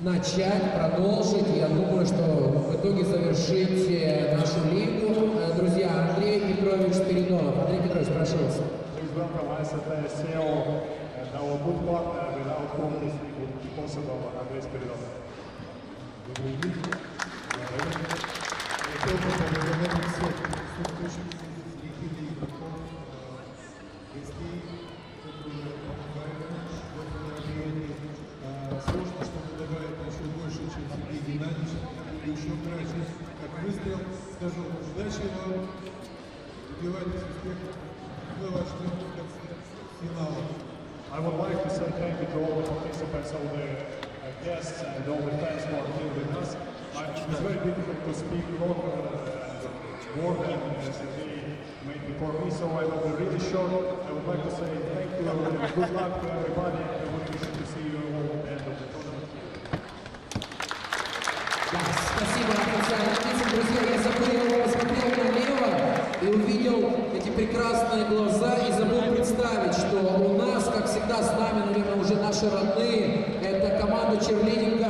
начать, продолжить. Я думаю, что в итоге завершить нашу лигу. Друзья, Андрей Петрович Спиридонов. Андрей Петрович, прошу вас. Сложно что-то добавить еще больше, чем Сергей Геннадьевич, еще краше, как выстрел. Скажу, удачи вам, добивайтесь успеха, мы вас ждем в конце финала. I would like to say thank you to all the participants, all the guests and all the fans who are here with us. It's very difficult to speak local and working as they made before me, so I will be really short. I would like to say thank you and good luck to everybody. I would wish to see you all at the end of the tournament. Да, спасибо официальным лицам, друзья. Я забыл, посмотрел налево и увидел эти прекрасные глаза и забыл представить, что у нас, как всегда, с нами, наверное, уже наши родные. Это команда черлидинга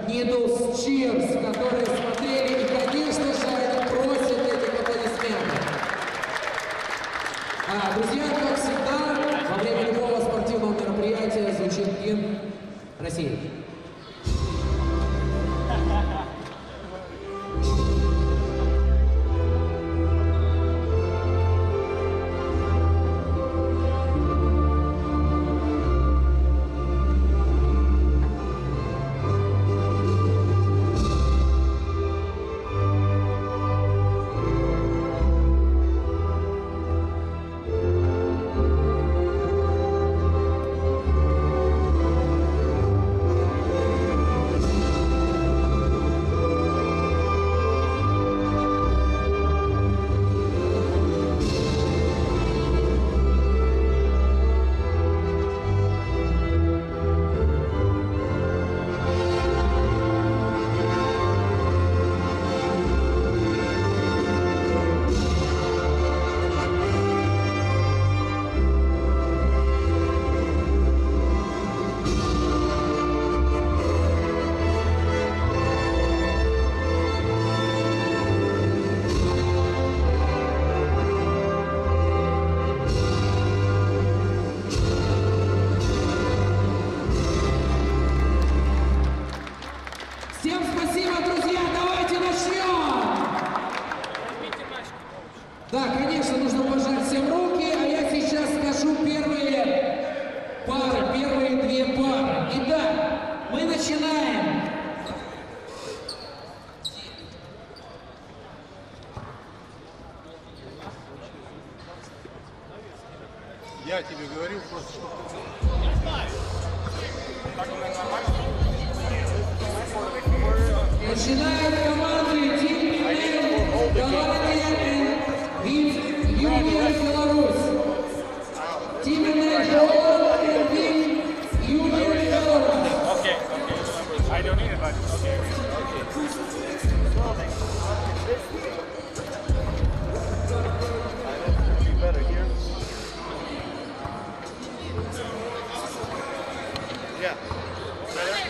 Needles Cheers, которые смотрели, и, конечно же, они просят этих аплодисментов. Друзья, как всегда, во время любого спортивного мероприятия звучит гимн России. Да, конечно, нужно пожать всем руки, а я сейчас скажу первые пары, первые две пары. Итак, мы начинаем. Я тебе говорил просто, что... Начинают команды TeamNL, Gagarin, Vim Union, Беларусь. TeamNL, Gagarin, Vim Union, Беларусь. Okay. I don't need it, but okay. Better here.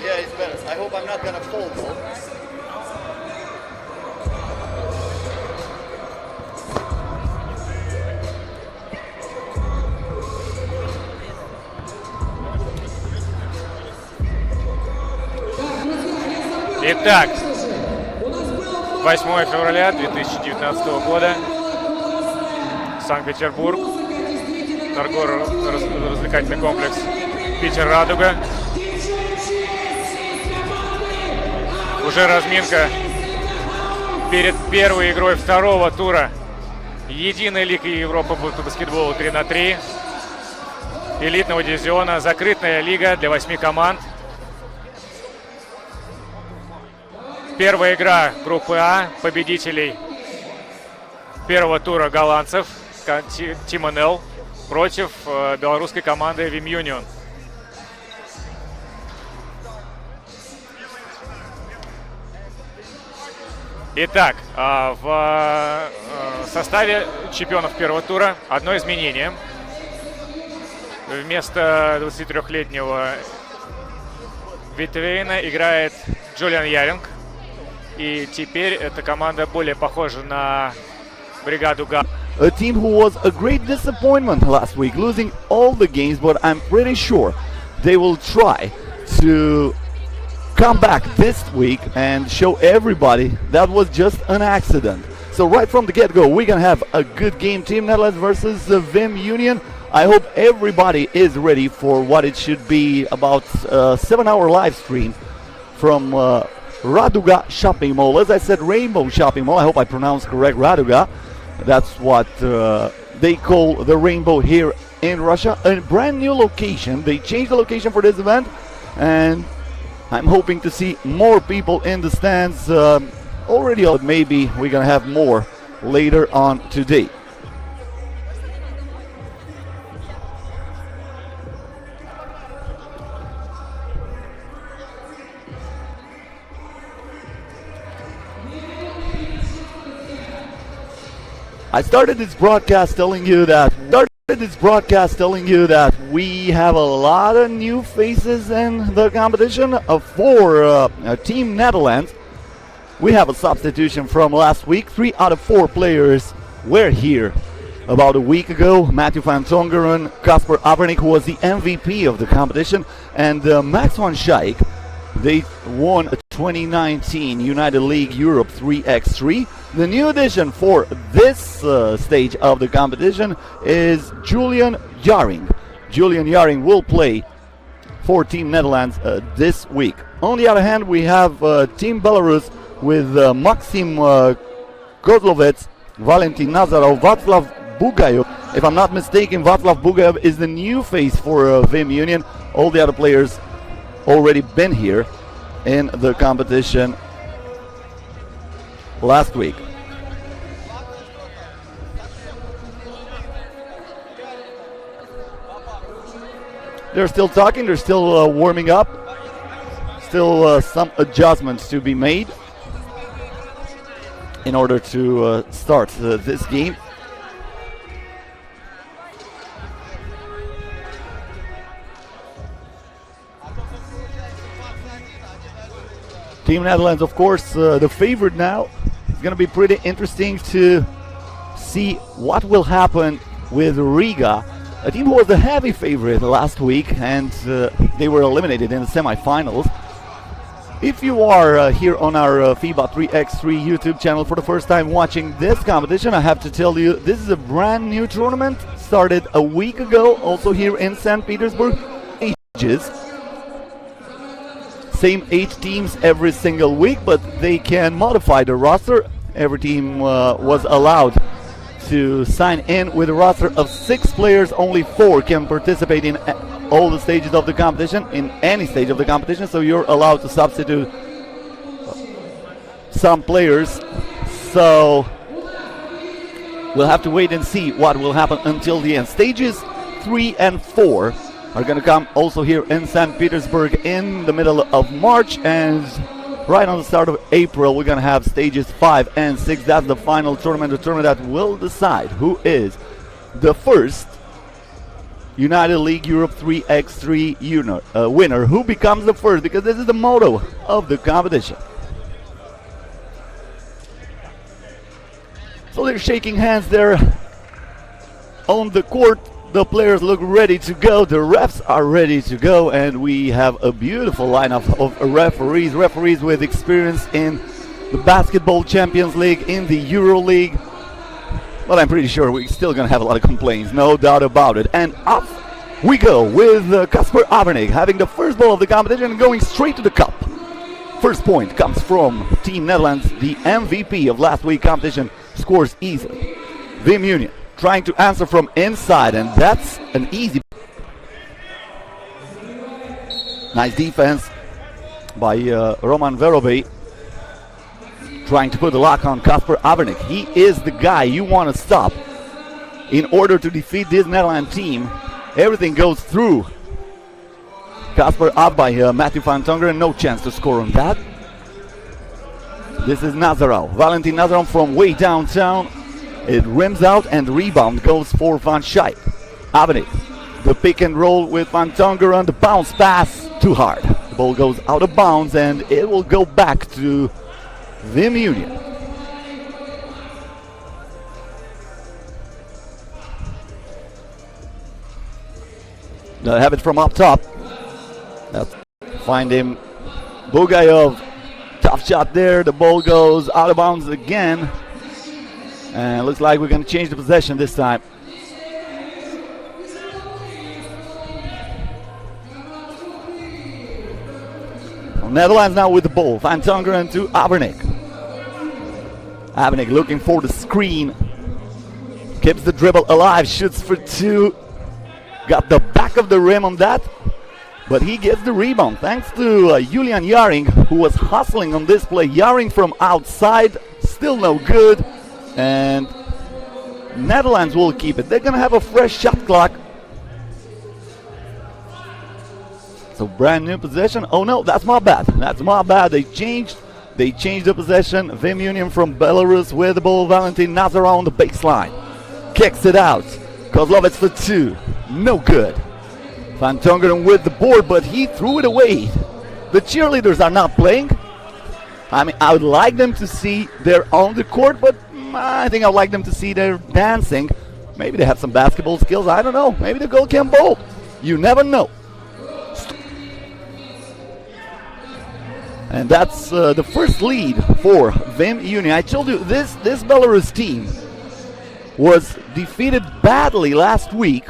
Yeah, it's better. I hope I'm not gonna fall though. Итак, 8 февраля 2019 года, Санкт-Петербург, торгово-развлекательный комплекс Питер-Радуга. Уже разминка перед первой игрой второго тура единой лиги Европы по баскетболу 3×3, элитного дивизиона, закрытая лига для 8 команд. Первая игра группы А, победителей первого тура голландцев, TeamNL, против белорусской команды Vim Union. Итак, в составе чемпионов первого тура одно изменение. Вместо 23-летнего Витвейна играет Джулиан Яринг. И теперь эта команда более похожа на бригаду Га. A team who was a great disappointment last week, losing all the games, but I'm pretty sure they will try to come back this week and show everybody that was just an accident. So right from the get-go, we're gonna have a good game. TeamNL versus the Vim Union. I hope everybody is ready for what it should be, about a 7-hour live stream from Raduga Shopping Mall. As I said, Rainbow Shopping Mall. I hope I pronounced correct, Raduga. That's what they call the Rainbow here in Russia. A brand new location. They changed the location for this event, and I'm hoping to see more people in the stands. Already, maybe we're gonna have more later on today. I started this broadcast telling you that we have a lot of new faces in the competition. For Team Netherlands, we have a substitution from last week. 3 out of 4 players were here about a week ago. Matthew van Tongeren, Kasper Avernik, who was the MVP of the competition, and Max van Schaik. They won a 2019 United League Europe 3x3. The new addition for this stage of the competition is Julian Jaring. Julian Jaring will play for Team Netherlands this week. On the other hand, we have Team Belarus with Maxim Kozlovets, Valentin Nazarov, Václav Bugayev. If I'm not mistaken, Václav Bugayev is the new face for Vim Union. All the other players already been here in the competition last week. They're still talking, they're still warming up. Still some adjustments to be made in order to start this game. Team Netherlands, of course, the favorite now. It's going to be pretty interesting to see what will happen with Riga, a team who was the heavy favorite last week, and they were eliminated in the semifinals. If you are here on our FIBA 3x3 YouTube channel for the first time watching this competition, I have to tell you this is a brand new tournament, started a week ago, also here in St. Petersburg. Ages. Same 8 teams every single week, but they can modify the roster. Every team was allowed to sign in with a roster of 6 players. Only 4 can participate in all the stages of the competition, in any stage of the competition, so you're allowed to substitute some players. So we'll have to wait and see what will happen until the end. Stages 3 and 4 are going to come also here in St. Petersburg in the middle of March, and right on the start of April we're going to have stages 5 and 6. That's the final tournament, the tournament that will decide who is the first United League Europe 3x3 winner, who becomes the first, because this is the motto of the competition. So they're shaking hands there on the court. The players look ready to go, the refs are ready to go, and we have a beautiful lineup of referees with experience in the Basketball Champions League, in the Euro League. But I'm pretty sure we're still going to have a lot of complaints, no doubt about it. And up we go with Kasper Avernik having the first ball of the competition and going straight to the cup. First point comes from Team Netherlands, the MVP of last week's competition, scores easily. Vim Union trying to answer from inside, and that's an easy. Nice defense by Roman Verobey, trying to put the lock on Kasper Avernik. He is the guy you want to stop in order to defeat this Netherlands team. Everything goes through Kasper, up by Matthew van Tongeren. No chance to score on that. This is Nazarov, Valentin Nazarov from way downtown. It rims out, and the rebound goes for Van Schaik. Avernik, the pick and roll with Van Tongeren, the bounce pass, too hard. ball goes out of bounds and it will go back to Vim Union. They'll have it from up top. That's find him. Bugayov, tough shot there. The ball goes out of bounds again. And it looks like we're going to change the possession this time. Netherlands now with the ball. Van Tongeren to Avernik. Avernik looking for the screen. Keeps the dribble alive. Shoots for two. Got the back of the rim on that. But he gets the rebound thanks to Julian Jaring, who was hustling on this play. Jaring from outside. Still no good. And Netherlands will keep it. They're going to have a fresh shot clock. So brand new possession. Oh no, that's my bad. That's my bad. They changed the possession. Vim Union from Belarus with the ball. Valentin Nazarov on the baseline. Kicks it out. Kozlovets for two. No good. Van Tongeren with the board, but he threw it away. The cheerleaders are not playing. I mean, I would like them to see they're on the court, but I think I'd like them to see they're dancing. Maybe they have some basketball skills. I don't know. Maybe the girl can bowl. You never know. And that's the first lead for Vim Union. I told you this Belarus team was defeated badly last week,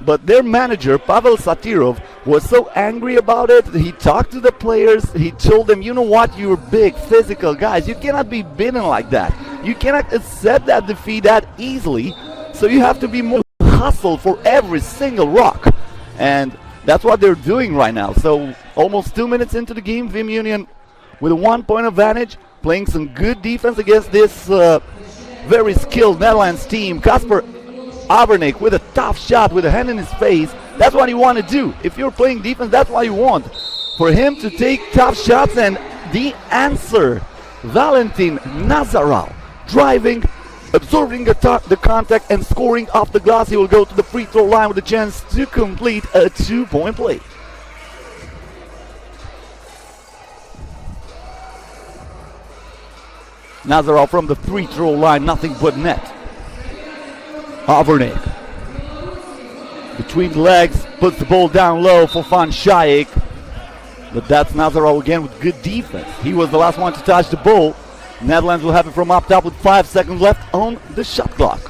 but their manager Pavel Satyrov was so angry about it. He talked to the players. He told them, you know what, you're big physical guys, you cannot be beaten like that, you cannot accept that defeat that easily, so you have to be more hustle for every single rock. And that's what they're doing right now. So almost 2 minutes into the game, Vim Union with a 1 point advantage, playing some good defense against this very skilled Netherlands team. Kasper Avernik with a tough shot with a hand in his face. That's what you want to do. If you're playing defense, that's what you want. For him to take tough shots, and the answer, Valentin Nazarov, driving, absorbing the contact and scoring off the glass. He will go to the free throw line with a chance to complete a 2-point play. Nazarov from the free throw line, nothing but net. Avernik between the legs, puts the ball down low for Van Schaik. But that's Nazarov again with good defense. He was the last one to touch the ball. Netherlands will have it from up top with 5 seconds left on the shot clock.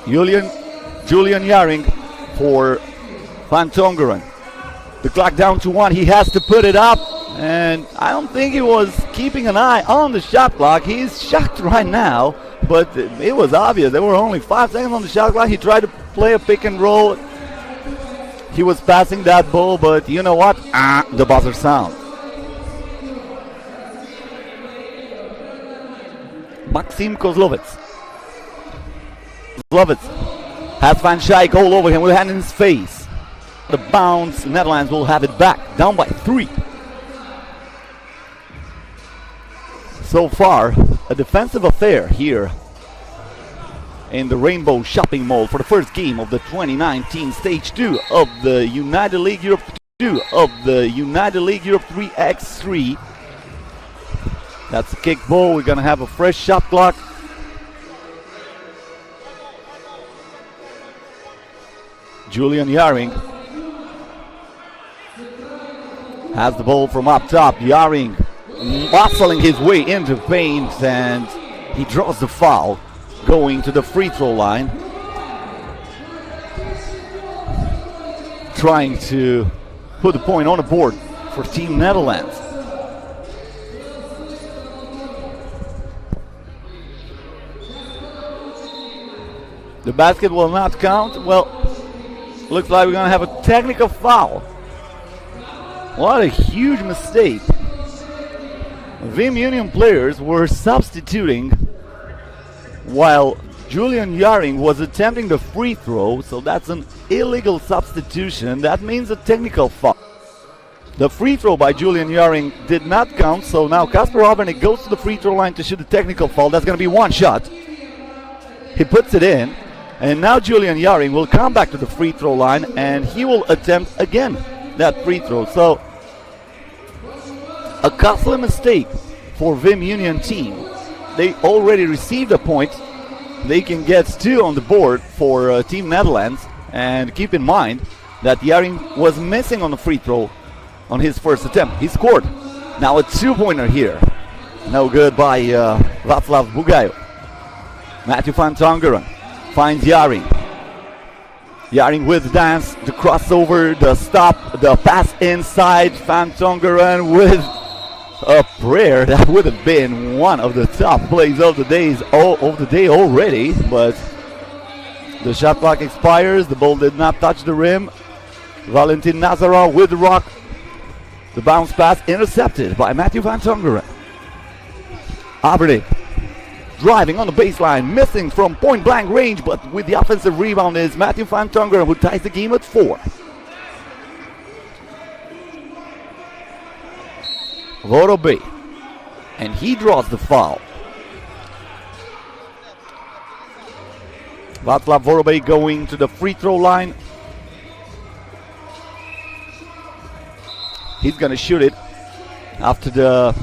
Julian Jaring for Van Tongeren. The clock down to 1. He has to put it up, and I don't think he was keeping an eye on the shot clock. He's shocked right now, but it was obvious. There were only 5 seconds on the shot clock. He tried to play a pick and roll. He was passing that ball, but you know what? The buzzer sound. Maxim Kozlovets. Kozlovets has Van Schaik all over him with a hand in his face. The bounce, Netherlands will have it back, down by 3. So far, a defensive affair here in the Rainbow Shopping Mall for the first game of the 2019 Stage 2 of the United League Europe 3x3. That's a kick ball. We're going to have a fresh shot clock. Julian Jaring has the ball from up top. Jaring muscling his way into paint, and he draws the foul, going to the free throw line, trying to put the point on the board for Team Netherlands. The basket will not count. Well, looks like we're going to have a technical foul. What a huge mistake. Vim Union players were substituting while Julian Jaring was attempting the free throw, so that's an illegal substitution. That means a technical foul. The free throw by Julian Jaring did not count, so now Kasper Avernik goes to the free throw line to shoot the technical foul. That's going to be one shot. He puts it in. And now Julian Yaring will come back to the free throw line and he will attempt again that free throw. So a costly mistake for Vim Union team. They already received a point. They can get 2 on the board for Team Netherlands. And keep in mind that Yaring was missing on the free throw on his first attempt. He scored. Now a 2-pointer here. No good by Václav Bugayo. Matthew van Tongeren finds Yaring. Yaring with dance, the crossover, the stop, the pass inside. Van Tongeren with a prayer. That would have been one of the top plays of the day already, but the shot clock expires. The ball did not touch the rim. Valentin Nazarov with the rock. The bounce pass intercepted by Matthew van Tongeren. Abernik driving on the baseline, missing from point blank range, but with the offensive rebound is Matthew van Tongeren, who ties the game at 4. Vorobey, and he draws the foul. Václav Vorobey going to the free throw line. He's going to shoot it after the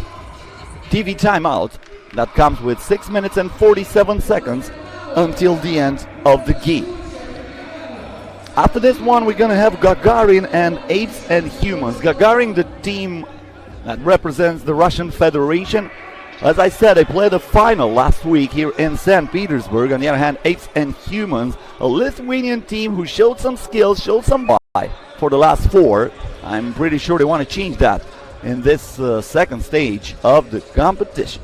TV timeout. That comes with 6 minutes and 47 seconds until the end of the game. After this one, we're going to have Gagarin and APES&HUMANS. Gagarin, the team that represents the Russian Federation. As I said, they played the final last week here in St. Petersburg. On the other hand, APES&HUMANS, a Lithuanian team who showed some skills, showed some bite for the last 4. I'm pretty sure they want to change that in this second stage of the competition.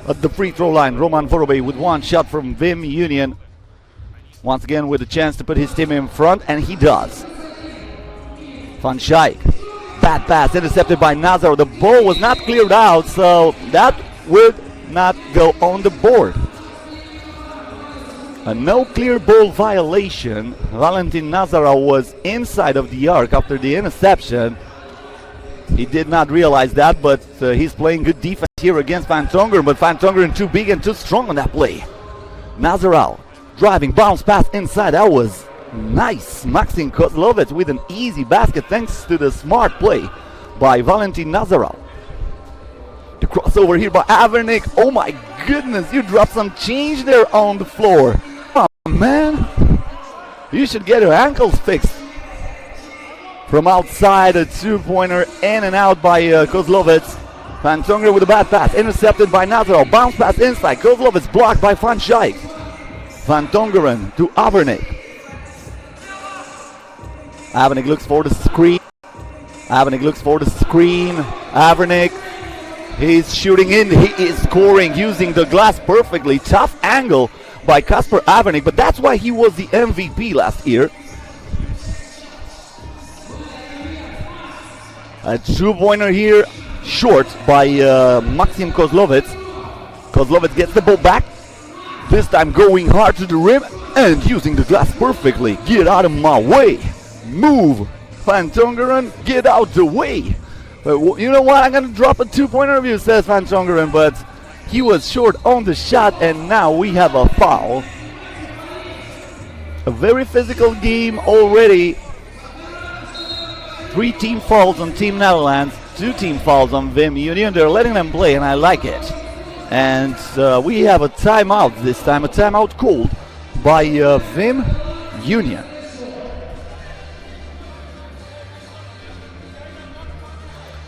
At the free throw line, Roman Vorobey with one shot from Vim Union. Once again with a chance to put his team in front, and he does. Van Schaik, bad pass, intercepted by Nazarov. The ball was not cleared out, so that would not go on the board. A no clear ball violation. Valentin Nazarov was inside of the arc after the interception. He did not realize that, but he's playing good defense here against Van Tongeren, but Van Tongeren too big and too strong on that play. Nazarov driving, bounce pass inside. That was nice. Maxim Kozlovets with an easy basket thanks to the smart play by Valentin Nazarov. The crossover here by Avernik. Oh my goodness, you dropped some change there on the floor. Oh man, you should get your ankles fixed. From outside, a 2-pointer in and out by Kozlovets. Van Tongeren with a bad pass, intercepted by Nazarov. Bounce pass inside. Kozlovets blocked by Van Schaik. Van Tongeren to Avernik. Avernik looks for the screen. Avernik, he's shooting in. He is scoring using the glass perfectly. Tough angle by Kasper Avernik, but that's why he was the MVP last year. A 2-pointer here, short by Maxim Kozlovets. Kozlovets gets the ball back. This time going hard to the rim and using the glass perfectly. Get out of my way. Move. Van Tongeren, get out the way. You know what? I'm going to drop a 2-pointer of you, says Van Tongeren, but he was short on the shot, and now we have a foul. A very physical game already. 3 team fouls on Team Netherlands, 2 team fouls on Vim Union. They're letting them play, and I like it. And we have a timeout this time, a timeout called by Vim Union.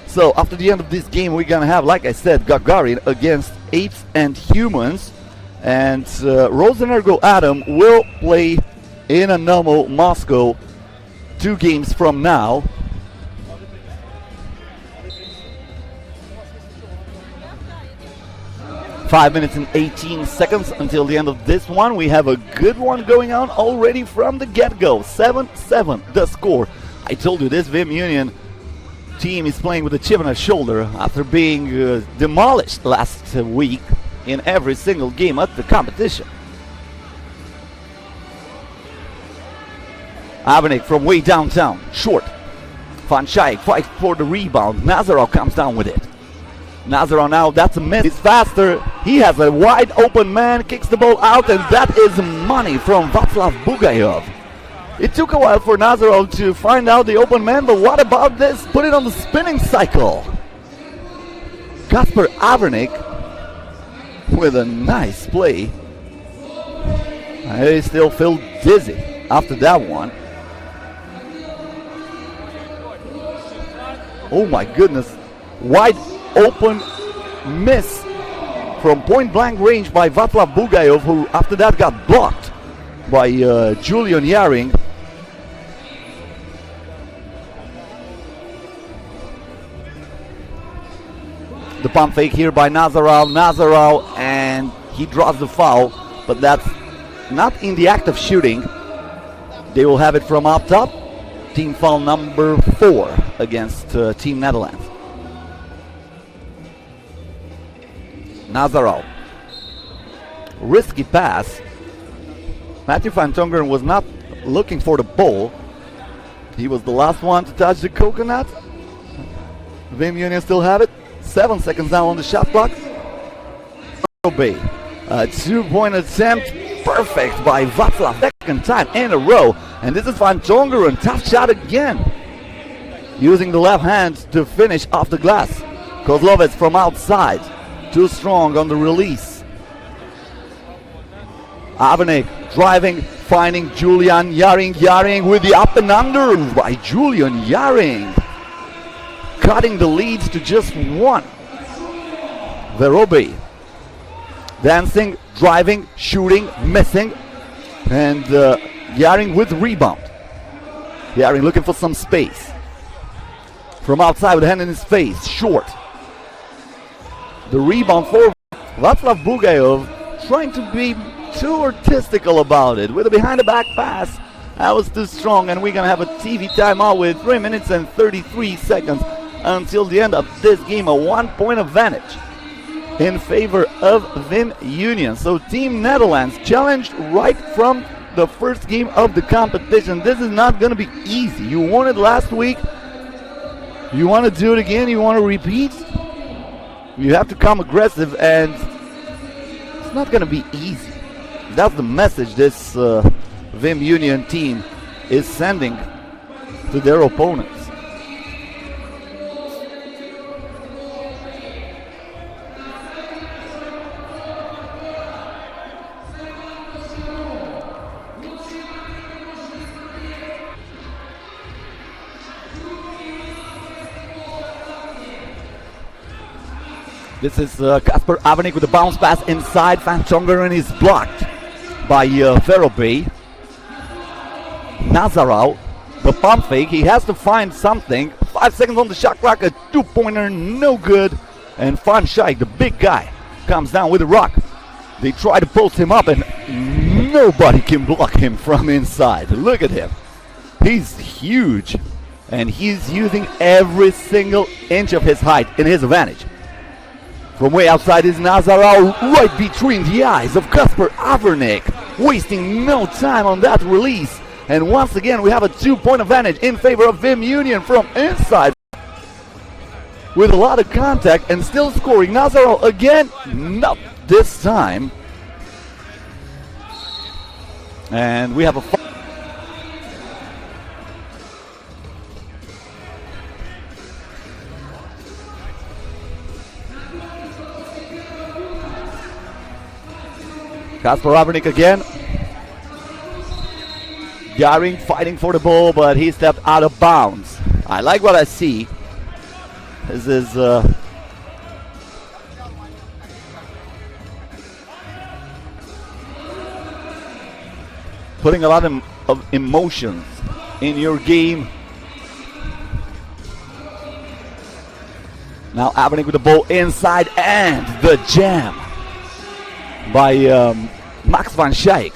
So after the end of this game, we're gonna have, like I said, Gagarin against APES&HUMANS, and Rosenergoatom will play Inanomo Moscow 2 games from now. Five minutes and 18 seconds until the end of this one. We have a good one going on already from the get-go. 7-7 the score. I told you this Vim Union team is playing with a chip on their shoulder after being demolished last week in every single game at the competition. Avernik from way downtown, short. Van Schaik fights for the rebound. Nazarov comes down with it. Nazarov now, that's a miss. He's faster. He has a wide open man, kicks the ball out, and that is money from Václav Bugajov. It took a while for Nazarov to find out the open man, but what about this? Put it on the spinning cycle. Kasper Avernik with a nice play. I still feel dizzy after that one. Oh my goodness. Wide open miss from point blank range by Václav Bugajov, who after that got blocked by Julian Yaring. The pump fake here by Nazarov, and he draws the foul, but that's not in the act of shooting. They will have it from up top. Team foul number 4 against Team Netherlands. Nazarov. Risky pass. Matthew van Tongeren was not looking for the ball. He was the last one to touch the coconut. Vim Union still have it. 7 seconds now on the shot clock. Bay. A 2-point attempt. Perfect by Václav. Second time in a row. And this is Van Tongeren. Tough shot again. Using the left hand to finish off the glass. Kozlovets from outside. Too strong on the release. Avenik driving, finding Julian Yaring. Yaring with the up and under by Julian Yaring. Cutting the leads to just 1. Verobe. Dancing, driving, shooting, missing. And Yaring with rebound. Yaring looking for some space. From outside with a hand in his face. Short. The rebound for Václav Bugajov, trying to be too artistical about it. With a behind the back pass. That was too strong, and we're going to have a TV timeout with 3 minutes and 33 seconds until the end of this game. A 1-point advantage in favor of Vim Union. So Team Netherlands challenged right from the first game of the competition. This is not going to be easy. You won it last week. You want to do it again? You want to repeat? You have to come aggressive, and it's not going to be easy. That's the message this Vim Union team is sending to their opponents. This is Kasper Avenik with the bounce pass inside. Van Tongeren is blocked by Verobe. Nazarov, the pump fake. He has to find something. 5 seconds on the shot clock. A 2-pointer, no good. And Van Schaik, the big guy, comes down with a rock. They try to post him up, and nobody can block him from inside. Look at him. He's huge, and he's using every single inch of his height in his advantage. From way outside is Nazarov, right between the eyes of Kasper Avernik, wasting no time on that release. And once again, we have a 2-point advantage in favor of Vim Union from inside. With a lot of contact and still scoring. Nazarov again, not this time. And we have a Kasper Avernik again. Gagarin fighting for the ball, but he stepped out of bounds. I like what I see. This is putting a lot of emotions in your game. Now Avernik with the ball inside, and the jam by Max Van Schaik.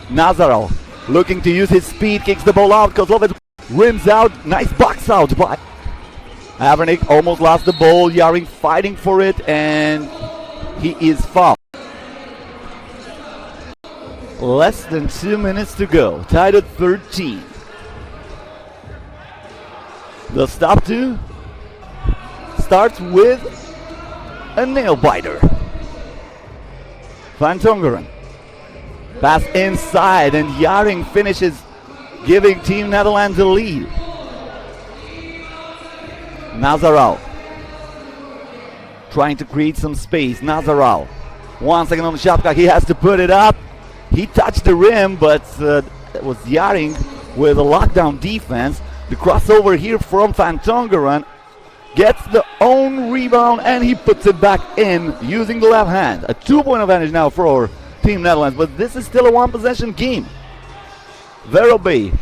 Nazarov looking to use his speed, kicks the ball out. Kozlovets rims out. Nice box out by Avernik. Almost lost the ball. Yaring fighting for it, and he is fouled. Less than 2 minutes to go. Tied at 13. The stop two starts with a nail biter. Van Tongeren. Pass inside, and Jaring finishes, giving Team Netherlands a lead. Nazarau trying to create some space. Nazarau, 1 second on the shot clock. He has to put it up. He touched the rim, but it was Jaring with a lockdown defense. The crossover here from Van Tongeren, gets the own rebound, and he puts it back in using the left hand. A 2-point advantage now for Team Netherlands, but this is still a one-possession game. Verobey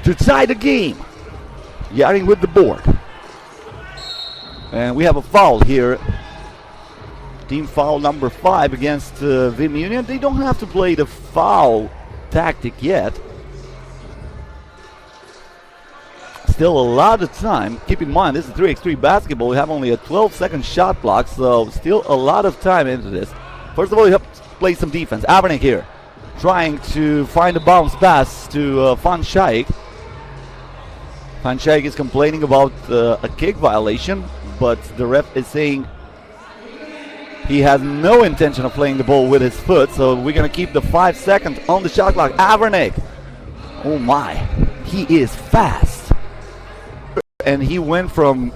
to tie the game. Jaring with the board. And we have a foul here. Team foul number 5 against Vim Union. They don't have to play the foul tactic yet. Still a lot of time. Keep in mind, this is 3x3 basketball. We have only a 12-second shot clock, so still a lot of time into this. First of all, you have to play some defense. Avernik here, trying to find a bounce pass to Van Schaik. Van Schaik is complaining about a kick violation, but the ref is saying he has no intention of playing the ball with his foot, so we're going to keep the 5 seconds on the shot clock. Avernik, oh my, he is fast. And he went from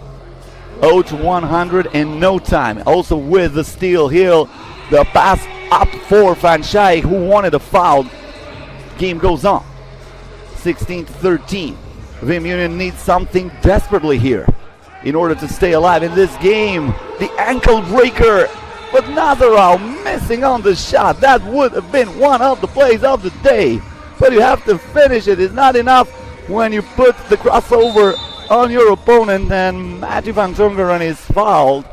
0 to 100 in no time. Also with the steal here, the pass up for Van Schaik, who wanted a foul. Game goes on. 16-13. Vim Union needs something desperately here in order to stay alive in this game. The ankle breaker, but Nazarau missing on the shot. That would have been one of the plays of the day. But you have to finish it. It's not enough when you put the crossover on your opponent, and Matthew Van Tongeren is fouled.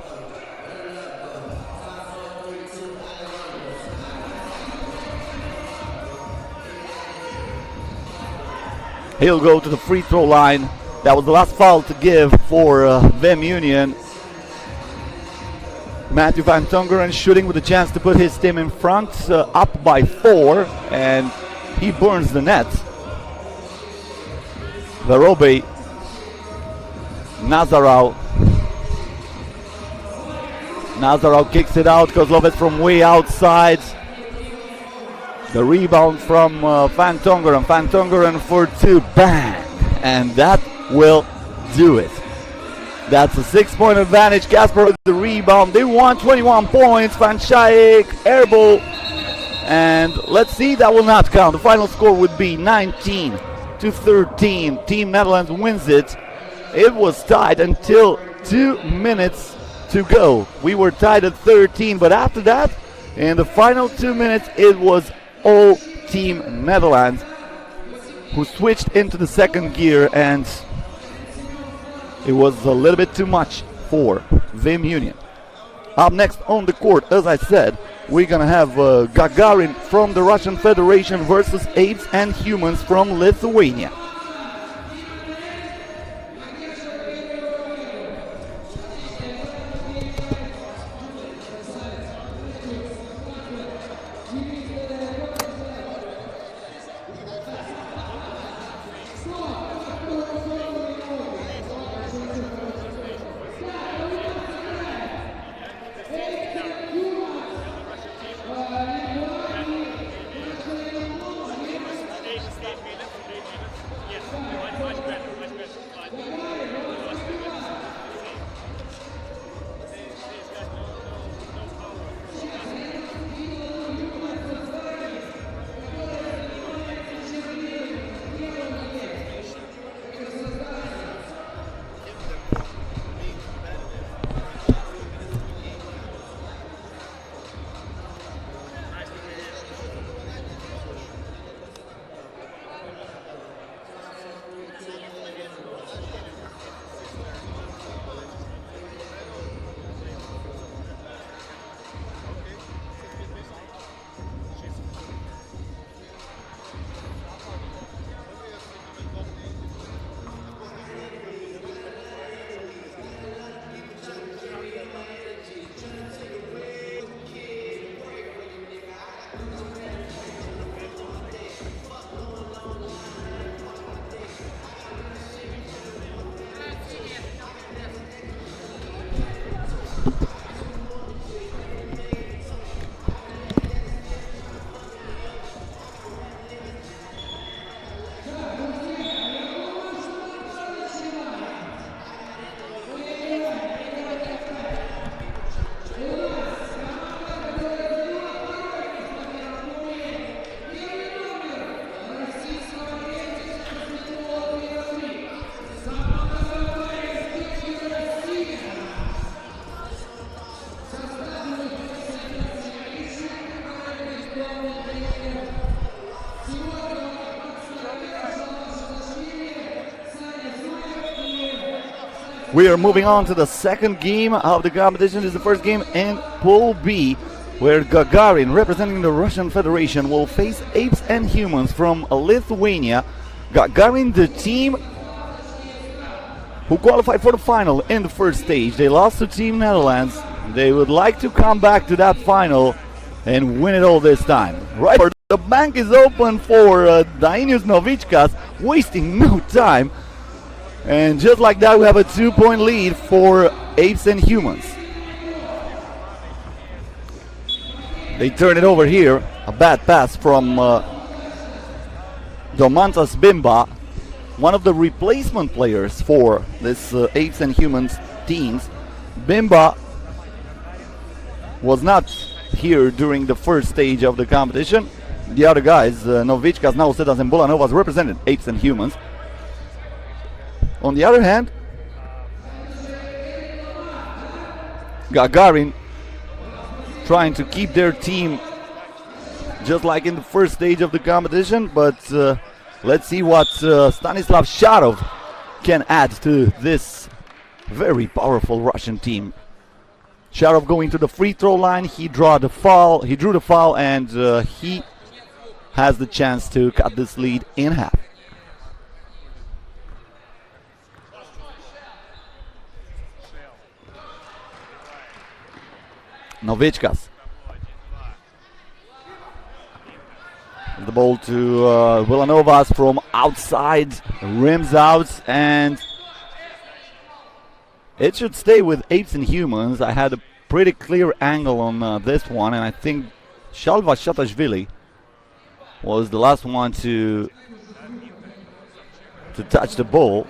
He'll go to the free throw line. That was the last foul to give for Vim Union. Matthew Van Tongeren shooting with a chance to put his team in front, up by 4, and he burns the net. Verobey, Nazarau. Nazarau kicks it out. Kozlovec from way outside. The rebound from Van Tongeren. Van Tongeren for 2. Bang! And that will do it. That's a 6-point advantage. Kasper with the rebound. They won 21 points. Van Schaik, airball. And let's see, that will not count. The final score would be 19-13. Team Netherlands wins it. It was tied until 2 minutes to go. We were tied at 13, but after that, in the final 2 minutes, it was all Team Netherlands who switched into the second gear, and it was a little bit too much for Vim Union. Up next on the court, as I said, we're gonna have Gagarin from the Russian Federation versus APES&HUMANS from Lithuania. We are moving on to the second game of the competition. This is the first game in Pool B, where Gagarin, representing the Russian Federation, will face Apes and Humans from Lithuania. Gagarin, the team who qualified for the final in the first stage. They lost to Team Netherlands. They would like to come back to that final and win it all this time. Right, the bank is open for Dainius Novichkas, wasting no time. And just like that, we have a 2-point lead for Apes and Humans. They turn it over here. A bad pass from Domantas Bimba, one of the replacement players for this Apes and Humans teams. Bimba was not here during the first stage of the competition. The other guys, Novichkas, Nausedas, and Bulanovas, represented Apes and Humans. On the other hand, Gagarin trying to keep their team just like in the first stage of the competition, but let's see what Stanislav Sharov can add to this very powerful Russian team. Sharov going to the free throw line. He drew the foul, and he has the chance to cut this lead in half. Novichkas. The ball to Villanovas from outside, rims out, and it should stay with Apes and Humans. I had a pretty clear angle on this one, and I think Shalva Shatashvili was the last one to touch the ball.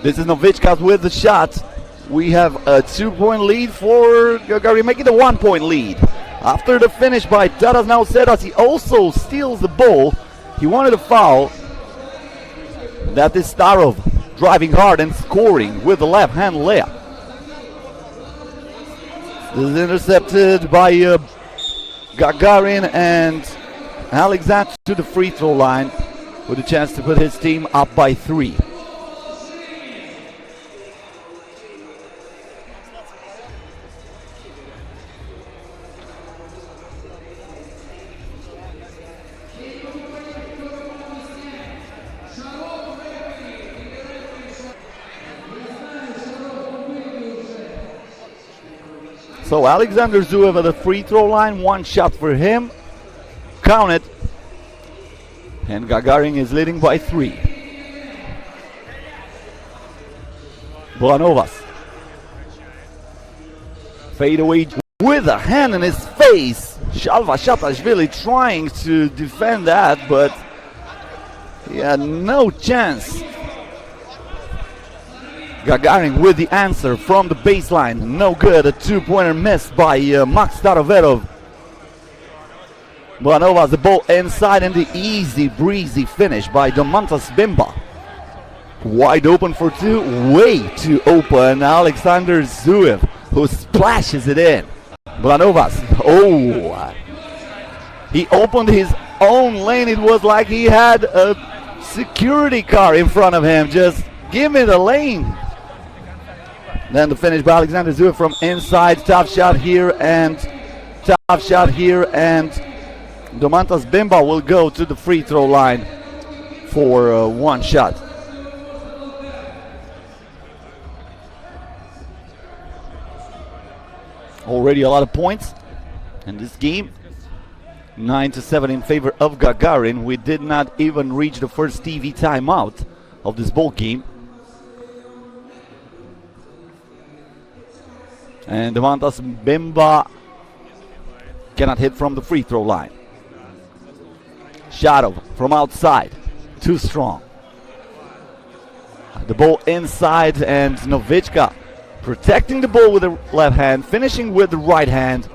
This is Novichkas with the shot. We have a 2-point lead for Gagarin, making the 1-point lead. After the finish by Taras Nausedas, he also steals the ball. He wanted a foul. That is Starov driving hard and scoring with the left hand layup. This is intercepted by Gagarin, and Alexander to the free throw line with a chance to put his team up by 3. So Alexander Zuev at the free throw line, 1 shot for him, count it, and Gagarin is leading by 3. Blanovas, fade away with a hand in his face. Shalva Shatashvili trying to defend that, but he had no chance. Gagarin with the answer from the baseline. No good. A 2-pointer missed by Max Staroverov. Blanovas the ball inside, and the easy breezy finish by Domantas Bimba. Wide open for 2. Way too open. Alexander Zuev, who splashes it in. Blanovas. Oh. He opened his own lane. It was like he had a security car in front of him. Just give me the lane. Then the finish by Alexander Zuev from inside. Tough shot here, and Domantas Bimba will go to the free throw line for 1 shot. Already a lot of points in this game. 9-7 in favor of Gagarin. We did not even reach the first TV timeout of this ball game. And Domantas Bimba cannot hit from the free throw line. Shadow from outside, too strong. The ball inside, and Novichka protecting the ball with the left hand, finishing with the right hand.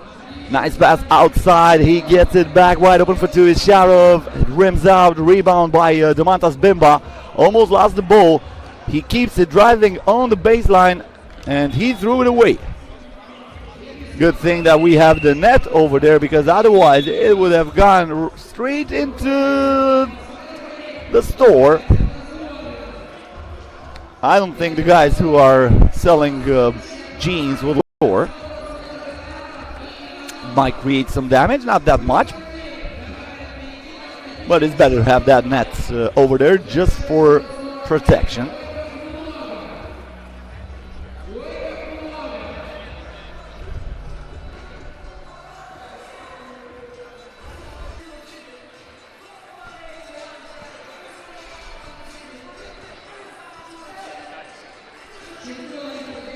Nice pass outside, he gets it back wide open for two. Is Sharov, it rims out, rebound by Domantas Bimba. Almost lost the ball. He keeps it driving on the baseline, and he threw it away. Good thing that we have the net over there, because otherwise it would have gone straight into the store. I don't think the guys who are selling jeans will store. Might create some damage, not that much, but it's better to have that net over there just for protection.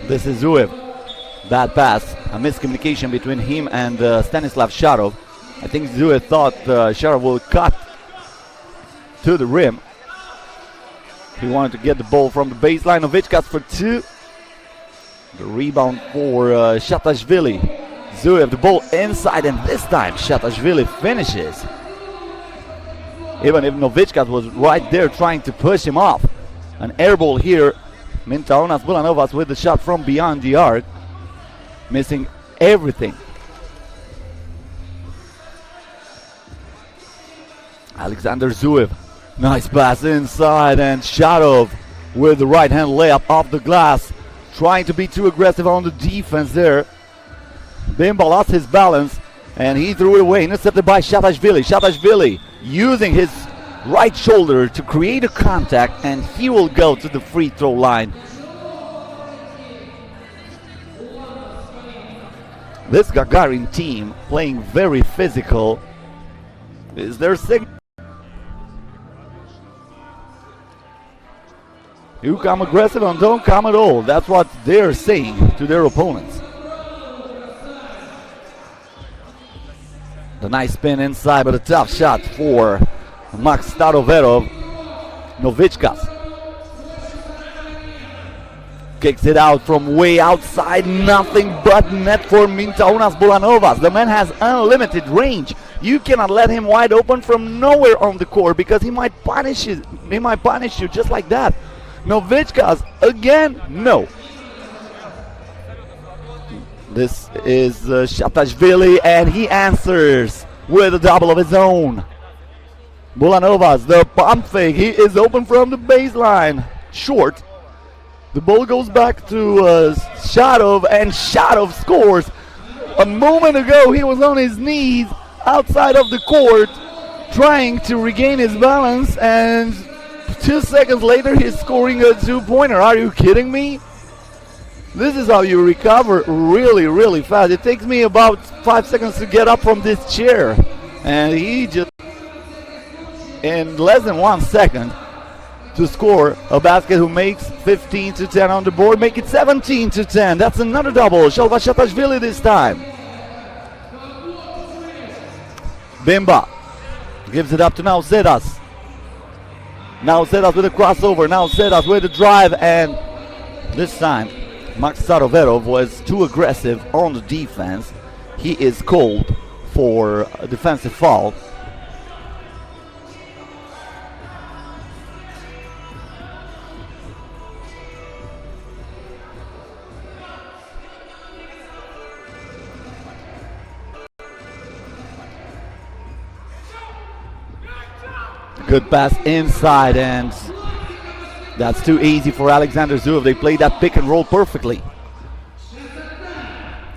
This is Zuev. Bad pass. A miscommunication between him and Stanislav Sharov. I think Zuev thought Sharov will cut to the rim. He wanted to get the ball from the baseline. Novichkas for two. The rebound for Shatashvili. Zuev, the ball inside, and this time Shatashvili finishes. Even if Novichkas was right there trying to push him off. An air ball here. Mintaunas Bulanovas with the shot from beyond the arc. Missing everything. Alexander Zuev. Nice pass inside, and Sharov with the right hand layup off the glass. Trying to be too aggressive on the defense there. Bimba lost his balance, and he threw it away. Intercepted by Shatashvili. Shatashvili using his right shoulder to create a contact, and he will go to the free throw line. This Gagarin team, playing very physical, is their signal. You come aggressive and don't come at all. That's what they're saying to their opponents. The nice spin inside, but a tough shot for Max Staroverov. Novichkas kicks it out from way outside. Nothing but net for Mintaunas Bulanovas. The man has unlimited range. You cannot let him wide open from nowhere on the court, because he might punish you. He might punish you just like that. Novichkas again, no. This is Shatashvili, and he answers with a double of his own. Bulanovas, the pump fake, he is open from the baseline, short. The ball goes back to Sharov, and Sharov scores. A moment ago he was on his knees outside of the court trying to regain his balance, and 2 seconds later he's scoring a two-pointer. Are you kidding me? This is how you recover really, really fast. It takes me about 5 seconds to get up from this chair, and he just, in less than 1 second, to score a basket who makes 15-10 on the board, make it 17-10. That's another double. Shalva Shatashvili this time. Bimba gives it up to Nausedas. Nausedas with a crossover. Nausedas with a drive, and this time Max Staroverov was too aggressive on the defense. He is called for a defensive foul. Good pass inside, and that's too easy for Alexander Zuev. They played that pick and roll perfectly.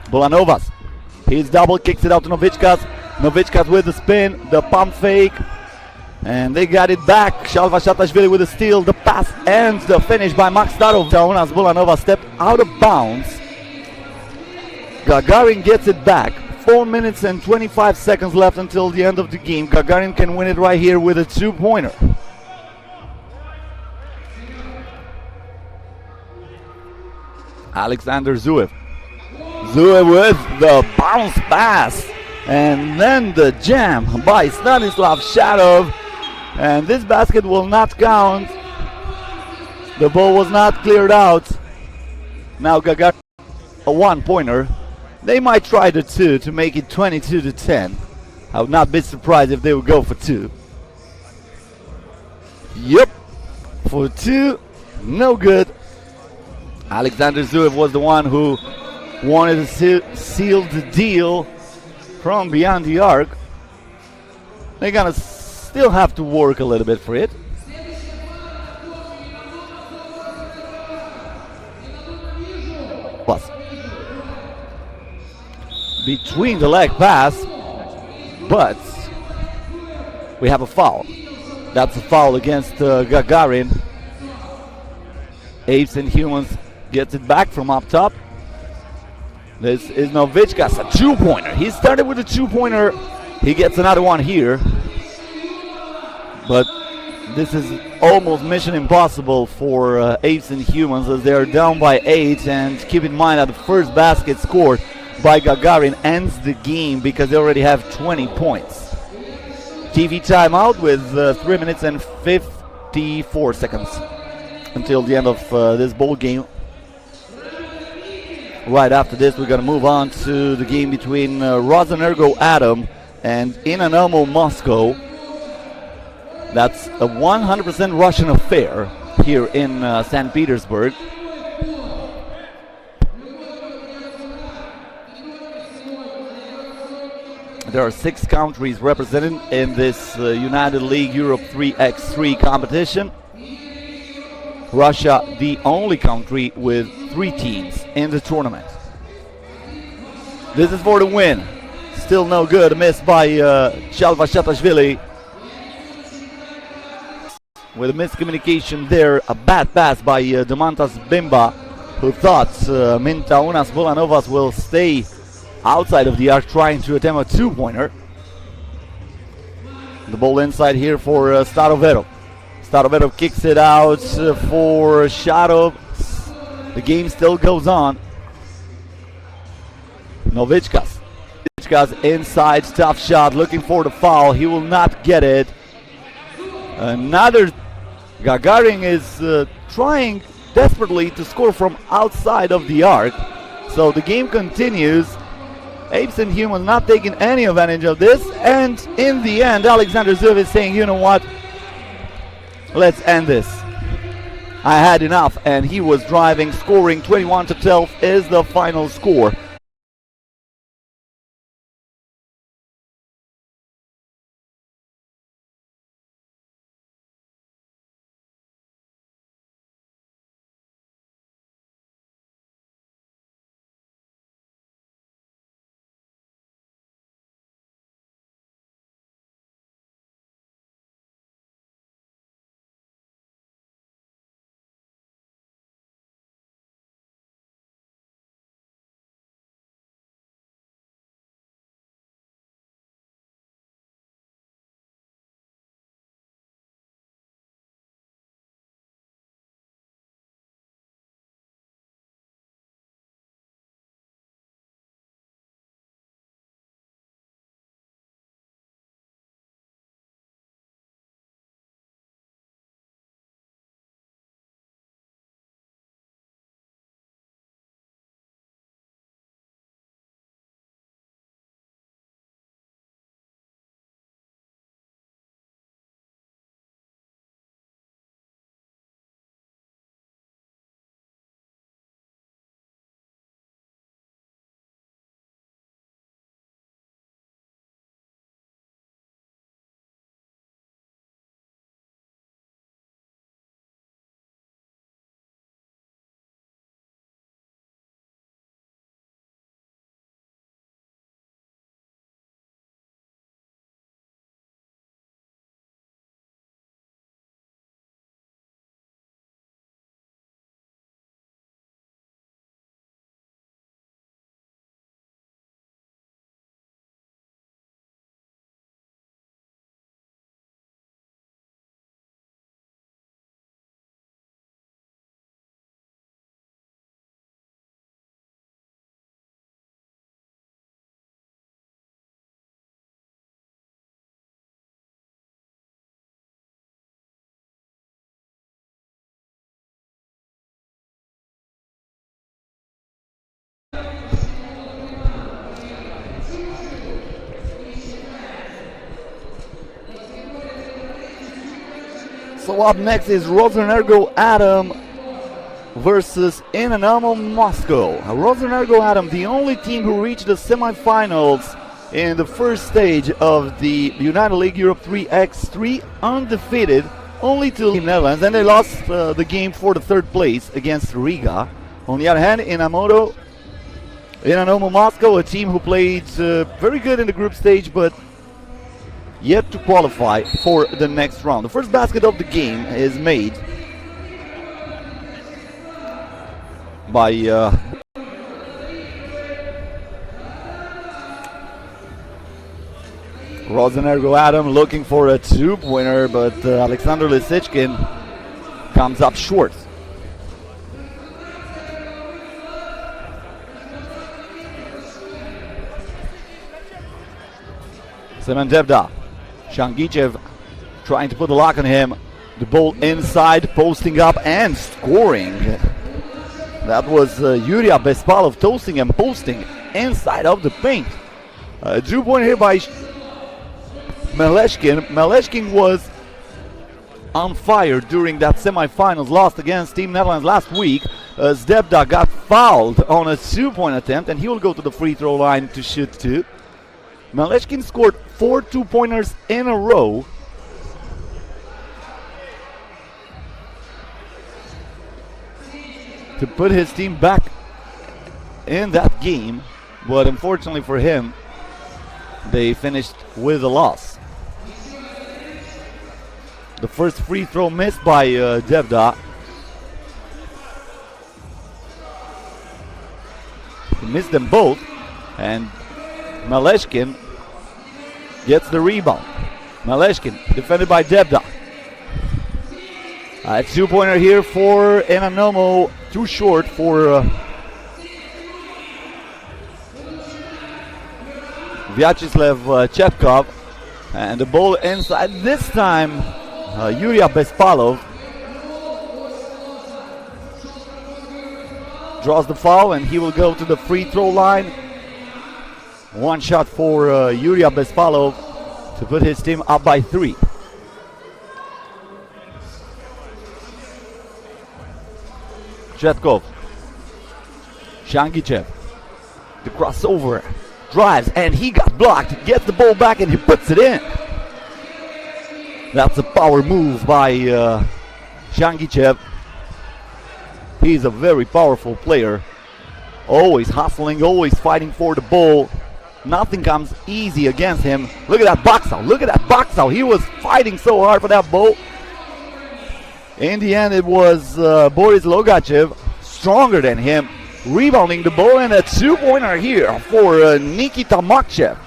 Bulanovas, he's double, kicks it out to Novichkas. Novichkas with the spin, the pump fake, and they got it back. Shalva Shatashvili with the steal, the pass, and the finish by Max Starov. As Bulanova stepped out of bounds. Gagarin gets it back, 4 minutes and 25 seconds left until the end of the game. Gagarin can win it right here with a 2-pointer. Alexander Zuev. Zuev with the bounce pass. And then the jam by Stanislav Shadov. And this basket will not count. The ball was not cleared out. Now Gagarin a 1-pointer. They might try the 2 to make it 22-10. I would not be surprised if they would go for 2. Yep, for 2, no good. Alexander Zuev was the one who wanted to seal the deal from beyond the arc. They're gonna still have to work a little bit for it. Plus, between the leg pass, but we have a foul. That's a foul against Gagarin. Apes and Humans gets it back from up top. This is Novichkas, a 2-pointer. He started with a 2-pointer. He gets another one here. But this is almost mission impossible for Apes and Humans as they are down by 8. And keep in mind that the first basket scored by Gagarin ends the game because they already have 20 points. TV timeout with 3 minutes and 54 seconds until the end of this ball game. Right after this, we're going to move on to the game between Rosenergoatom and Inanomo Moscow. That's a 100% Russian affair here in St. Petersburg. There are 6 countries represented in this United League Europe 3x3 competition. Russia, the only country with 3 teams in the tournament. This is for the win. Still no good. A miss by Shalvashatashvili. With a miscommunication there, a bad pass by Domantas Bimba, who thought Mintaunas Vulanovas will stay outside of the arc trying to attempt a 2-pointer. The ball inside here for Staroverov. Staroverov kicks it out for Shadov. The game still goes on. Novichkas. Novichkas inside, tough shot, looking for the foul. He will not get it. Another. Gagarin is trying desperately to score from outside of the arc. So the game continues. Apes and Humans not taking any advantage of this. And in the end, Alexander Zuev is saying, you know what? Let's end this. I had enough, and he was driving, scoring 21-12 is the final score. So up next is Rosenergoatom versus Inanomo Moscow. Rosenergoatom, the only team who reached the semifinals in the first stage of the United League Europe 3x3, undefeated, only to the Netherlands, and they lost the game for the third place against Riga. On the other hand, Inanomo Moscow, a team who played very good in the group stage, but yet to qualify for the next round. The first basket of the game is made by Rosenergoatom, looking for a two-pointer, but Alexander Lisichkin comes up short. Semen Devda, Shangichev trying to put the lock on him. The ball inside, posting up and scoring. That was Yuria Bespalov toasting and posting inside of the paint. Two-pointer here by Meleshkin. Meleshkin was on fire during that semifinals loss against Team Netherlands last week. Zdebda got fouled on a two-point attempt, and he will go to the free throw line to shoot two. Meleshkin scored 4 two-pointers in a row. To put his team back in that game, but unfortunately for him, they finished with a loss. The first free throw missed by Devda. He missed them both, and Meleshkin gets the rebound. Meleshkin defended by Devda. A two-pointer here for Inanomo, too short for Vyacheslav Chepkov. And the ball inside, this time Yuria Bespalov draws the foul, and he will go to the free throw line. One shot for Yuria Bespalov to put his team up by 3. Chetkov, Shangichev, the crossover, drives, and he got blocked, gets the ball back, and he puts it in. That's a power move by Shangichev. He's a very powerful player, always hustling, always fighting for the ball. Nothing comes easy against him. Look at that box out, look at that box out. He was fighting so hard for that ball. In the end, it was Boris Logachev, stronger than him, rebounding the ball, and a two-pointer here for Nikita Makchev.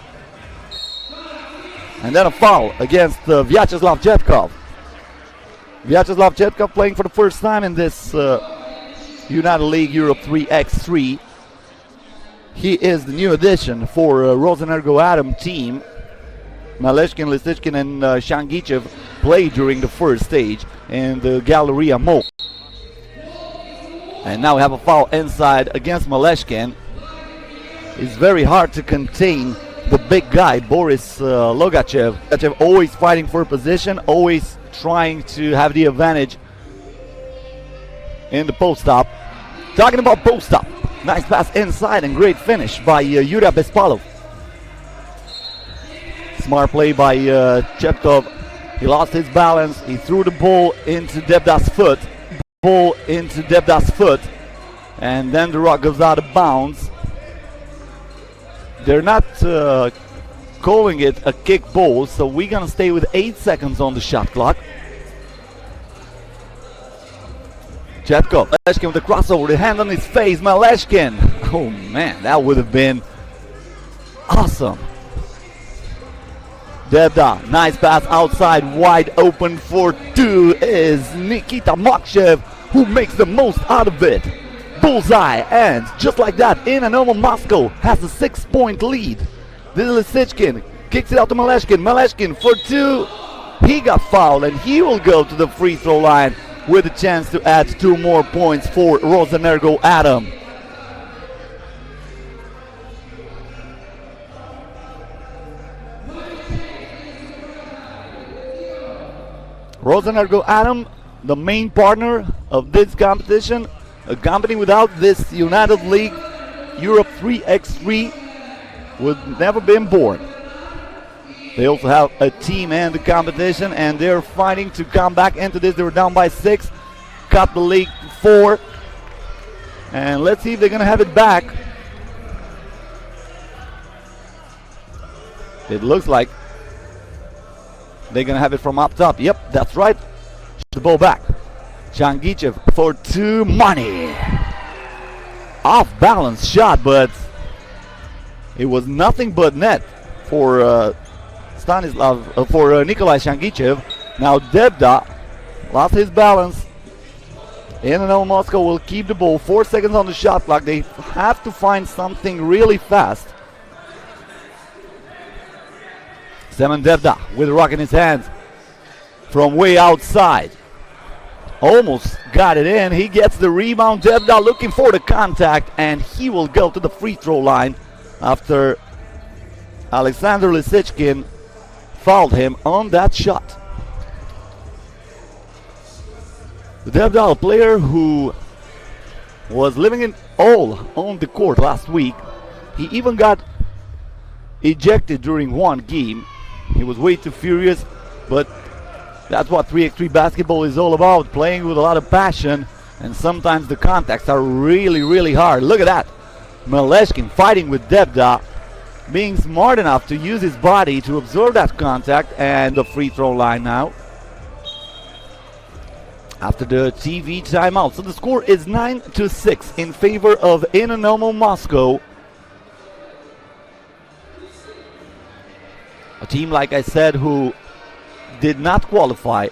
And then a foul against Vyacheslav Chetkov. Vyacheslav Chetkov playing for the first time in this United League Europe 3x3. He is the new addition for Rosenergoatom team. Meleshkin, Lisichkin, and Shangichev played during the first stage in the Galleria Mo. And now we have a foul inside against Meleshkin. It's very hard to contain the big guy, Boris Logachev. Logachev always fighting for position, always trying to have the advantage in the post-up. Talking about post-up, nice pass inside and great finish by Yuria Bespalov. Smart play by Chepkov. He lost his balance. He threw the ball into Devda's foot. And then the rock goes out of bounds. They're not calling it a kick ball, so we're gonna stay with 8 seconds on the shot clock. Chepkov, Meleshkin with the crossover, the hand on his face, Meleshkin. Oh man, that would have been awesome. Devda, nice pass outside, wide open for 2 is Nikita Makchev, who makes the most out of it. Bullseye, and just like that, Inanomo Moscow has a 6-point lead. This is Lisichkin, kicks it out to Meleshkin. Meleshkin for 2. He got fouled, and he will go to the free throw line with a chance to add 2 more points for Rosenergoatom. Rosenergoatom, the main partner of this competition, a company without this United League Europe 3x3 would never been born. They also have a team in the competition, and they're fighting to come back into this. They were down by 6, cut the league to 4, and let's see if they're gonna have it back. It looks like they're gonna have it from up top. Yep, that's right. The ball back. Shangichev for 2, money. Off balance shot, but it was nothing but net for Nikolai Shangichev. Now Debda lost his balance. Inanomo Moscow will keep the ball. 4 seconds on the shot clock. They have to find something really fast. Semen Debda with the rock in his hands from way outside. Almost got it in. He gets the rebound. Debda looking for the contact, and he will go to the free throw line after Alexander Lisichkin fouled him on that shot. The Debda, a player who was living it all on the court last week. He even got ejected during one game. He was way too furious, but that's what 3x3 basketball is all about, playing with a lot of passion, and sometimes the contacts are really, really hard. Look at that. Maleshkin fighting with Debda, being smart enough to use his body to absorb that contact, and the free throw line now after the TV timeout. So the score is 9-6 in favor of Inanomo Moscow. A team, like I said, who did not qualify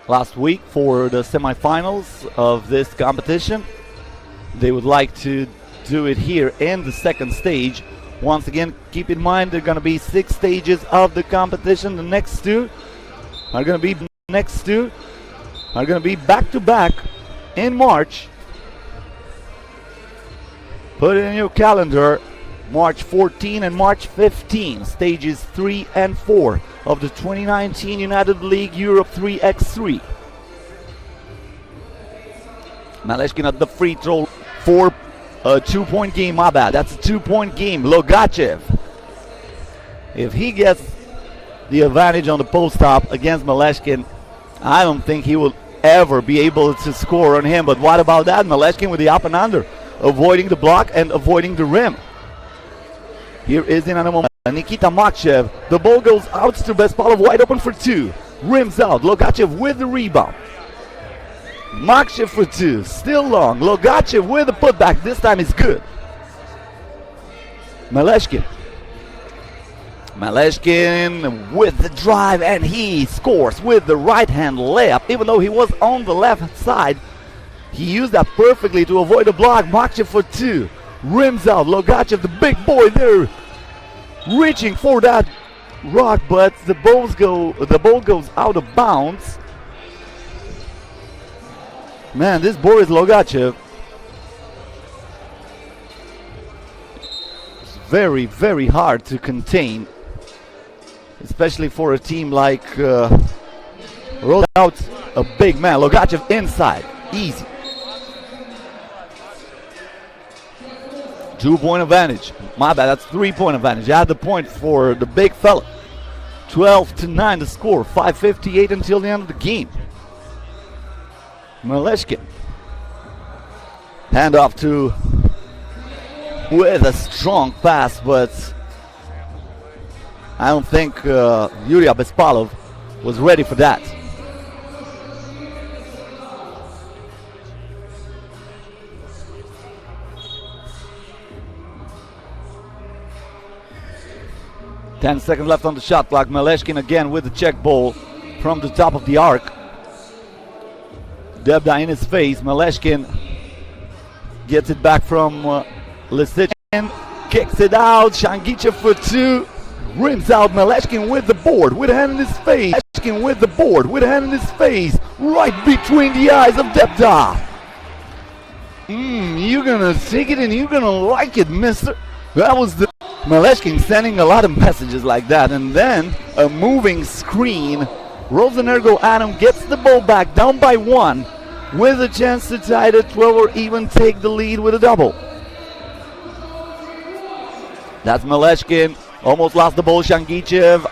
last week for the semifinals of this competition. They would like to do it here in the second stage. Once again, keep in mind there are going to be 6 stages of the competition. The next two are going to be back-to-back in March. Put it in your calendar. March 14 and March 15, stages 3 and 4 of the 2019 United League Europe 3x3. Maleshkin at the free throw for a 2-point game. My bad, that's a 2-point game. Logachev, if he gets the advantage on the post up against Maleshkin, I don't think he will ever be able to score on him. But what about that? Maleshkin with the up and under, avoiding the block and avoiding the rim. Here is Inanomo. Nikita Makshev. The ball goes out to Bespalov, wide open for 2. Rims out. Logachev with the rebound. Makshev for 2. Still long. Logachev with the putback. This time is good. Maleshkin with the drive, and he scores with the right hand layup. Even though he was on the left side, he used that perfectly to avoid a block. Makshev for 2. Rims out. Logachev, the big boy there, reaching for that rock, but the ball goes out of bounds. Man, this Boris Logachev is very, very hard to contain, especially for a team like rolled out a big man. Logachev inside, easy. 2-point advantage. My bad, that's 3-point advantage. I had the point for the big fella. 12-9 the score. 5:58 until the end of the game. Maleshkin. Hand off to with a strong pass, but I don't think Yuria Bespalov was ready for that. Ten seconds left on the shot clock. Maleshkin again with the check ball from the top of the arc. Debda in his face. Maleshkin gets it back from Lisichkin. Kicks it out. Shangichev for 2. Rims out. Maleshkin with the board, with a hand in his face. Maleshkin with the board, with a hand in his face. Right between the eyes of Debda. You're gonna take it and you're gonna like it, mister. That was the Maleshkin sending a lot of messages like that, and then a moving screen Rosenergoatom gets the ball back, down by 1, with a chance to tie the 12 or even take the lead with a double. That's Maleshkin, almost lost the ball. Shangichev,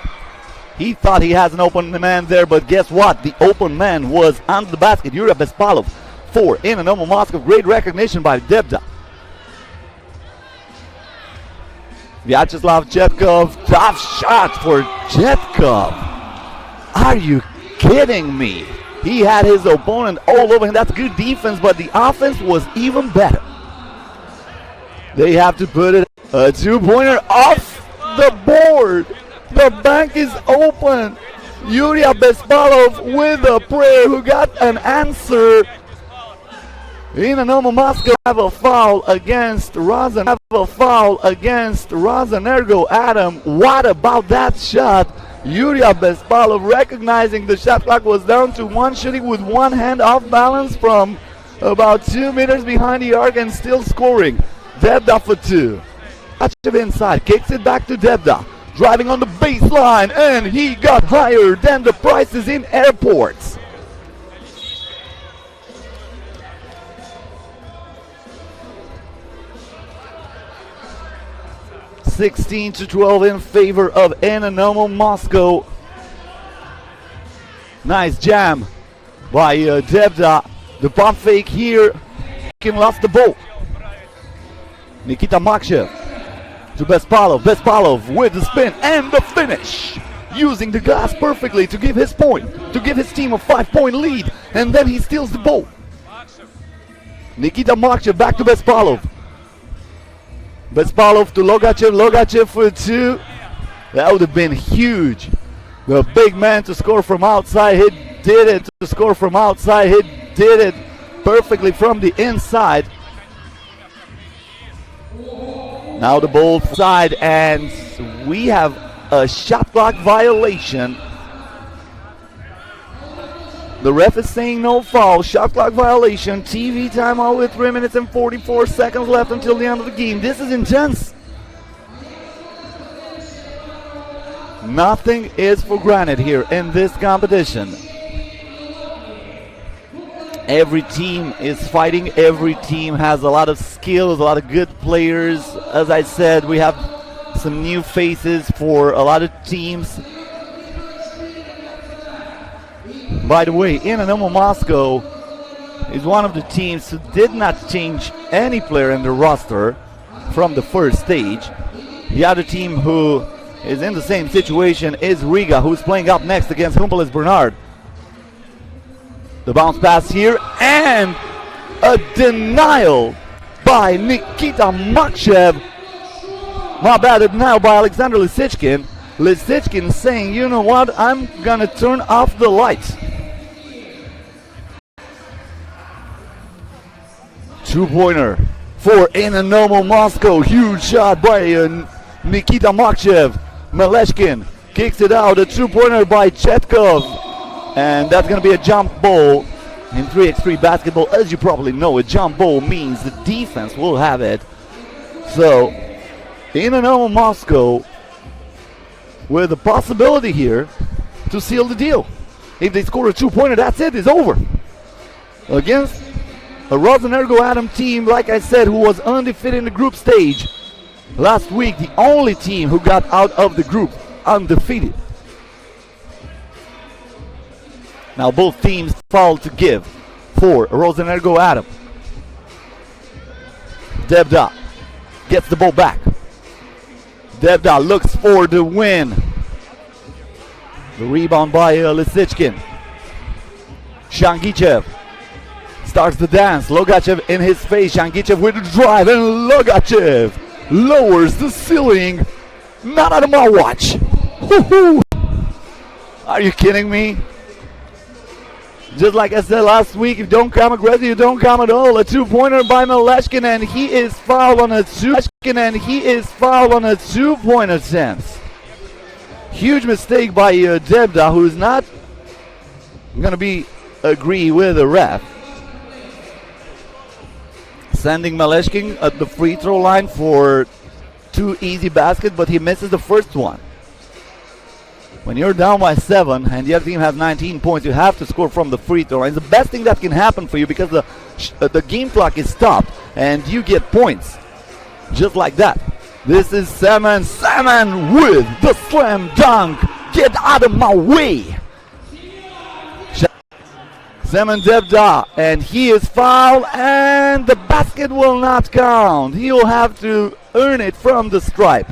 he thought he has an open man there, but guess what? The open man was under the basket. Yuri Bespalov for Inanomo Moscow. Great recognition by Debda. Vyacheslav Chetkov, tough shot for Chetkov. Are you kidding me? He had his opponent all over him. That's good defense, but the offense was even better. They have to put it a 2-pointer off the board. The bank is open. Yuri Bespalov with a prayer who got an answer. Inanomo Moscow have a foul against Rosenergoatom. What about that shot? Yuri Bespalov recognizing the shot clock was down to 1, shooting with one hand off balance from about 2 meters behind the arc and still scoring. Debda for 2. Achev inside, kicks it back to Debda. Driving on the baseline, and he got higher than the prices in airports. (16-12) in favor of Inanomo Moscow. Nice jam by Debda. The pump fake here. Lost the ball. Nikita Makshev to Bespalov. Bespalov with the spin and the finish. Using the glass perfectly to give his point, to give his team a 5-point lead. And then he steals the ball. Nikita Makshev back to Bespalov. Bespalov to Logachev. Logachev for 2. That would have been huge. The big man to score from outside. He did it to score from outside. He did it perfectly from the inside. Now the ball side, and we have a shot clock violation. The ref is saying no foul. Shot clock violation. TV timeout with 3 minutes and 44 seconds left until the end of the game. This is intense. Nothing is for granted here in this competition. Every team is fighting. Every team has a lot of skills, a lot of good players. As I said, we have some new faces for a lot of teams. By the way, Inanomo Moscow is one of the teams who did not change any player in the roster from the first stage. The other team who is in the same situation is Riga, who's playing up next against Humpolec Bernard. The bounce pass here, and a denial by Nikita Makshev. My bad, a denial by Alexander Lisichkin. Lisichkin saying, you know what, I'm gonna turn off the lights. 2-pointer for Inanomo Moscow. Huge shot by Nikita Makshev. Maleshkin kicks it out. A 2-pointer by Chetkov. And that's going to be a jump ball in 3x3 basketball. As you probably know, a jump ball means the defense will have it. So, Inanomo Moscow with the possibility here to seal the deal. If they score a 2-pointer, that's it. It's over. Against a Rosenergoatom team, like I said, who was undefeated in the group stage. Last week, the only team who got out of the group undefeated. Now both teams foul to give for Rosenergoatom. Debda gets the ball back. Debda looks for the win. The rebound by Lisichkin. Shangichev starts the dance. Logachev in his face. Shangichev with the drive, and Logachev lowers the ceiling. Not out of my watch. Woo-hoo. Are you kidding me? Just like I said last week, if you don't come aggressive, you don't come at all. A 2-pointer by Maleshkin, and he is fouled on a 2-point attempt. Huge mistake by Debda, who's not going to agree with the ref. Sending Maleshkin at the free throw line for 2 easy baskets, but he misses the first one. When you're down by 7 and the other team has 19 points, you have to score from the free throw. And it's the best thing that can happen for you because the game clock is stopped and you get points. Just like that. This is Salmon. Salmon with the slam dunk. Get out of my way. Salmon Debda, and he is fouled, and the basket will not count. He'll have to earn it from the stripe.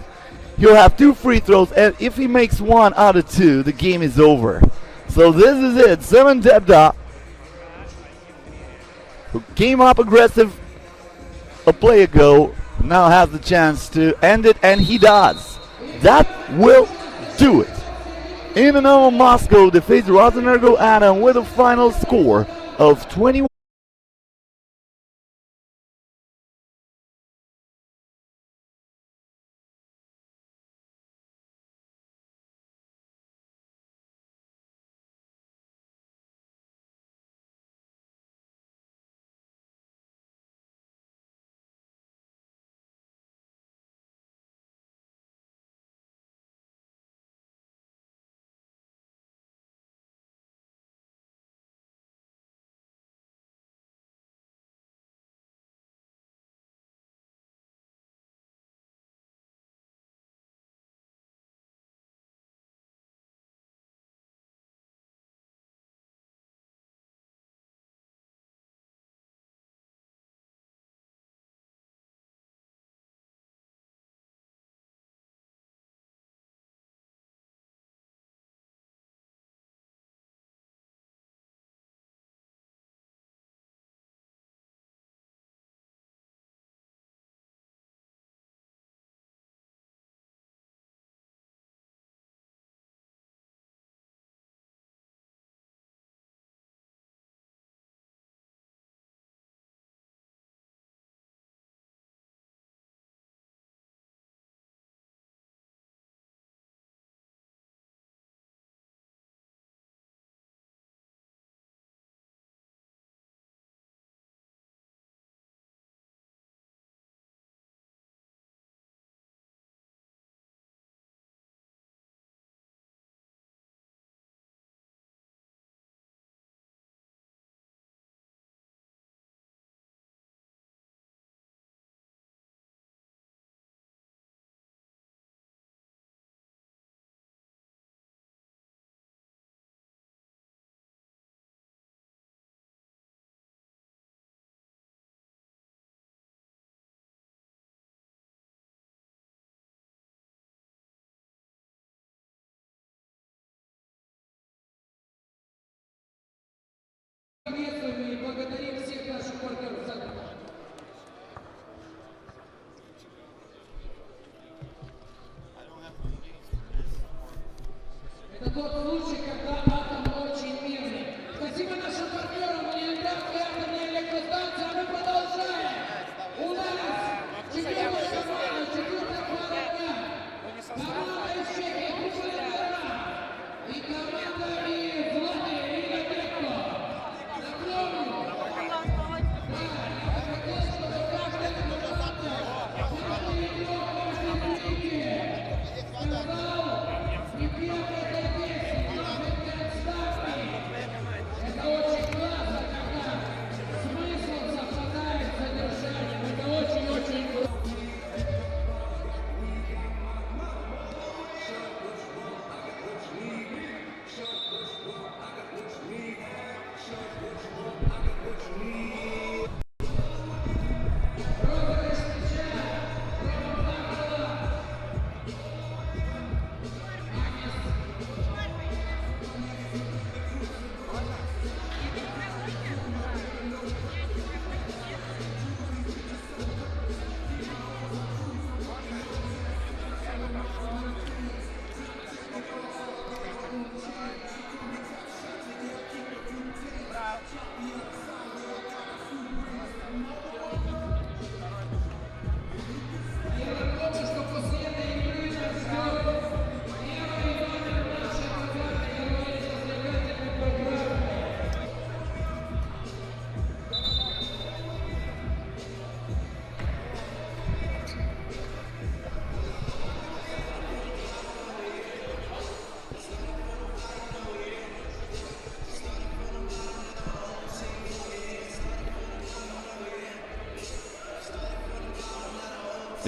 He'll have 2 free throws, and if he makes 1 out of 2, the game is over. So this is it. Salmon Debda, who came up aggressive a play ago, now has the chance to end it, and he does. That will do it. Inanomo Moscow defeats Rosenergoatom with a final score of 21. Приветствуем и благодарим всех наших партнеров. Это тот случай, когда атом очень мирный. Спасибо нашим партнерам, Ленинградской атомной электростанции, а мы продолжаем. У нас четвертая команда дня. Команда из Чехии, крупная гора. И команда из Латвии, Рига, Ghetto. Напомню.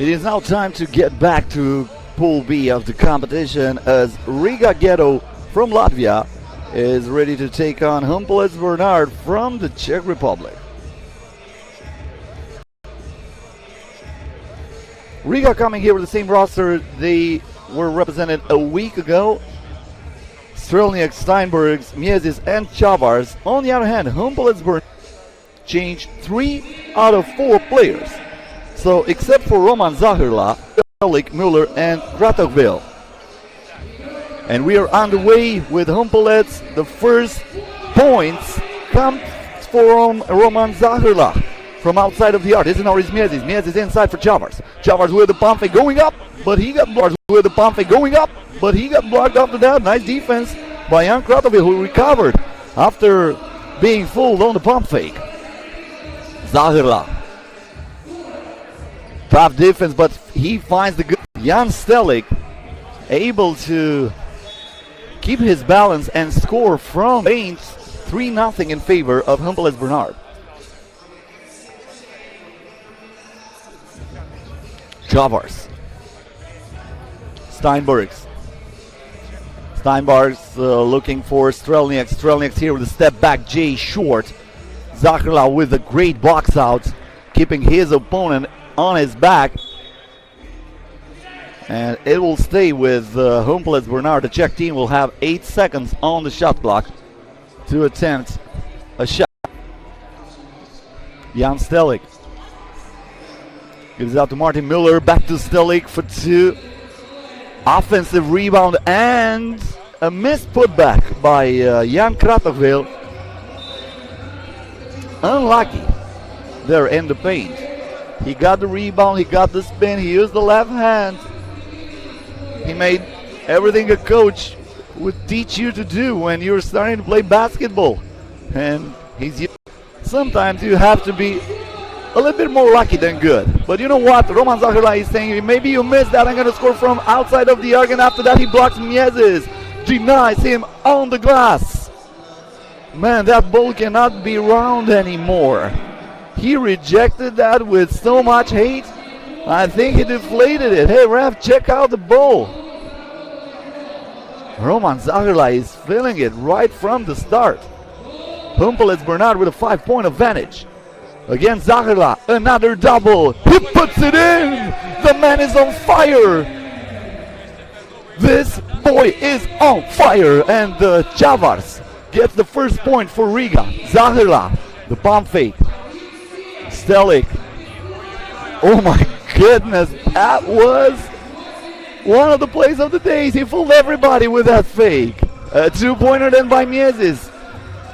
It is now time to get back to Pool B of the competition as Riga Ghetto from Latvia is ready to take on Humpolec Bernard from the Czech Republic. Riga coming here with the same roster they were represented a week ago. Strelniak, Steinbergs, Miezis and Chavars. On the other hand, Humpolec Bernard changed 3 out of 4 players. So except for Roman Zahirla, Müller and Kratokville. And we are on the way with Humpolec. The first points come from Roman Zahirla from outside of the arc. This is now Miezis. Miezis inside for Chavars. Chavars with the pump fake going up, but he got blocked with the pump fake going up, but he got blocked after that. Nice defense by Jan Kratokville, who recovered after being fooled on the pump fake. Zahirla. Tough defense, but he finds the good. Jan Stelik able to keep his balance and score from range 3-0 in favor of Humpolec Bernard. Chavars. Steinbergs. Steinbergs looking for Strelniak. Strelniak's here with a step back J short. Zahirla with a great box out, keeping his opponent on his back. And it will stay with Humpolec Bernard. The Czech team will have 8 seconds on the shot clock to attempt a shot. Jan Stelik gives it out to Martin Müller. Back to Stelik for 2. Offensive rebound and a missed putback by Jan Kratokville. Unlucky there in the paint. He got the rebound, he got the spin, he used the left hand. He made everything a coach would teach you to do when you're starting to play basketball. And sometimes you have to be a little bit more lucky than good. But you know what? Roman Zahirla is saying, maybe you missed that, I'm going to score from outside of the arc. And after that he blocks Miezis, denies him on the glass. Man, that ball cannot be round anymore. He rejected that with so much hate. I think he deflated it. Hey ref, check out the ball. Roman Zahirla is feeling it right from the start. Humpolec Bernard with a 5-point advantage. Again Zahirla, another double. He puts it in. The man is on fire. This boy is on fire. And Chavars gets the first point for Riga. Zahirla, the pump fake. Stelik. Oh my goodness, that was one of the plays of the days. He fooled everybody with that fake. A 2-pointer then by Miezis.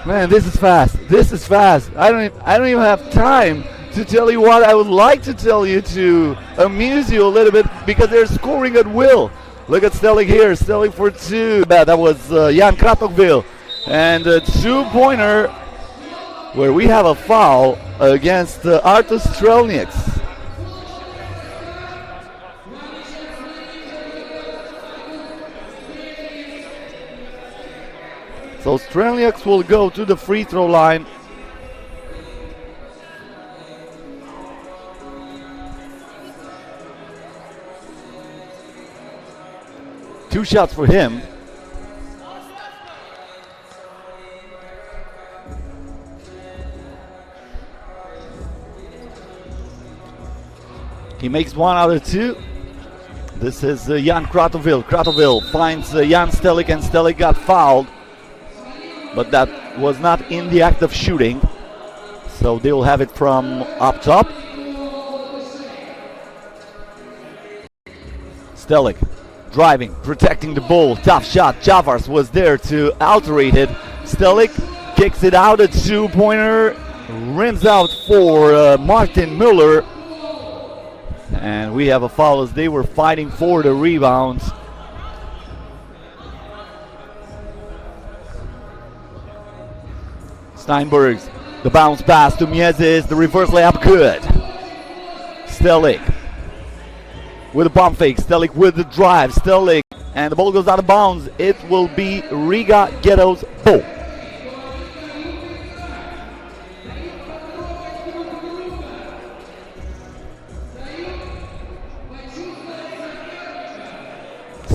Man, this is fast. This is fast. I don't even have time to tell you what I would like to tell you to amuse you a little bit, because they're scoring at will. Look at Stelik here. Stelik for 2. That was Jan Kratokville. And a 2-pointer where we have a foul against Artur Strelniaks. So Strelniaks will go to the free throw line. Two shots for him. He makes 1 out of 2. This is Jan Kratokville. Kratokville finds Jan Stelik, and Stelik got fouled. But that was not in the act of shooting. So they will have it from up top. Stelik driving, protecting the ball. Tough shot. Chavars was there to alterate it. Stelik kicks it out. A 2-pointer. Rims out for Martin Müller. And we have a foul as they were fighting for the rebound. Steinbergs, the bounce pass to Miezis, the reverse layup good. Stelik with a pump fake, Stelik with the drive, Stelik, and the ball goes out of bounds. It will be Riga Ghetto's ball.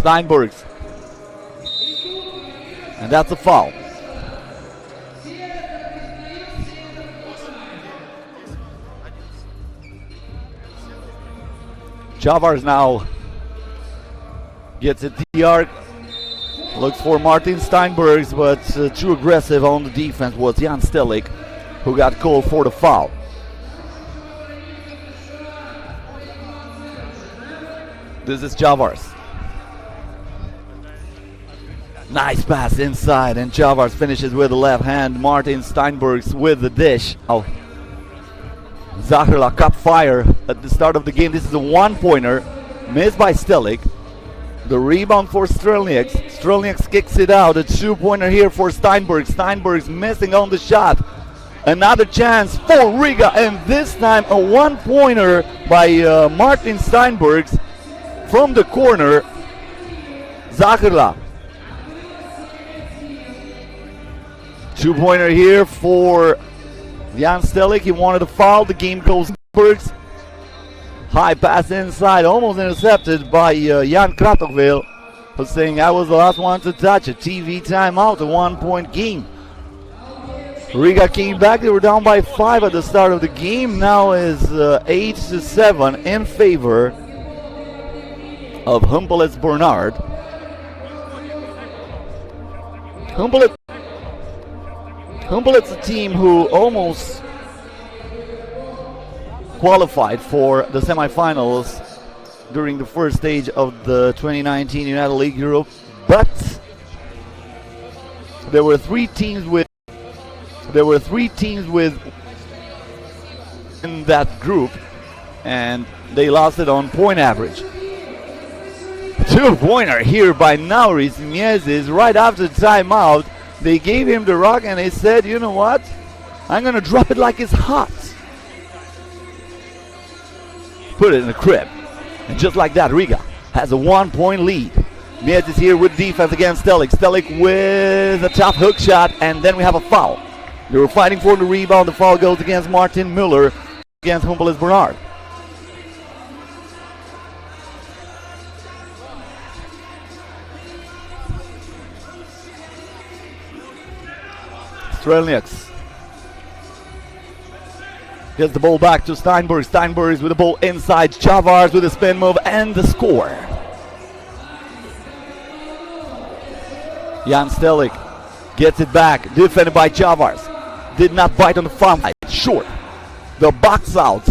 Steinbergs. And that's a foul. Chavars now gets it to the arc. Looks for Martin Steinbergs, but too aggressive on the defense was Jan Stelik, who got called for the foul. This is Chavars. Nice pass inside, and Chavars finishes with the left hand. Martin Steinbergs with the dish. Oh, Zahrla caught fire at the start of the game. This is a one-pointer, missed by Stelik. The rebound for Strelnieks. Strelnieks kicks it out. A two-pointer here for Steinbergs. Steinbergs missing on the shot. Another chance for Riga, and this time a one-pointer by Martin Steinbergs from the corner. Zahrla. Two-pointer here for Jan Stelik. He wanted to foul. The game goes Steinbergs. High pass inside, almost intercepted by Jan Kratokvil, who's saying, I was the last one to touch it. TV timeout, a one-point game. Riga came back. They were down by 5 at the start of the game. Now is 8-7 in favor of Humpolec Bernard. Humpolec's a team who almost qualified for the semifinals during the first stage of the 2019 United League Europe, but there were three teams with in that group, and they lost it on point average. Two-pointer here by Nauris Miezis right after timeout. They gave him the rock and they said, you know what, I'm gonna drop it like it's hot. Put it in the crib. And just like that, Riga has a one-point lead. Miez is here with defense against Stelik. Stelik with a top hook shot, and then we have a foul. They were fighting for the rebound. The foul goes against Martin Müller against Humpolec Bernard. Strelnieks gets the ball back to Steinbergs. Steinbergs with the ball inside. Chavars with a spin move and the score. Jan Stelik gets it back. Defended by Chavars. Did not bite on the front side. Short. The box out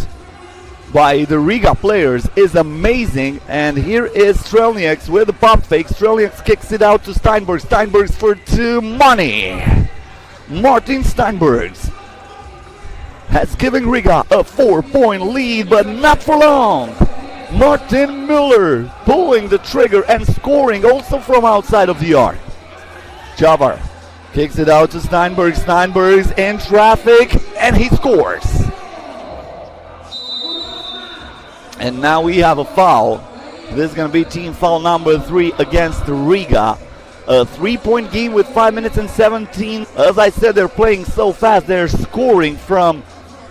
by the Riga players is amazing. And here is Strelnieks with the pump fake. Strelnieks kicks it out to Steinbergs. Steinbergs for two. Money. Martin Steinbergs has given Riga a 4-point lead, but not for long. Martin Müller pulling the trigger and scoring also from outside of the arc. Chavar kicks it out to Steinbergs. Steinbergs in traffic, and he scores. And now we have a foul. This is going to be team foul number 3 against Riga. A 3-point game with 5 minutes and 17. As I said, they're playing so fast. They're scoring from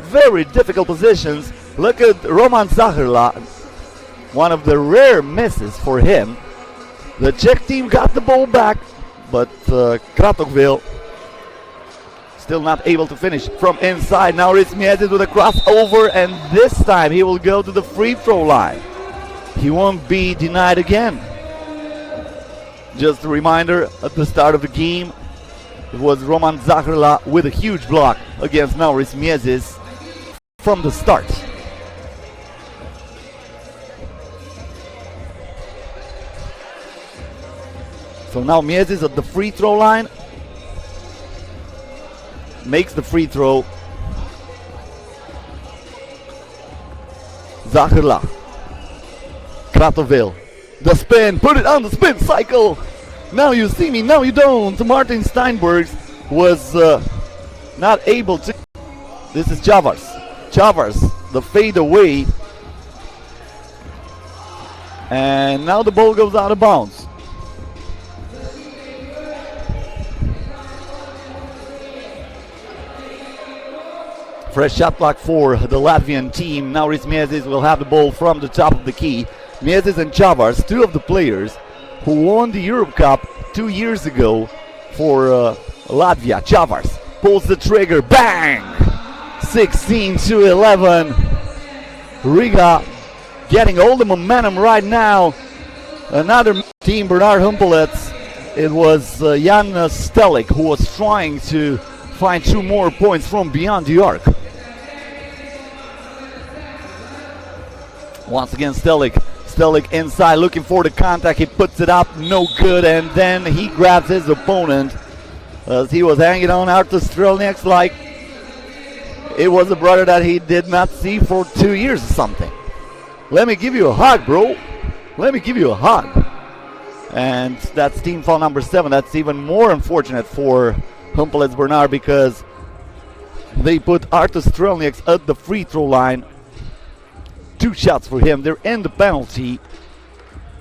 very difficult positions. Look at Roman Zahrla. One of the rare misses for him. The Czech team got the ball back, but Kratokvil still not able to finish from inside. Now it's Miezis with a crossover, and this time he will go to the free throw line. He won't be denied again. Just a reminder, at the start of the game, it was Roman Zahrla with a huge block against Nauris Miezis from the start. So now Miezis at the free throw line. Makes the free throw. Zahrla. Kratovil. The spin, put it on the spin cycle. Now you see me, now you don't. Martin Steinbergs was not able to. This is Chavars. Chavars, the fade away. And now the ball goes out of bounds. Fresh shot clock for the Latvian team. Now Miezis will have the ball from the top of the key. Miezis and Chavars, two of the players who won the Europe Cup 2 years ago for Latvia. Chavars pulls the trigger, bang! 16-11. Riga getting all the momentum right now. Another team, Bernard Humpolec. It was Jan Stelik who was trying to find 2 more points from beyond the arc. Once again, Stelik inside looking for the contact. He puts it up, no good, and then he grabs his opponent as he was hanging on Artur Strelnieks like it was a brother that he did not see for 2 years or something. Let me give you a hug, bro. Let me give you a hug. And that's team foul number 7. That's even more unfortunate for Humpolec Bernard because they put Artur Strelnieks at the free throw line. 2 shots for him. They're in the penalty.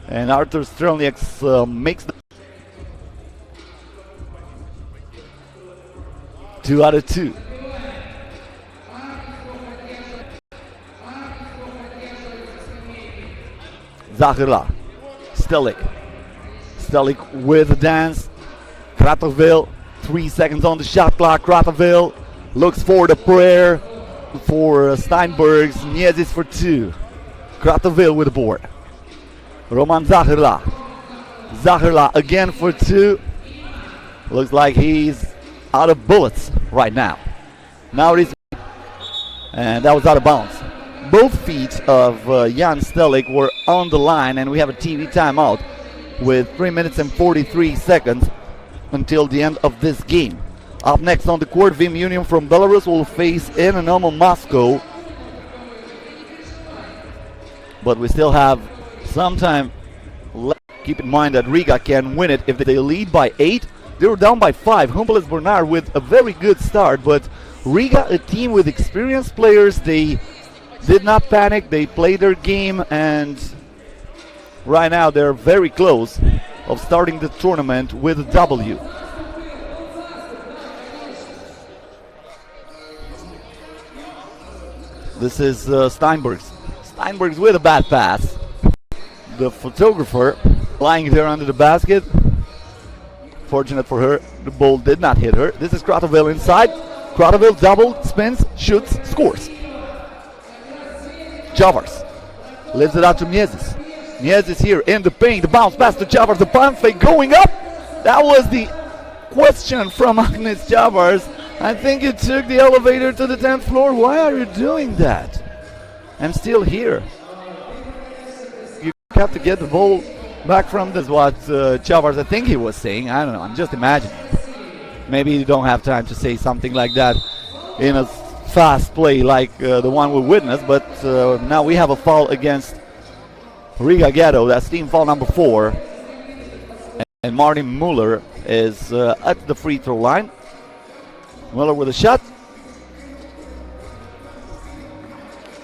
And Artur Strelnieks makes the 2 out of 2. Zahirla. Stelik with a dance. Kratovil, 3 seconds on the shot clock. Kratovil looks for the prayer for Steinbergs. Niezis for 2. Kratovil with the board. Roman Zahirla. Zahirla again for 2. Looks like he's out of bullets right now. Now it is, and that was out of bounds. Both feet of Jan Stelik were on the line, and we have a TV timeout with 3 minutes and 43 seconds until the end of this game. Up next on the court, Vim Union from Belarus will face Inanomo Moscow. But we still have some time left. Keep in mind that Riga can win it if they lead by 8. They were down by 5. Humpolec Bernard with a very good start, but Riga, a team with experienced players, they did not panic. They played their game, and right now they're very close of starting the tournament with a W. This is Steinbergs. Steinbergs with a bad pass. The photographer lying there under the basket. Fortunate for her, the ball did not hit her. This is Kratovil inside. Kratovil double, spins, shoots, scores. Chavars lifts it out to Niezis. Niezis here in the paint. The bounce pass to Chavars. The pump fake going up. That was the question from Agnes Chavars. I think you took the elevator to the 10th floor. Why are you doing that? I'm still here. You have to get the ball back from this. What Chavars, I think he was saying. I don't know. I'm just imagining. Maybe you don't have time to say something like that in a fast play like the one we witnessed. But now we have a foul against Riga Ghetto. That's team foul number 4. And Martin Muller is at the free throw line. Muller with a shot.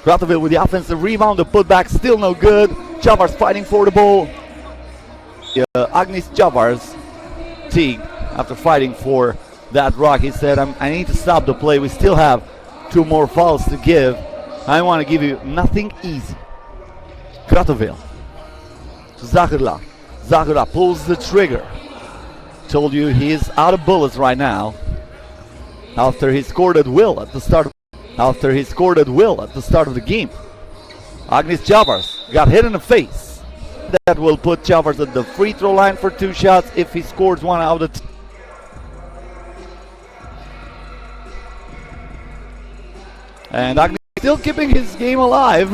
Kratovil with the offensive rebound. The putback still no good. Chavars fighting for the ball. Agnis Chavars teague after fighting for that rock. He said, I need to stop the play. We still have 2 more fouls to give. I want to give you nothing easy. Kratovil to Zahirla. Zahirla pulls the trigger. Told you he is out of bullets right now. After he scored at will at the start of the game. Agnis Chavars got hit in the face. That will put Chavars at the free throw line for 2 shots if he scores 1 out of 2. And Agnis still keeping his game alive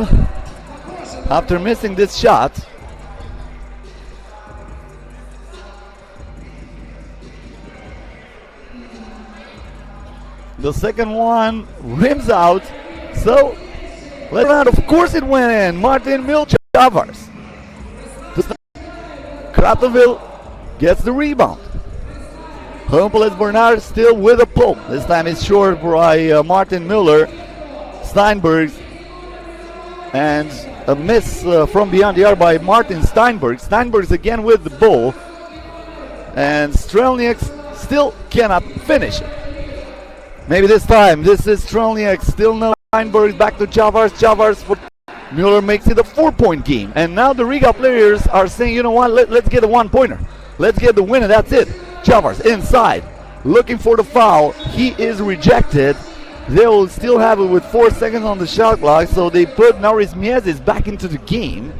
after missing this shot. The second one rims out. So, let's round. Of course it went in. Martin Chavars. Kratovil gets the rebound. Humpolec Bernard still with a pull. This time it's short by Martin Muller. Steinbergs. And a miss from beyond the arc by Martin Steinbergs. Steinbergs again with the ball. And Strelnieks still cannot finish it. Maybe this time. This is Strelnieks. Still no Steinbergs. Back to Chavars. Chavars for Mueller makes it a 4-point game. And now the Riga players are saying, you know what, let's get a 1-pointer. Let's get the winner, that's it. Chavars inside, looking for the foul. He is rejected. They will still have it with 4 seconds on the shot clock, so they put Nauris Miezes back into the game.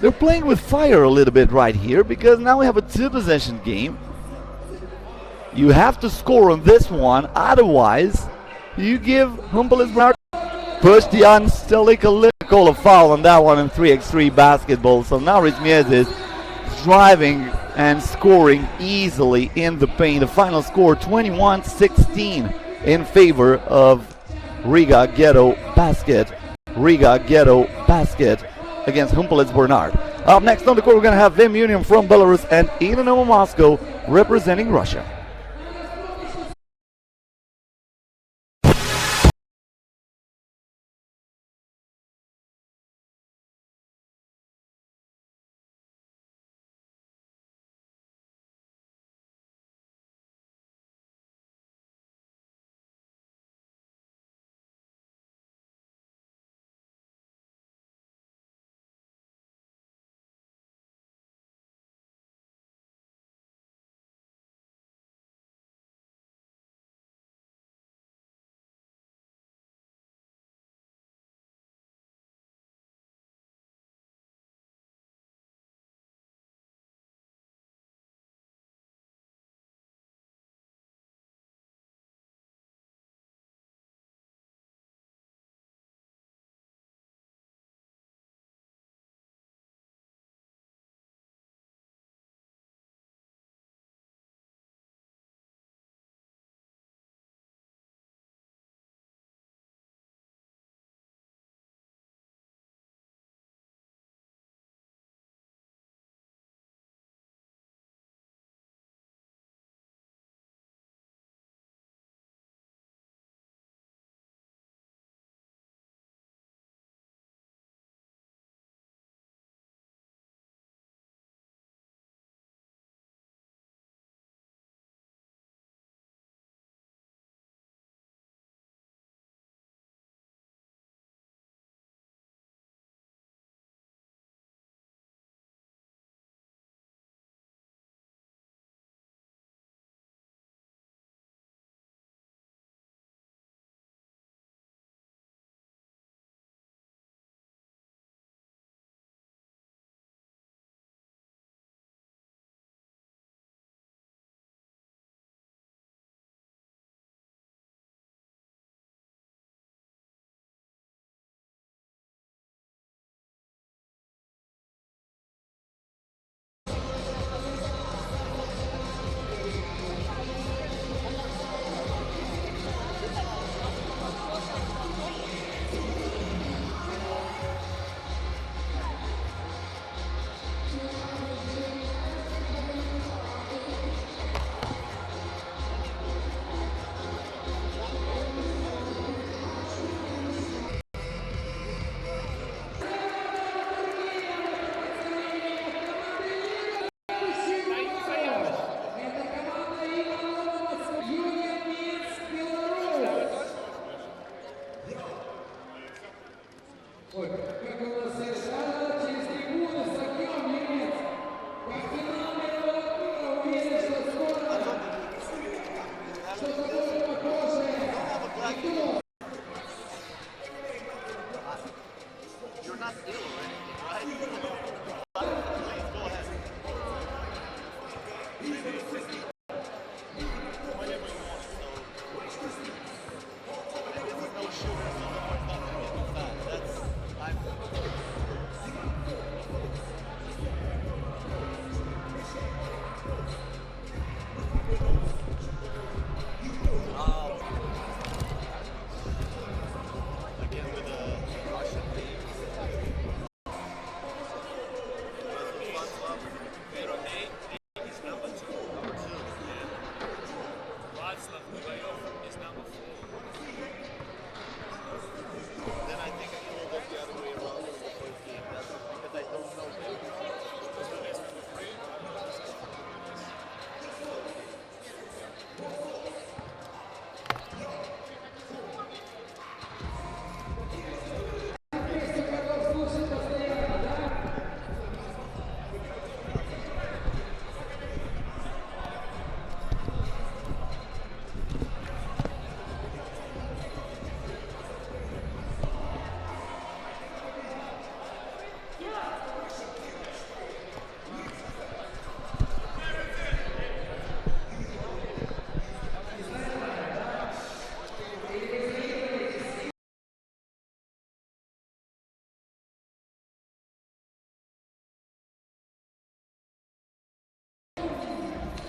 They're playing with fire a little bit right here because now we have a 2-possession game. You have to score on this one, otherwise you give Humpolec push the Anstelica call a foul on that one in 3x3 basketball. So now Miezes driving and scoring easily in the paint. The final score 21-16 in favor of Riga Ghetto basket. Riga Ghetto basket against Humpolec Bernard. Up next on the court, we're going to have Vim Union from Belarus and Inanomo Moscow representing Russia.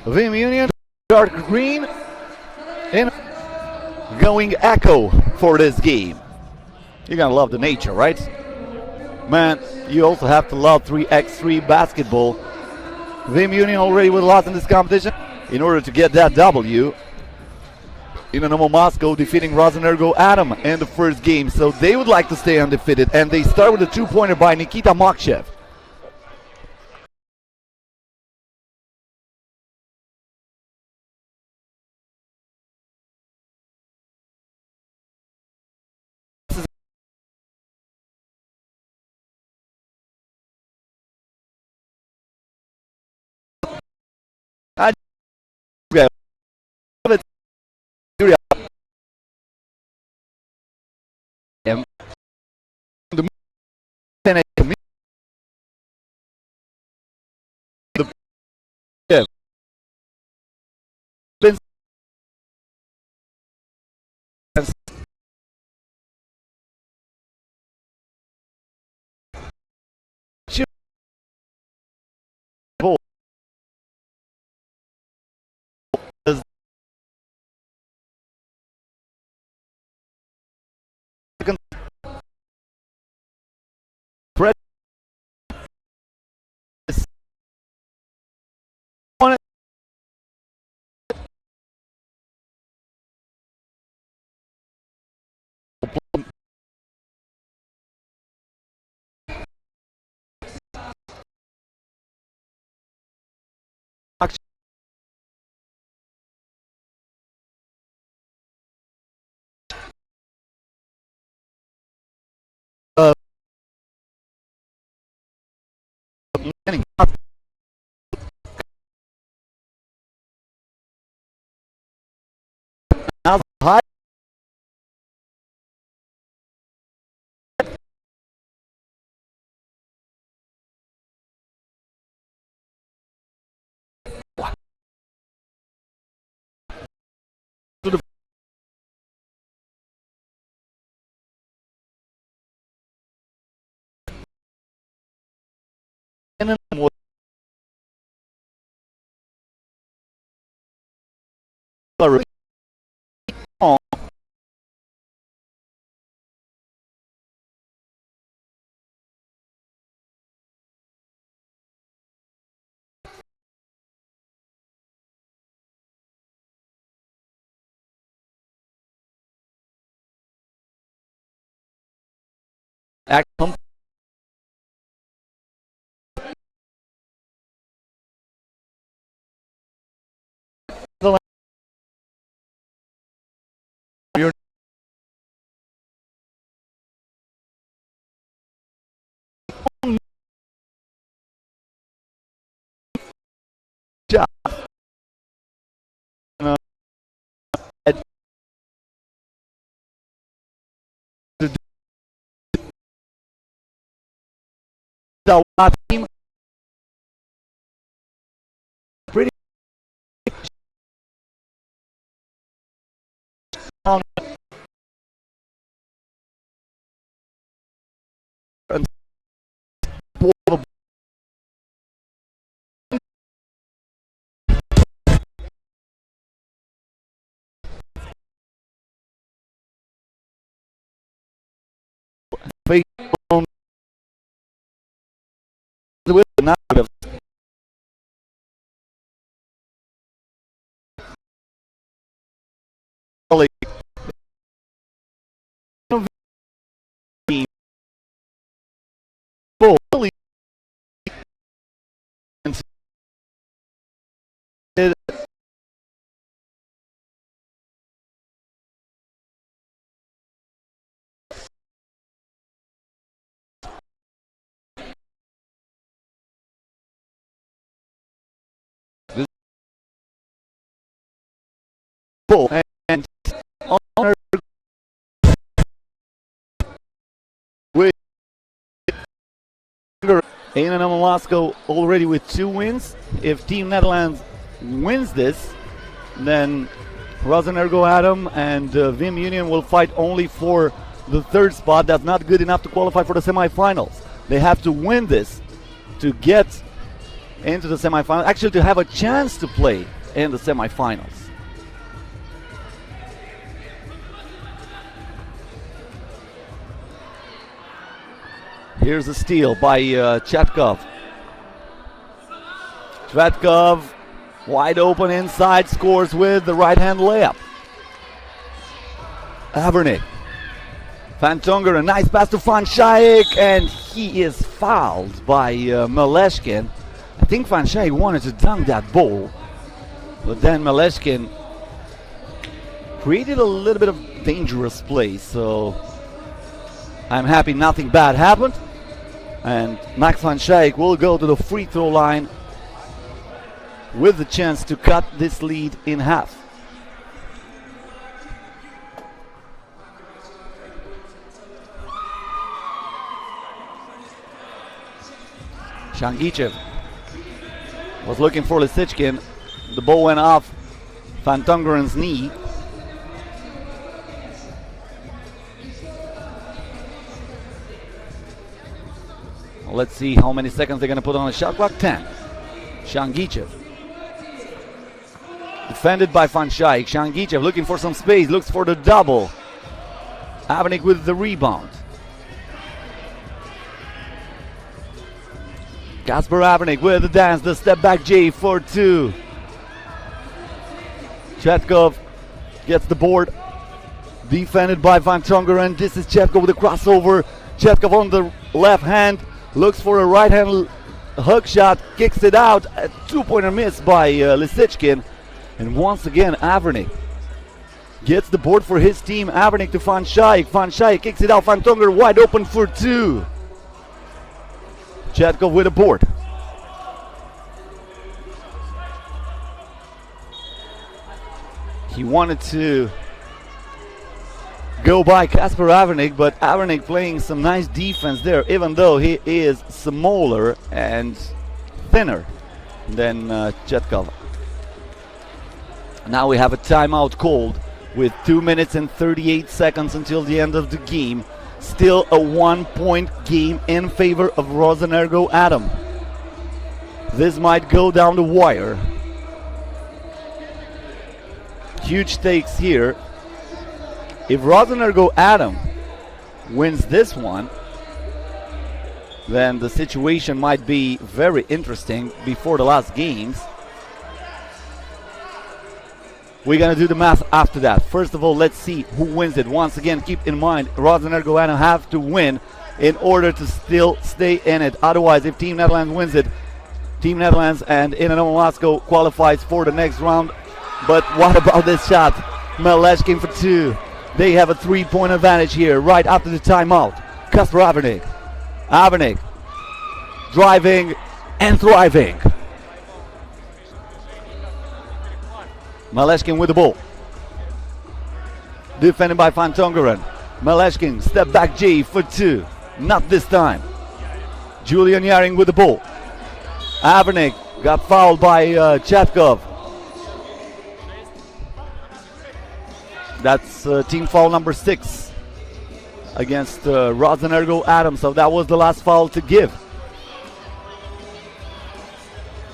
Vim Union, dark green, and going Echo for this game. You're gonna love the nature, right? Man, you also have to love 3x3 basketball. Vim Union already with a lot in this competition. In order to get that W, Inanomo Moscow defeating Rosenergoatom in the first game, so they would like to stay undefeated, and they start with a 2-pointer by Nikita Mokshev. Team pretty and honor with Inanomo Moscow already with 2 wins. If Team Netherlands wins this, then Rosenergoatom and Vim Union will fight only for the 3rd spot. That's not good enough to qualify for the semifinals. They have to win this to get into the semifinals, actually to have a chance to play in the semifinals. Here's a steal by Chetkov. Chetkov wide open inside, scores with the right hand layup. Avernik. Van Tongeren, a nice pass to Van Schaik, and he is fouled by Maleshkin. I think Van Schaik wanted to dunk that ball, but then Maleshkin created a little bit of dangerous play, so I'm happy nothing bad happened. And Max Van Schaik will go to the free throw line with the chance to cut this lead in half. Shangichev was looking for Lisichkin. The ball went off Van Tongeren's knee. Let's see how many seconds they're going to put on the shot clock. 10. Shangichev. Defended by Van Schaik. Shangichev looking for some space. Looks for the double. Avenik with the rebound. Kasper Avenik with the dance. The step back J for 2. Chetkov gets the board. Defended by Van Tongeren. This is Chetkov with a crossover. Chetkov on the left hand. Looks for a right hand hook shot. Kicks it out. A 2-pointer miss by Lisichkin. And once again, Avernik gets the board for his team. Avernik to Van Schaik. Van Schaik kicks it out. Van Tongeren wide open for 2. Chetkov with a board. He wanted to go by Kasper Avernik, but Avernik playing some nice defense there, even though he is smaller and thinner than Chetkov. Now we have a timeout called with 2 minutes and 38 seconds until the end of the game. Still a 1-point game in favor of Rosenergoatom. This might go down the wire. Huge stakes here. If Rosenergoatom wins this one, then the situation might be very interesting before the last games. We're going to do the math after that. First of all, let's see who wins it. Once again, keep in mind, Rosenergoatom have to win in order to still stay in it. Otherwise, if Team Netherlands wins it, Team Netherlands and Inanomo Moscow qualifies for the next round. But what about this shot? Maleshkin for 2. They have a 3-point advantage here right after the timeout. Kasper Avernik. Avernik driving and thriving. Maleshkin with the ball. Defended by Van Tongeren. Maleshkin, step back J for 2. Not this time. Julian Yaring with the ball. Avernik got fouled by Chetkov. That's team foul number 6 against Rosenergoatom. So that was the last foul to give.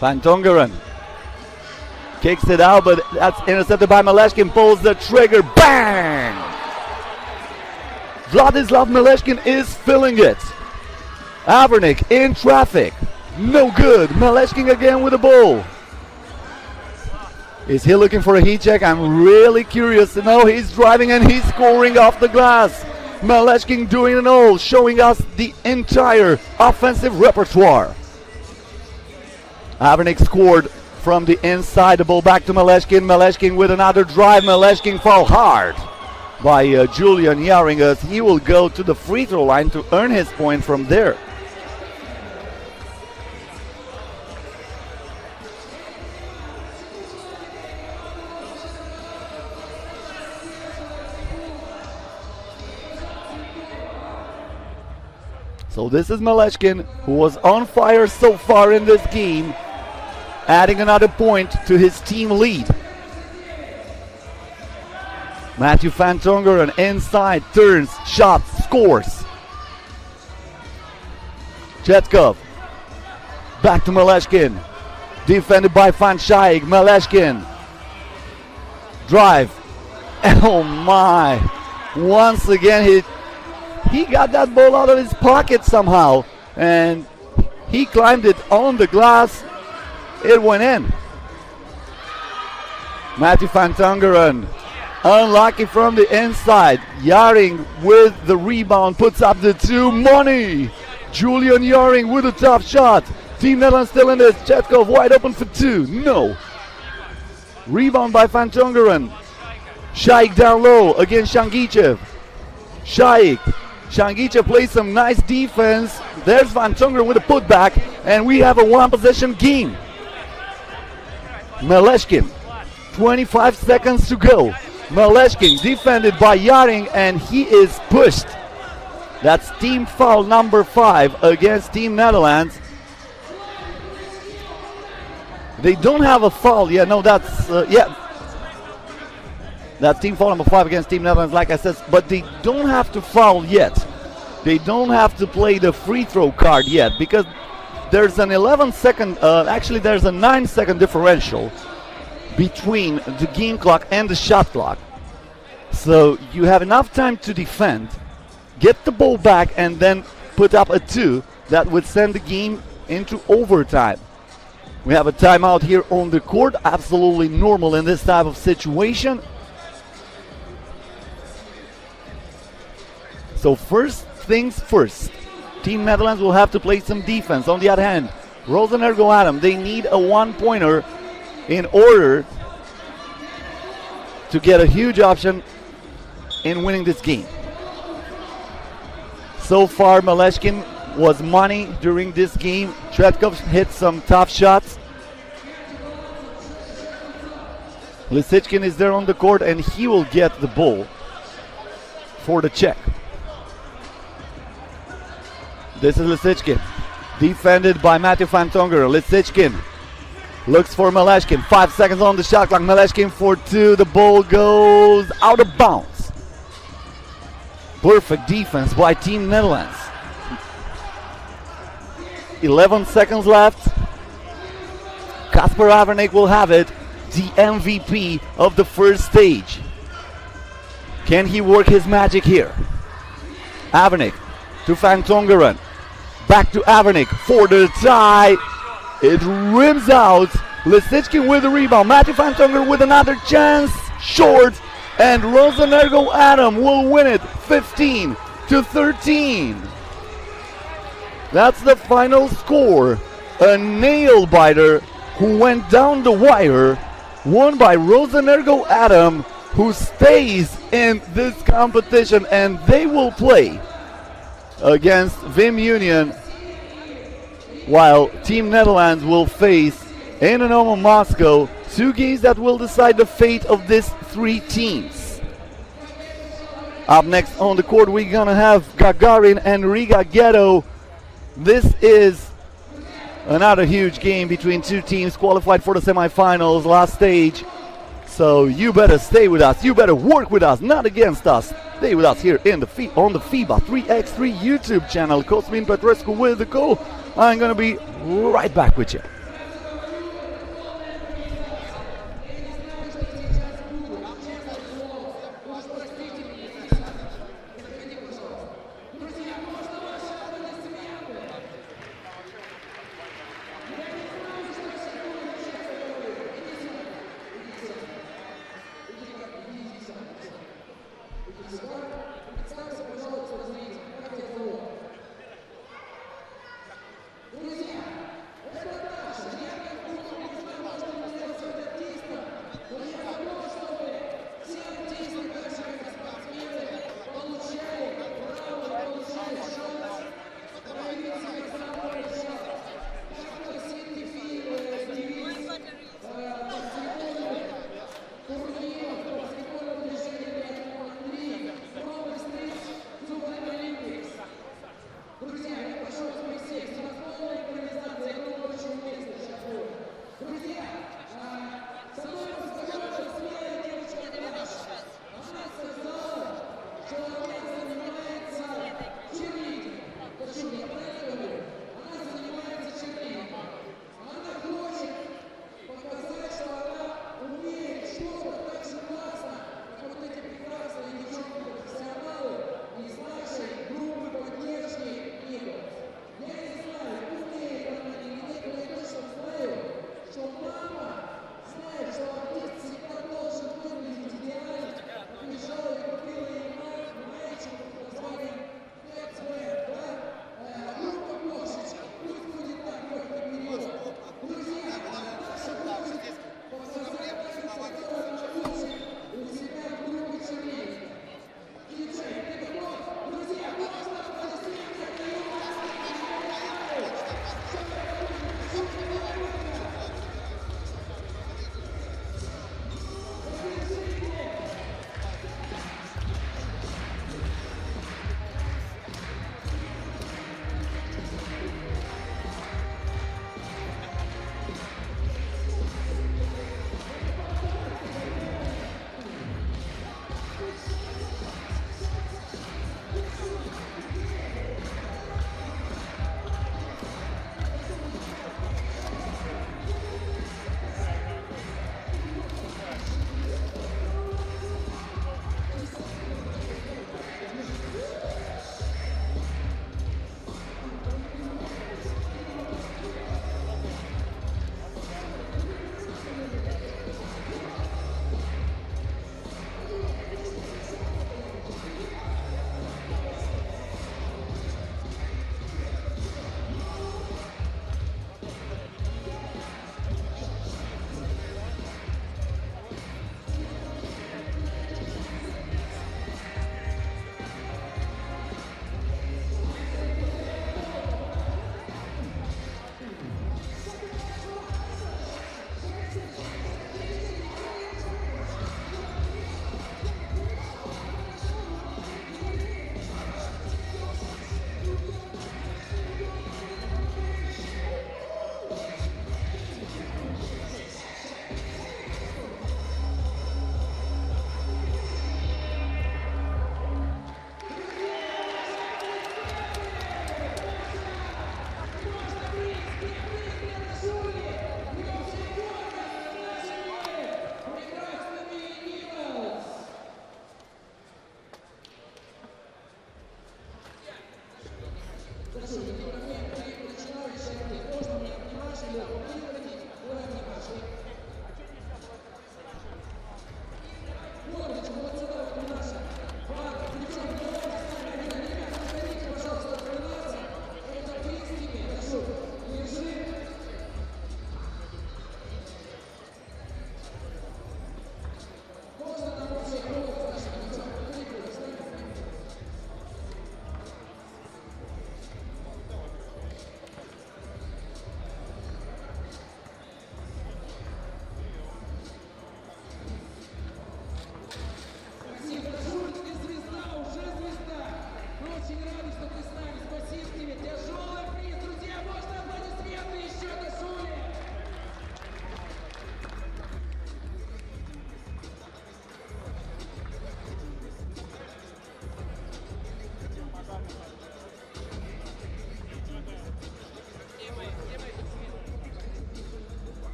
Van Tongeren kicks it out, but that's intercepted by Maleshkin. Pulls the trigger. Bang! Vladislav Maleshkin is filling it. Avernik in traffic. No good. Maleshkin again with the ball. Is he looking for a heat check? I'm really curious to know. He's driving and he's scoring off the glass. Maleshkin doing it all, showing us the entire offensive repertoire. Avernik scored from the inside. The ball back to Maleshkin. Maleshkin with another drive. Maleshkin fouled hard by Julian Yaring as he will go to the free throw line to earn his point from there. So this is Maleshkin, who was on fire so far in this game, adding another point to his team lead. Matthew Van Tongeren inside, turns, shot, scores. Chetkov, back to Maleshkin. defended by Van Schaik. Maleshkin. Drive. Oh my. Once again, he got that ball out of his pocket somehow. And he climbed it on the glass. It went in. Matthew van Tongeren. Unlucky from the inside. Jaring with the rebound. Puts up the 2. Money. Julian Jaring with a tough shot. Team Netherlands still in this. Chetkov wide open for 2. No. Rebound by Van Tongeren. Shaik down low against Shangichev. Shaik. Shangichev plays some nice defense. There's Van Tongeren with a putback. And we have a one-possession game. Maleshkin. 25 seconds to go. Maleshkin defended by Jaring, and he is pushed. That's team foul number 5 against Team Netherlands. They don't have a foul. Yeah, no, that's that's team foul number 5 against Team Netherlands, like I said, but they don't have to foul yet. They don't have to play the free throw card yet, because there's an 11-second, actually there's a 9-second differential between the game clock and the shot clock. So you have enough time to defend, get the ball back, and then put up a 2 that would send the game into overtime. We have a timeout here on the court, absolutely normal in this type of situation. So first things first, Team Netherlands will have to play some defense. On the other hand, Rosenergoatom, they need a 1-pointer in order to get a huge option in winning this game. So far, Maleshkin was money during this game. Tretkov hit some tough shots. Lisichkin is there on the court, and he will get the ball for the check. This is Lisichkin, defended by Matthew van Tongeren. Lisichkin looks for Maleshkin. 5 seconds on the shot clock. Maleshkin for 2. The ball goes out of bounds. Perfect defense by Team Netherlands. 11 seconds left. Kasper Avernik will have it, the MVP of the first stage. Can he work his magic here? Avernik to Van Tongeren. Back to Avernik for the tie. It rims out. Lisichkin with the rebound. Matthew van Tongeren with another chance. Short. And Rosenergoatom will win it 15-13. That's the final score. A nail biter who went down the wire. Won by Rosenergoatom, who stays in this competition, and they will play against Vim Union, while Team Netherlands will face Inanomo Moscow. 2 games that will decide the fate of these 3 teams. Up next on the court, we're gonna have Gagarin and Riga Ghetto. This is another huge game between 2 teams qualified for the semifinals, last stage. So you better stay with us. You better work with us, not against us. Stay with us here in the on the FIBA 3x3 YouTube channel. Cosmin Petrescu with the call. I'm gonna be right back with you.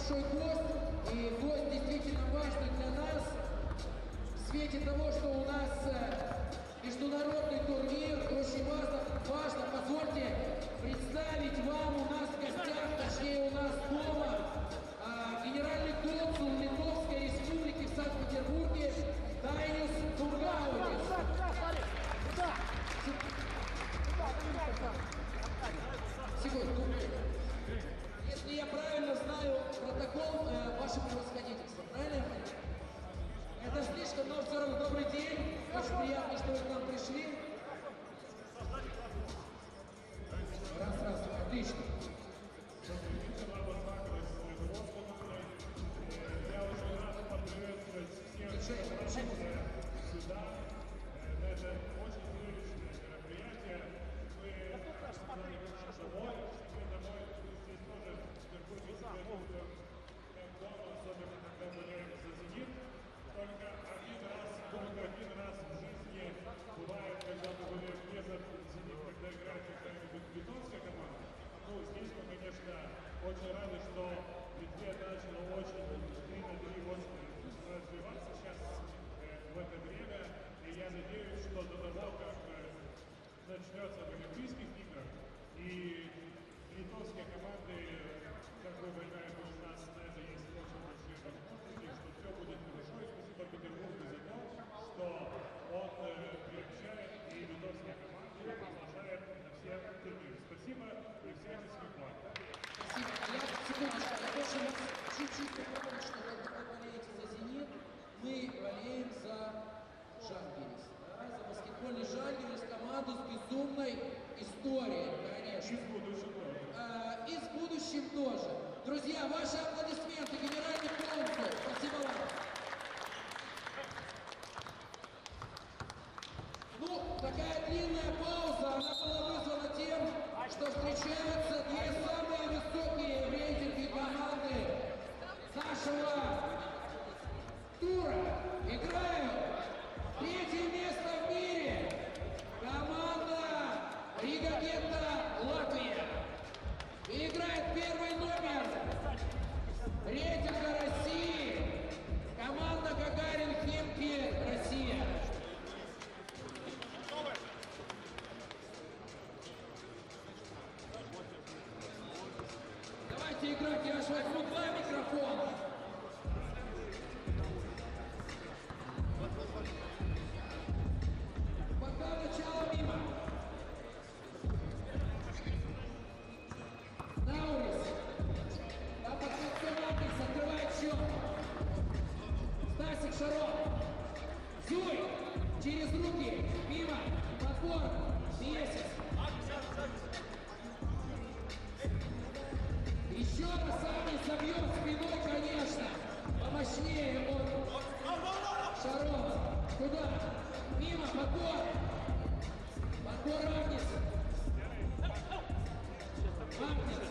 большой гость, и гость действительно важный для нас. В свете того, что у нас международный турнир, очень важно, позвольте представить вам у нас в гостях, точнее у нас дома, генеральный консул Литовской Республики в Санкт-Петербурге Дайнис Тургаудис. Секунду. Если я правильно знаю протокол, ваше превосходительство, правильно я понимаю? Это слишком, но все равно добрый день. Очень приятно, что вы к нам пришли. Раз, отлично. Я очень рад поприветствовать всех сюда. Это очень зрелищное мероприятие. Мы отправили к нам домой. Мы домой здесь тоже в Петербурге себя чувствуем как дома, особенно когда болеем за «Зенит». Только один раз в жизни бывает, когда мы болеем не за «Зенит», когда играет какая-нибудь литовская команда. Ну, здесь мы, конечно, очень рады, что Литве начало очень развиваться сейчас в это время. И я надеюсь, что до того, как начнется в Олимпийских играх, и литовские команды, как вы понимаете, у нас на это есть очень большие возможности, что все будет хорошо. И спасибо Петербургу за то, что он приобщает и литовские команды приглашает на все турниры. Спасибо и всяческих благ. Спасибо. Я, секундочку, я тоже вас чуть-чуть поправлю, что когда вы болеете за «Зенит», мы болеем за «Жальгирис». За баскетбольный «Жальгирис», команду с безумной историей, конечно. И с будущим тоже. И с будущим тоже. Друзья, ваши аплодисменты, генеральный консул. Спасибо вам. Ну, такая длинная пауза, она была вызвана тем, что встречаются две самые высокие в рейтинге команды нашего тура. Играют третье место в мире. Команда Рига, Гhetto, Латвия. И играет первый номер рейтинга России. Команда Гагарин, Химки, Россия. Давайте играть, я аж возьму два микрофона. Пока начало мимо. Наурис. Там под концом Апекс открывает счет. Стасик Шаров. Зюй. Через руки. Мимо. Подбор. Месяц. Еще раз Апекс забьет спиной, конечно. Помощнее он. Шаров. Куда? Мимо. Подбор. Подбор Агнес. Агнес.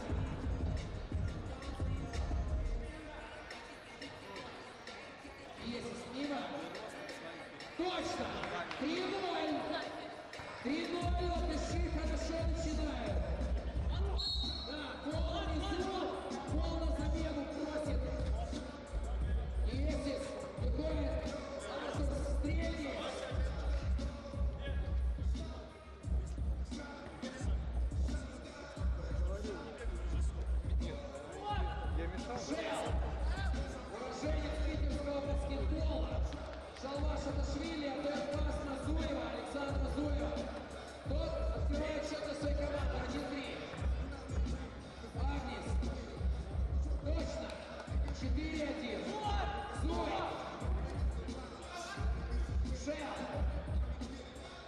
Есть мимо. Точно. 3-0. 3-0. Пиши, хорошо начинают. Да, пол внизу. Пол на замену просит. Есть. Выходит. Артур Стрельник. Уроженец питерского баскетбола. Шалва Шаташвили отдает пас на Зуева, Александра Зуева. Тот открывает счет за своей команды 1-3. Агнес. Точно. 4-1. Зуев. Шел.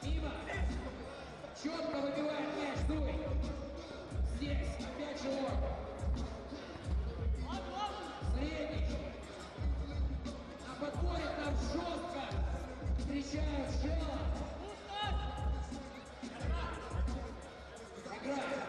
Мимо. Четко выбивает мяч Зуев. Здесь. Опять же он. Средний. На подборе там жестко встречают Шела. Играет.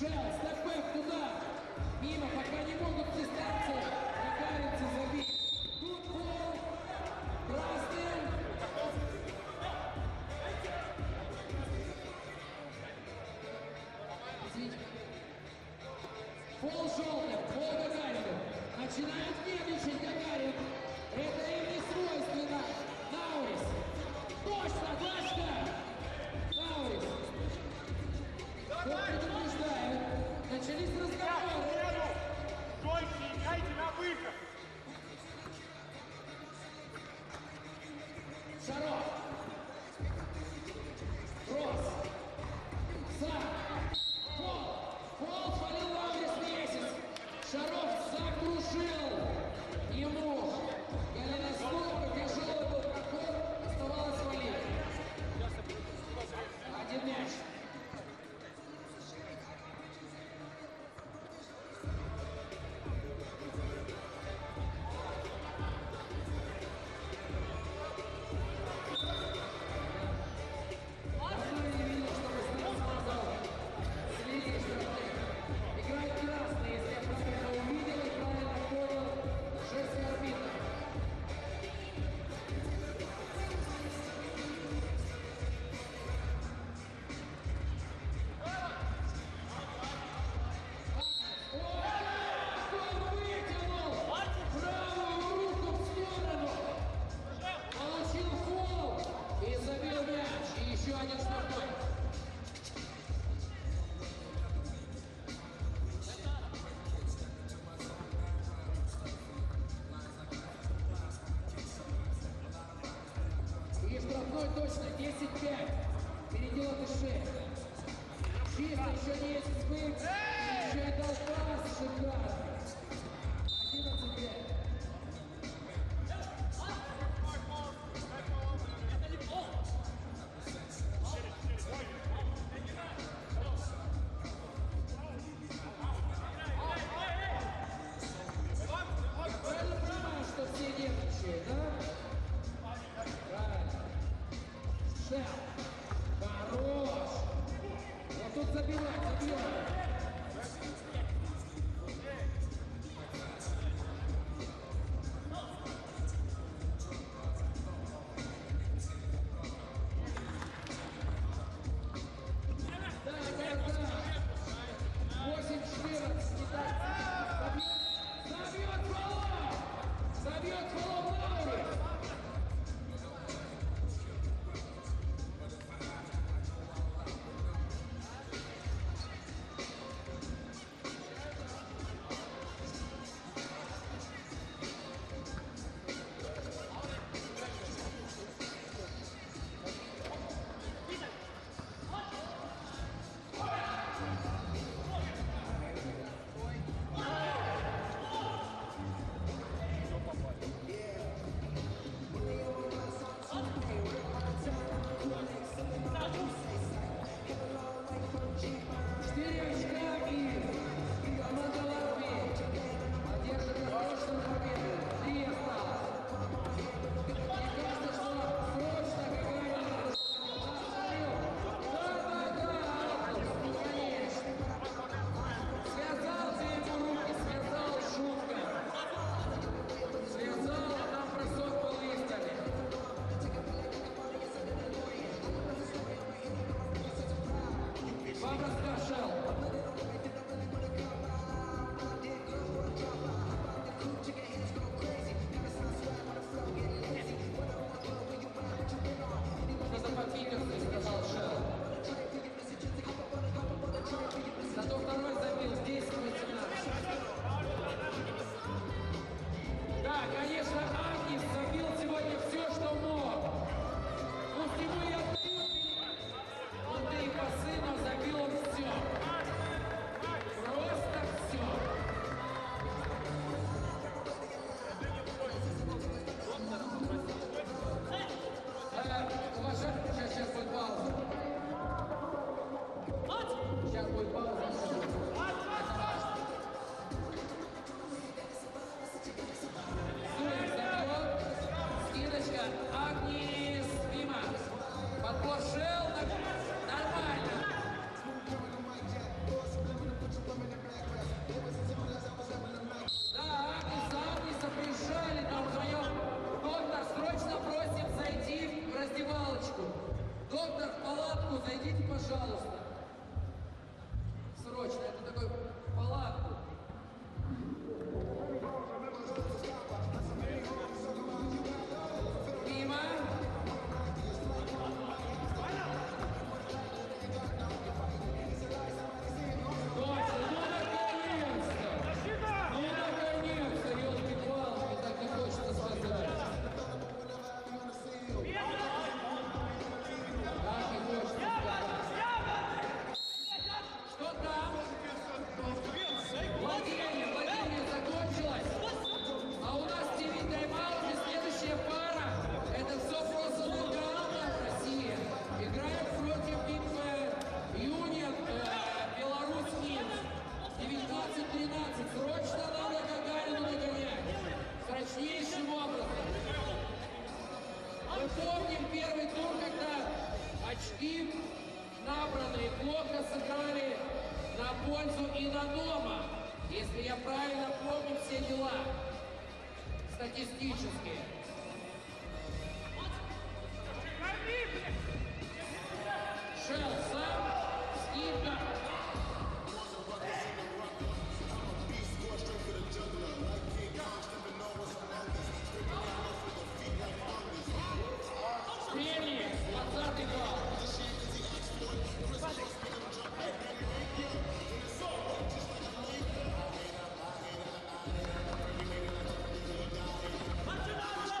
Шел, степбэк туда. Мимо, пока не могут дистанцию. Гагаринцы забить. Тут фол. Красный. Извините. Фол желтым, фол Гагарину. Начинает нервничать Гагарин. Это им не свойственно. Наурис. Точно, Глашка. Наурис. Кто предупреждает? Начались разговоры. Стойте, играйте на выход! Шаров. Кросс. Сам. Фол. Фол свалил Наурис месяц. Шаров закружил ему. Голеноскоп, тяжелый был проход, оставалось валить. Один мяч. Давно не видел, чтобы спецназов следили штрафных. Играет красный, если я правильно увидел и правильно понял жест арбитра. И штрафной точно 10-5. Впереди латыши. Чисто, еще не есть спык. Еще и дал пас. Шикарно. 11-5. Я правильно понимаю, что все нервничают, да? Правильно. Шел. Хорош. Вот тут забивать, забивать. Да. 8-14. Забьет фолом. Забьет фолом Наурис. Зато второй забил с 10-18. Да, конечно, Агнис забил сегодня все, что мог. Пусть ему и отдают, он да и пасы, но забил он все. пользу Inanomo. Если я правильно помню все дела статистические. Шел сам, скидка. Премии, 20-й балл. Начинать!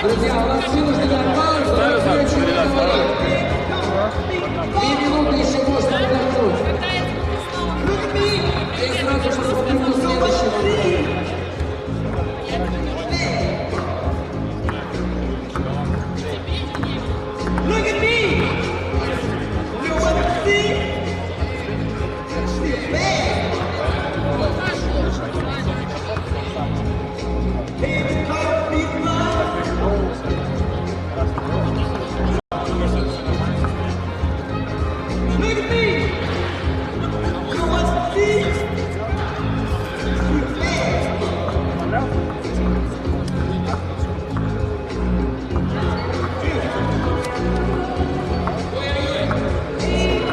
Друзья, у нас вынужденная пауза. 2 минуты еще можно отдохнуть. И сразу же смотрю на следующего. Look at me! You want to see? She's bad. Baby, call me love. Look at me! You want to see? She's bad.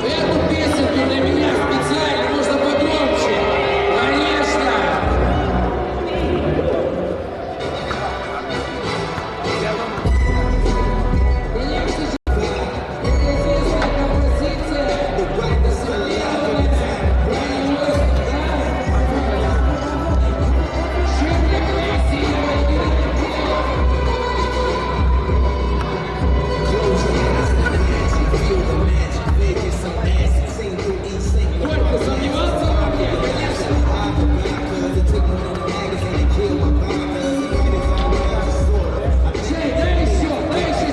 Эту песенку для меня специально нужно погромче. Конечно. Конечно же, это известная композиция. Это современная. Чем-то красивой. Только сомневаться во мне, конечно. Чай, дай еще чуть-чуть.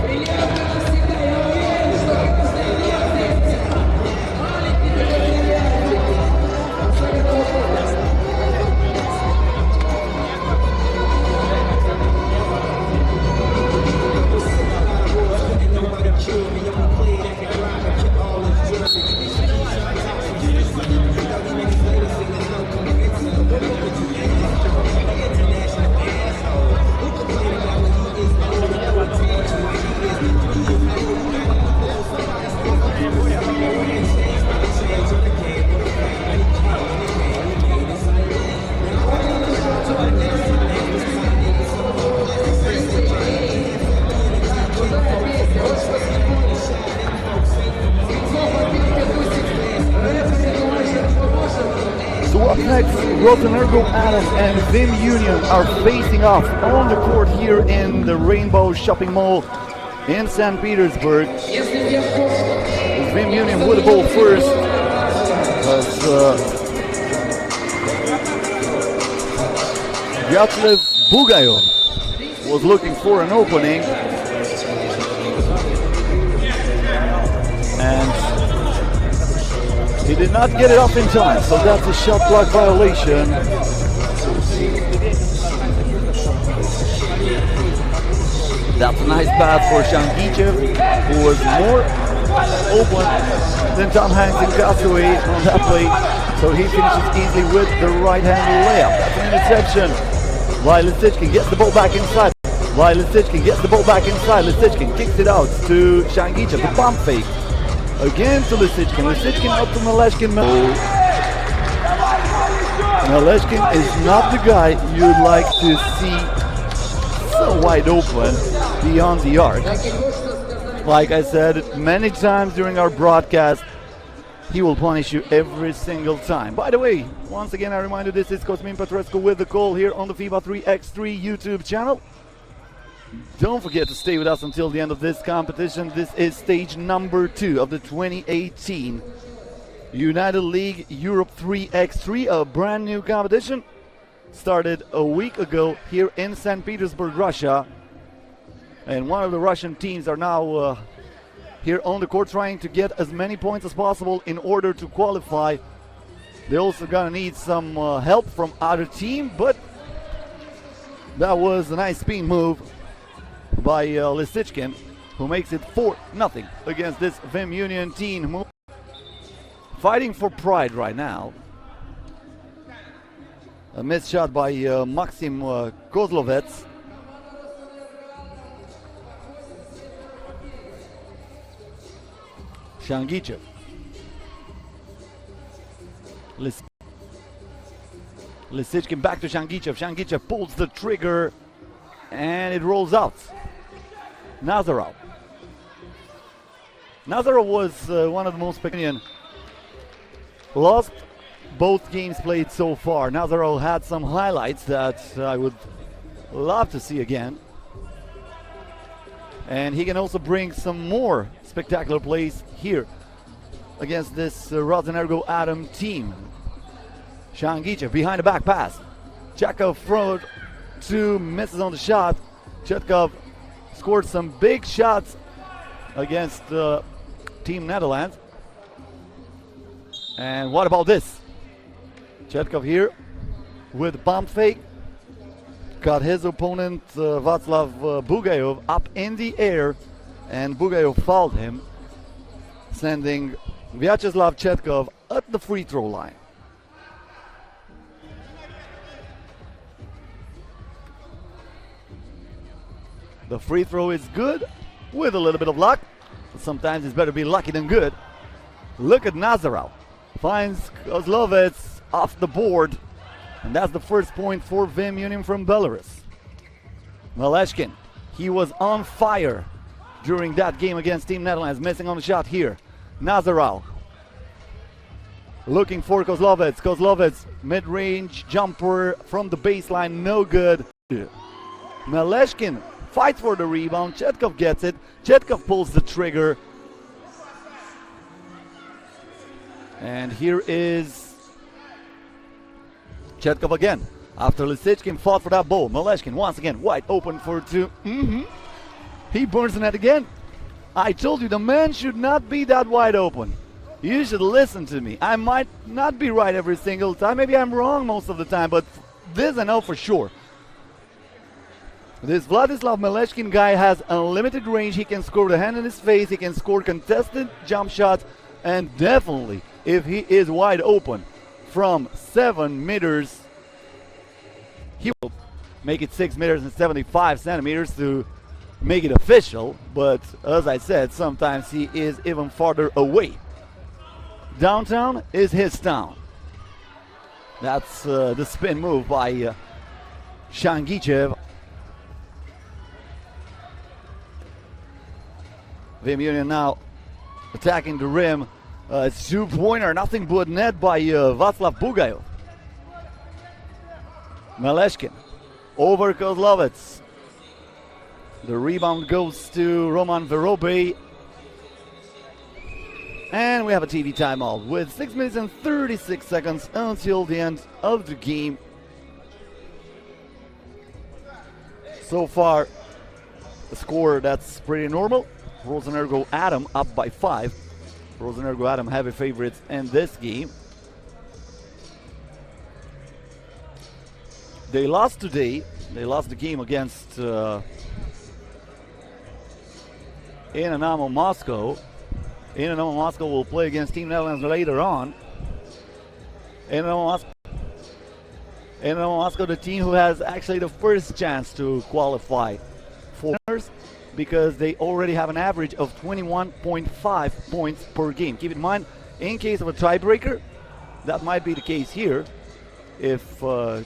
Приятно всегда, я уверен, что это следует. Маленький невероятный. So up next, Rosenergoatom and Vim Union are facing off on the court here in the Rainbow Shopping Mall in St. Petersburg. Если я вспомню, Vim Union with the ball first. As Yatslev Bugayev was looking for an opening. And he did not get it off in time, so that's a shot clock violation. That's a nice pass for Shangichev, who was more open than Tom Hanks and Castaway on that play. So he finishes easily with the right-handed layup. That's an interception. Lisichkin gets the ball back inside. Lisichkin gets the ball back inside. Lisichkin kicks it out to Shangichev. The pump fake. Again to Lisichkin. Lisichkin up to Maleshkin. Maleshkin is not the guy you'd like to see so wide open beyond the arc. Like I said many times during our broadcast, he will punish you every single time. By the way, once again, I remind you, this is Cosmin Petrescu with the call here on the FIBA 3x3 YouTube channel. Don't forget to stay with us until the end of this competition. This is stage number 2 of the 2018 United League Europe 3x3, a brand new competition. Started a week ago here in St. Petersburg, Russia. And one of the Russian teams are now here on the court trying to get as many points as possible in order to qualify. They're also gonna need some help from other team, but that was a nice spin move by Lisichkin, who makes it 4-0 against this Vim Union team. Fighting for pride right now. A missed shot by Maxim Kozlovets. Shangichev. Lisichkin back to Shangichev. Shangichev pulls the trigger and it rolls out. Nazarov. Nazarov was one of the most spectacular. Lost both games played so far. Nazarov had some highlights that I would love to see again. And he can also bring some more spectacular plays here against this Rosenergoatom team. Shangichev behind the back pass. Chetkov front two, misses on the shot. Chetkov scored some big shots against Team Netherlands. And what about this? Chetkov here with pump fake. Got his opponent Václav Bugayov up in the air, and Bugayov fouled him, sending Vyacheslav Chetkov at the free throw line. The free throw is good with a little bit of luck. But sometimes it's better be lucky than good. Look at Nazarov. Finds Kozlovets off the board. And that's the first point for Vim Union from Belarus. Maleshkin, he was on fire during that game against Team Netherlands. Missing on the shot here. Nazarov looking for Kozlovets. Kozlovets, mid-range jumper from the baseline, no good. Maleshkin fights for the rebound. Chetkov gets it. Chetkov pulls the trigger. And here is Chetkov again. After Lisichkin fought for that ball. Maleshkin once again wide open for two. He burns the net again. I told you the man should not be that wide open. You should listen to me. I might not be right every single time. Maybe I'm wrong most of the time, but this I know for sure. This Vladislav Maleshkin guy has unlimited range. He can score with a hand in his face. He can score contested jump shots. And definitely, if he is wide open from 7 meters, he will make it 6 meters and 75 centimeters to make it official. But as I said, sometimes he is even farther away. Downtown is his town. That's the spin move by Shangichev. Vim Union now attacking the rim. It's two-pointer, nothing but net by Václav Bugayov. Maleshkin over Kozlovets. The rebound goes to Roman Verobe. And we have a TV timeout with 6 minutes and 36 seconds until the end of the game. So far, a score that's pretty normal. Rosenergoatom up by 5. Rosenergoatom heavy favorites in this game. They lost today. They lost the game against Inanomo Moscow. Inanomo Moscow will play against Team Netherlands later on. Inanomo Moscow, the team who has actually the first chance to qualify for winners, because they already have an average of 21.5 points per game. Keep in mind, in case of a tiebreaker, that might be the case here. If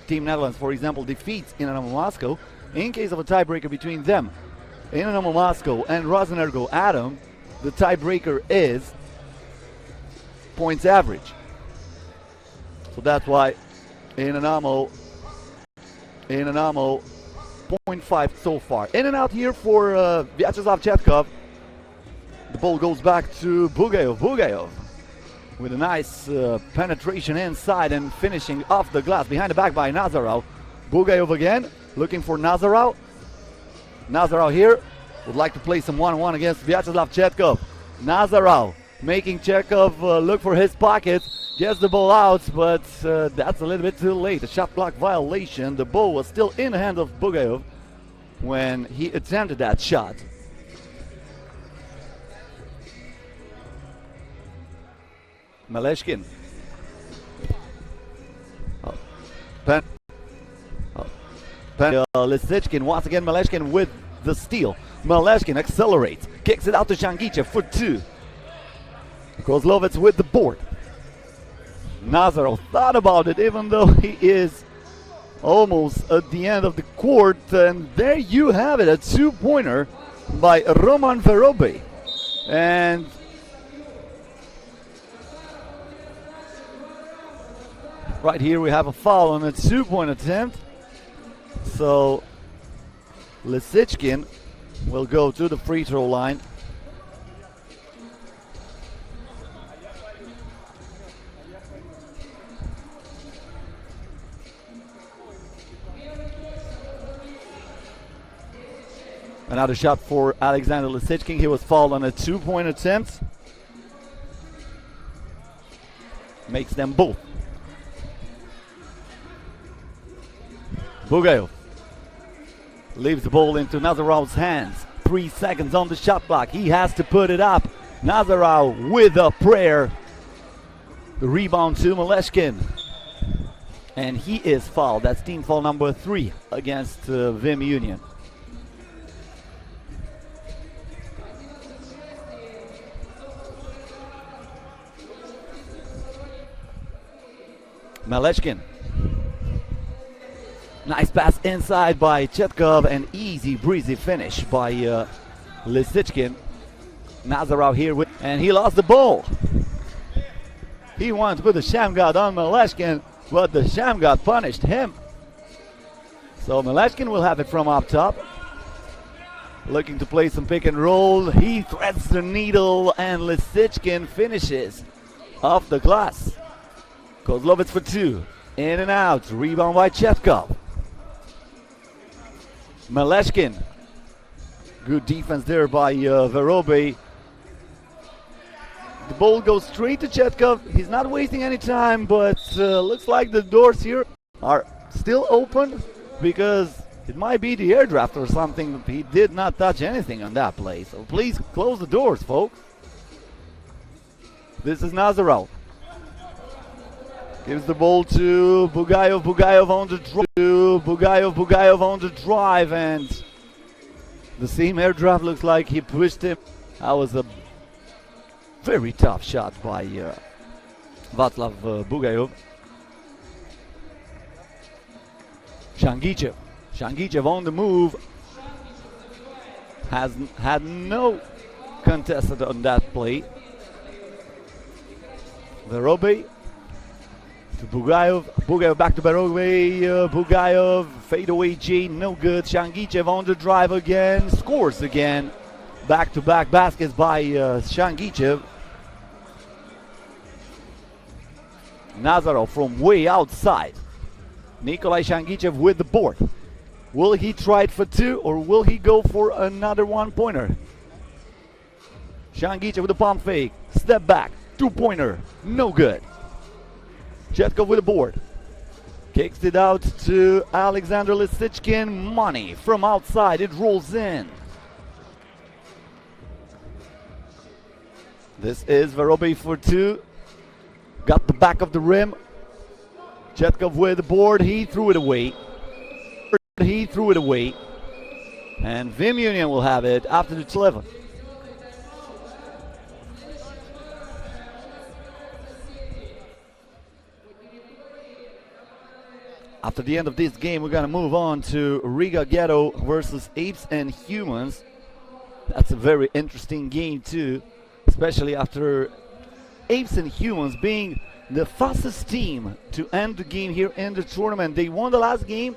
Team Netherlands, for example, defeats Inanomo Moscow, in case of a tiebreaker between them, Inanomo Moscow and Rosenergoatom, the tiebreaker is points average. So that's why Inanomo 0.5 so far. In and out here for Vyacheslav Chetkov. The ball goes back to Bugayov. Bugayov with a nice penetration inside and finishing off the glass behind the back by Nazarov. Bugayov again looking for Nazarov. Nazarov here would like to play some one-on-one against Vyacheslav Chetkov. Nazarov making Chetkov look for his pockets. Gets the ball out, but that's a little bit too late. A shot clock violation. The ball was still in the hand of Bugayov when he attempted that shot. Maleshkin. Lisichkin once again. Maleshkin with the steal. Maleshkin accelerates, kicks it out to Shangichev for 2. Kozlovets with the board. Nazarov thought about it, even though he is almost at the end of the court. And there you have it, a two-pointer by Roman Verobe. And right here we have a foul on a two-point attempt. So Lisichkin will go to the free throw line. Another shot for Alexander Lisichkin. He was fouled on a two-point attempt. Makes them both. Bugayev leaves the ball into Nazarov's hands. 3 seconds on the shot clock. He has to put it up. Nazarov with a prayer. The rebound to Maleshkin. And he is fouled. That's team foul number 3 against Vim Union. Maleshkin. Nice pass inside by Chetkov, and easy breezy finish by Lisichkin. Nazarov here with, and he lost the ball. He wanted to put the Shamgad on Maleshkin, but the Shamgad punished him. So Maleshkin will have it from up top. Looking to play some pick and roll. He threads the needle, and Lisichkin finishes off the glass. Kozlovets for 2. In and out. Rebound by Chetkov. Maleshkin. Good defense there by Verobe. The ball goes straight to Chetkov. He's not wasting any time, but looks like the doors here are still open because it might be the air draft or something. He did not touch anything on that play. So please close the doors, folks. This is Nazarov. Gives the ball to Bugayev. Bugayev on the drive. Bugayev on the drive, and the same air draft looks like he pushed him. That was a very tough shot by Václav Bugayev. Shangichev. Shangichev on the move. Has had no contested on that play. Verobe. Bugayev, Bugayev back to Verobe, Bugayev, fadeaway J, no good. Shangichev on the drive again, scores again. Back-to-back baskets by Shangichev. Nazarov from way outside. Nikolai Shangichev with the board. Will he try it for 2 or will he go for another one-pointer? Shangichev with the pump fake, step back, two-pointer, no good. Chetkov with the board. Kicks it out to Alexander Lisichkin. Money from outside. It rolls in. This is Verobe for 2. Got the back of the rim. Chetkov with the board. He threw it away. And Vim Union will have it after the 11. After the end of this game, we're going to move on to Riga Ghetto versus APES&HUMANS. That's a very interesting game too, especially after APES&HUMANS being the fastest team to end the game here in the tournament. They won the last game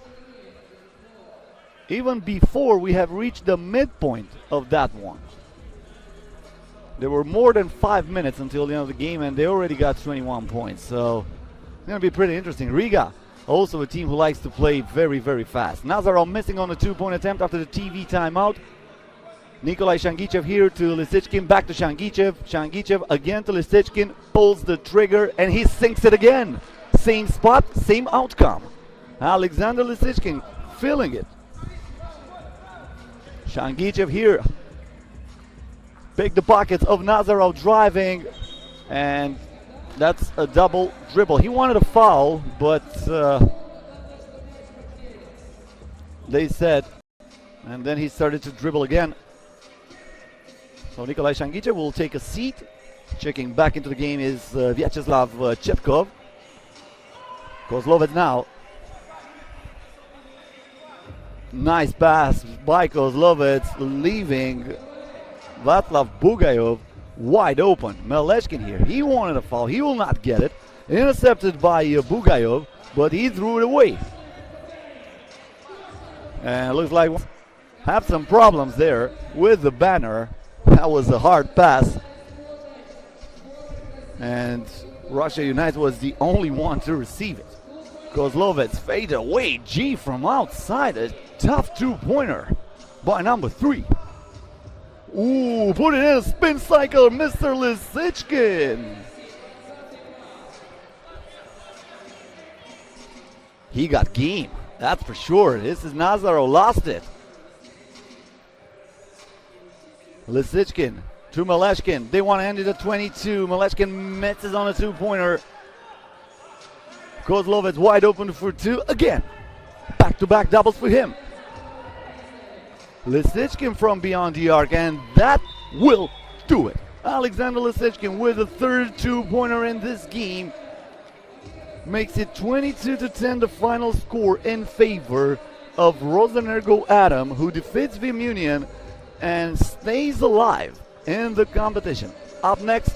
even before we have reached the midpoint of that one. There were more than 5 minutes until the end of the game, and they already got 21 points. So it's going to be pretty interesting. Riga, also a team who likes to play very, very fast. Nazarov missing on the two-point attempt after the TV timeout. Nikolai Shangichev here to Lisichkin, back to Shangichev. Shangichev again to Lisichkin, pulls the trigger, and he sinks it again. Same spot, same outcome. Alexander Lisichkin filling it. Shangichev here. Pick the pockets of Nazarov driving, and that's a double dribble. He wanted a foul, but they said, and then he started to dribble again. So Nikolai Shangichev will take a seat Checking back into the game is Vyacheslav Chetkov. Kozlovets now. Nice pass by Kozlovets, leaving Václav Bugayov wide open. Melechkin here, he wanted a foul, he will not get it. Intercepted by Bugayov, but he threw it away. And it looks like we have some problems there with the banner. That was a hard pass. And Russia United was the only one to receive it. Kozlovets fade away, G from outside, a tough two-pointer by number 3. Ooh, put it in a spin cycle, Mr. Lisichkin. He got game, that's for sure. This is Nazarov, lost it. Lisichkin to Melechkin. They want to end it at 22. Melechkin misses on a two-pointer. Kozlovets wide open for 2 again. Back-to-back doubles for him. Lisichkin from beyond the arc, and that will do it. Alexander Lisichkin with a third two-pointer in this game. Makes it 22-10, the final score in favor of Rosenergoatom, who defeats Vim Union and stays alive in the competition. Up next,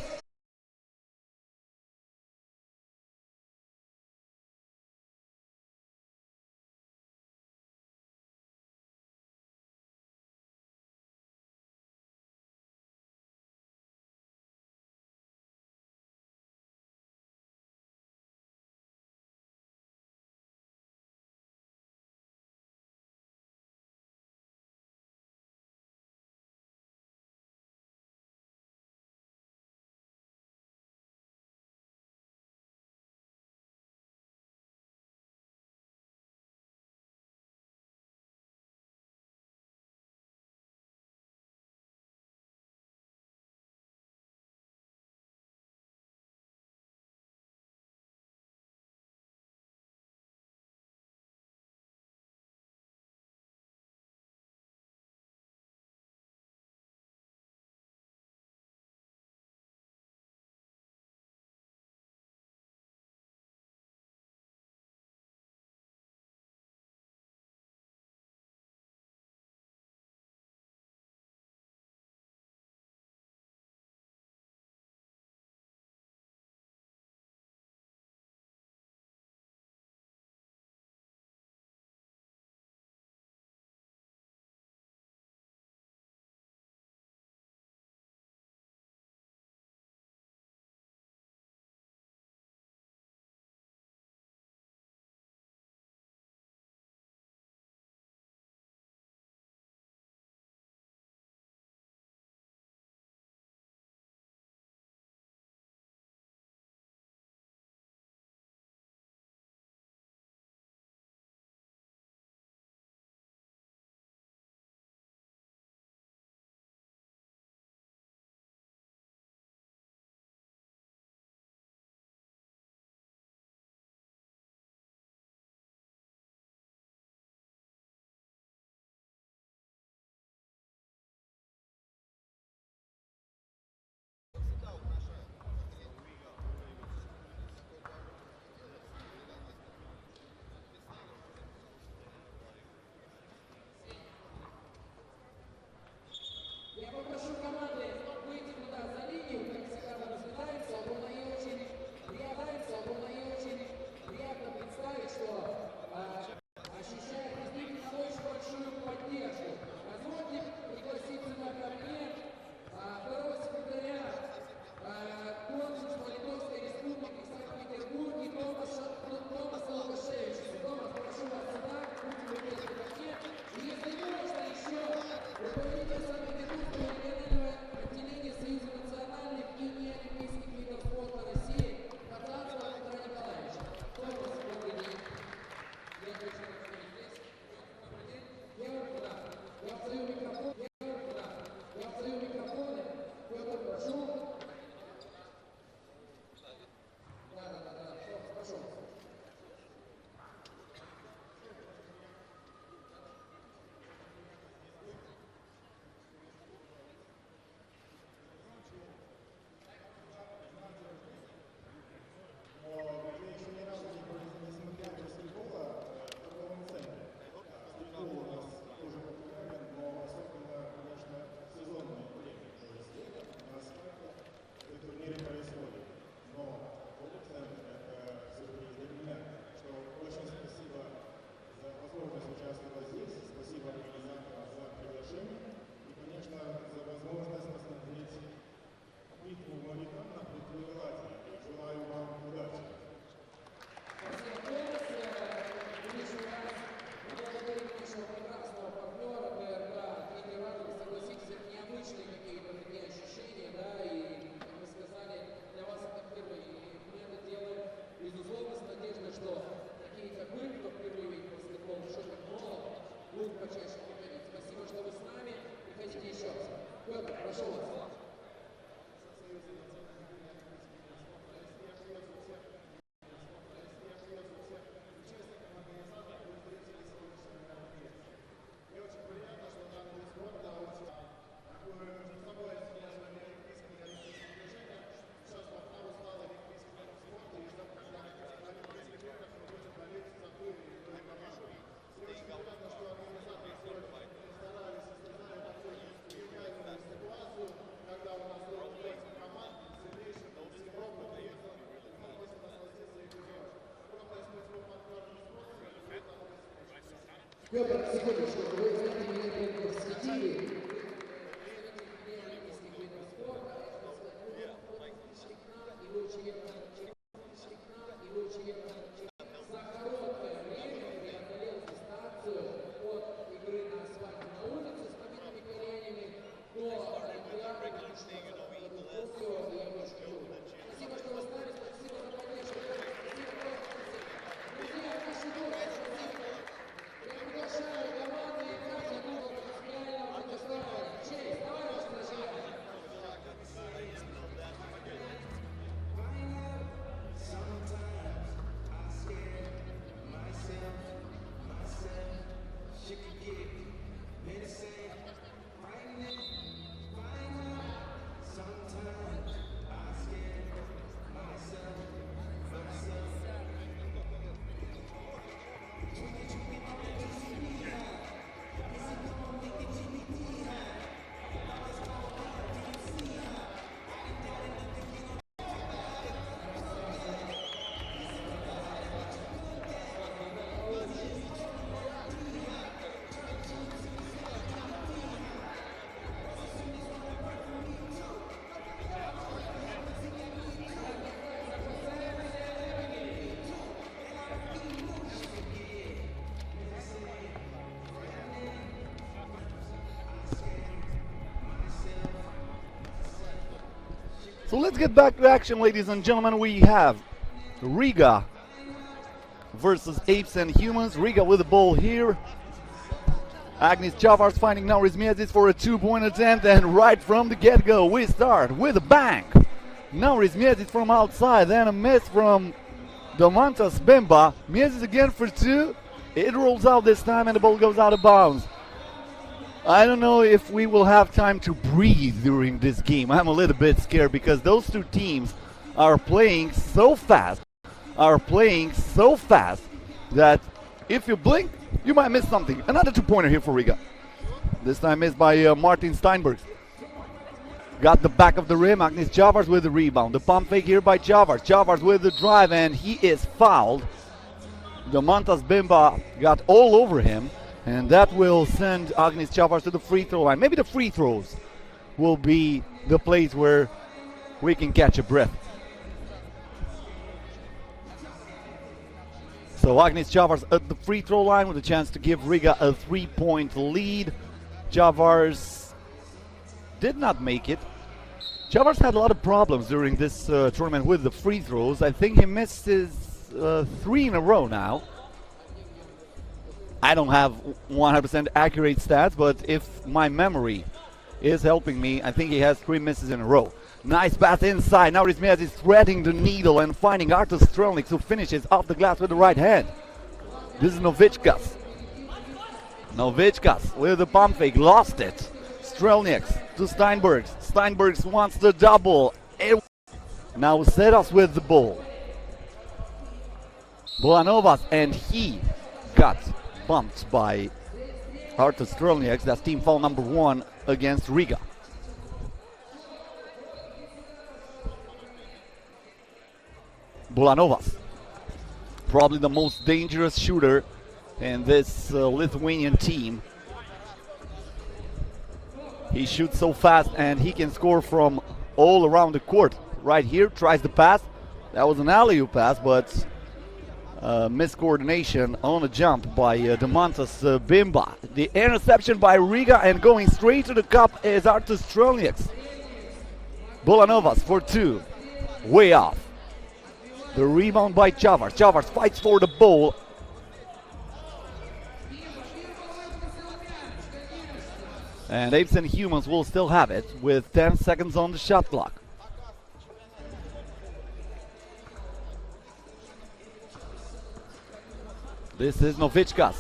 Спасибо, что вы с нами. Приходите еще раз. Петр, прошу вас. Петр, секундочку, вы знаете, меня просветили. За короткое время преодолел дистанцию от игры на асфальте на улице с побитыми коленями до регулярного Токио и Японской. Спасибо, что вы с нами, спасибо за поддержку. Друзья, наши гости, я приглашаю команду играть одну принципиального протестования. Честь, давай вас начинаем. So let's get back to action, ladies and gentlemen. We have Riga versus Apes and Humans. Riga with the ball here. Agnes Chavars finding now Rizmiazis for a 2-point attempt, and right from the get-go we start with a bang. Now Rizmiazis from outside, then a miss from Domantas Bimba. Miazis again for 2. It rolls out this time and the ball goes out of bounds. I don't know if we will have time to breathe during this game. I'm a little bit scared because those two teams are playing so fast, that if you blink, you might miss something. Another 2-pointer here for Riga. This time missed by Martin Steinberg. Got the back of the rim. Agnes Chavars with the rebound. The pump fake here by Chavars. Chavars with the drive, and he is fouled. Domantas Bimba got all over him. And that will send Agnes Chavars to the free throw line. Maybe the free throws will be the place where we can catch a breath. So Agnes Chavars at the free throw line with a chance to give Riga a 3-point lead. Chavars did not make it. Chavars had a lot of problems during this tournament with the free throws. I think he missed his 3 in a row now. I don't have 100% accurate stats, but if my memory is helping me, I think he has 3 misses in a row. Nice pass inside. Now Rizmiaz is threading the needle and finding Artur Strelnik, who finishes off the glass with the right hand. This is Novickas. Novickas with the pump fake, lost it. Strelnik to Steinbergs. Steinbergs wants the double. Now Seras with the ball. Bolanovas, and he got bumped by Artur Strelnik. That's team foul number 1 against Riga. Bolanovas, probably the most dangerous shooter in this Lithuanian team. He shoots so fast and he can score from all around the court. Right here, tries the pass. That was an alley-oop pass, but miscoordination on a jump by Domantas Bimba. The interception by Riga, and going straight to the cup is Artur Strelnik. Bolanovas for 2, way off. The rebound by Chavars. Chavars fights for the ball. And APES&HUMANS will still have it with 10 seconds on the shot clock. This is Novichkas.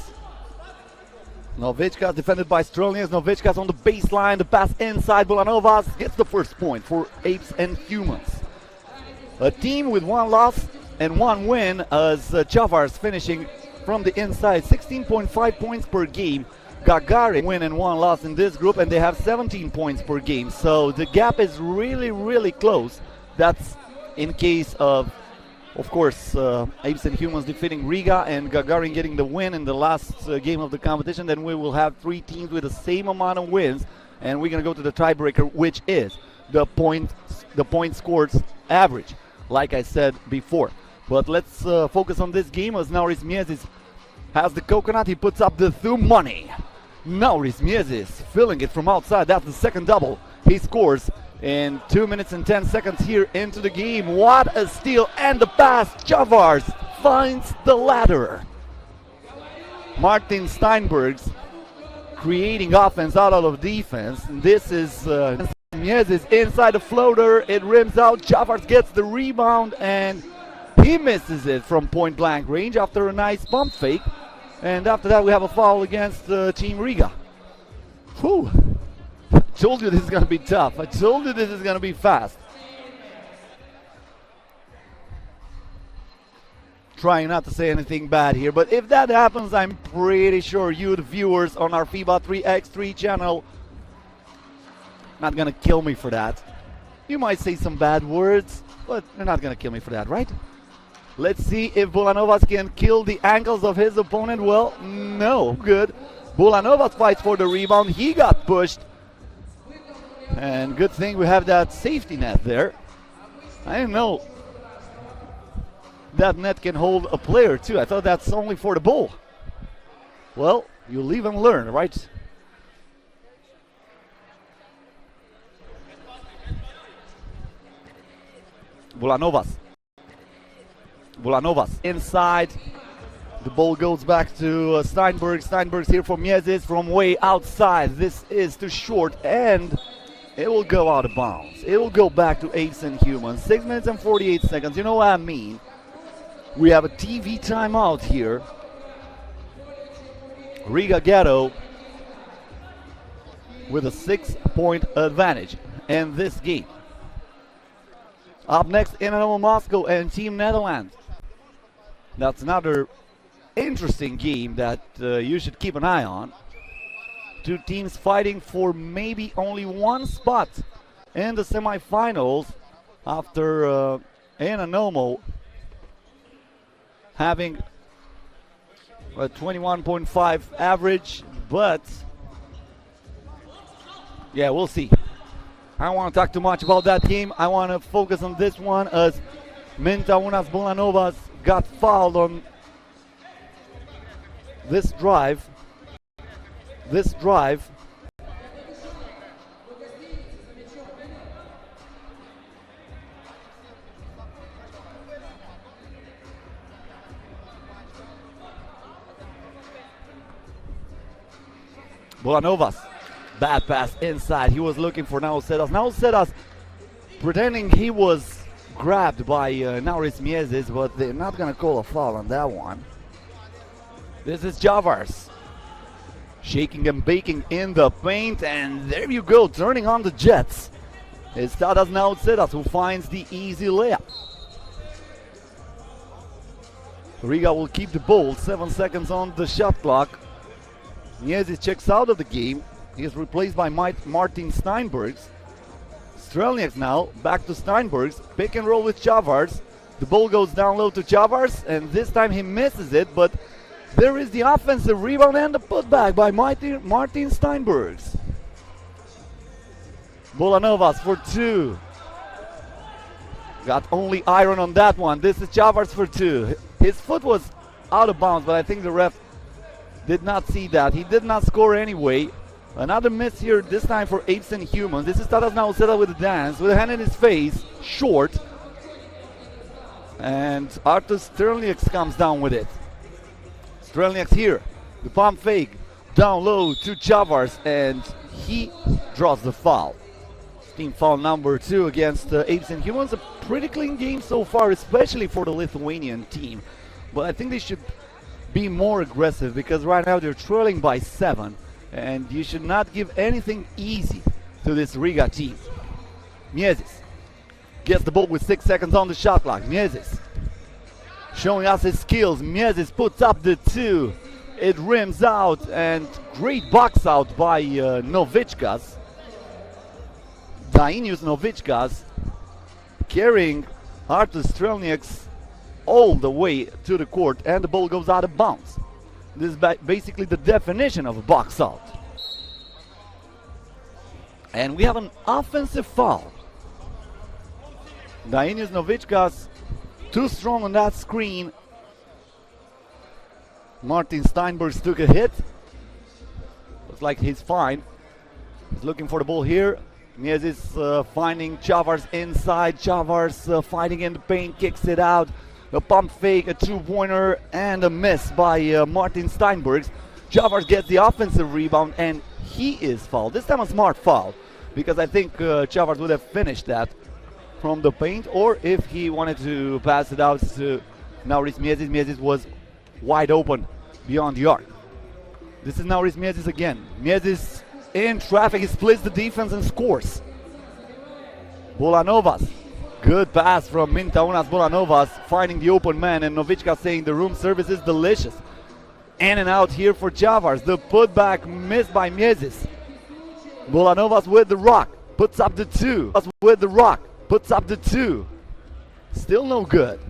Novichkas defended by Strelniaks. Novichkas on the baseline. The pass inside. Bulanovas gets the first point for APES&HUMANS. A team with 1 loss and 1 win as Chavars finishing from the inside. 16.5 points per game. Gagarin win and 1 loss in this group, and they have 17 points per game. So the gap is really close. That's in case of course, APES&HUMANS defeating Riga and Gagarin getting the win in the last game of the competition. Then we will have 3 teams with the same amount of wins, and we're going to go to the tiebreaker, which is the point scored average, like I said before. But let's focus on this game as now Riesmiezis has the coconut. He puts up the two money. Now Riesmiezis filling it from outside. That's the second double he scores in 2 minutes and 10 seconds here into the game. What a steal and the pass. Chavars finds the ladder. Martin Steinbergs creating offense out of defense. This is Riesmiezis inside the floater. It rims out. Chavars gets the rebound and he misses it from point blank range after a nice pump fake. And after that we have a foul against Team Riga. Whew. I told you this is going to be tough. I told you this is going to be fast. Trying not to say anything bad here, but if that happens, I'm pretty sure you, the viewers on our FIBA 3x3 channel, not going to kill me for that. You might say some bad words, but you're not going to kill me for that, right? Let's see if Bulanovas can kill the ankles of his opponent. Well, no. Good. Bulanovas fights for the rebound. He got pushed. And good thing we have that safety net there. I didn't know that net can hold a player too. I thought that's only for the ball. Well, you live and learn, right? Bulanovas inside. The ball goes back to Steinberg. Steinberg's here for Miezis from way outside. This is too short and it will go out of bounds. It will go back to APES&HUMANS. 6 minutes and 48 seconds. You know what I mean? We have a TV timeout here. Riga Ghetto with a 6-point advantage in this game. Up next, Inanomo Moscow and Team Netherlands. That's another interesting game that you should keep an eye on. 2 teams fighting for maybe only 1 spot in the semifinals after Inanomo having a 21.5 average, but yeah, we'll see. I don't want to talk too much about that game. I want to focus on this one as Mintaunas Bulanovas got fouled on this drive. Bulanovas, bad pass inside. He was looking for Nausedas. Nausedas pretending he was grabbed by Riesmiezis, but they're not going to call a foul on that one. This is Chavars. Shaking and baking in the paint, and there you go, turning on the Jets. It's Tadas Nausedas who finds the easy layup. Riga will keep the ball, 7 seconds on the shot clock. Miezis checks out of the game. He is replaced by Martin Steinbergs. Strelniaks now, back to Steinbergs. Pick and roll with Chavars. The ball goes down low to Chavars, and this time he misses it, but there is the offensive rebound and the putback by Martin Steinbergs. Bulanovas for 2. Got only iron on that one. This is Chavars for 2. His foot was out of bounds, but I think the ref did not see that. He did not score anyway. Another miss here, this time for APES&HUMANS. This is Tadas Nausedas with a dance, with a hand in his face, short. And Artur Strelniaks comes down with it. Strelniaks here, the pump fake, down low to Chavars, and he draws the foul. Team foul number 2 against APES&HUMANS. A pretty clean game so far, especially for the Lithuanian team. But I think they should be more aggressive because right now they're trailing by 7. And you should not give anything easy to this Riga team. Miezis gets the ball with 6 seconds on the shot clock. Miezis showing us his skills. Miezis puts up the 2. It rims out, and great box out by Novichkas. Dainius Novichkas carrying Artur Strelnieks all the way to the court, and the ball goes out of bounds. This is basically the definition of a box out. And we have an offensive foul. Dainius Novichkas too strong on that screen. Martin Steinbergs took a hit. Looks like he's fine. He's looking for the ball here. Miezis finding Chavars inside. Chavars fighting in the paint, kicks it out. A pump fake, a two-pointer, and a miss by Martin Steinbergs. Chavars gets the offensive rebound, and he is fouled. This time a smart foul, because I think Chavars would have finished that from the paint, or if he wanted to pass it out to Nauris Miezis. Miezis was wide open beyond the arc. This is Nauris Miezis again. Miezis in traffic, he splits the defense and scores. Bolanovas, good pass from Mintaunas Bolanovas, finding the open man, and Novichka saying the room service is delicious. In and out here for Chavars. The putback missed by Miezis. Bolanovas with the rock, puts up the 2. With the rock, puts up the 2. Still no good.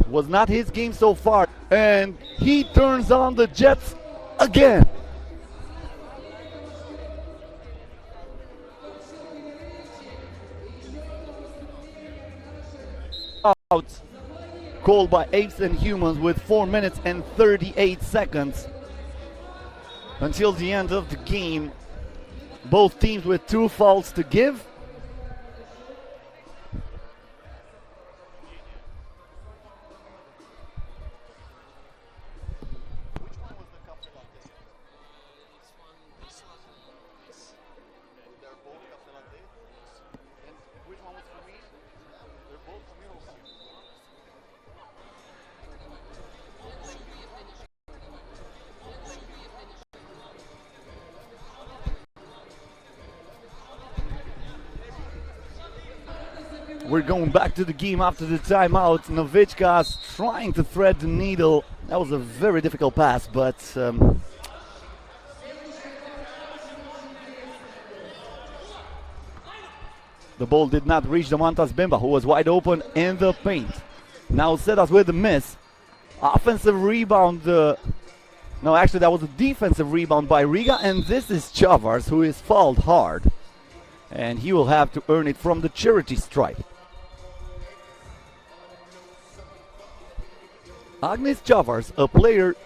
Was not his game so far, and he turns on the Jets again. Out called by APES&HUMANS with 4 minutes and 38 seconds until the end of the game. Both teams with 2 fouls to give. We're going back to the game after the timeout. Novichkas trying to thread the needle. That was a very difficult pass, but the ball did not reach Domantas Bimba, who was wide open in the paint. Now Sedas with the miss. Offensive rebound. No, actually that was a defensive rebound by Riga, and this is Chavars, who is fouled hard. And he will have to earn it from the charity stripe. Agnes Chavars, a player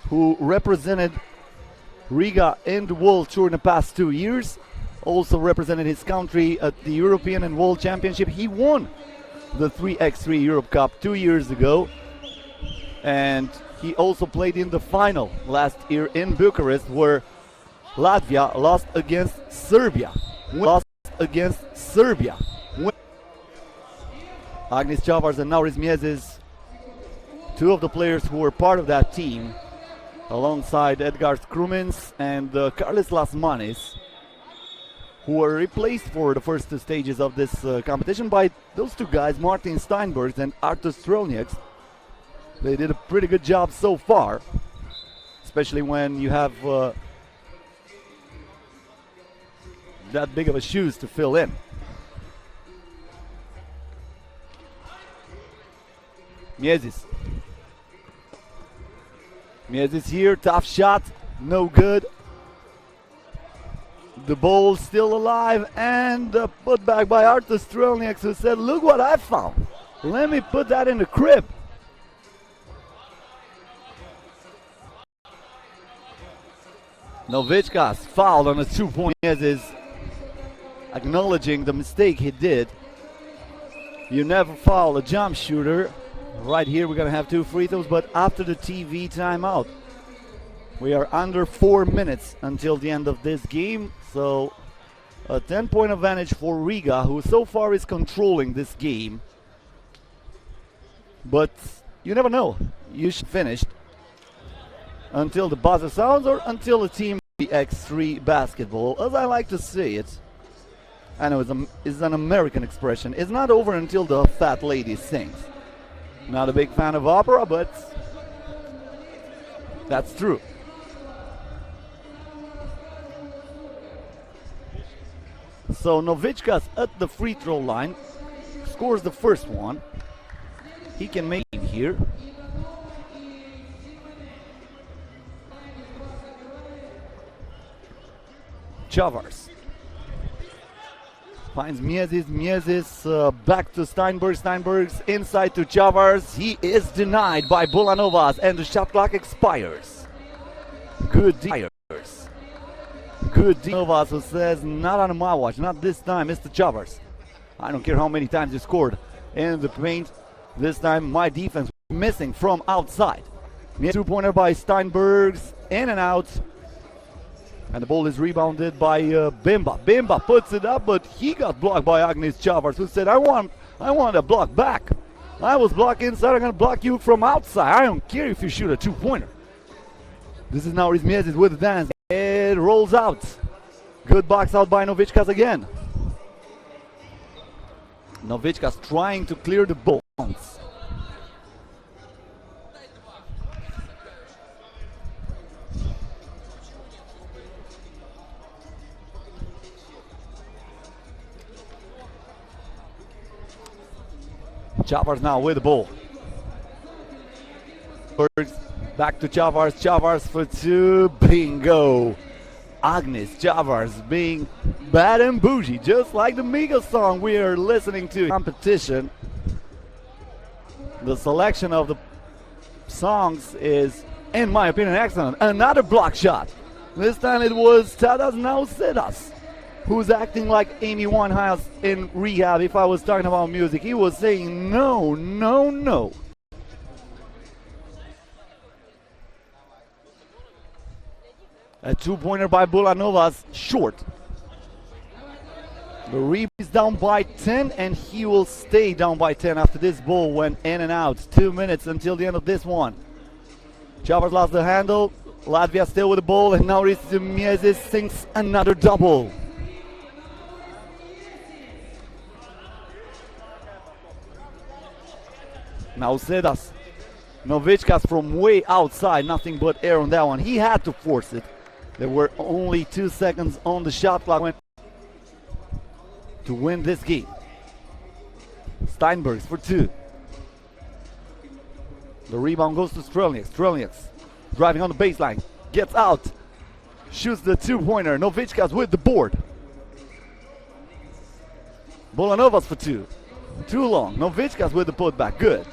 who represented Riga in the World Tour in the past 2 years, also represented his country at the European and World Championship. He won the 3x3 Europe Cup 2 years ago, and he also played in the final last year in Bucharest, where Latvia lost against Serbia. Agnes Chavars and Nauris Miezis, 2 of the players who were part of that team, alongside Edgars Krumins and Carlis Lasmanis, who were replaced for the first 2 stages of this competition by those 2 guys, Martin Steinbergs and Artur Strelnieks. They did a pretty good job so far, especially when you have that big of a shoes to fill in. Miezis. Miezis here, tough shot, no good. The ball still alive, and a putback by Artur Strelnieks, who said, look what I found. Let me put that in the crib. Novichkas fouled on a 2-point. Miezis acknowledging the mistake he did. You never foul a jump shooter. Right here we're going to have 2 free throws, but after the TV timeout. We are under 4 minutes until the end of this game, so a 10-point advantage for Riga, who so far is controlling this game. But you never know. You should finish until the buzzer sounds or until the team X3 basketball, as I like to say it. I know it's an American expression. It's not over until the fat lady sings. Not a big fan of opera, but that's true. So Novichkas at the free throw line scores the first one. He can make it here. Chavars finds Miezis, back to Steinberg. Steinberg's inside to Chavars. He is denied by Bulanovas, and the shot clock expires. Good D. Good Novas, who says, not on my watch, not this time, Mr. Chavars. I don't care how many times you scored in the paint. This time my defense missing from outside. 2-pointer by Steinberg's, in and out. And the ball is rebounded by Bimba. Bimba puts it up, but he got blocked by Agnes Chavars, who said, I want a block back. I was blocked inside, I'm going to block you from outside. I don't care if you shoot a 2-pointer. This is now Rizmiezis with the dance. It rolls out. Good box out by Novichkas again. Novichkas trying to clear the ball. Chavars now with the ball. Back to Chavars. Chavars for two. Bingo. Agnes Chavars being bad and bougie, just like the Migos song we are listening to. Competition. The selection of the songs is, in my opinion, excellent. Another block shot. This time it was Tadas Nausedas, who's acting like Amy Winehouse in Rehab. If I was talking about music, he was saying no, no, no. A 2-pointer by Bulanovas, short. The Reba is down by 10, and he will stay down by 10 after this ball went in and out. 2 minutes until the end of this one. Chavars lost the handle. Latvia still with the ball, and now Rizmiezis sinks another double. Now Sedas. Novichkas from way outside, nothing but air on that one. He had to force it. There were only 2 seconds on the shot clock to win this game. Steinbergs for two. The rebound goes to Strelniaks. Strelniaks driving on the baseline, gets out, shoots the 2-pointer. Novichkas with the board. Bolanovas for two. Too long. Novichkas with the putback. Good.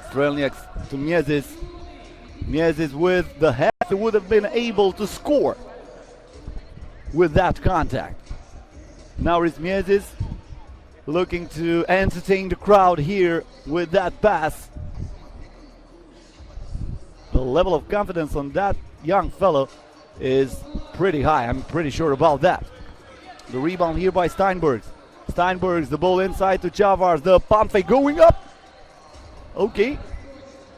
Strelniaks to Miezis. Miezis with the head. He would have been able to score with that contact. Now is Miezis looking to entertain the crowd here with that pass. The level of confidence on that young fellow is pretty high. I'm pretty sure about that. The rebound here by Steinbergs. Steinbergs, the ball inside to Chavars. The pump fake going up. Okay.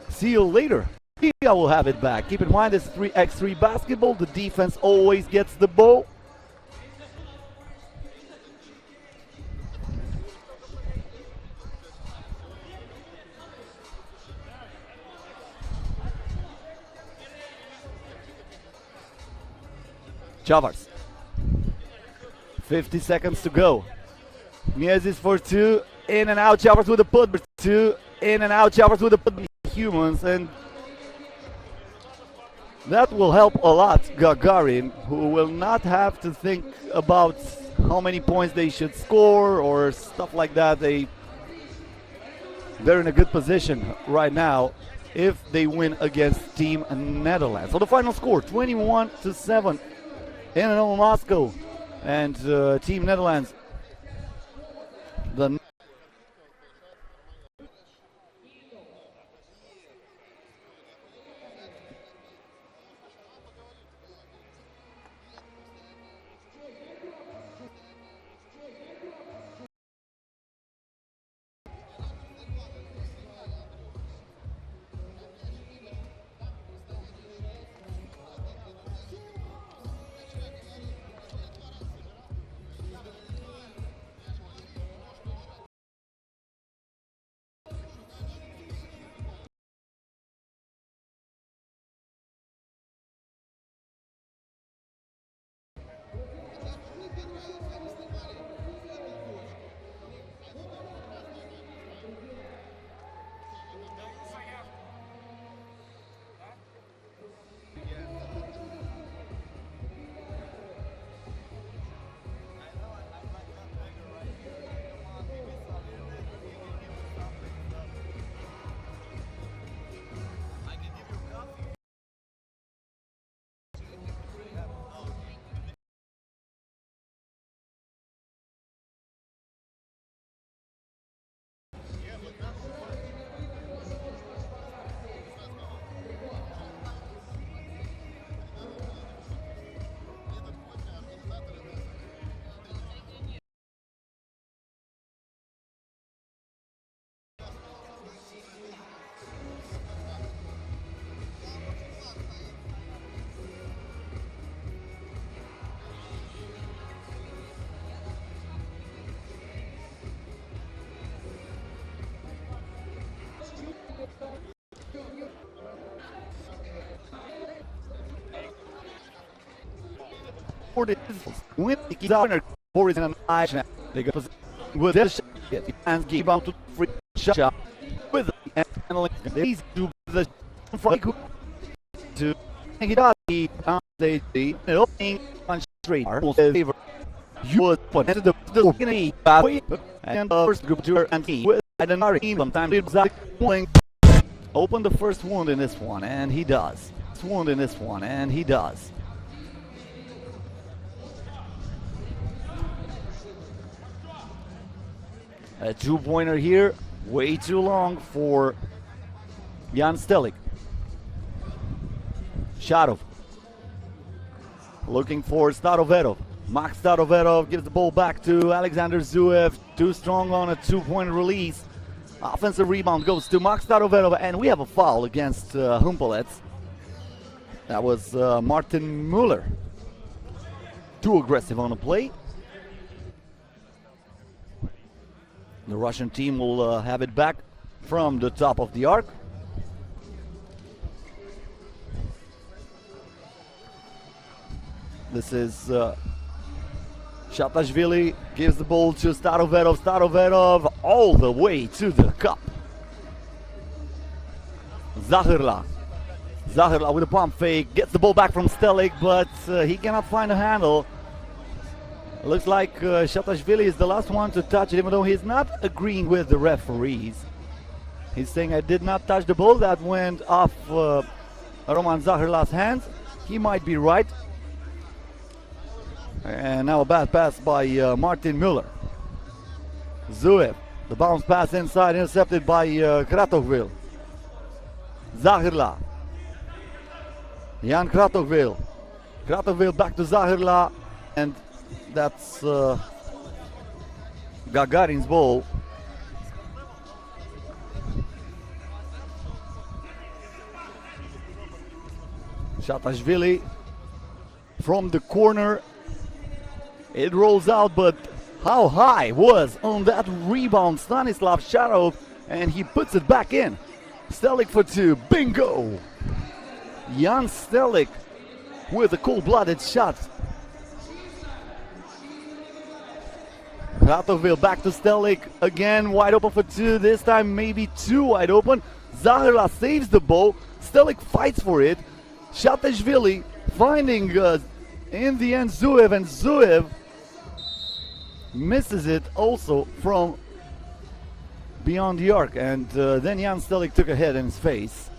See you later. I will have it back. Keep in mind this is 3x3 basketball. The defense always gets the ball. Chavars. 50 seconds to go. Miezis for two. In and out. Chavars with a put. Two. In and out. Chavars with a put. Humans, and that will help a lot Gagarin, who will not have to think about how many points they should score or stuff like that. They're in a good position right now if they win against Team Netherlands. So the final score, 21-7 Inanomo Moscow and Team Netherlands. The for the win the corner for his action. They go with this and give out to free shot with handling these to the front to make it out the opening on straight favor. You would put into the beginning and first group to and he with another sometimes open the first wound in this one, and he does. Wound in this one, and he does. A 2-pointer here, way too long for Jan Stelik. Sharov looking for Staroverov. Max Staroverov gives the ball back to Alexander Zuev. Too strong on a 2-point release. Offensive rebound goes to Max Staroverov, and we have a foul against Humpolec. That was Martin Muller. Too aggressive on the play. The Russian team will have it back from the top of the arc. This is Shatashvili gives the ball to Staroverov. Staroverov all the way to the cup. Zahirla. Zahirla with a pump fake, gets the ball back from Stelik, but he cannot find a handle. It looks like Shatashvili is the last one to touch it, even though he's not agreeing with the referees. He's saying, I did not touch the ball. That went off Roman Zahirla's hands. He might be right. And now a bad pass by Martin Muller. Zuev, the bounce pass inside, intercepted by Kratovil. Zahirla. Jan Kratovil. Kratovil back to Zahirla, and that's Gagarin's ball. Shatashvili from the corner. It rolls out, but how high was on that rebound Stanislav Sharov, and he puts it back in. Stelik for two, bingo! Jan Stelik with a cold-blooded shot. Kratovil back to Stelik, again wide open for two, this time maybe two wide open. Zahirla saves the ball, Stelik fights for it. Shatashvili finding in the end Zuev, and Zuev misses it also from beyond the arc, and then Jan Stelik took a hit in his face.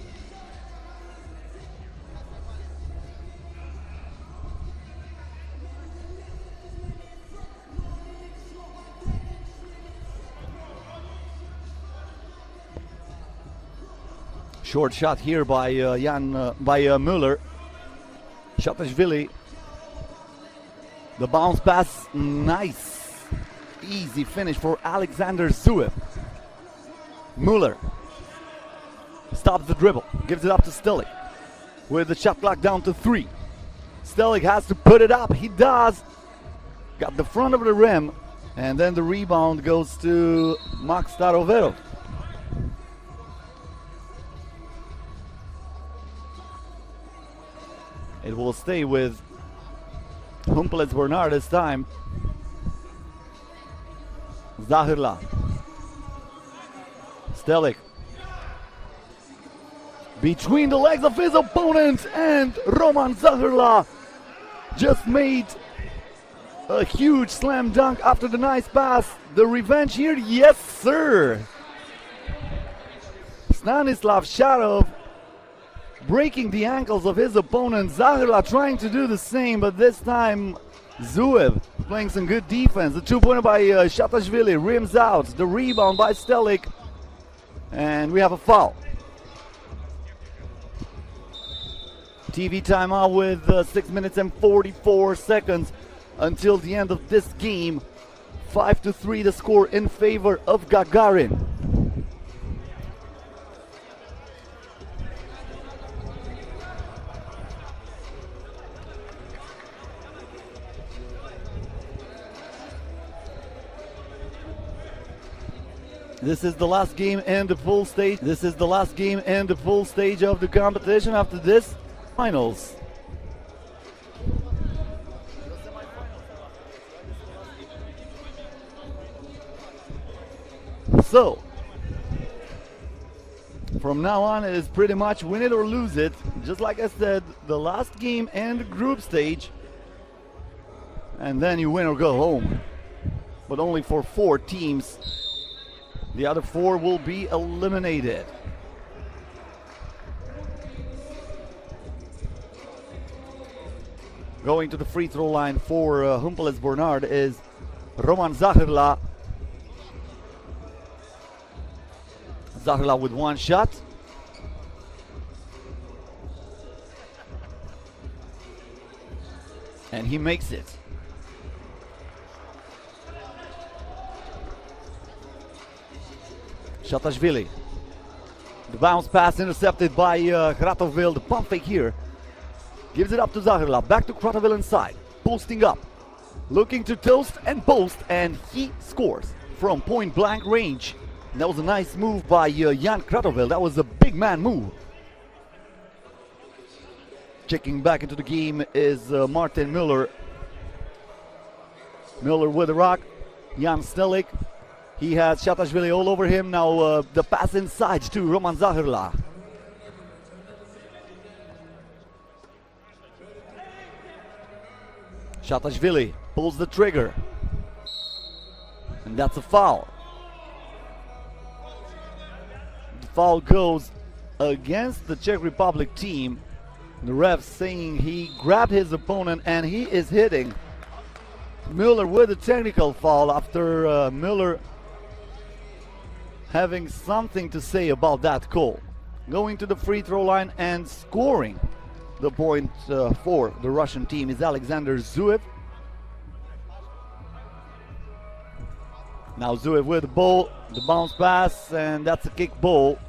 Short shot here by Muller. Shatashvili. The bounce pass, nice. Easy finish for Alexander Zuev. Muller stops the dribble, gives it up to Stelik with the shot clock down to 3. Stelik has to put it up, he does. Got the front of the rim, and then the rebound goes to Max Staroverov. It will stay with Humpolec Bernard this time. Zahirla. Stelik. Between the legs of his opponent, and Roman Zahirla just made a huge slam dunk after the nice pass. The revenge here, yes sir. Stanislav Sharov breaking the ankles of his opponent. Zahirla trying to do the same, but this time Zuev playing some good defense. The 2-pointer by Shatashvili rims out. The rebound by Stelik, and we have a foul. TV timeout with 6 minutes and 44 seconds until the end of this game. 5-3 the score in favor of Gagarin. This is the last game and the full stage. This is the last game and the full stage of the competition. After this, finals. So, from now on, it is pretty much win it or lose it. Just like I said, the last game and the group stage. And then you win or go home. But only for 4 teams. The other 4 will be eliminated. Going to the free throw line for Humpolec Bernard is Roman Zahirla. Zahirla with 1 shot. And he makes it. Shatashvili. The bounce pass intercepted by Kratovil. The pump fake here. Gives it up to Zahirla. Back to Kratovil inside. Posting up. Looking to toast and post. And he scores from point blank range. And that was a nice move by Jan Kratovil. That was a big man move. Checking back into the game is Martin Müller. Müller with the rock. Jan Stelik. He has Shatashvili all over him. Now the pass inside to Roman Zahirla. Shatashvili pulls the trigger. And that's a foul. The foul goes against the Czech Republic team. The ref saying he grabbed his opponent and he is hitting Müller with a technical foul after Müller having something to say about that call. Going to the free throw line and scoring the point for the Russian team is Alexander Zuev. Now Zuev with the ball, the bounce pass, and that's a kick ball.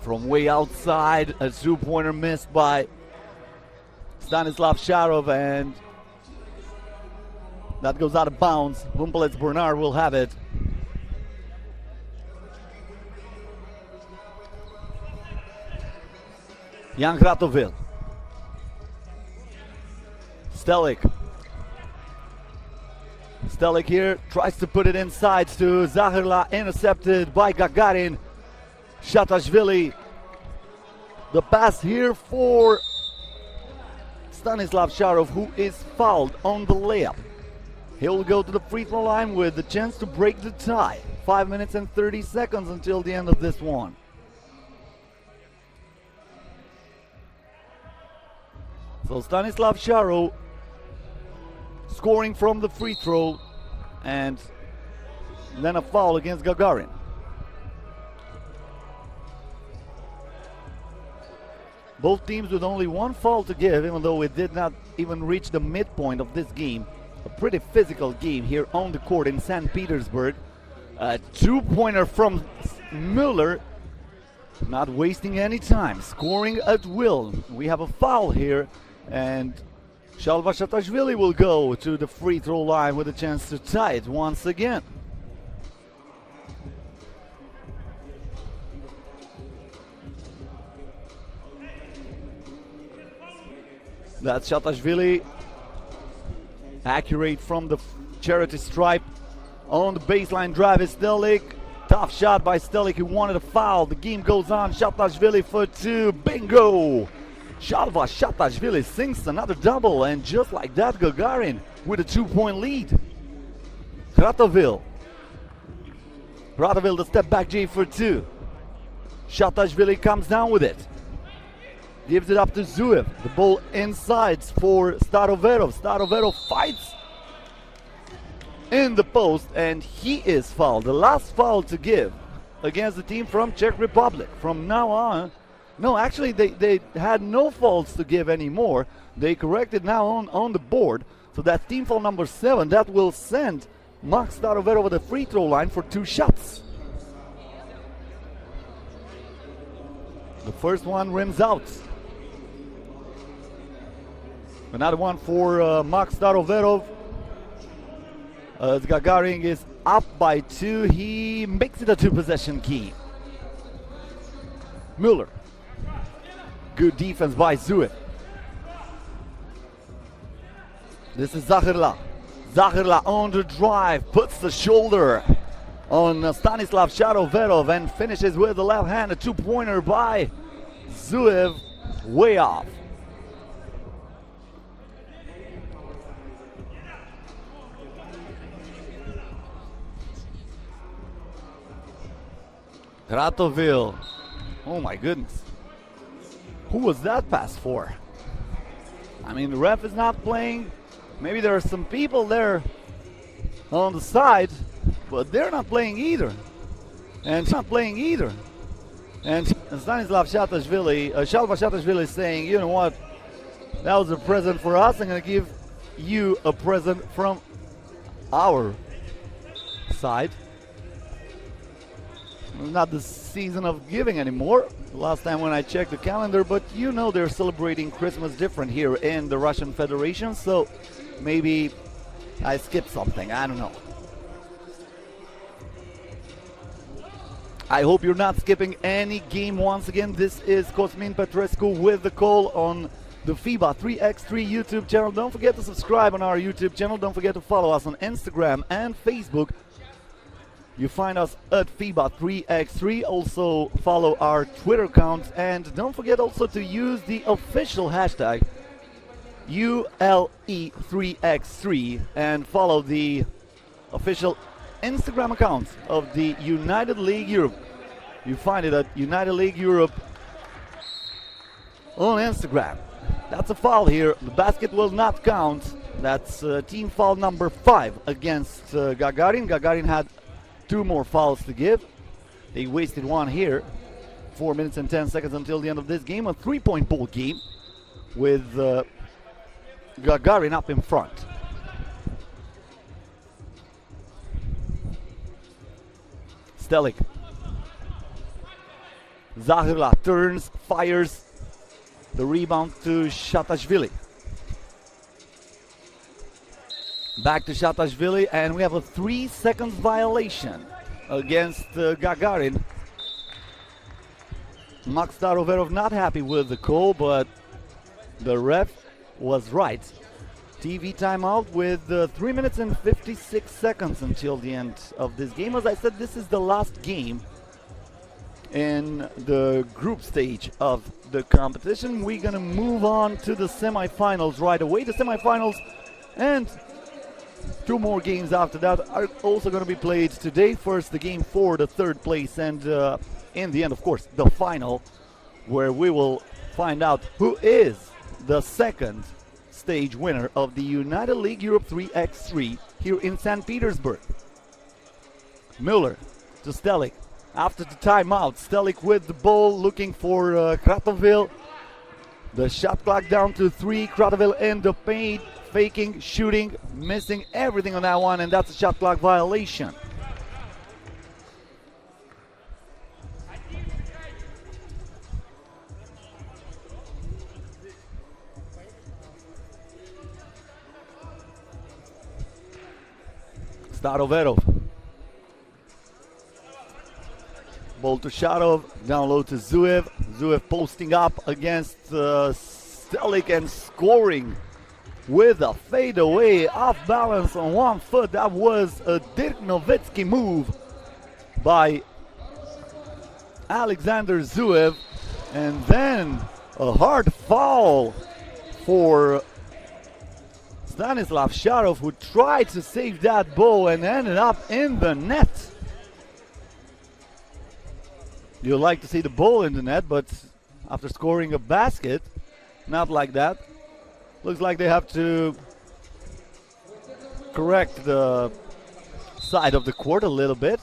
From way outside, a two-pointer missed by Stanislav Sharov, and that goes out of bounds. Humpolec Bernard will have it. Jan Kratovil. Stelik. Stelik here tries to put it inside to Zahirla, intercepted by Gagarin. Shatashvili. The pass here for Stanislav Sharov, who is fouled on the layup. He'll go to the free throw line with the chance to break the tie. 5 minutes and 30 seconds until the end of this one. So Stanislav Sharov scoring from the free throw, and then a foul against Gagarin. Both teams with only 1 foul to give, even though it did not even reach the midpoint of this game. A pretty physical game here on the court in St. Petersburg. A two-pointer from Müller, not wasting any time, scoring at will. We have a foul here, and Shalva Shatashvili will go to the free throw line with a chance to tie it once again. That's Shatashvili. Accurate from the charity stripe. On the baseline drive is Stelik. Tough shot by Stelik, who wanted a foul. The game goes on. Shatashvili for 2. Bingo! Shalva Shatashvili sinks another double, and just like that, Gagarin with a 2-point lead. Kratovil. Kratovil, the step back J for 2. Shatashvili comes down with it. Gives it up to Zuev. The ball inside for Staroverov. Staroverov fights in the post, and he is fouled. The last foul to give against the team from Czech Republic. From now on, no, actually they had no fouls to give anymore. They corrected now on the board. So that's team foul number 7. That will send Max Staroverov over the free throw line for 2 shots. The first one rims out. Another one for Max Staroverov. Gagarin is up by 2. He makes it a 2-possession game. Müller. Good defense by Zuev. This is Zahirla. Zahirla on the drive, puts the shoulder on Stanislav Sharoverov and finishes with the left hand. A two-pointer by Zuev, way off. Ratovil. Oh my goodness. Who was that pass for? I mean, the ref is not playing. Maybe there are some people there on the side, but they're not playing either. And And Stanislav Shatashvili, Shalva Shatashvili is saying, you know what? That was a present for us. I'm going to give you a present from our side. Not the season of giving anymore. Last time when I checked the calendar, but you know they're celebrating Christmas different here in the Russian Federation, so maybe I skipped something. I don't know. I hope you're not skipping any game once again. This is Cosmin Petrescu with the call on the FIBA 3x3 YouTube channel. Don't forget to subscribe on our YouTube channel. Don't forget to follow us on Instagram and Facebook. You find us at FIBA 3x3. Also follow our Twitter account. And don't forget also to use the official hashtag ULE3x3 and follow the official Instagram account of the United League Europe. You find it at United League Europe on Instagram. That's a foul here. The basket will not count. That's team foul number 5 against Gagarin. Gagarin had 2 more fouls to give. They wasted one here. 4 minutes and 10 seconds until the end of this game. A 3-point ball game with Gagarin up in front. Stelik. Zahirla turns, fires. The rebound to Shatashvili. Back to Shatashvili, and we have a 3 seconds violation against Gagarin. Max Staroverov not happy with the call, but the ref was right. TV timeout with 3 minutes and 56 seconds until the end of this game. As I said, this is the last game in the group stage of the competition. We're gonna move on to the semifinals right away. The semifinals and 2 more games after that are also going to be played today. First, the game for the 3rd place, and in the end, of course, the final, where we will find out who is the 2nd stage winner of the United League Europe 3x3 here in St. Petersburg. Müller to Stelik. After the timeout, Stelik with the ball, looking for Kratovil. The shot clock down to 3. Kratovil in the paint. Faking, shooting, missing everything on that one, and that's a shot clock violation. Staroverov. Ball to Sharov, down low to Zuev. Zuev posting up against Stelik and scoring with a fadeaway off balance on 1 foot. That was a Dirk Nowitzki move by Alexander Zuev. And then a hard foul for Stanislav Sharov, who tried to save that ball and ended up in the net. You'd like to see the ball in the net, but after scoring a basket, not like that. Looks like they have to correct the side of the court a little bit.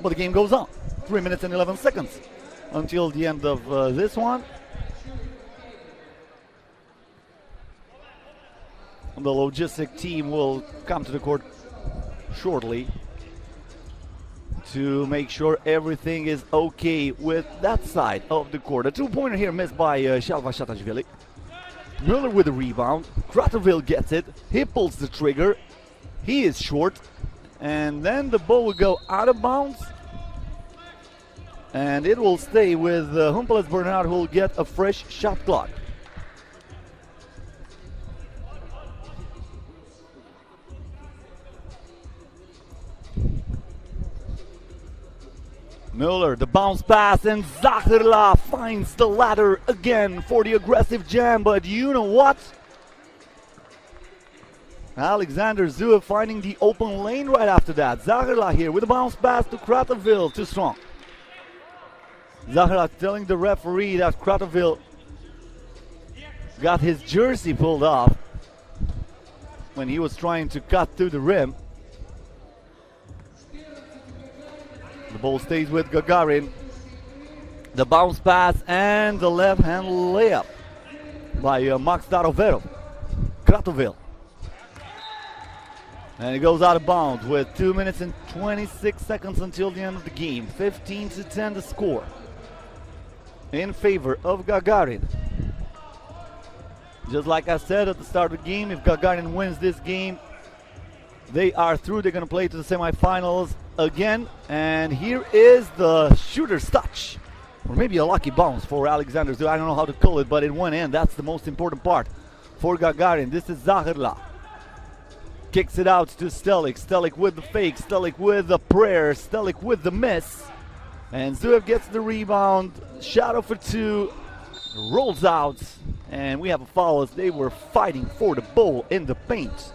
But the game goes on. 3 minutes and 11 seconds until the end of this one. The logistic team will come to the court shortly to make sure everything is okay with that side of the court. A 2-pointer here missed by Shalva Shatashvili. Müller with the rebound. Kratovil gets it. He pulls the trigger. He is short. And then the ball will go out of bounds. And it will stay with Humpolec Bernard, who will get a fresh shot clock. Müller, the bounce pass, and Zacherla finds the ladder again for the aggressive jam, but you know what? Alexander Zuev finding the open lane right after that. Zacherla here with a bounce pass to Kratovil, too strong. Zacherla telling the referee that Kratovil got his jersey pulled off when he was trying to cut through the rim. The ball stays with Gagarin. The bounce pass and the left hand layup by Max Staroverov. Kratovil. And it goes out of bounds with 2 minutes and 26 seconds until the end of the game. 15-10 the score in favor of Gagarin. Just like I said at the start of the game, if Gagarin wins this game, they are through. They're going to play to the semifinals again. And here is the shooter's touch. Or maybe a lucky bounce for Alexander Zuev. I don't know how to call it, but it went in. That's the most important part for Gagarin. This is Zacherla. Kicks it out to Stelik. Stelik with the fake. Stelik with the prayer. Stelik with the miss. And Zuev gets the rebound. Shadow for two. Rolls out. And we have a foul as they were fighting for the ball in the paint.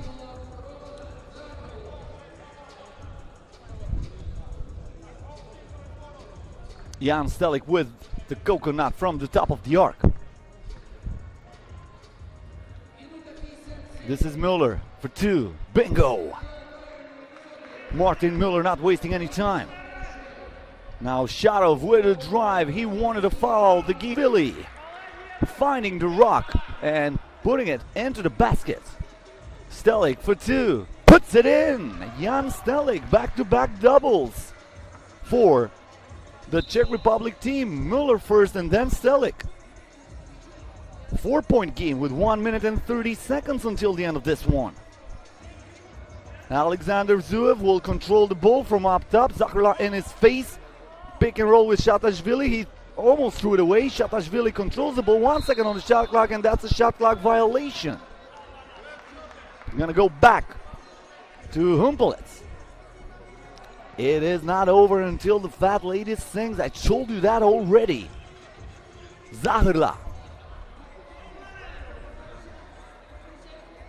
Jan Stelik with the coconut from the top of the arc. This is Müller for two. Bingo! Martin Müller not wasting any time. Now Sharov with a drive. He wanted a foul. The Billy finding the rock and putting it into the basket. Stelik for two. Puts it in. Jan Stelik back-to-back doubles for the Czech Republic team. Müller first and then Stelik. 4-point game with 1 minute and 30 seconds until the end of this one. Alexander Zuev will control the ball from up top. Zacherla in his face. Pick and roll with Shatashvili. He almost threw it away. Shatashvili controls the ball. 1 second on the shot clock, and that's a shot clock violation. We're going to go back to Humpolec. It is not over until the fat lady sings. I told you that already. Zacherla.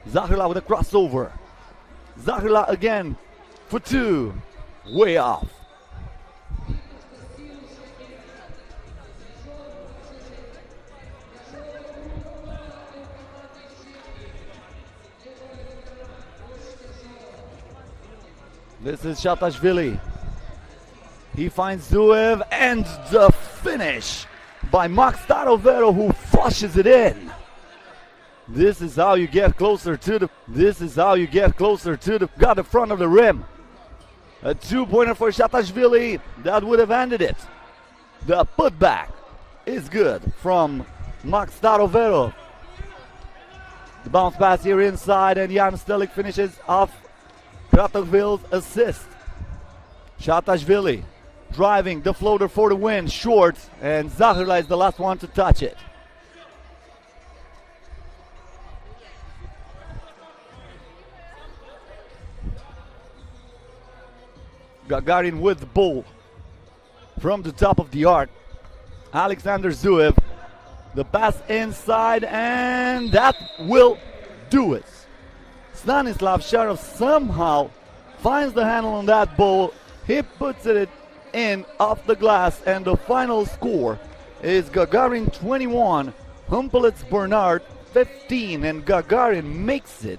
Zacherla with a crossover. Zacherla again for two. Way off. This is Shatashvili. He finds Zuev and the finish by Max Starovero, who flushes it in. This is how you get closer to the. Got the front of the rim. A two-pointer for Shatashvili. That would have ended it. The putback is good from Max Starovero. The bounce pass here inside, and Jan Stelik finishes off Kratovil's assist. Shatashvili driving the floater for the win, short, and Zacherla is the last one to touch it. Gagarin with the ball from the top of the arc. Alexander Zuev, the pass inside, and that will do it. Stanislav Sharov somehow finds the handle on that ball. He puts it in off the glass, and the final score is Gagarin 21, Humpolec Bernard 15, and Gagarin makes it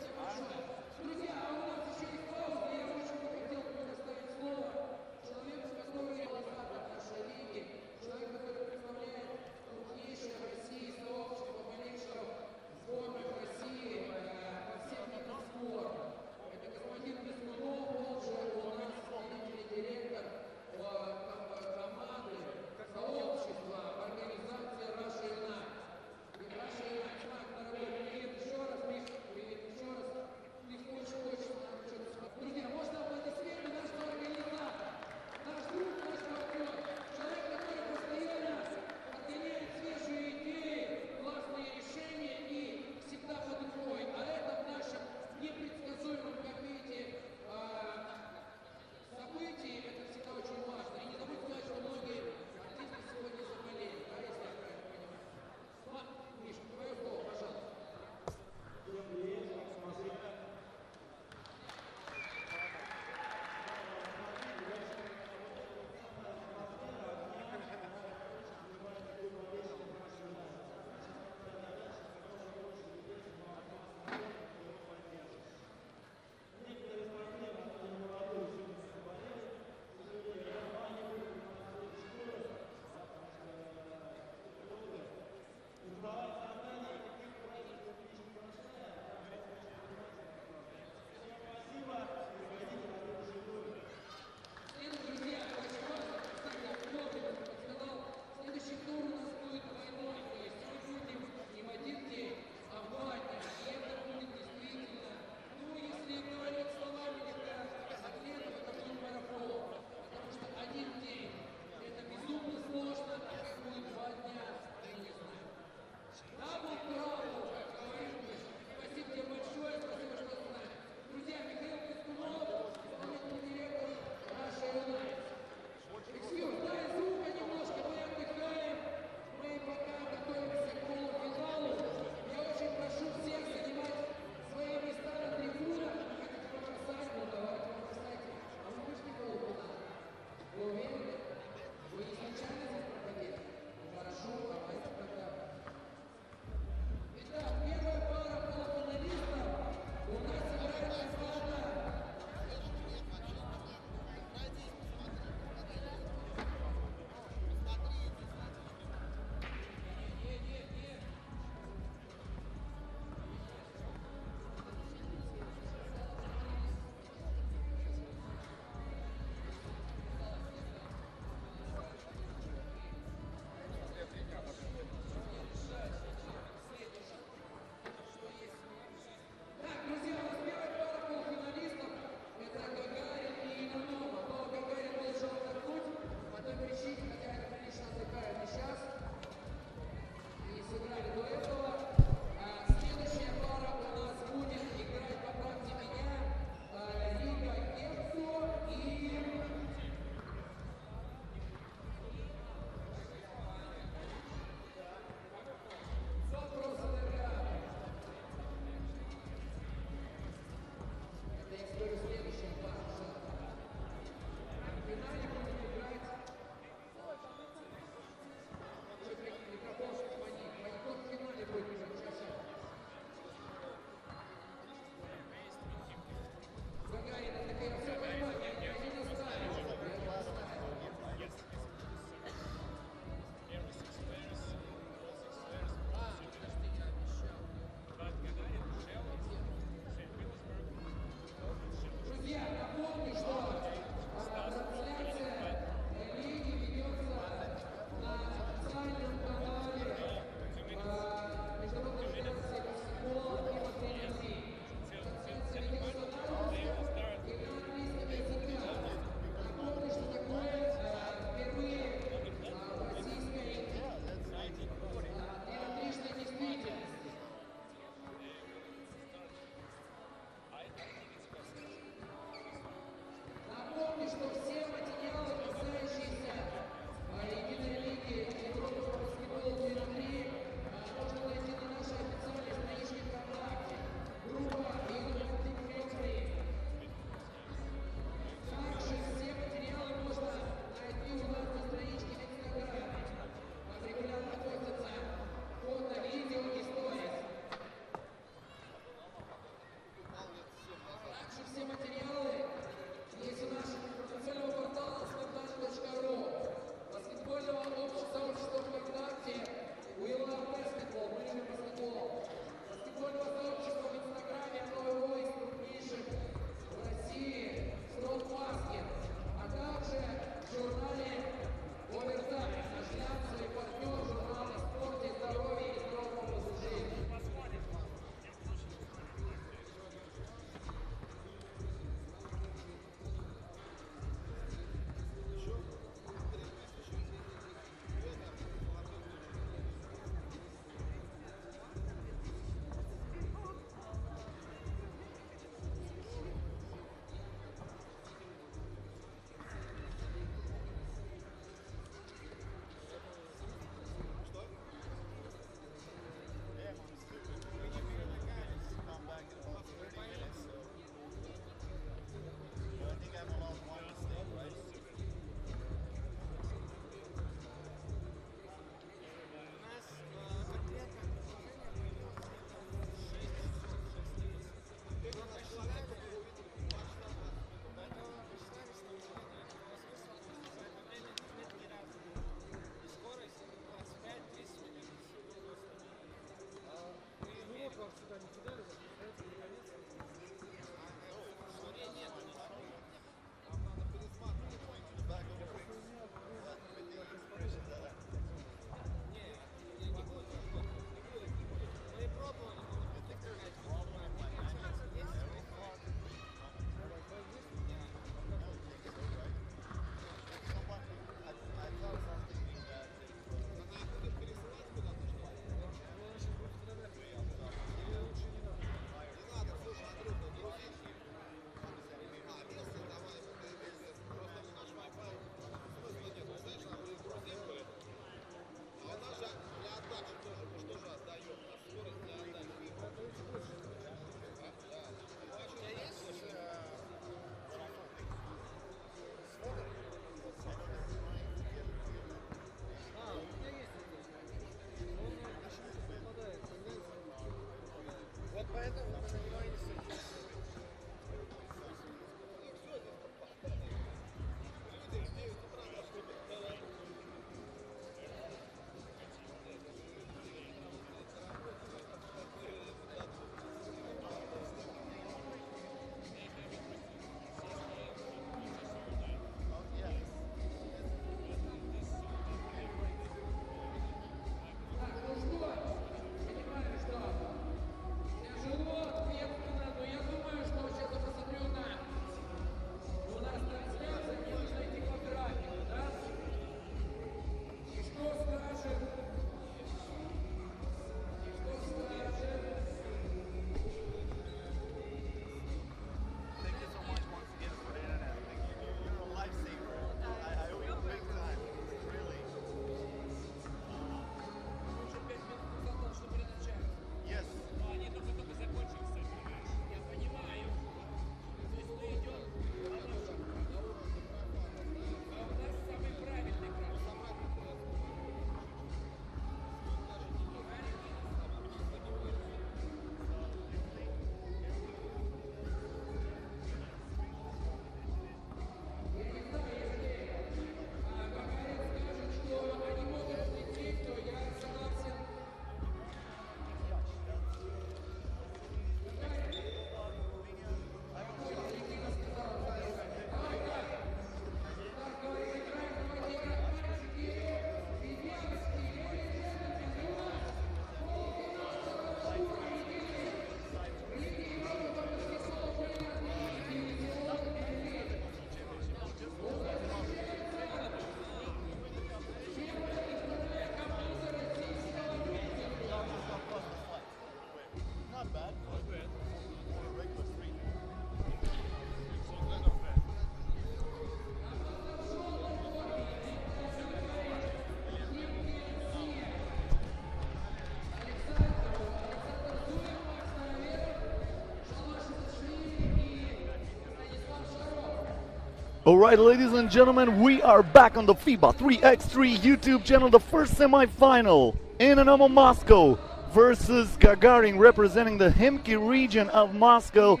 Alright, ladies and gentlemen, we are back on the FIBA 3x3 YouTube channel. The first semi-final, Inanomo Moscow versus Gagarin, representing the Khimki region of Moscow.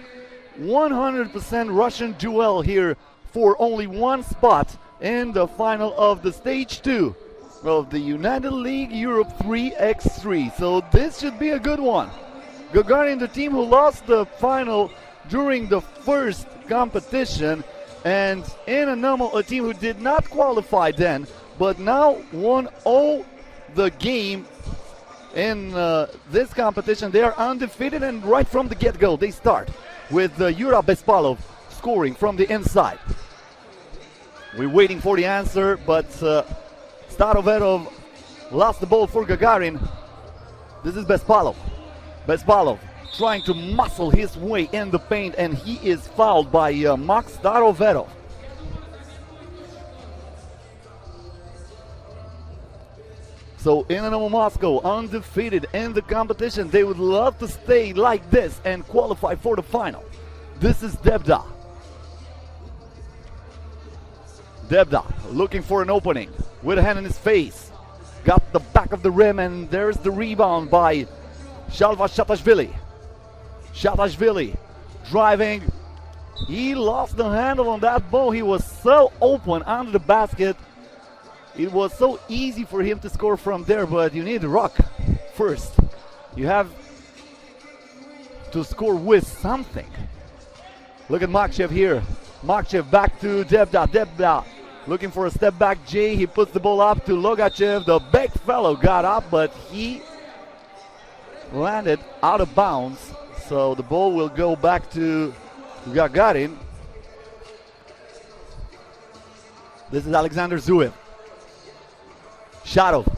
100% Russian duel here for only one spot in the final of the stage 2 of the United League Europe 3x3. So this should be a good one. Gagarin, the team who lost the final during the first competition, and Inanomo, a team who did not qualify then, but now won all the game in this competition. They are undefeated, and right from the get-go they start with Yura Bespalov scoring from the inside. We're waiting for the answer, but Staroverov lost the ball for Gagarin. This is Bespalov. Bespalov trying to muscle his way in the paint, and he is fouled by Max Staroverov. So Inanomo Moscow undefeated in the competition. They would love to stay like this and qualify for the final. This is Debda. Debda looking for an opening with a hand in his face. Got the back of the rim, and there's the rebound by Shalva Shatashvili. Shatashvili driving. He lost the handle on that ball. He was so open under the basket. It was so easy for him to score from there, but you need the rock first. You have to score with something. Look at Makchev here. Makchev back to Debda. Debda looking for a step back J. He puts the ball up to Logachev. The big fellow got up, but he landed out of bounds. So the ball will go back to Gagarin. This is Alexander Zuev. Sharov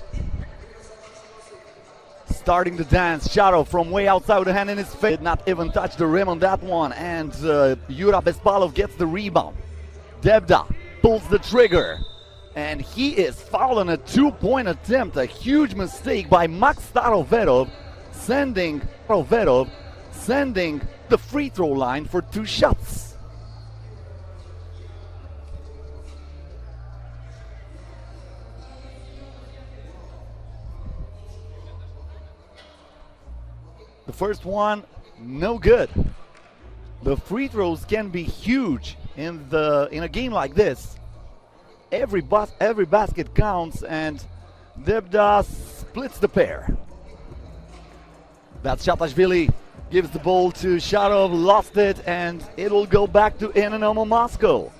starting to dance. Sharov from way outside with a hand in his face. Did not even touch the rim on that one. And Yura Bespalov gets the rebound. Debda pulls the trigger. And he is fouled on a two-point attempt. A huge mistake by Max Staroverov, sending the free throw line for 2 shots. The first one, no good. The free throws can be huge in a game like this. Every basket counts, and Debda splits the pair. That's Shatashvili. Gives the ball to Sharov, lost it, and it will go back to Inanomo Moscow.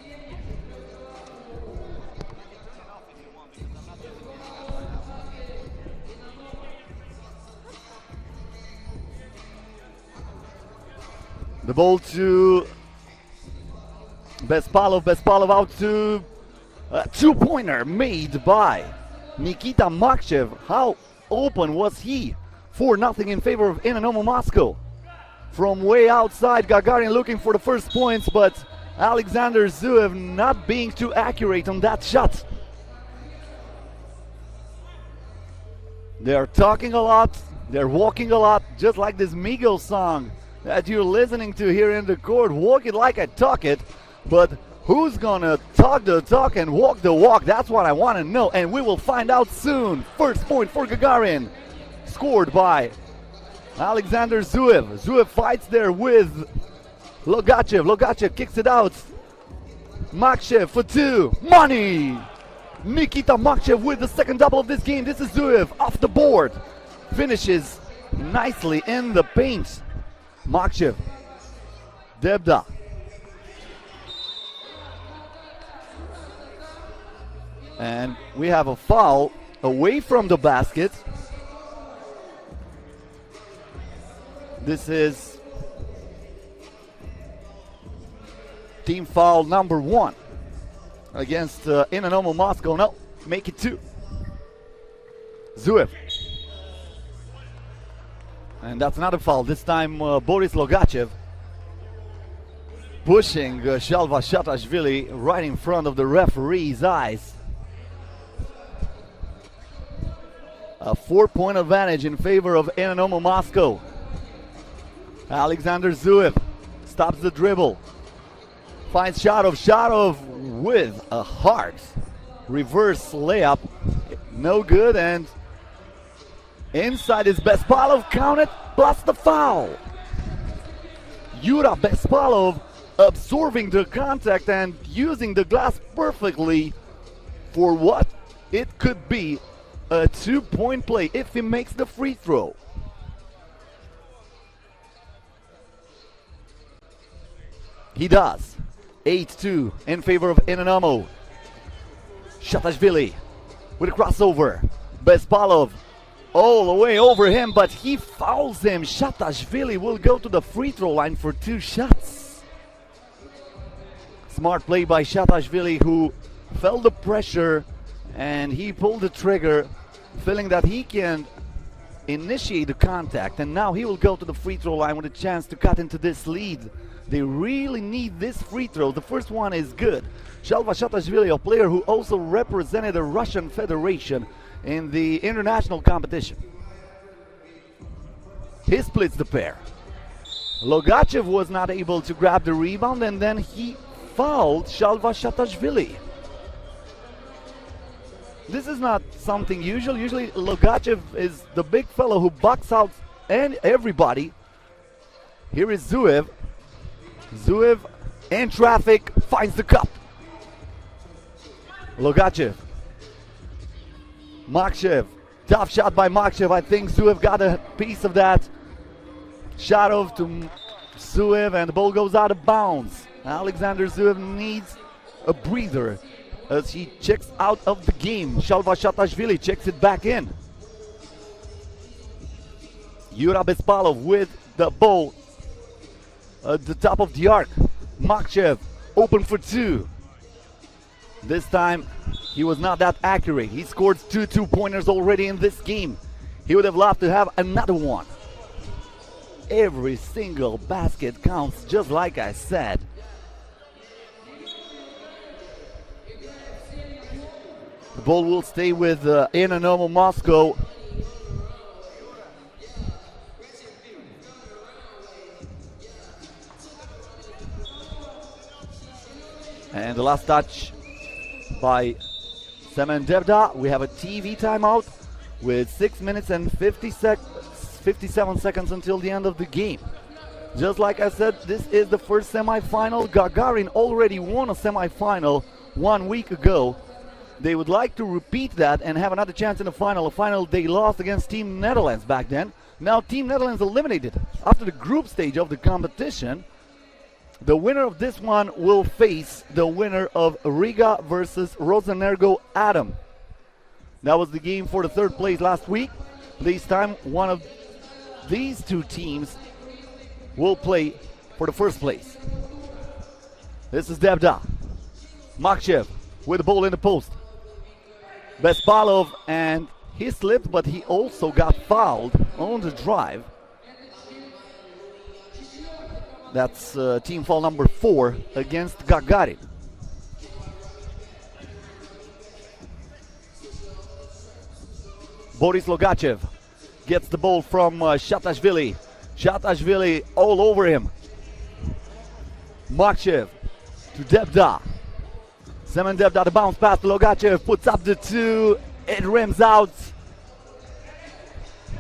The ball to Bespalov. Bespalov out to a two-pointer made by Nikita Makchev. How open was he? 4-0 in favor of Inanomo Moscow. From way outside, Gagarin looking for the first points, but Alexander Zuev not being too accurate on that shot. They're talking a lot, they're walking a lot, just like this Migos song that you're listening to here in the court. Walk it like I talk it, but who's gonna talk the talk and walk the walk? That's what I want to know, and we will find out soon. First point for Gagarin, scored by Alexander Zuev. Zuev fights there with Logachev. Logachev kicks it out. Makchev for 2. Money! Nikita Makchev with the second double of this game. This is Zuev off the board. Finishes nicely in the paint. Makchev. Debda. And we have a foul away from the basket. This is team foul number 1 against Inanomo Moscow. No, make it 2. Zuev. And that's another foul. This time Boris Logachev pushing Shalva Shatashvili right in front of the referee's eyes. A 4-point advantage in favor of Inanomo Moscow. Alexander Zuev stops the dribble. Finds Sharov. Sharov with a hard reverse layup. No good, and inside is Bespalov, counted, plus the foul. Yura Bespalov absorbing the contact and using the glass perfectly for what it could be a 2-point play if he makes the free throw. He does. 8-2 in favor of Inanomo. Shatashvili with a crossover. Bespalov all the way over him, but he fouls him. Shatashvili will go to the free throw line for 2 shots. Smart play by Shatashvili, who felt the pressure and he pulled the trigger, feeling that he can initiate the contact, and now he will go to the free throw line with a chance to cut into this lead. They really need this free throw. The first one is good. Shalva Shatashvili, a player who also represented the Russian Federation in the international competition. He splits the pair. Logachev was not able to grab the rebound, and then he fouled Shalva Shatashvili. This is not something usual. Usually Logachev is the big fellow who bucks out and everybody. Here is Zuev. Zuev in traffic finds the cup. Logachev. Makshev. Tough shot by Makshev. I think Zuev got a piece of that. Sharov to Zuev, and the ball goes out of bounds. Alexander Zuev needs a breather as he checks out of the game. Shalva Shatashvili checks it back in. Yura Bespalov with the ball at the top of the arc. Makshev open for 2. This time he was not that accurate. He scored 2 2-pointers already in this game. He would have loved to have another one. Every single basket counts, just like I said. The ball will stay with Inanomo Moscow. And the last touch by Semen Devda. We have a TV timeout with 6 minutes and 57 seconds until the end of the game. Just like I said, this is the first semifinal. Gagarin already won a semifinal 1 week ago. They would like to repeat that and have another chance in the final. A final they lost against Team Netherlands back then. Now Team Netherlands eliminated after the group stage of the competition. The winner of this one will face the winner of Riga versus Rosenergoatom. That was the game for the 3rd place last week. This time one of these 2 teams will play for the 1st place. This is Devda. Makshev with the ball in the post. Bespalov, and he slipped, but he also got fouled on the drive. That's team foul number 4 against Gagarin. Boris Logachev gets the ball from Shatashvili. Shatashvili all over him. Makshev to Devda. Semen Devda, the bounce pass to Logachev, puts up the 2, it rims out.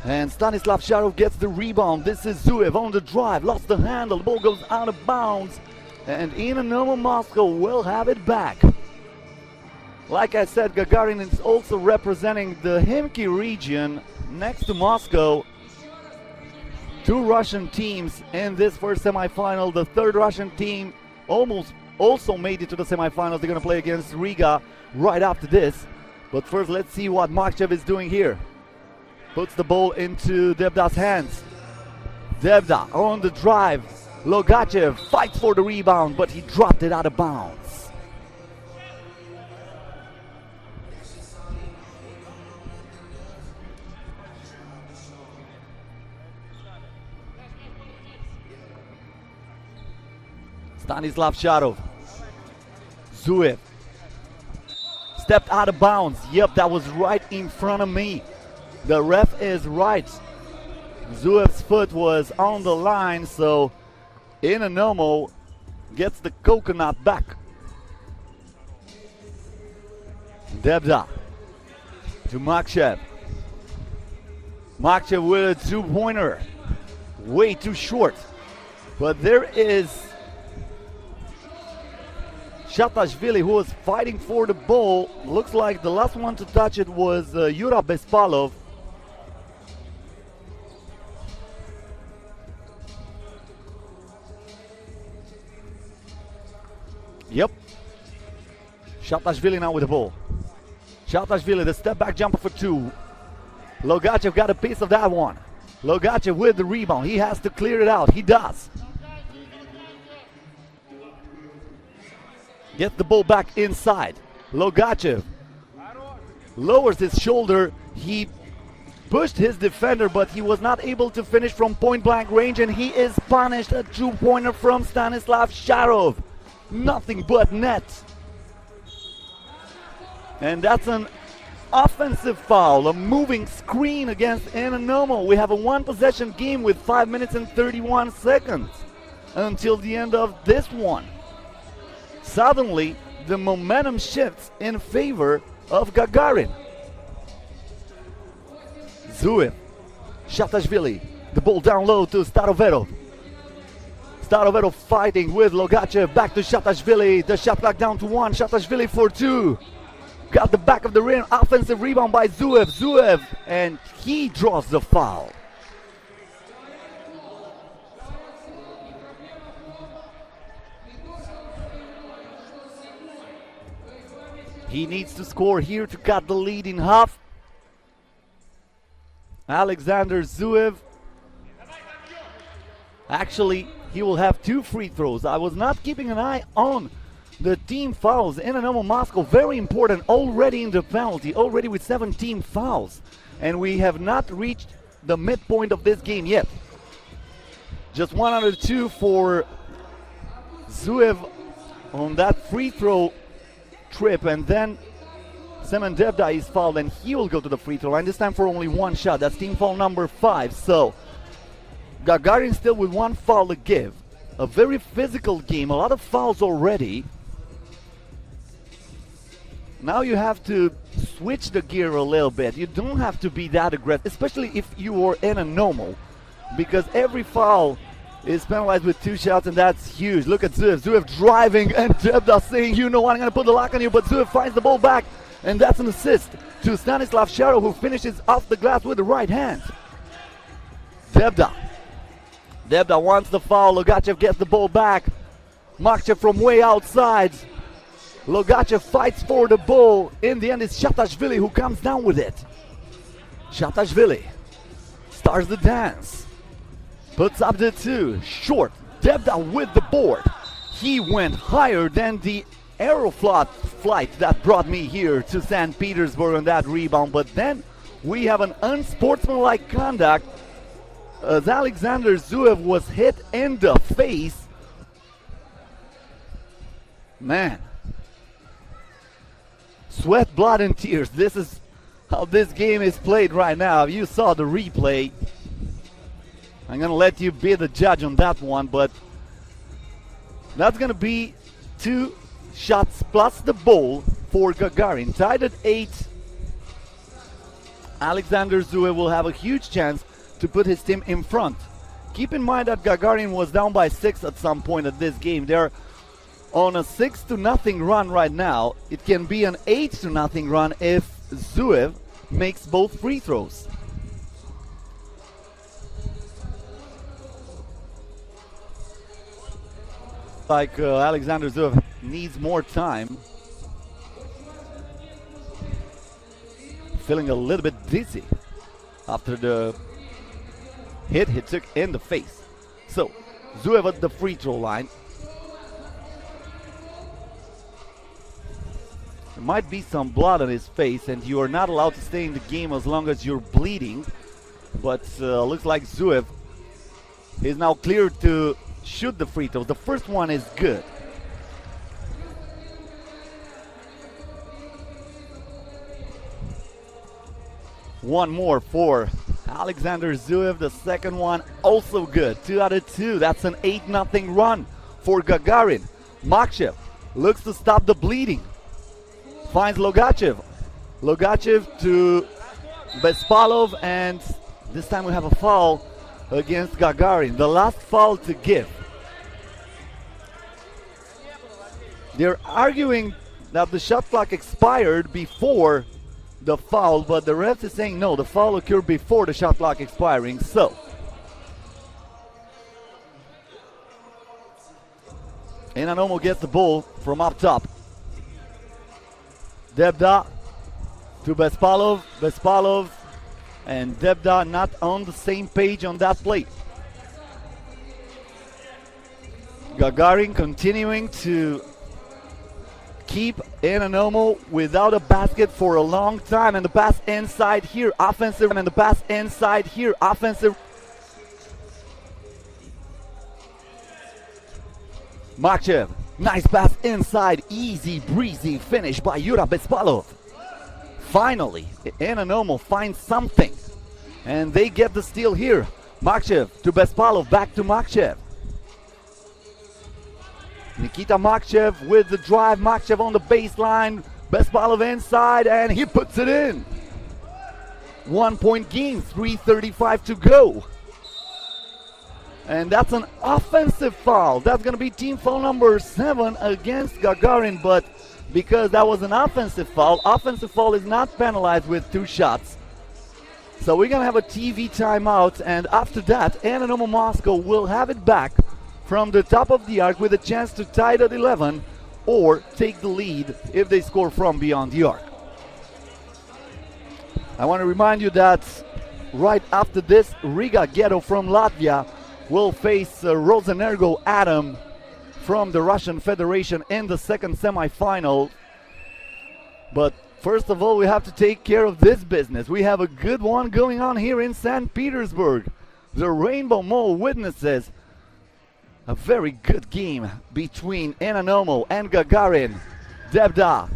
And Stanislav Sharov gets the rebound. This is Zuev on the drive, lost the handle, the ball goes out of bounds. And Inanomo Moscow will have it back. Like I said, Gagarin is also representing the Khimki region next to Moscow. 2 Russian teams in this first semifinal. The 3rd Russian team almost also made it to the semifinals. They're going to play against Riga right after this. But first, let's see what Makshev is doing here. Puts the ball into Devda's hands. Devda on the drive. Logachev fights for the rebound, but he dropped it out of bounds. Stanislav Sharov. Zuev. Stepped out of bounds. Yep, that was right in front of me. The ref is right. Zuev's foot was on the line, so Inanomo gets the coconut back. Debda to Makshev. Makshev with a two-pointer. Way too short. But there is Shatashvili, who was fighting for the ball. Looks like the last one to touch it was Yura Bespalov. Yep. Shatashvili now with the ball. Shatashvili, the step back jumper for two. Logachev got a piece of that one. Logachev with the rebound. He has to clear it out. He does. Gets the ball back inside. Logachev lowers his shoulder. He pushed his defender, but he was not able to finish from point blank range, and he is punished. A two-pointer from Stanislav Sharov. Nothing but net. And that's an offensive foul, a moving screen against Inanomo. We have a one-possession game with 5 minutes and 31 seconds until the end of this one. Suddenly, the momentum shifts in favor of Gagarin. Zuev, Shatashvili, the ball down low to Staroverov. Staroverov fighting with Logachev, back to Shatashvili. The shot clock down to one. Shatashvili for two. Got the back of the rim. Offensive rebound by Zuev. Zuev, and he draws the foul. He needs to score here to cut the lead in half. Alexander Zuev. Actually, he will have two free throws. I was not keeping an eye on the team fouls. Inanomo Moscow, very important, already in the penalty, already with 17 fouls. And we have not reached the midpoint of this game yet. Just 1 out of 2 for Zuev on that free throw trip. And then Semen Devda is fouled, and he will go to the free throw line, this time for only one shot. That's team foul number 5. So Gagarin still with one foul to give. A very physical game, a lot of fouls already. Now you have to switch the gear a little bit. You don't have to be that aggressive, especially if you are in a normal, because every foul is penalized with 2 shots, and that's huge. Look at Zuev. Zuev driving, and Devda saying, you know what, I'm going to put the lock on you, but Zuev finds the ball back, and that's an assist to Stanislav Sharov, who finishes off the glass with the right hand. Devda wants the foul. Logachev gets the ball back. Makshev from way outside. Logachev fights for the ball. In the end, it's Shatashvili who comes down with it. Shatashvili starts the dance. Puts up the 2. Short. Devda with the board. He went higher than the Aeroflot flight that brought me here to St. Petersburg on that rebound. But then we have an unsportsmanlike conduct as Alexander Zuev was hit in the face. Man. Sweat, blood, and tears. This is how this game is played right now. You saw the replay. I'm going to let you be the judge on that one, but that's going to be 2 shots plus the ball for Gagarin. Tied at 8. Alexander Zuev will have a huge chance to put his team in front. Keep in mind that Gagarin was down by 6 at some point at this game. They're on a 6-0 run right now. It can be an 8-0 run if Zuev makes both free throws. Like Alexander Zuev needs more time. Feeling a little bit dizzy after the hit he took in the face. So Zuev at the free throw line. There might be some blood on his face, and you are not allowed to stay in the game as long as you're bleeding. But looks like Zuev is now cleared to shoot the free throws. The first one is good. One more for Alexander Zuev. The second one also good. 2 out of 2. That's an 8-0 run for Gagarin. Makshev looks to stop the bleeding. Finds Logachev Logachev to Bespalov, and this time we have a foul against Gagarin. The last foul to give. They're arguing that the shot clock expired before the foul, but the ref is saying no, the foul occurred before the shot clock expiring. So Inanomo gets the ball from up top. Debda to Bespalov. Bespalov and Debda not on the same page on that play. Gagarin continuing to keep Inanomo without a basket for a long time, and the pass inside here, offensive, and the pass inside here, offensive. Makchev, nice pass inside, easy breezy finish by Yura Bespalov. Finally, Inanomo finds something, and they get the steal here. Makchev to Bespalov, back to Makchev. Nikita Makchev with the drive, Makchev on the baseline, Bespalov inside, and he puts it in. 1 point game, 3:35 to go. And that's an offensive foul. That's going to be team foul number 7 against Gagarin, but because that was an offensive foul is not penalized with 2 shots. So we're going to have a TV timeout, and after that, Inanomo Moscow will have it back from the top of the arc with a chance to tie it at 11 or take the lead if they score from beyond the arc. I want to remind you that right after this, Riga Ghetto from Latvia will face Rosenergoatom from the Russian Federation in the second semifinal. But first of all, we have to take care of this business. We have a good one going on here in St. Petersburg. The Rainbow Mall witnesses a very good game between Inanomo and Gagarin. Debda,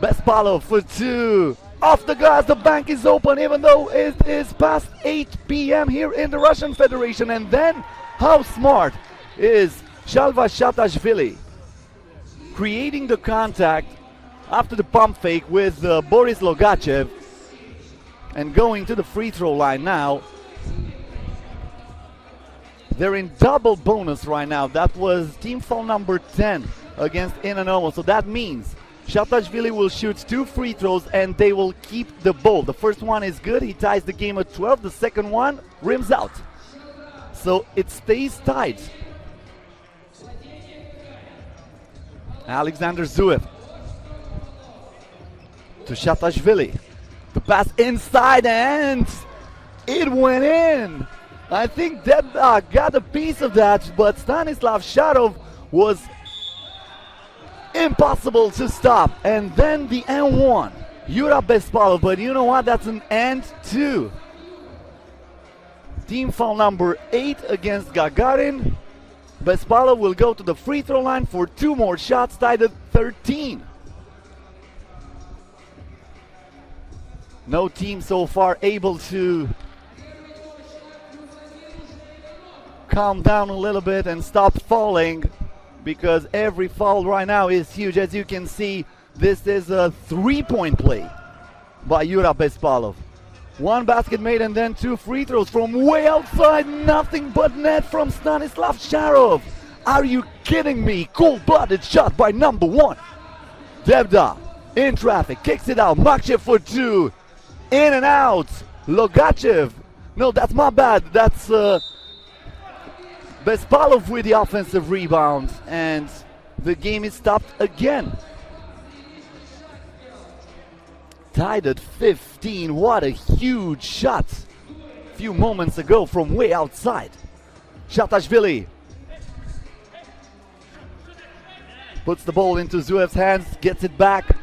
Bespalov for 2. Off the glass, the bank is open even though it is past 8 p.m. here in the Russian Federation. And then, how smart is Shalva Shatashvili creating the contact after the pump fake with Boris Logachev and going to the free throw line now. They're in double bonus right now. That was team foul number 10 against Inanomo. So that means Shatashvili will shoot 2 free throws and they will keep the ball. The first one is good. He ties the game at 12. The second one rims out. So it stays tied. Alexander Zuev to Shatashvili. The pass inside and it went in. I think Debda got a piece of that, but Stanislav Sharov was impossible to stop. And then the N1, Yura Bespalov, but you know what? That's an N2. Team foul number 8 against Gagarin. Bespalov will go to the free throw line for 2 more shots, tied at 13. No team so far able to calm down a little bit and stop falling, because every foul right now is huge. As you can see, this is a 3-point play by Yura Bespalov. 1 basket made and then 2 free throws from way outside. Nothing but net from Stanislav Sharov. Are you kidding me? Cold-blooded shot by number 1. Debda in traffic, kicks it out. Makchev for 2. In and out. Logachev. No, that's my bad. That's Bespalov with the offensive rebound, and the game is stopped again. Tied at 15. What a huge shot a few moments ago from way outside. Shatashvili puts the ball into Zuev's hands, gets it back.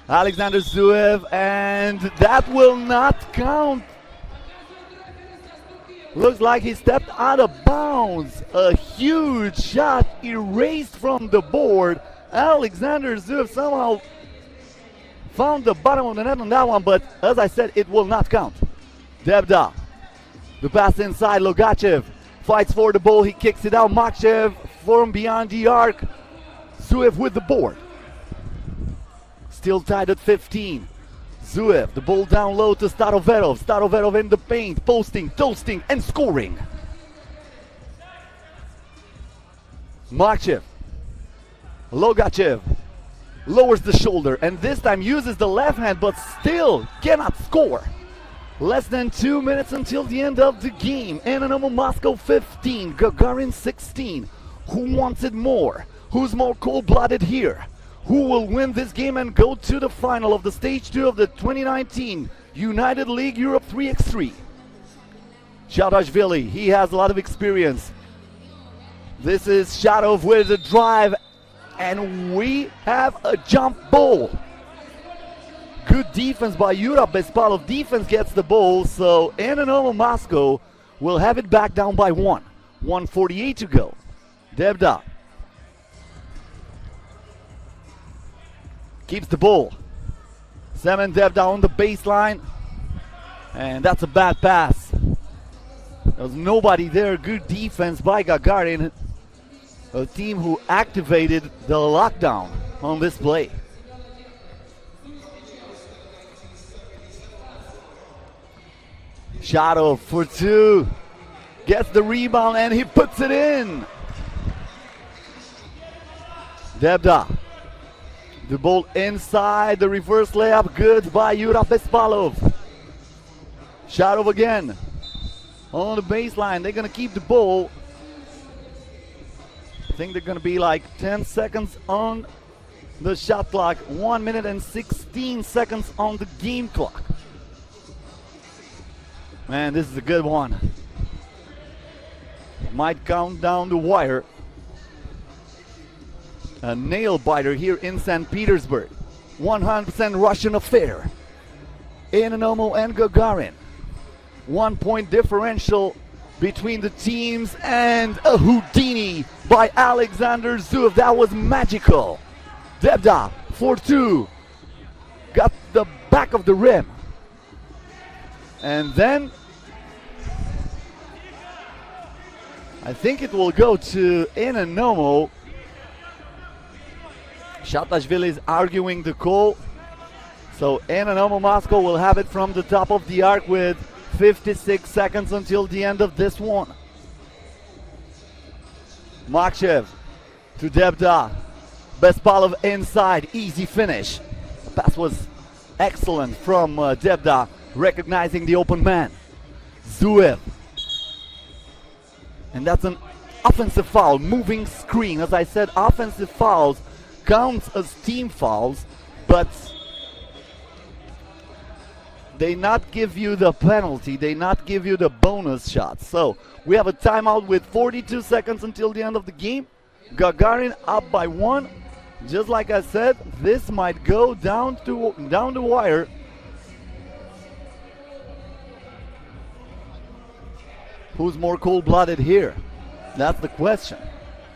Alexander Zuev, and that will not count. Looks like he stepped out of bounds. A huge shot erased from the board. Alexander Zuev somehow found the bottom of the net on that one, but as I said, it will not count. Debda, the pass inside. Logachev fights for the ball. He kicks it out. Makchev from beyond the arc. Zuev with the board. Still tied at 15. Zuev, the ball down low to Staroverov. Staroverov in the paint, posting, toasting, and scoring. Marchev, Logachev lowers the shoulder and this time uses the left hand but still cannot score. Less than 2 minutes until the end of the game. Inanomo Moscow 15, Gagarin 16. Who wants it more? Who's more cold-blooded here? Who will win this game and go to the final of the stage 2 of the 2019 United League Europe 3x3? Shadashvili, he has a lot of experience. This is Shadov with the drive, and we have a jump ball. Good defense by Yura Bespalov. Defense gets the ball, so Inanomo Moscow will have it back down by 1. 1:48 to go. Debda keeps the ball. Semen Debda on the baseline, and that's a bad pass. There was nobody there. Good defense by Gagarin, a team who activated the lockdown on this play. Shadov for 2, gets the rebound and he puts it in. Debda, the ball inside, the reverse layup, good by Yura Bespalov. Shadov again on the baseline. They're gonna keep the ball. I think they're gonna be like 10 seconds on the shot clock, 1 minute and 16 seconds on the game clock. Man, this is a good one. Might count down the wire. A nail biter here in St. Petersburg. 100% Russian affair. Inanomo and Gagarin. 1 point differential between the teams, and a Houdini by Alexander Zuev. That was magical. Debda for 2. Got the back of the rim. And then I think it will go to Inanomo. Shatashvili is arguing the call. So Inanomo Moscow will have it from the top of the arc with 56 seconds until the end of this one. Marchev to Debda. Bespalov inside, easy finish. The pass was excellent from Debda, recognizing the open man. Zuev. And that's an offensive foul, moving screen. As I said, offensive fouls counts as team fouls, but they not give you the penalty, they not give you the bonus shots. So we have a timeout with 42 seconds until the end of the game. Gagarin up by 1. Just like I said, this might go down the wire. Who's more cold-blooded here? That's the question.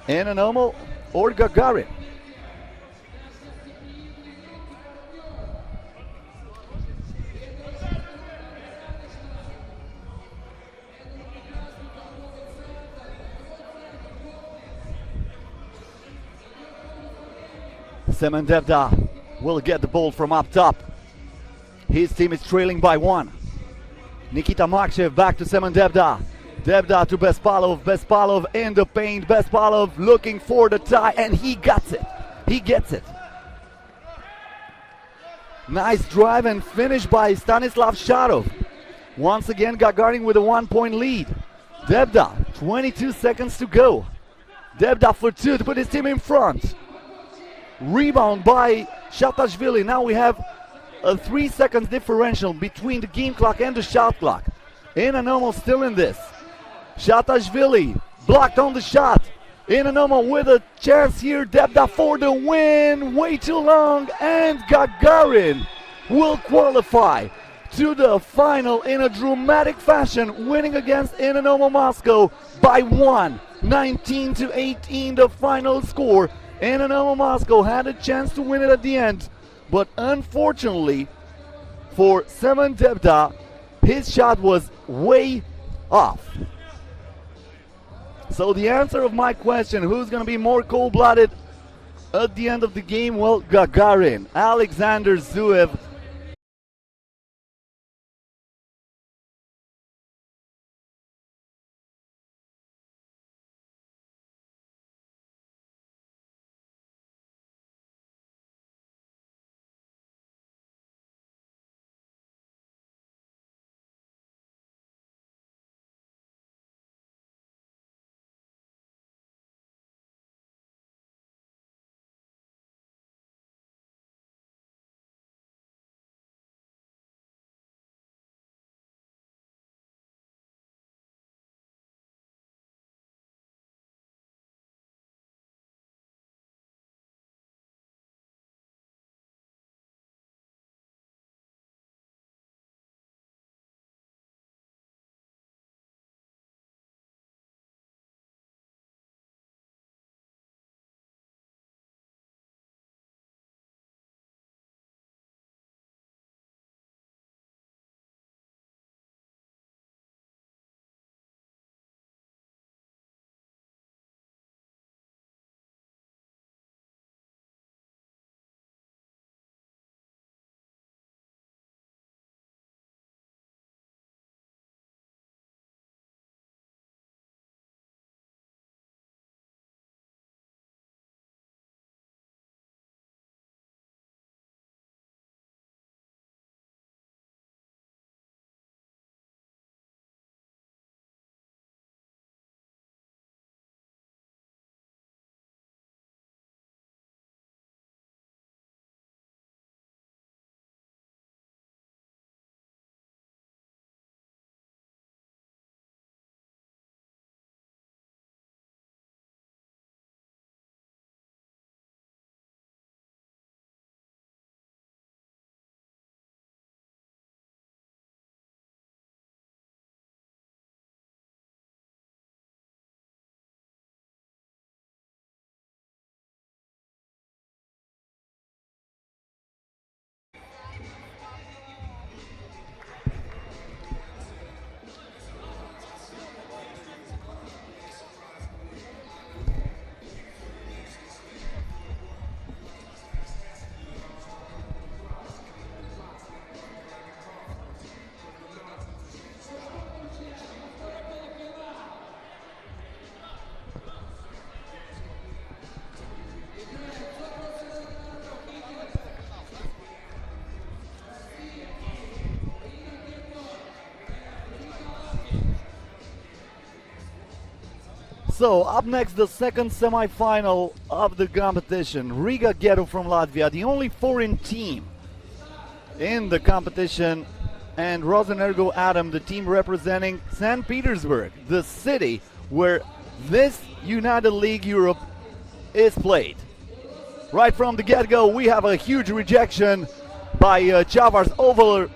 Inanomo or Gagarin? Semen Debda will get the ball from up top. His team is trailing by 1. Nikita Marchev back to Semen Debda. Debda to Bespalov. Bespalov in the paint. Bespalov looking for the tie, and he gets it. He gets it. Nice drive and finish by Stanislav Shadov. Once again, Gagarin with a 1 point lead. Debda, 22 seconds to go. Debda for 2 to put his team in front. Rebound by Shatashvili. Now we have a 3 seconds differential between the game clock and the shot clock. Inanomo still in this. Shatashvili blocked on the shot. Inanomo with a chance here. Debda for the win. Way too long, and Gagarin will qualify to the final in a dramatic fashion, winning against Inanomo Moscow by 1. 19-18 the final score. Inanomo Moscow had a chance to win it at the end, but unfortunately for Semen Debda, his shot was way off. So the answer of my question, who's going to be more cold-blooded at the end of the game? Well, Gagarin. Alexander Zuev So, up next, the second semi-final of the competition. Riga Ghetto from Latvia, the only foreign team in the competition, and Rosenergoatom, the team representing St. Petersburg, the city where this United League Europe is played. Right from the get-go, we have a huge rejection by Chavars over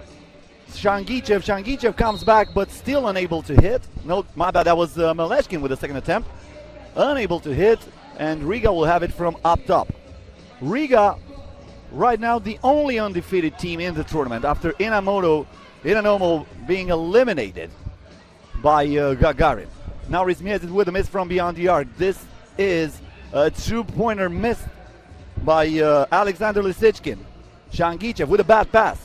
Shangichev. Shangichev comes back, but still unable to hit. No, my bad, that was Maleshkin with the second attempt. Unable to hit, and Riga will have it from up top. Riga, right now, the only undefeated team in the tournament after Inanomo being eliminated by Gagarin. Now Rizmiez with a miss from beyond the arc. This is a two-pointer miss by Alexander Lisichkin. Shangichev with a bad pass.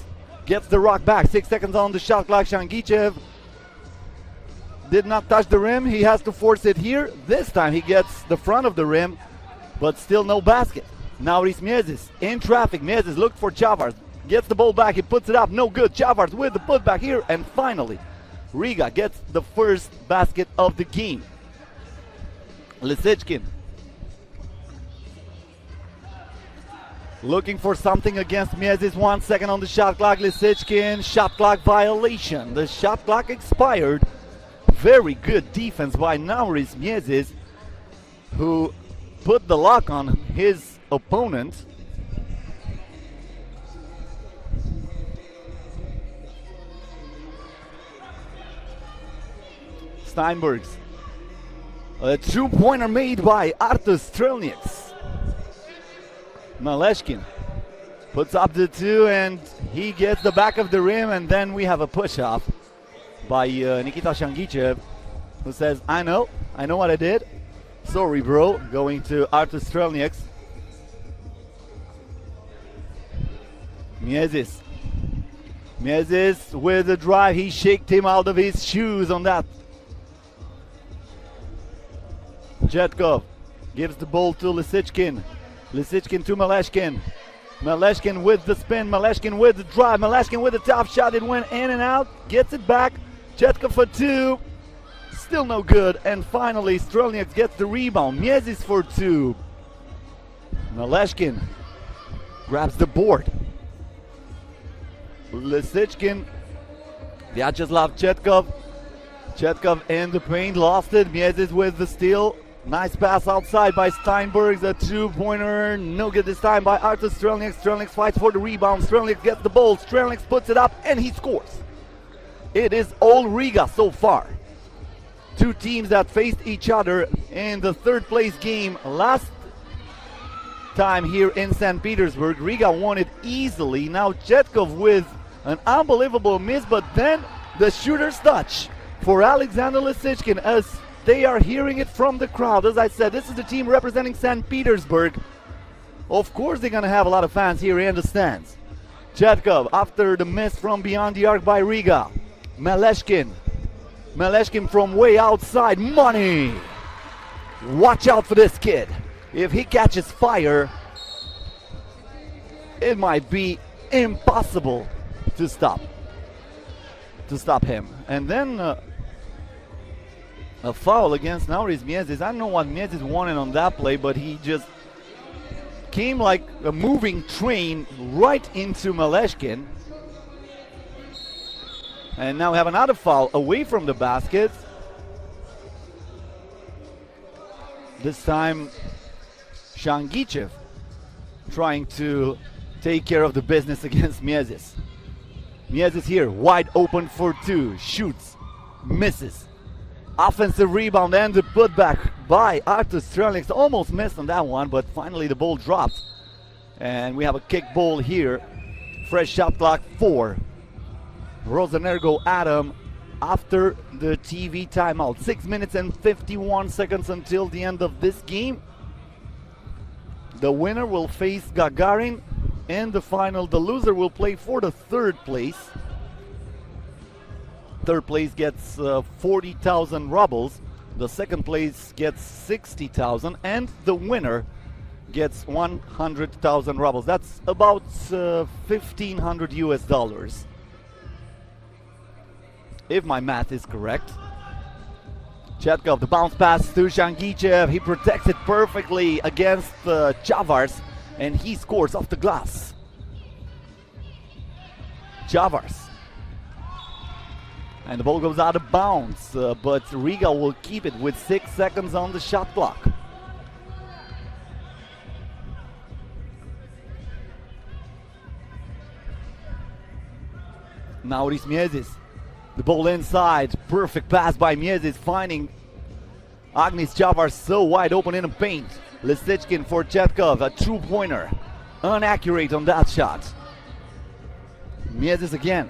Gets the rock back. 6 seconds on the shot clock. Shangichev did not touch the rim. He has to force it here. This time he gets the front of the rim, but still no basket. Now Rizmiez in traffic. Miezes looked for Chavars. Gets the ball back. He puts it up. No good. Chavars with the putback here. And finally, Riga gets the first basket of the game. Lisichkin looking for something against Miezes. 1 second on the shot clock. Lisichkin, shot clock violation. The shot clock expired. Very good defense by Nauris Miezes, who put the lock on his opponent. Steinbergs. A two-pointer made by Artus Strelnieks. Maleshkin puts up the two, and he gets the back of the rim, and then we have a push-off by Nikita Shangichev, who says, I know what I did. Sorry, bro. Going to Artus Strelnieks. Miezes with the drive. He shaked him out of his shoes on that. Jetkov gives the ball to Lisichkin. Lisichkin to Maleshkin. Maleshkin with the spin. Maleshkin with the drive. Maleshkin with the top shot. It went in and out. Gets it back. Jetkov for two. Still no good. And finally, Strelnieks gets the rebound. Miezes for two. Maleshkin grabs the board. Lisichkin. Vyacheslav Jetkov. Jetkov in the paint. Lost it. Miezes with the steal. Nice pass outside by Steinbergs, a two-pointer, no good this time by Artus Strelnieks. Strelnieks fights for the rebound. Strelnieks gets the ball. Strelnieks puts it up and he scores. It is all Riga so far. Two teams that faced each other in the third place game last time here in St. Petersburg. Riga won it easily. Now Jetkov with an unbelievable miss, but then the shooter's touch for Alexander Lisichkin as they are hearing it from the crowd. As I said, this is the team representing St. Petersburg. Of course they're going to have a lot of fans here in the stands. Jetkov after the miss from beyond the arc by Riga. Maleshkin from way outside. Money! Watch out for this kid. If he catches fire, it might be impossible to stop him. And then a foul against Nauris Miezes. I don't know what Miezes wanted on that play, but he just came like a moving train right into Maleshkin. And now we have another foul away from the basket. This time Shangichev trying to take care of the business against Miezes. Miezes here, wide open for two. Shoots, misses. Offensive rebound and the putback by Artus Strelnieks. Almost missed on that one, but finally the ball dropped. And we have a kick ball here. Fresh shot clock for Rosenergoatom after the TV timeout. 6 minutes and 51 seconds until the end of this game. The winner will face Gagarin in the final. The loser will play for the third place. Third place gets 40,000 rubles. The second place gets 60,000, and the winner gets 100,000 rubles. That's about 1,500 US dollars, if my math is correct. Chetkov, the bounce pass to Shangichev. He protects it perfectly against Chavars, and he scores off the glass. Chavars. And the ball goes out of bounds, but Riga will keep it with 6 seconds on the shot clock. Now it is Miezis. The ball inside. Perfect pass by Miezis, finding Agnis Chavars so wide open in the paint. Lisichkin for Chetkov, a true pointer. Inaccurate on that shot. Miezis again.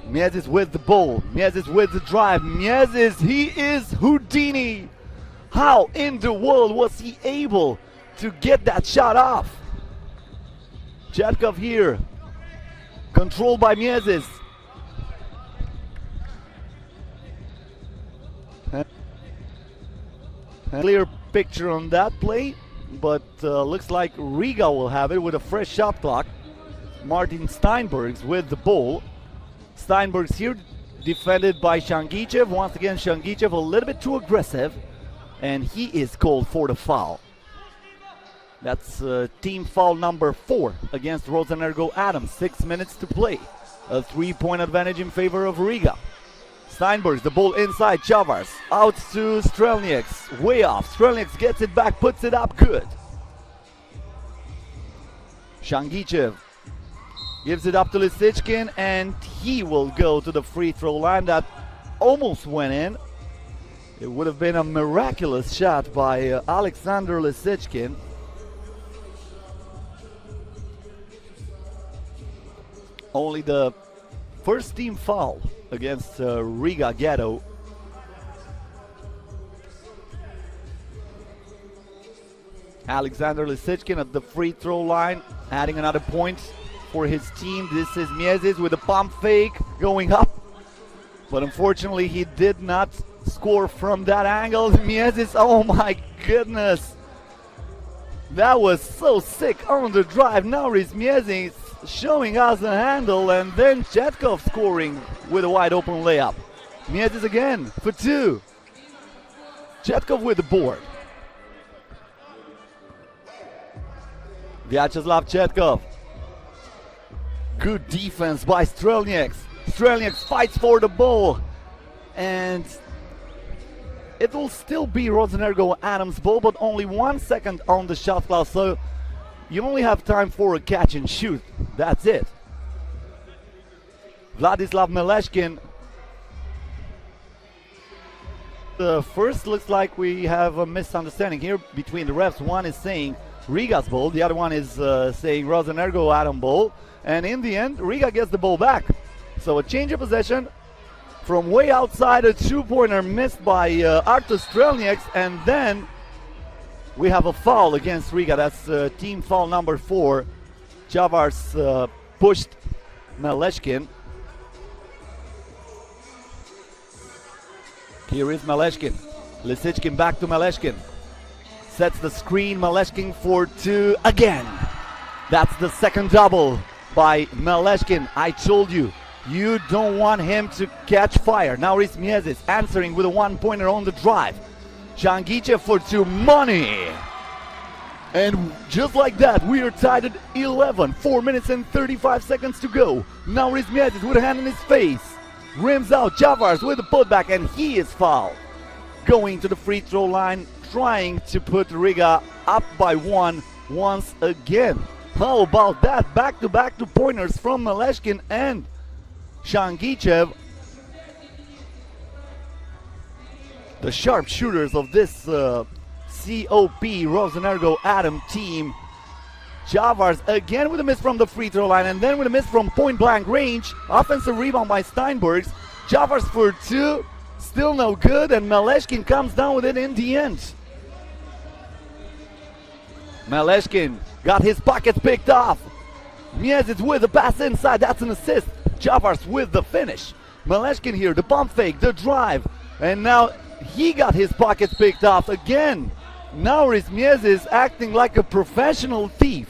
Miezis with the ball. Miezis with the drive. Miezis, he is Houdini. How in the world was he able to get that shot off? Chetkov here. Controlled by Miezis. Clear picture on that play, but looks like Riga will have it with a fresh shot clock. Martin Steinbergs with the ball. Steinbergs here defended by Shangichev. Once again, Shangichev a little bit too aggressive, and he is called for the foul. That's team foul number 4 against Rosenergoatom. 6 minutes to play. A 3-point advantage in favor of Riga. Steinbergs, the ball inside, Chavars. Out to Strelnieks, way off. Strelnieks gets it back, puts it up, good. Shangichev gives it up to Lisichkin, and he will go to the free throw line. That almost went in. It would have been a miraculous shot by Alexander Lisichkin. Only the first team foul against Riga Ghetto. Alexander Lisichkin at the free throw line, adding another point for his team. This is Miezis with a pump fake going up, but unfortunately he did not score from that angle. Miezis, oh my goodness, that was so sick on the drive. Now it's Miezis showing us the handle, and then Chetkov scoring with a wide open layup. Miezis again for 2. Chetkov with the board. Vyacheslav Chetkov. Good defense by Strelnieks. Strelnieks fights for the ball, and it will still be Rosenergoatom's ball, but only 1 second on the shot clock, so you only have time for a catch and shoot. That's it. Vladislav Meleshkin. First, looks like we have a misunderstanding here between the refs. One is saying Riga's ball, the other one is saying Rosenergoatom ball, and in the end, Riga gets the ball back. So a change of possession from way outside, a 2-pointer missed by Artur Strelnieks, and then we have a foul against Riga. That's team foul number 4. Chavars pushed Meleshkin. Here is Meleshkin. Lisichkin back to Meleshkin. Sets the screen. Meleshkin for 2 again. That's the second double by Meleshkin. I told you, you don't want him to catch fire. Now it's Miezis answering with a 1-pointer on the drive. Shangichev for 2, money. And just like that, we are tied at 11. 4 minutes and 35 seconds to go. Now it's Miezis with a hand in his face. Rims out, Chavars with the putback, and he is fouled. Going to the free throw line, trying to put Riga up by 1 once again. How about that? Back-to-back 2-pointers from Meleshkin and Shangichev. The sharpshooters of this COP Rosenergoatom team. Chavars again with a miss from the free throw line, and then with a miss from point blank range. Offensive rebound by Steinbergs. Chavars for 2, still no good, and Meleshkin comes down with it in the end. Meleshkin got his pockets picked off. Miezis with the pass inside, that's an assist. Chavars with the finish. Meleshkin here, the pump fake, the drive, and now he got his pockets picked off again. Now is Miezis acting like a professional thief.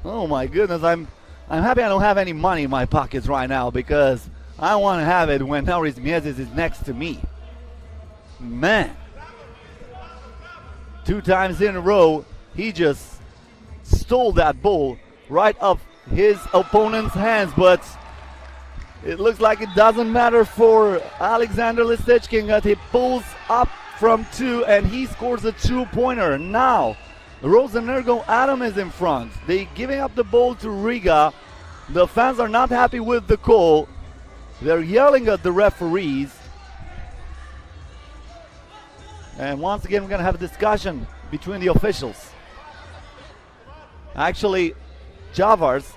Oh my goodness, I'm happy I don't have any money in my pockets right now, because I want to have it when Nauris Miezis is next to me. Man. 2 times in a row, he just stole that ball right off his opponent's hands, but it looks like it doesn't matter for Alexander Lisichkin that he pulls up from 2 and he scores a 2-pointer. Now, Rosenergoatom is in front. They giving up the ball to Riga. The fans are not happy with the call. They're yelling at the referees. And once again, we're going to have a discussion between the officials. Actually, Javars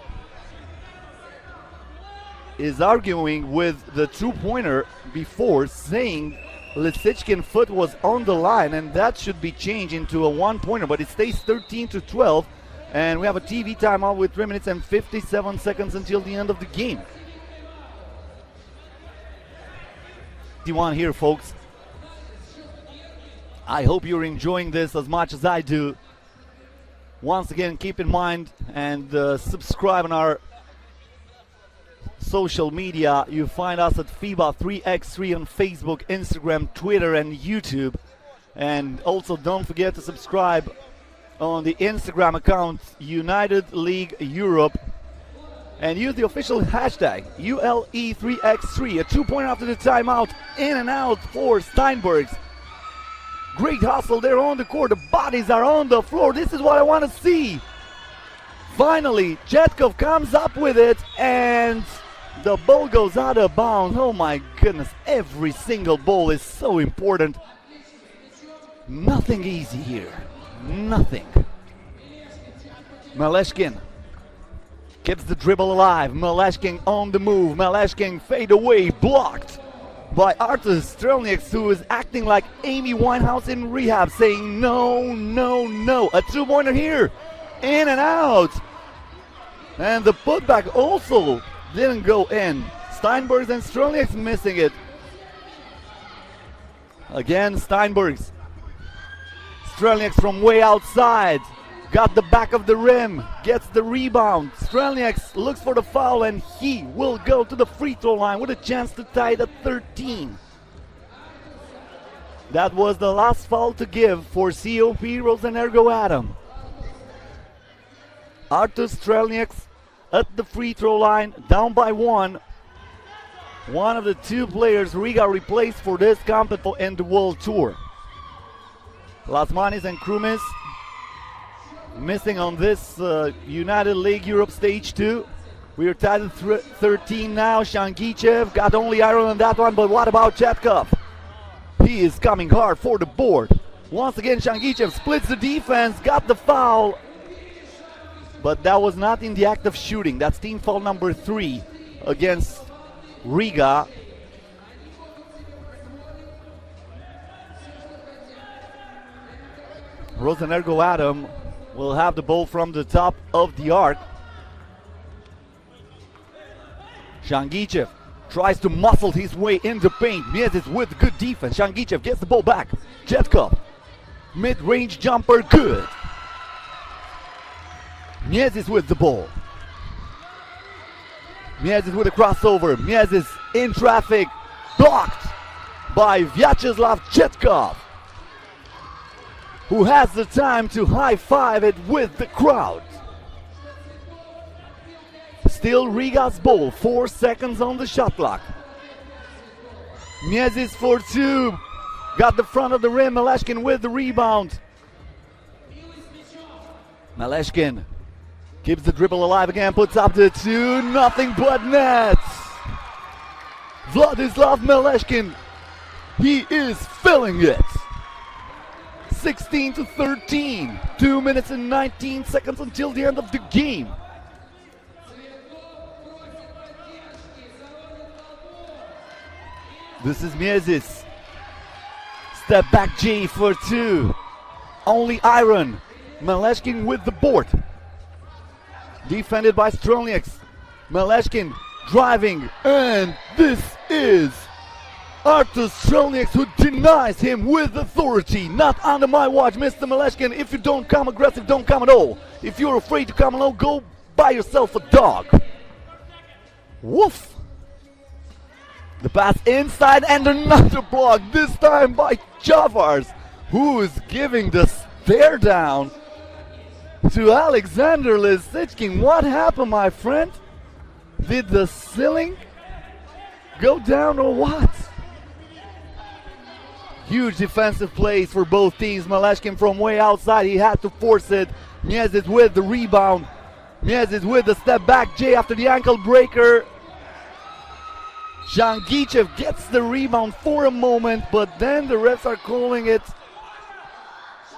is arguing with the 2-pointer before, saying Lisichkin's foot was on the line and that should be changed into a 1-pointer, but it stays 13-12, and we have a TV timeout with 3 minutes and 57 seconds until the end of the game. D1 here, folks. I hope you're enjoying this as much as I do. Once again, keep in mind and subscribe on our social media. You find us at FIBA3x3 on Facebook, Instagram, Twitter, and YouTube. And also don't forget to subscribe on the Instagram account United League Europe. And use the official hashtag ULE3x3. A 2-pointer after the timeout. In and out for Steinbergs. Great hustle there on the court. The bodies are on the floor. This is what I want to see. Finally, Jetkov comes up with it and the ball goes out of bounds. Oh my goodness, every single ball is so important. Nothing easy here. Nothing. Maleshkin keeps the dribble alive. Maleshkin on the move. Maleshkin fade away, blocked by Artus Strelnieks, who is acting like Amy Winehouse in rehab, saying no, no, no. A 2-pointer here, in and out. And the putback also didn't go in. Steinbergs and Strelnieks missing it. Again, Steinbergs. Strelnieks from way outside. Got the back of the rim, gets the rebound. Strelnieks looks for the foul and he will go to the free throw line with a chance to tie it at 13. That was the last foul to give for COP Rosenergoatom. Artus Strelnieks at the free throw line, down by 1. One of the 2 players Riga replaced for this competition in the World Tour. Lasmanis and Krumis missing on this United League Europe Stage 2. We are tied at 13 now. Shangichev got only iron on that one, but what about Chetkov? He is coming hard for the board. Once again, Shangichev splits the defense, got the foul, but that was not in the act of shooting. That's team foul number 3 against Riga. Rosenergoatom will have the ball from the top of the arc. Shangichev tries to muscle his way in the paint. Miezis with good defense. Shangichev gets the ball back. Jetkov, mid-range jumper, good. Miezis with the ball. Miezis with a crossover. Miezis in traffic, blocked by Vyacheslav Jetkov, who has the time to high-five it with the crowd. Still Riga's ball, 4 seconds on the shot clock. Miezis for 2, got the front of the rim. Maleshkin with the rebound. Maleshkin keeps the dribble alive again, puts up the 2, nothing but net. Vladislav Maleshkin, he is filling it. 16-13, 2 minutes and 19 seconds until the end of the game. This is Miezis. Step back J for 2. Only iron. Maleshkin with the board. Defended by Strelnieks. Maleshkin driving, and this is Artus Strelnieks, who denies him with authority. Not under my watch, Mr. Maleshkin. If you don't come aggressive, don't come at all. If you're afraid to come alone, go buy yourself a dog. Woof. The pass inside and another block, this time by Chavars, who is giving the stare down to Alexander Lisichkin. What happened, my friend? Did the ceiling go down or what? Huge defensive plays for both teams. Maleshkin from way outside, he had to force it. Miezis with the rebound. Miezis with the step back J after the ankle breaker. Shangichev gets the rebound for a moment, but then the refs are calling it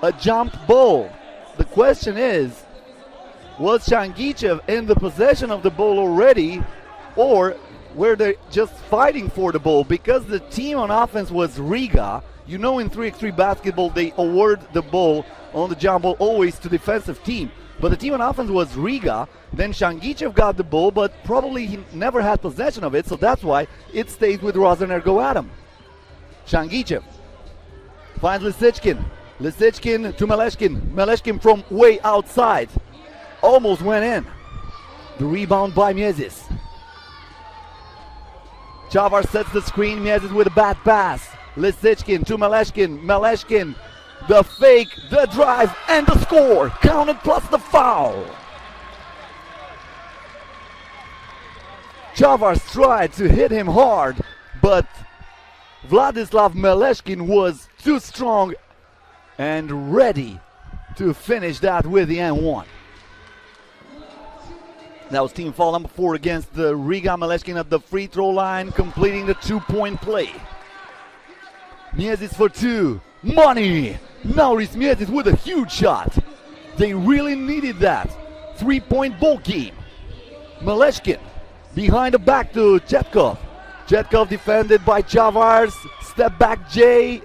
a jump ball. The question is, was Shangichev in the possession of the ball already, or were they just fighting for the ball? Because the team on offense was Riga. You know, in 3x3 basketball, they award the ball on the jump ball always to defensive team. But the team on offense was Riga. Then Shangichev got the ball, but probably he never had possession of it, so that's why it stays with Rosenergoatom. Shangichev finds Lisichkin. Lisichkin to Maleshkin. Maleshkin from way outside. Almost went in. The rebound by Miezis. Chavar sets the screen. Miezis with a bad pass. Lisichkin to Maleshkin. Maleshkin, the fake, the drive, and the score. Counted plus the foul. Chavars tried to hit him hard, but Vladislav Maleshkin was too strong and ready to finish that with the N1. That was team foul number 4 against the Riga. Maleshkin at the free throw line, completing the 2-point play. Miezis for 2. Money! Now it's Miezis with a huge shot. They really needed that. 3-point ball game. Maleshkin behind the back to Chetkov. Chetkov defended by Chavars. Step back J.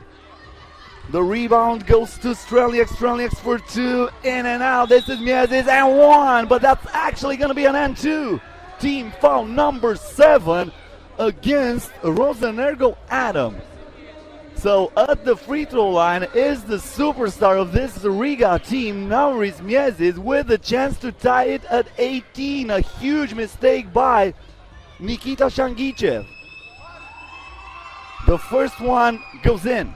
The rebound goes to Strelniak. Strelniak for 2. In and out. This is Miezis and 1. But that's actually going to be an N2. Team foul number 7 against Rosenergoatom. So at the free throw line is the superstar of this Riga team, Nauris Miezis, with a chance to tie it at 18. A huge mistake by Nikita Shangichev. The first one goes in.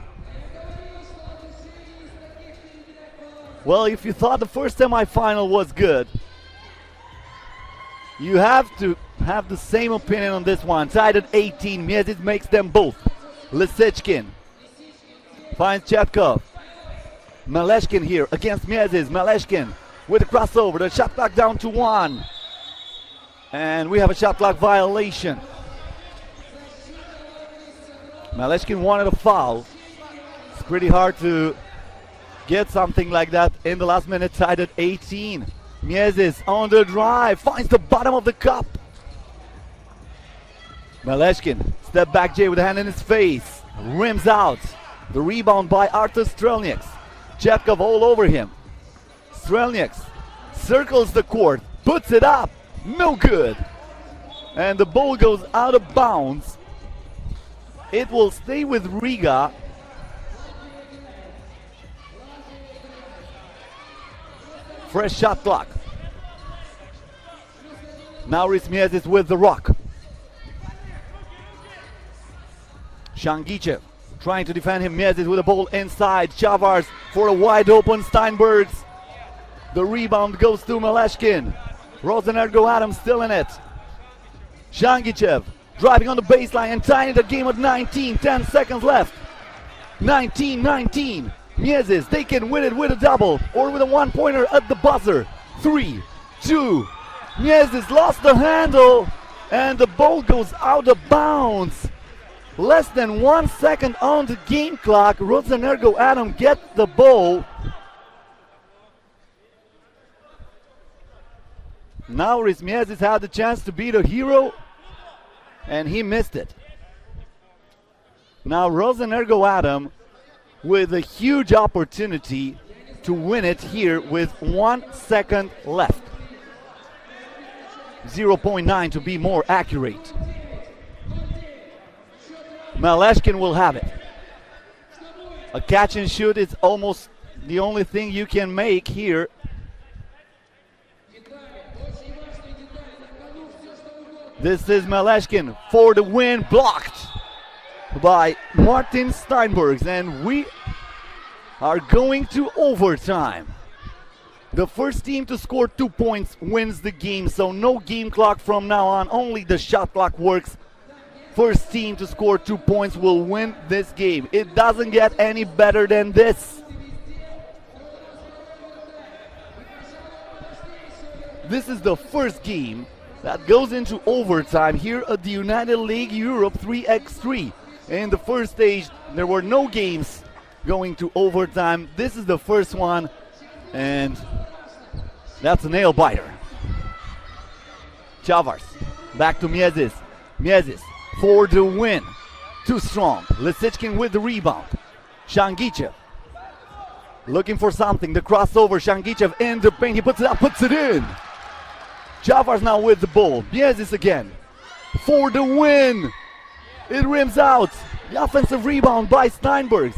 Well, if you thought the first semifinal was good, you have to have the same opinion on this one. Tied at 18, Miezis makes them both. Lisichkin finds Chetkov. Maleshkin here against Miezis. Maleshkin with a crossover. The shot clock down to 1. And we have a shot clock violation. Maleshkin wanted a foul. It's pretty hard to get something like that in the last minute. Tied at 18. Miezis on the drive. Finds the bottom of the cup. Maleshkin. Step back J with a hand in his face. Rims out. The rebound by Artur Strelniaks. Chetkov all over him. Strelniaks circles the court, puts it up, no good. And the ball goes out of bounds. It will stay with Riga. Fresh shot clock. Now Miezis with the rock. Shangichev trying to defend him. Miezis with the ball inside. Chavars for a wide open Steinbergs. The rebound goes to Maleshkin. Rosenergoatom still in it. Shangichev driving on the baseline and tying the game at 19. 10 seconds left. 19-19. Miezis, they can win it with a double or with a one-pointer at the buzzer. 3, 2. Miezis lost the handle and the ball goes out of bounds. Less than 1 second on the game clock. Rosenergoatom gets the ball. Now Miezis had the chance to be the hero and he missed it. Now Rosenergoatom with a huge opportunity to win it here with 1 second left. 0.9 to be more accurate. Maleshkin will have it. A catch and shoot is almost the only thing you can make here. This is Maleshkin for the win, blocked. by Martin Steinbergs, and we are going to overtime. The first team to score 2 points wins the game, so no game clock from now on, only the shot clock works. First team to score 2 points will win this game. It doesn't get any better than this. This is the first game that goes into overtime here at the United League Europe 3x3. In the first stage, there were no games going to overtime. This is the first one, and that's a nail biter. Chavars, back to Miezis. Miezis for the win. Too strong. Lisichkin with the rebound. Shangichev looking for something. The crossover. Shangichev in the paint. He puts it up, puts it in. Chavars now with the ball. Miezis again for the win. It rims out. The offensive rebound by Steinbergs.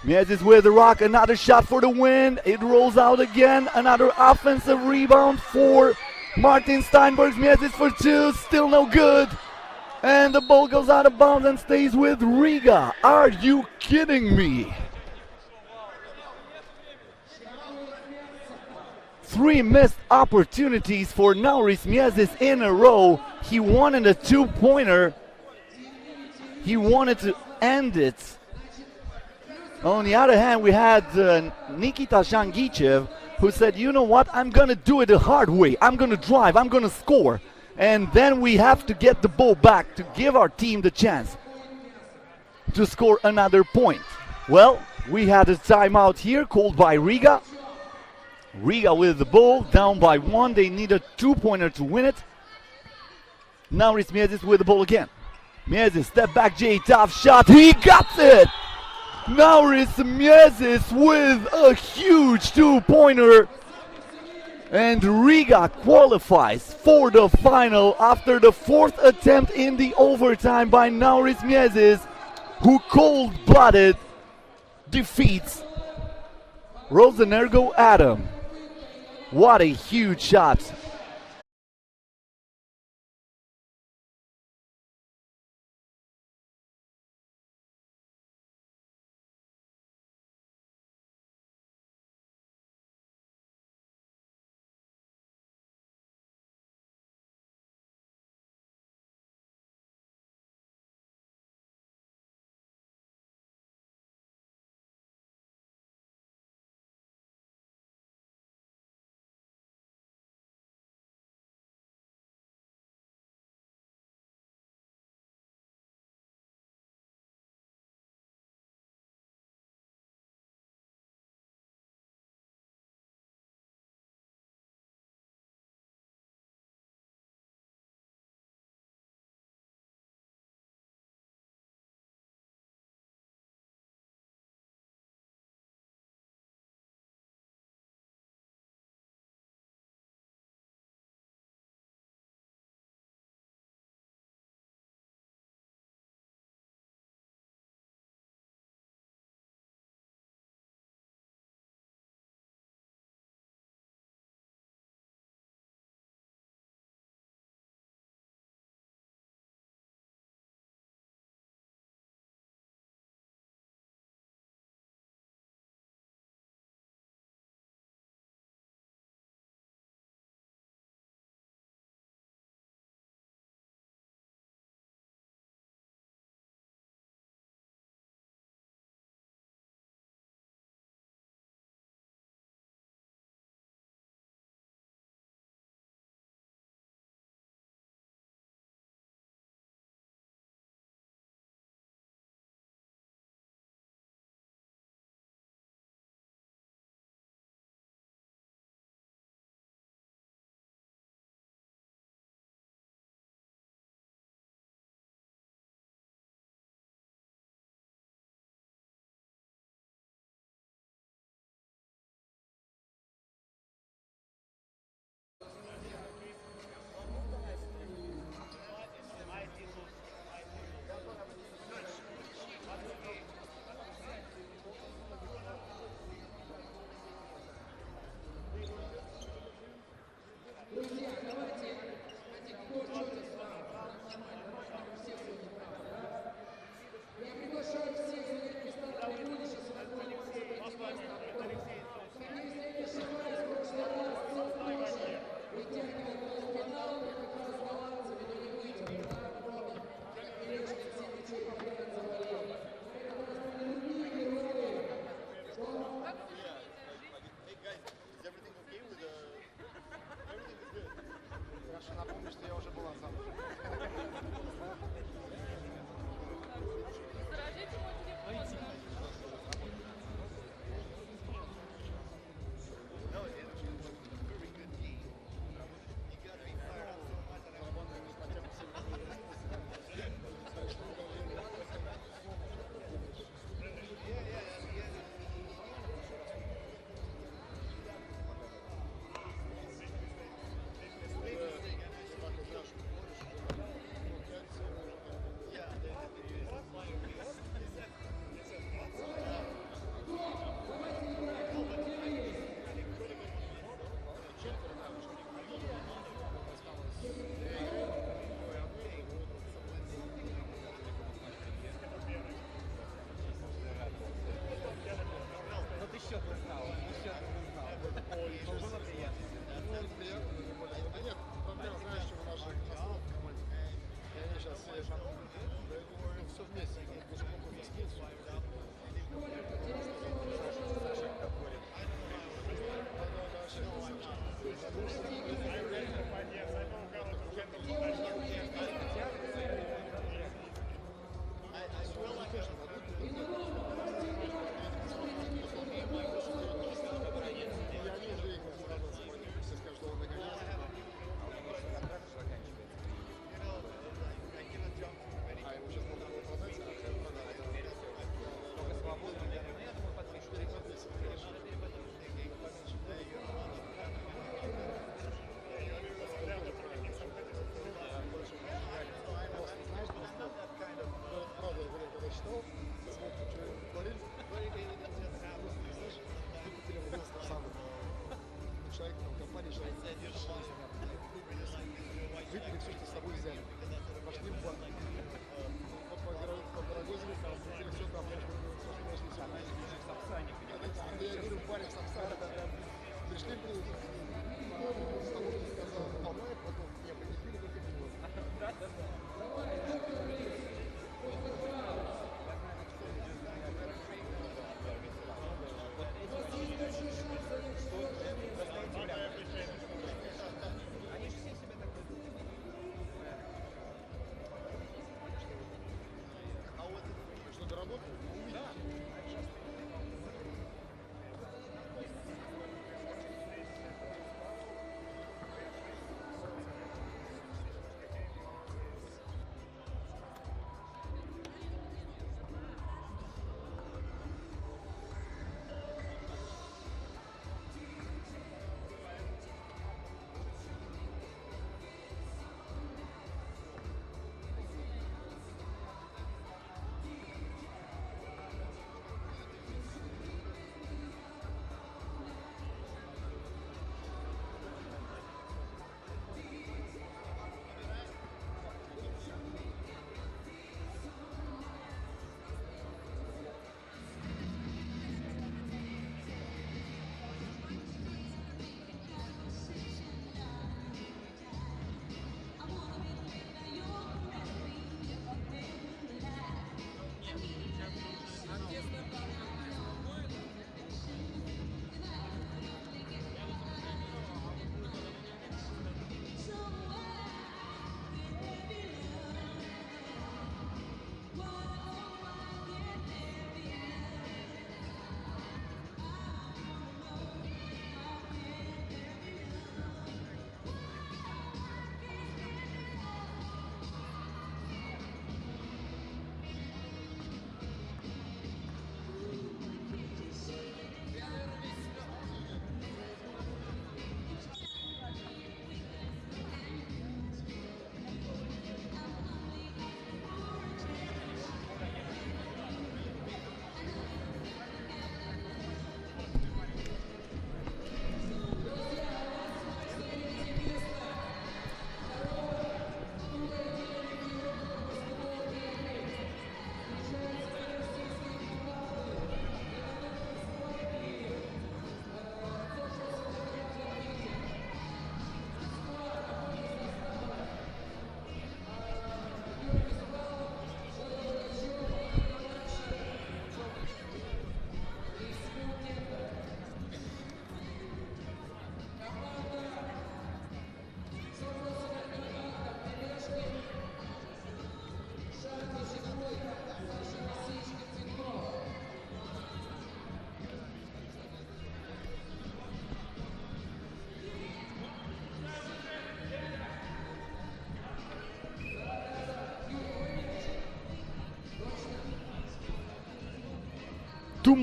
Miezis with the rock. Another shot for the win. It rolls out again. Another offensive rebound for Martin Steinbergs. Miezis for two. Still no good. And the ball goes out of bounds and stays with Riga. Are you kidding me? 3 missed opportunities for Nauris Miezis in a row. He wanted a 2-pointer. He wanted to end it. On the other hand, we had Nikita Shangichev, who said, you know what, I'm going to do it the hard way. I'm going to drive, I'm going to score. And then we have to get the ball back to give our team the chance to score another point. Well, we had a timeout here called by Riga. Riga with the ball, down by 1. They need a 2-pointer to win it. Now it's Miezis with the ball again. Miezis, step back J, tough shot. He got it! Now it's Miezis with a huge 2-pointer. And Riga qualifies for the final after the 4th attempt in the overtime by Nauris Miezis, who cold-blooded defeats Rosenergoatom. What a huge shot. Выпили все, что с собой взяли. Пошли в бар. По Рогозину, там, взяли все там, все, что нашли. Я говорю, в баре в Сапсане, пришли, с того, что сказал, Humpolec, потом я принесли, только пиво. Что-то работает? Two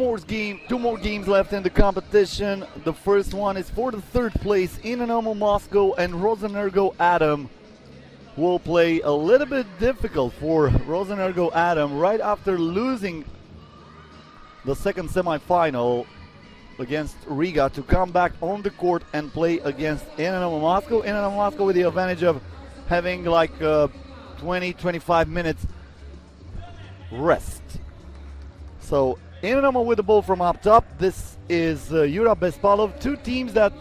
more games left in the competition. The first one is for the third place. Inanomo Moscow and Rosenergoatom will play a little bit difficult for Rosenergoatom right after losing the second semi-final against Riga to come back on the court and play against Inanomo Moscow. Inanomo Moscow with the advantage of having like 20-25 minutes rest. So Inanomo with the ball from up top. This is Yura Bespalov, two teams that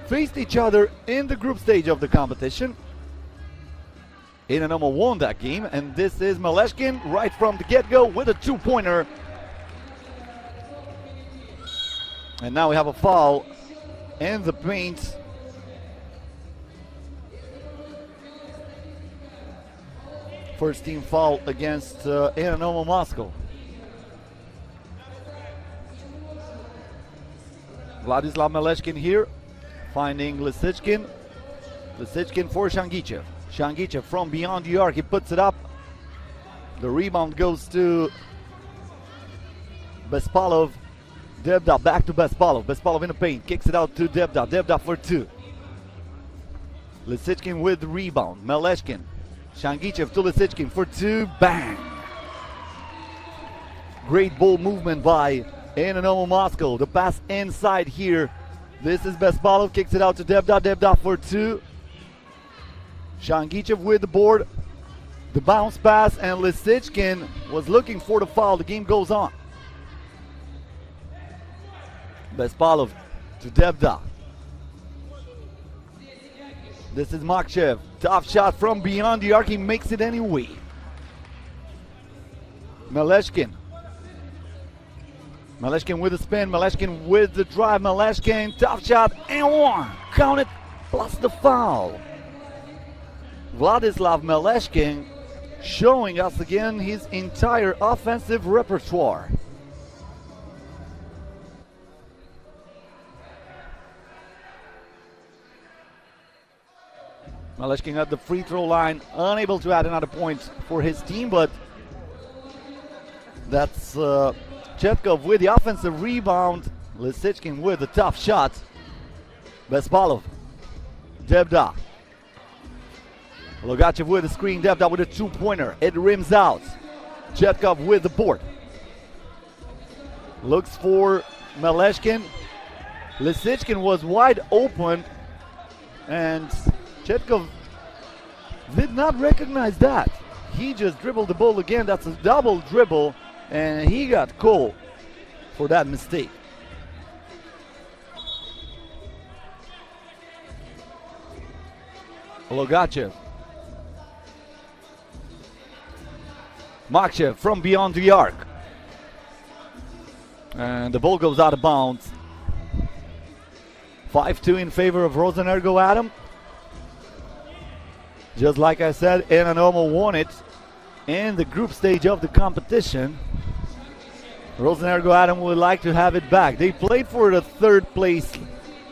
faced each other in the group stage of the competition. Inanomo won that game, and this is Maleshkin right from the get-go with a two-pointer. And now we have a foul in the paint. First team foul against Inanomo Moscow. Vladislav Maleshkin here, finding Lisichkin. Lisichkin for Shangichev. Shangichev from beyond the arc, he puts it up. The rebound goes to Bespalov. Devda back to Bespalov. Bespalov in the paint, kicks it out to Devda. Devda for two. Lisichkin with the rebound. Maleshkin. Shangichev to Lisichkin for two. Bang! Great ball movement by Inanomo Moscow. The pass inside here This is Bespalov, kicks it out to Devda. Devda for two. Shangichev with the board. The bounce pass, and Lisichkin was looking for the foul. The game goes on. Bespalov to Devda. This is Makchev. Tough shot from beyond the arc. He makes it anyway. Maleshkin. Maleshkin with the spin. Maleshkin with the drive. Maleshkin, tough shot, and one. Count it, plus the foul. Vladislav Maleshkin showing us again his entire offensive repertoire. Maleshkin at the free throw line, unable to add another point for his team, but that's Chetkov with the offensive rebound. Lisichkin with the tough shot. Bespalov. Devda. Logachev with the screen. Devda with a two-pointer. It rims out. Chetkov with the board. Looks for Maleshkin. Lisichkin was wide open, and Chetkov did not recognize that. He just dribbled the ball again. That's a double dribble, and he got called for that mistake. Logachev. Makchev from beyond the arc. And the ball goes out of bounds. 5-2 in favor of Rosenergoatom. Just like I said, Inanomo won it in the group stage of the competition. Rosenergoatom would like to have it back. They played for the third place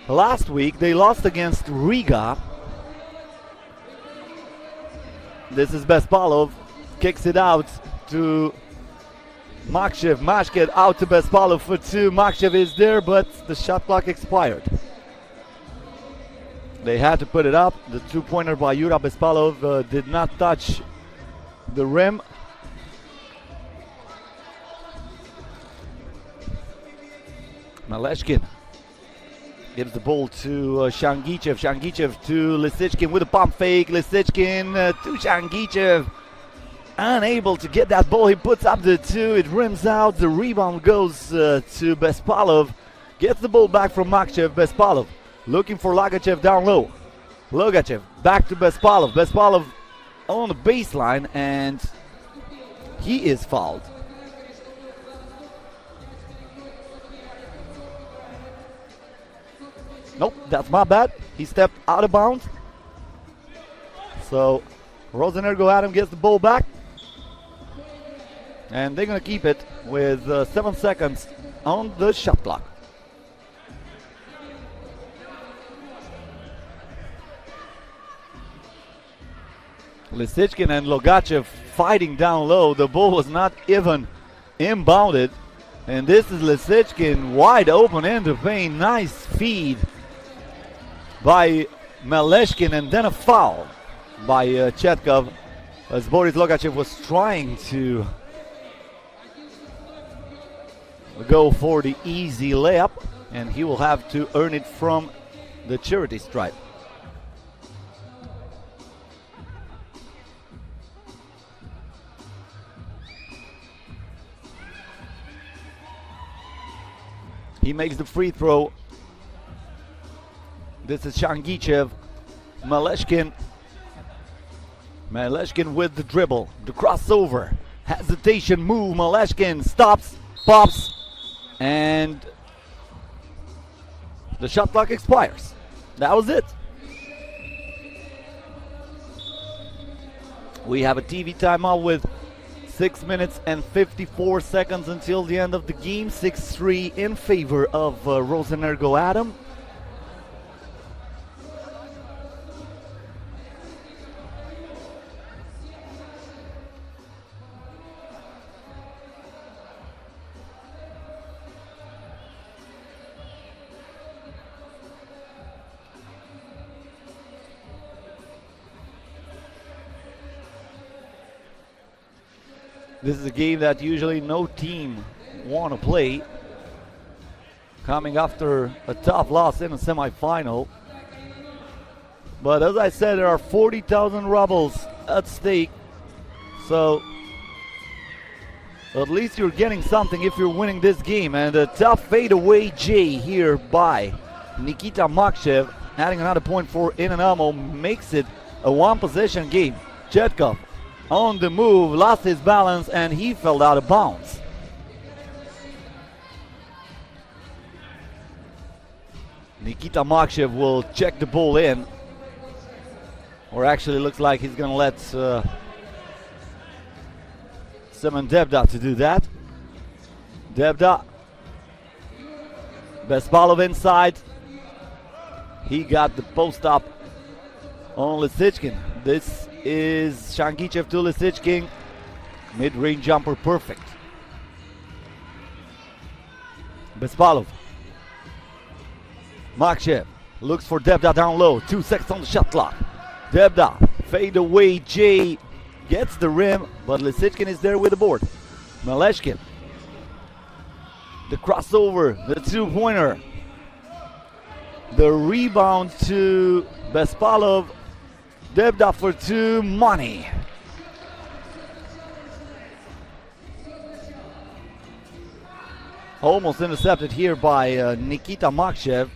last week. They lost against Riga. This is Bespalov, kicks it out to Makchev. Mashket out to Bespalov for two. Makchev is there, but the shot clock expired. They had to put it up. The two-pointer by Yura Bespalov did not touch the rim. Maleshkin gives the ball to Shangichev. Shangichev to Lisichkin with a pump fake. Lisichkin to Shangichev. Unable to get that ball. He puts up the two. It rims out. The rebound goes to Bespalov. Gets the ball back from Makchev. Bespalov looking for Logachev down low. Logachev back to Bespalov. Bespalov on the baseline, and he is fouled. Nope, that's my bad. He stepped out of bounds. So Rosenergoatom gets the ball back. And they're going to keep it with 7 seconds on the shot clock. Lisichkin and Logachev fighting down low. The ball was not even inbounded. And this is Lisichkin wide open in the paint. Nice feed by Maleshkin, and then a foul by Chetkov, as Boris Logachev was trying to go for the easy layup, and he will have to earn it from the charity stripe. He makes the free throw. This is Shangichev. Maleshkin. Maleshkin with the dribble. The crossover. Hesitation move. Maleshkin stops, pops, and the shot clock expires. That was it. We have a TV timeout with 6 minutes and 54 seconds until the end of the game. 6-3 in favor of Rosenergoatom. This is a game that usually no team want to play. coming after a tough loss in a semi-final. But as I said, there are 40,000 rubles at stake. So at least you're getting something if you're winning this game. And a tough fadeaway J here by Nikita Makshev, adding another point for Inanomo, makes it a one-possession game. Chetkov on the move, lost his balance, and he fell out of bounds. Nikita Makshev will check the ball in, or actually looks like he's going to let Semen Debda to do that. Debda, Bespalov inside. He got the post up on Lisichkin. This is Shangichev to Lisichkin. Mid-range jumper perfect. Bespalov. Makshev looks for Debda down low. 2 seconds on the shot clock. Debda, fade away J, gets the rim, but Lisichkin is there with the board. Maleshkin. The crossover, the two-pointer. The rebound to Bespalov. Debda for two, money. Almost intercepted here by Nikita Makshev.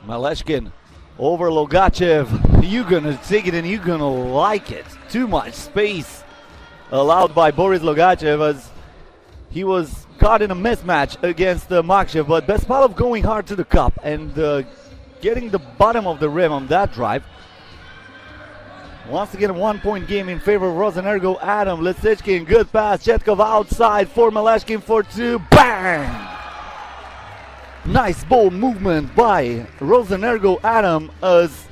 Maleshkin over Logachev. You're gonna take it and you're gonna like it. Too much space allowed by Boris Logachev as he was caught in a mismatch against Makshev, but Bespalov going hard to the cup and getting the bottom of the rim on that drive. Once again, a 1-point game in favor of Rosenergoatom. Lisichkin, good pass. Chetkov outside for Maleshkin for two. Bang! Nice ball movement by Rosenergoatom as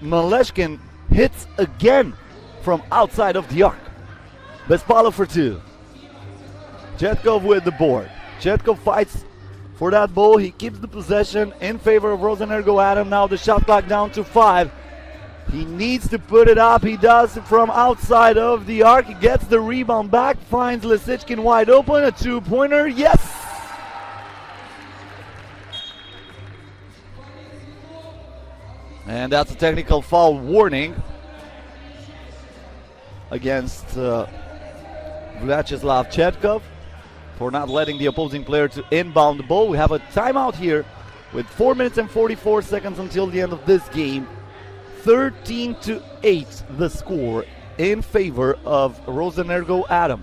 Maleshkin hits again from outside of the arc. Bespalov for two. Chetkov with the board. Chetkov fights for that ball. He keeps the possession in favor of Rosenergoatom. Now the shot clock down to 5. He needs to put it up. He does from outside of the arc. He gets the rebound back. Finds Lisichkin wide open. A two-pointer. Yes! And that's a technical foul warning against Vyacheslav Chetkov for not letting the opposing player to inbound the ball. We have a timeout here with 4 minutes and 44 seconds until the end of this game. 13-8 the score in favor of Rosenergoatom.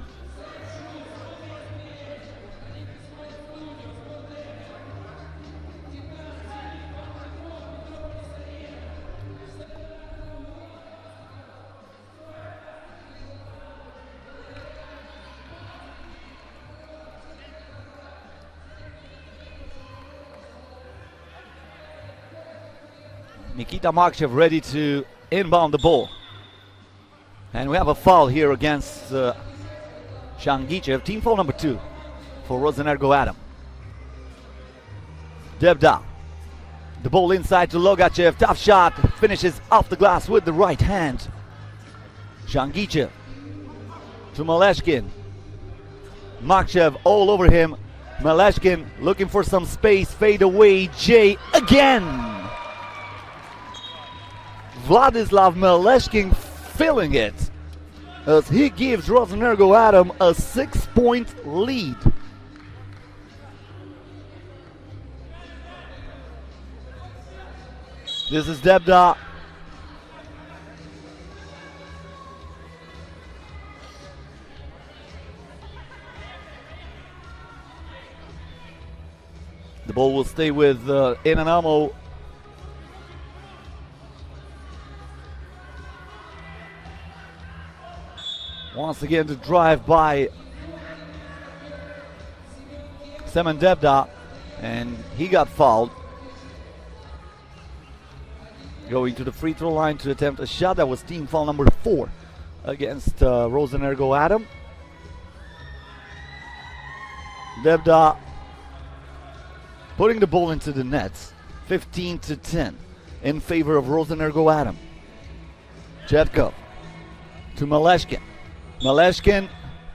Nikita Makshev ready to inbound the ball. And we have a foul here against Shangichev. Team foul number 2 for Rosenergoatom. Debda. The ball inside to Logachev. Tough shot. Finishes off the glass with the right hand. Shangichev to Maleshkin. Makshev all over him. Maleshkin looking for some space. Fade away. J again. Vladislav Maleshkin filling it as he gives Rosenergoatom a 6-point lead. This is Debda. The ball will stay with Inanomo. Once again, the drive by Semen Debda, and he got fouled. Going to the free throw line to attempt a shot. That was team foul number 4 against Rosenergoatom. Debda putting the ball into the nets. 15-10. in favor of Rosenergoatom. Chetkov to Maleshkin. Maleshkin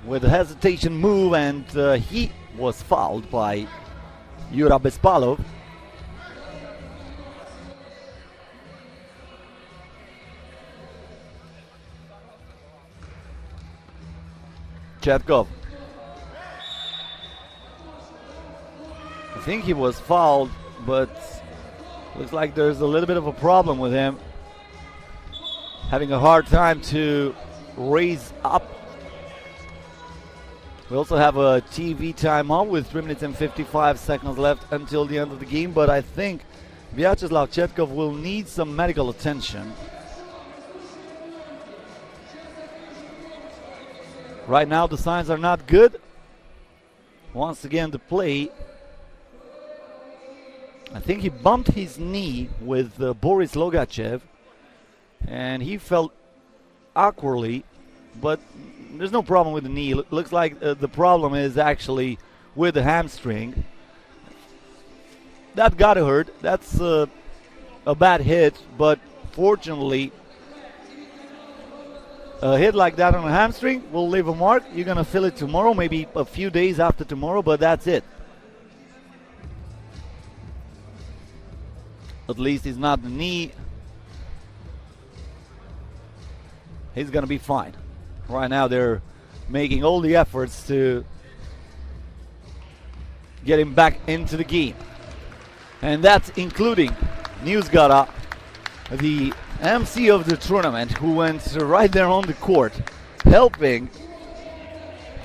with a hesitation move, and he was fouled by Yura Bespalov. Chetkov. I think he was fouled, but looks like there's a little bit of a problem with him. Having a hard time to raise up. We also have a TV timeout with 3 minutes and 55 seconds left until the end of the game, but I think Vyacheslav Chetkov will need some medical attention. Right now the signs are not good. Once again the play. I think he bumped his knee with Boris Logachev, and he felt awkwardly, but there's no problem with the knee. Looks like the problem is actually with the hamstring. That gotta hurt. That's a bad hit, but fortunately a hit like that on a hamstring will leave a mark. You're gonna feel it tomorrow, maybe a few days after tomorrow, but that's it. At least it's not the knee. He's gonna be fine. Right now they're making all the efforts to get him back into the game. And that's including Newsgara, the MC of the tournament, who went right there on the court, helping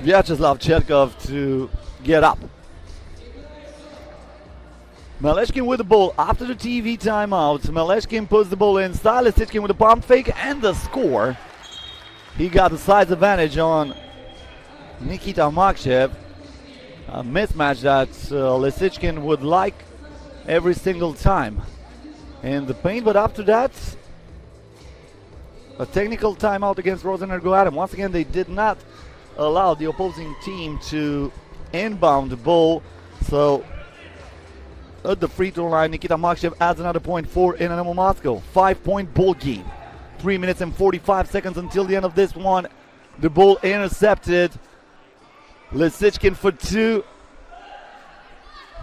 Vyacheslav Chetkov to get up. Maleshkin with the ball after the TV timeout. Maleshkin puts the ball inside. Lisickin with the pump fake and the score. He got the size advantage on Nikita Makshev. A mismatch that Lisickin would like every single time in the paint, but after that, a technical timeout against Rosenergoatom. Once again, they did not allow the opposing team to inbound the ball, so at the free throw line, Nikita Makshev adds another point for Inanomo Moscow. 5-point ball game. 3 minutes and 45 seconds until the end of this one. The ball intercepted. Lisickin for two.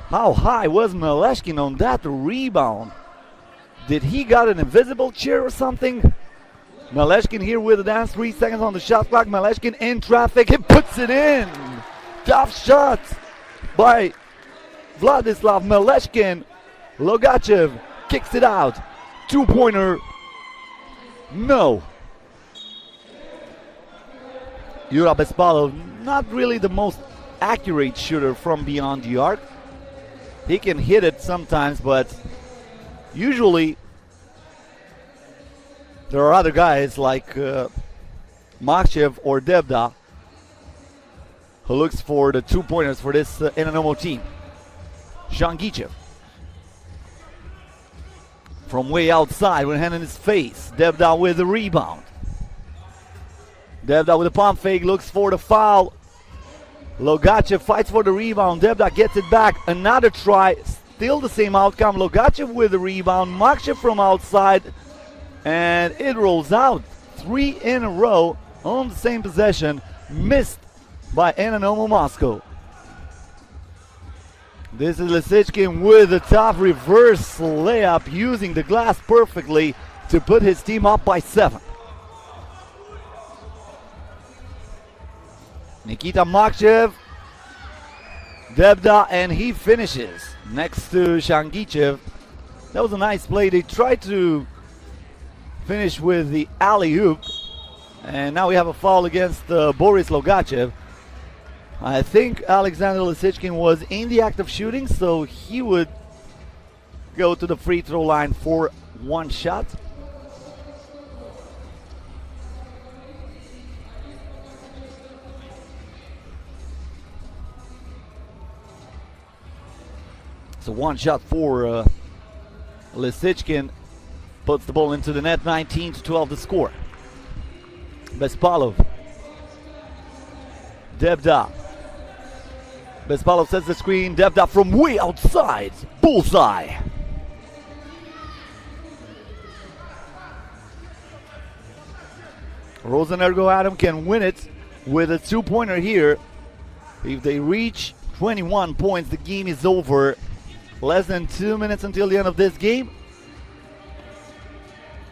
How high was Maleshkin on that rebound? Did he got an invisible chair or something? Maleshkin here with a dance. 3 seconds on the shot clock. Maleshkin in traffic. He puts it in. Tough shot by Vladislav Maleshkin. Logachev kicks it out. Two-pointer. No. Yura Bespalov, not really the most accurate shooter from beyond the arc. He can hit it sometimes, but usually there are other guys like Makshev or Devda who looks for the two-pointers for this Inanomo team. Shangichev from way outside with a hand in his face. Devda with the rebound. Devda with a pump fake, looks for the foul. Logachev fights for the rebound. Devda gets it back. Another try. Still the same outcome. Logachev with the rebound. Makshev from outside. And it rolls out. 3 in a row on the same possession. Missed by Inanomo Moscow. This is Lisickin with a top reverse layup, using the glass perfectly to put his team up by 7. Nikita Makshev, Devda, and he finishes next to Shangichev. That was a nice play. They tried to finish with the alley-oop, and now we have a foul against Boris Logachev. I think Alexander Lisickin was in the act of shooting, so he would go to the free throw line for one shot. So one shot for Lisickin, puts the ball into the net. 19-12 the score. Bespalov. Devda. Bespalov sets the screen. Devda from way outside. Bullseye. Rosenergoatom can win it with a 2-pointer here. If they reach 21 points, the game is over. Less than 2 minutes until the end of this game.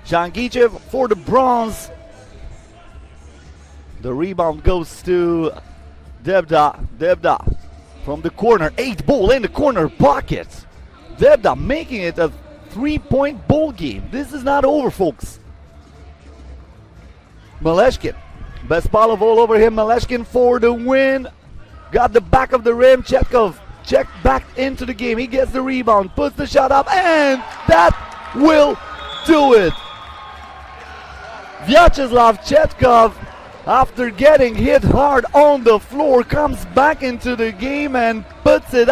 Jangichev for the bronze. The rebound goes to Devda. Devda from the corner. 8 ball in the corner pocket. Devda making it a 3-point ball game. This is not over, folks. Maleshkin. Bespalov all over him. Maleshkin for the win. Got the back of the rim. Chetkov checked back into the game. He gets the rebound. Puts the shot up. And that will do it. Vyacheslav Chetkov, after getting hit hard on the floor, comes back into the game and puts it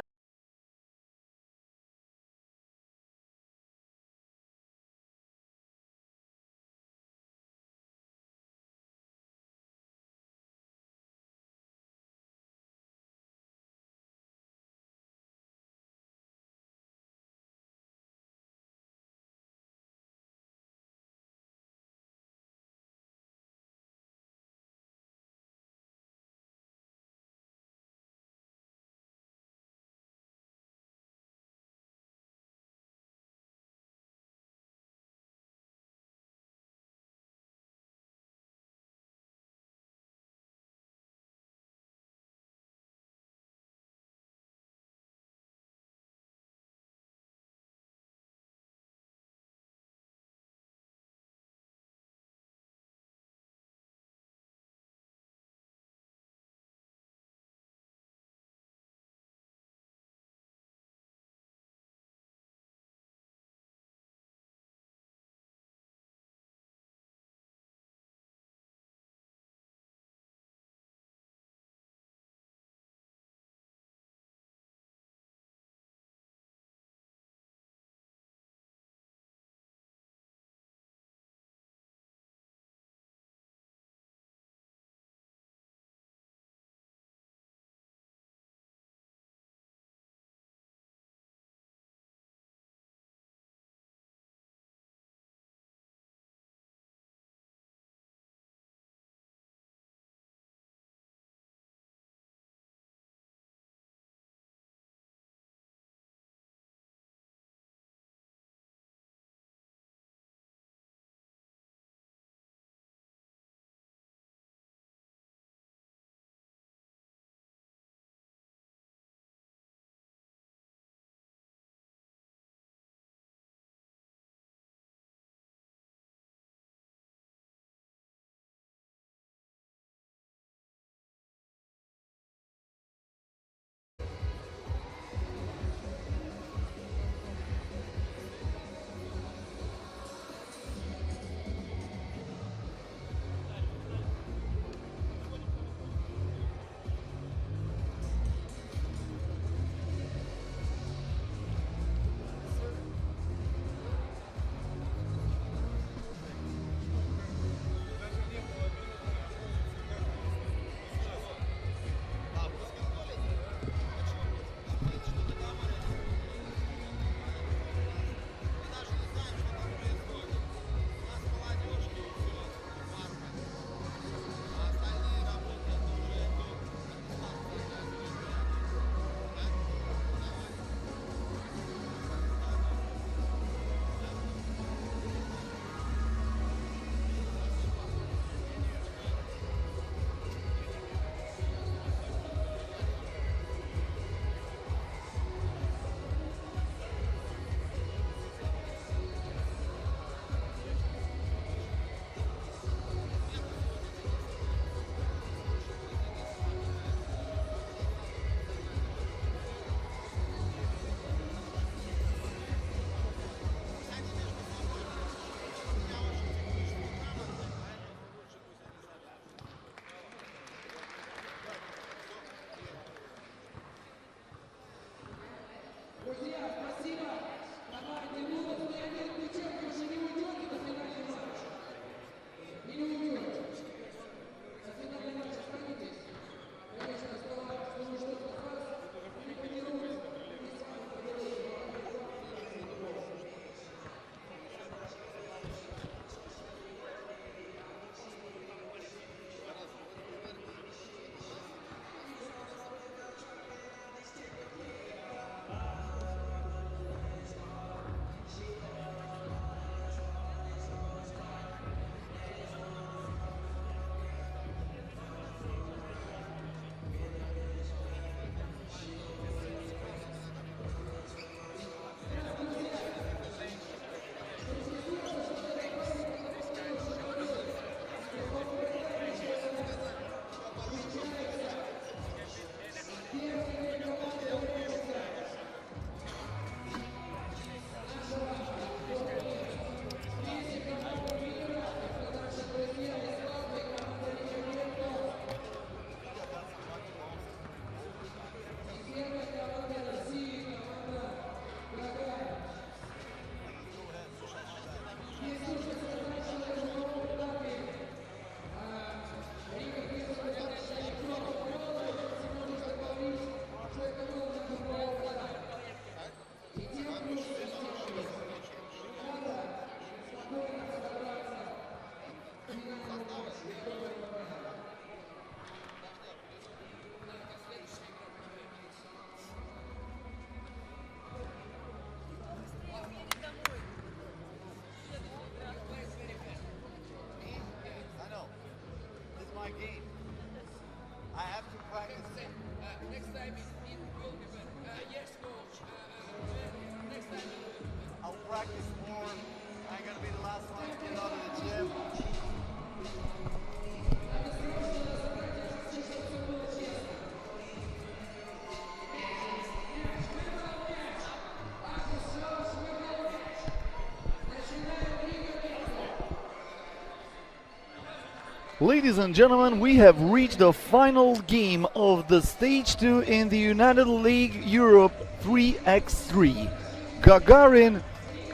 Ladies and gentlemen, we have reached the final game of the Stage 2 in the United League Europe 3x3. Gagarin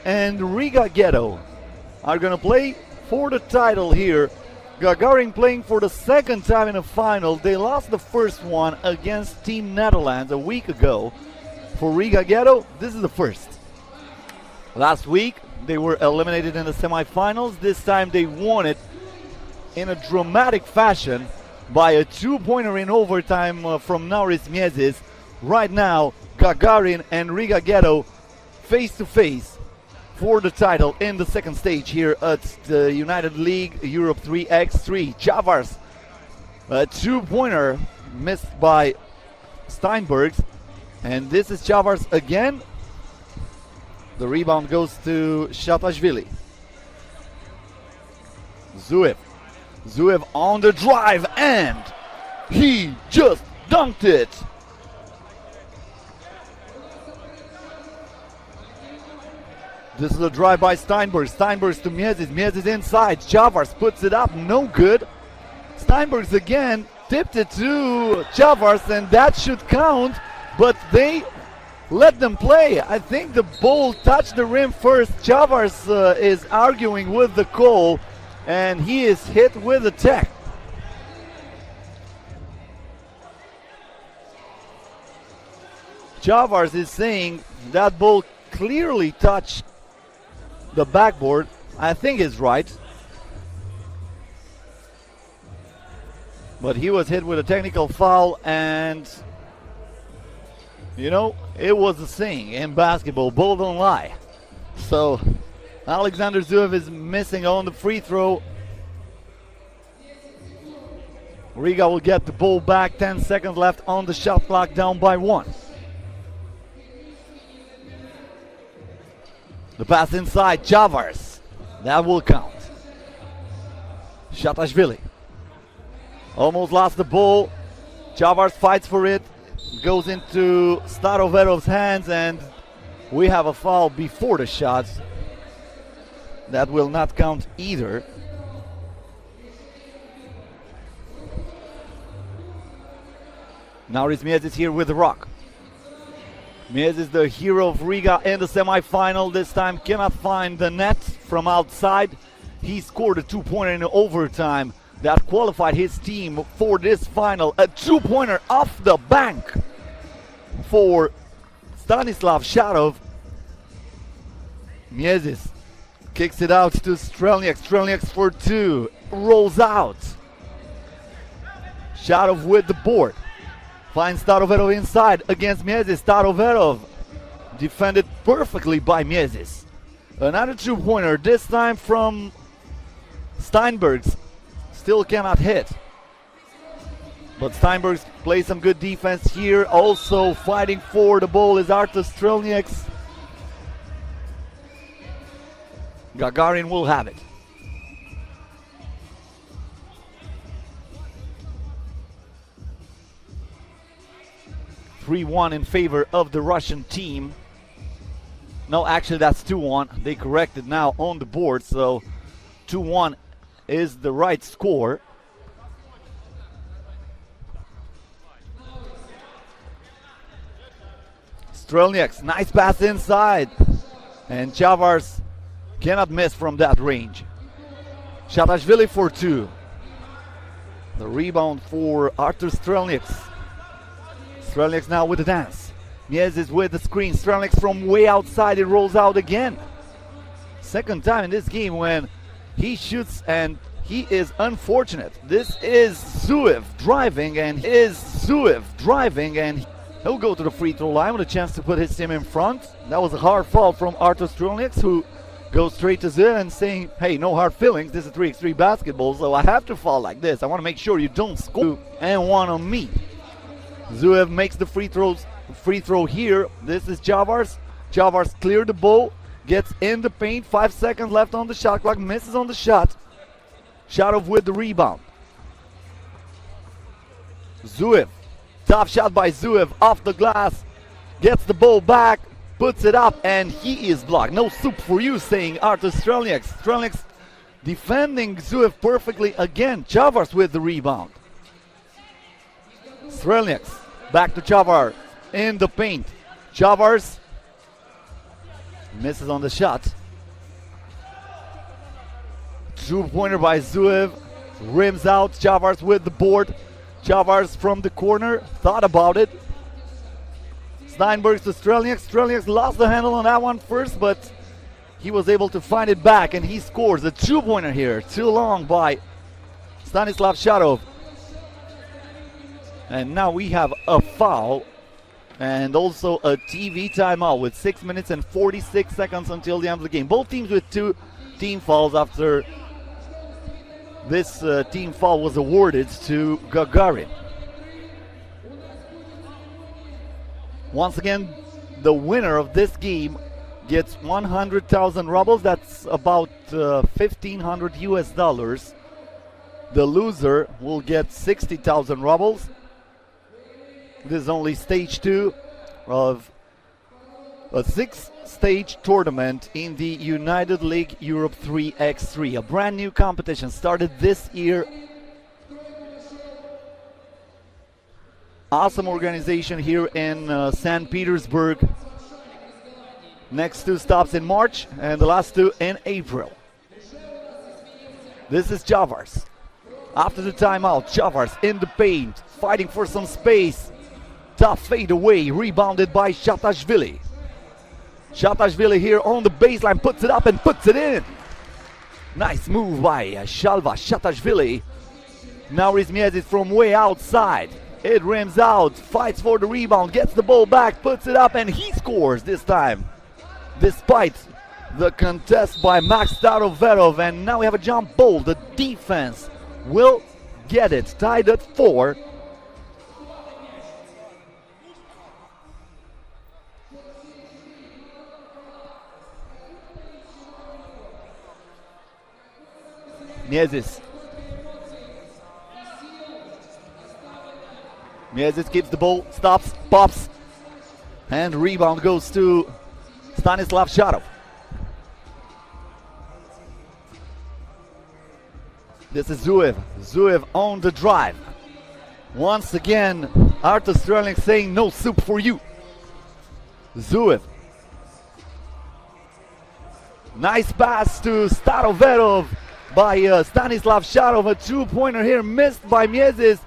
and Riga Ghetto are gonna play for the title here. Gagarin playing for the second time in a final. They lost the first one against Team Netherlands a week ago. For Riga Ghetto, this is the first. Last week, they were eliminated in the semifinals. This time they won it in a dramatic fashion by a 2-pointer in overtime from Nauris Miezis. Right now, Gagarin and Riga Ghetto face to face for the title in the second stage here at the United League Europe 3x3. Javars, a 2-pointer missed by Steinbergs, and this is Javars again. The rebound goes to Shatashvili. Zuev on the drive, and he just dunked it. This is a drive by Steinbergs. Steinbergs to Miezis. Miezis inside. Javars puts it up. No good. Steinbergs again tipped it to Javars, and that should count, but they let them play. I think the ball touched the rim first. Javars is arguing with the call, and he is hit with a tech. Javars is saying that ball clearly touched the backboard. I think he's right, but he was hit with a technical foul, and you know, it was a saying in basketball, ball don't lie. So Alexander Zuev is missing on the free throw. Riga will get the ball back. 10 seconds left on the shot clock, down by 1. The pass inside, Javars. That will count. Shatashvili almost lost the ball. Javars fights for it. Goes into Staroverov's hands, and we have a foul before the shots. That will not count either. Now it's Miezis here with the rock. Miezis, the hero of Riga in the semifinal, this time cannot find the net from outside. He scored a 2-pointer in overtime that qualified his team for this final. A 2-pointer off the bank for Stanislav Sharov. Miezis kicks it out to Strelniak. Strelniak for 2. Rolls out. Sharov with the board. Finds Staroverov inside against Miezis. Staroverov defended perfectly by Miezis. Another 2-pointer, this time from Steinbergs. Still cannot hit. But Steinbergs plays some good defense here. Also fighting for the ball is Artur Strelniak. Gagarin will have it. (3-1) in favor of the Russian team. No, actually that's 2-1. They corrected now on the board, so 2-1 is the right score. Strelniak, nice pass inside, and Javars cannot miss from that range. Shatashvili for 2. The rebound for Artur Strelniak. Strelniak now with the dance. Miezis with the screen. Strelniak from way outside, it rolls out again. Second time in this game when he shoots, and he is unfortunate. This is Zuev driving, and he'll go to the free throw line with a chance to put his team in front. That was a hard foul from Artur Strelniak, who goes straight to Zuev and saying, hey, no hard feelings, this is 3x3 basketball, so I have to foul like this. I want to make sure you don't score and one on me. Zuev makes the free throw here. This is Javars. Javars cleared the ball, gets in the paint. 5 seconds left on the shot clock, misses on the shot. Sharov with the rebound. Zuev, tough shot by Zuev off the glass, gets the ball back, puts it up, and he is blocked. No soup for you, saying Artur Strelniak. Strelniak Defending Zuev perfectly again. Chavars with the rebound. Strelnieks back to Chavar in the paint. Chavars misses on the shot. 2-pointer by Zuev. Rims out. Chavars with the board. Chavars from the corner. Thought about it. Steinbergs to Strelnieks. Strelnieks lost the handle on that one first, but he was able to find it back, and he scores a 2-pointer here. Too long by Stanislav Sharov. And now we have a foul and also a TV timeout with 6 minutes and 46 seconds until the end of the game. Both teams with 2 team fouls after this team foul was awarded to Gagarin. Once again, the winner of this game gets 100,000 rubles. That's about 1,500 US dollars. The loser will get 60,000 rubles. This is only stage 2 of a 6-stage tournament in the United League Europe 3x3, a brand new competition started this year. Awesome organization here in St. Petersburg. Next 2 stops in March and the last 2 in April. This is Chavars. After the timeout, Chavars in the paint, fighting for some space. Tough fade away, rebounded by Shatashvili. Shatashvili here on the baseline, puts it up and puts it in. Nice move by Shalva Shatashvili. Now Rizmiezis from way outside. It rims out, fights for the rebound, gets the ball back, puts it up, and he scores this time. Despite the contest by Max Staroverov, and now we have a jump ball. The defense will get it, tied at 4. Miezis. Miezis keeps the ball, stops, pops, and rebound goes to Stanislav Sharov. This is Zuev. Zuev on the drive. Once again, Artur Strelnieks saying no soup for you. Zuev. Nice pass to Staroverov by Stanislav Sharov. A 2-pointer here missed by Miezis.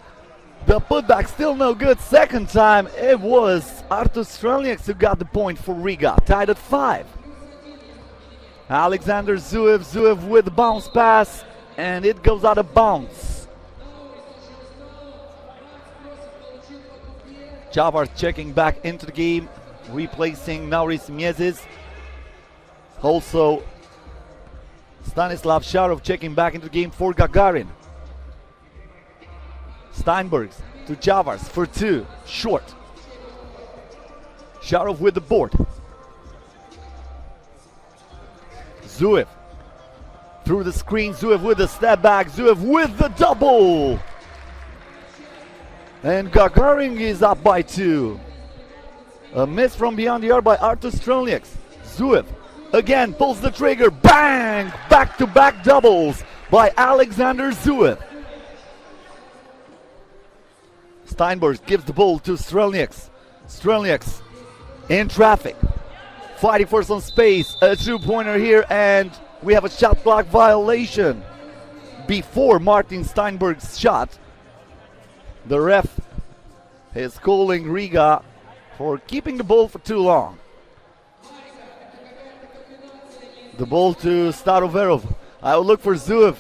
The putback still no good. Second time it was Artur Strelnieks who got the point for Riga. Tied at 5. Alexander Zuev. Zuev with the bounce pass, and it goes out of bounds. Chavars checking back into the game, replacing Nauris Miezis. Also, Stanislav Sharov checking back into the game for Gagarin. Steinbergs to Chavars for 2, short. Sharov with the board. Zuev through the screen. Zuev with the step back. Zuev with the double. And Gagarin is up by 2. A miss from beyond the arc by Artur Strelnieks. Zuev again pulls the trigger. Bang! Back-to-back doubles by Alexander Zuev. Steinbergs gives the ball to Strelnieks. Strelnieks in traffic, fighting for some space. A 2-pointer here, and we have a shot clock violation before Martin Steinberg's shot. The ref is calling Riga for keeping the ball for too long. The ball to Staroverov. I will look for Zuev.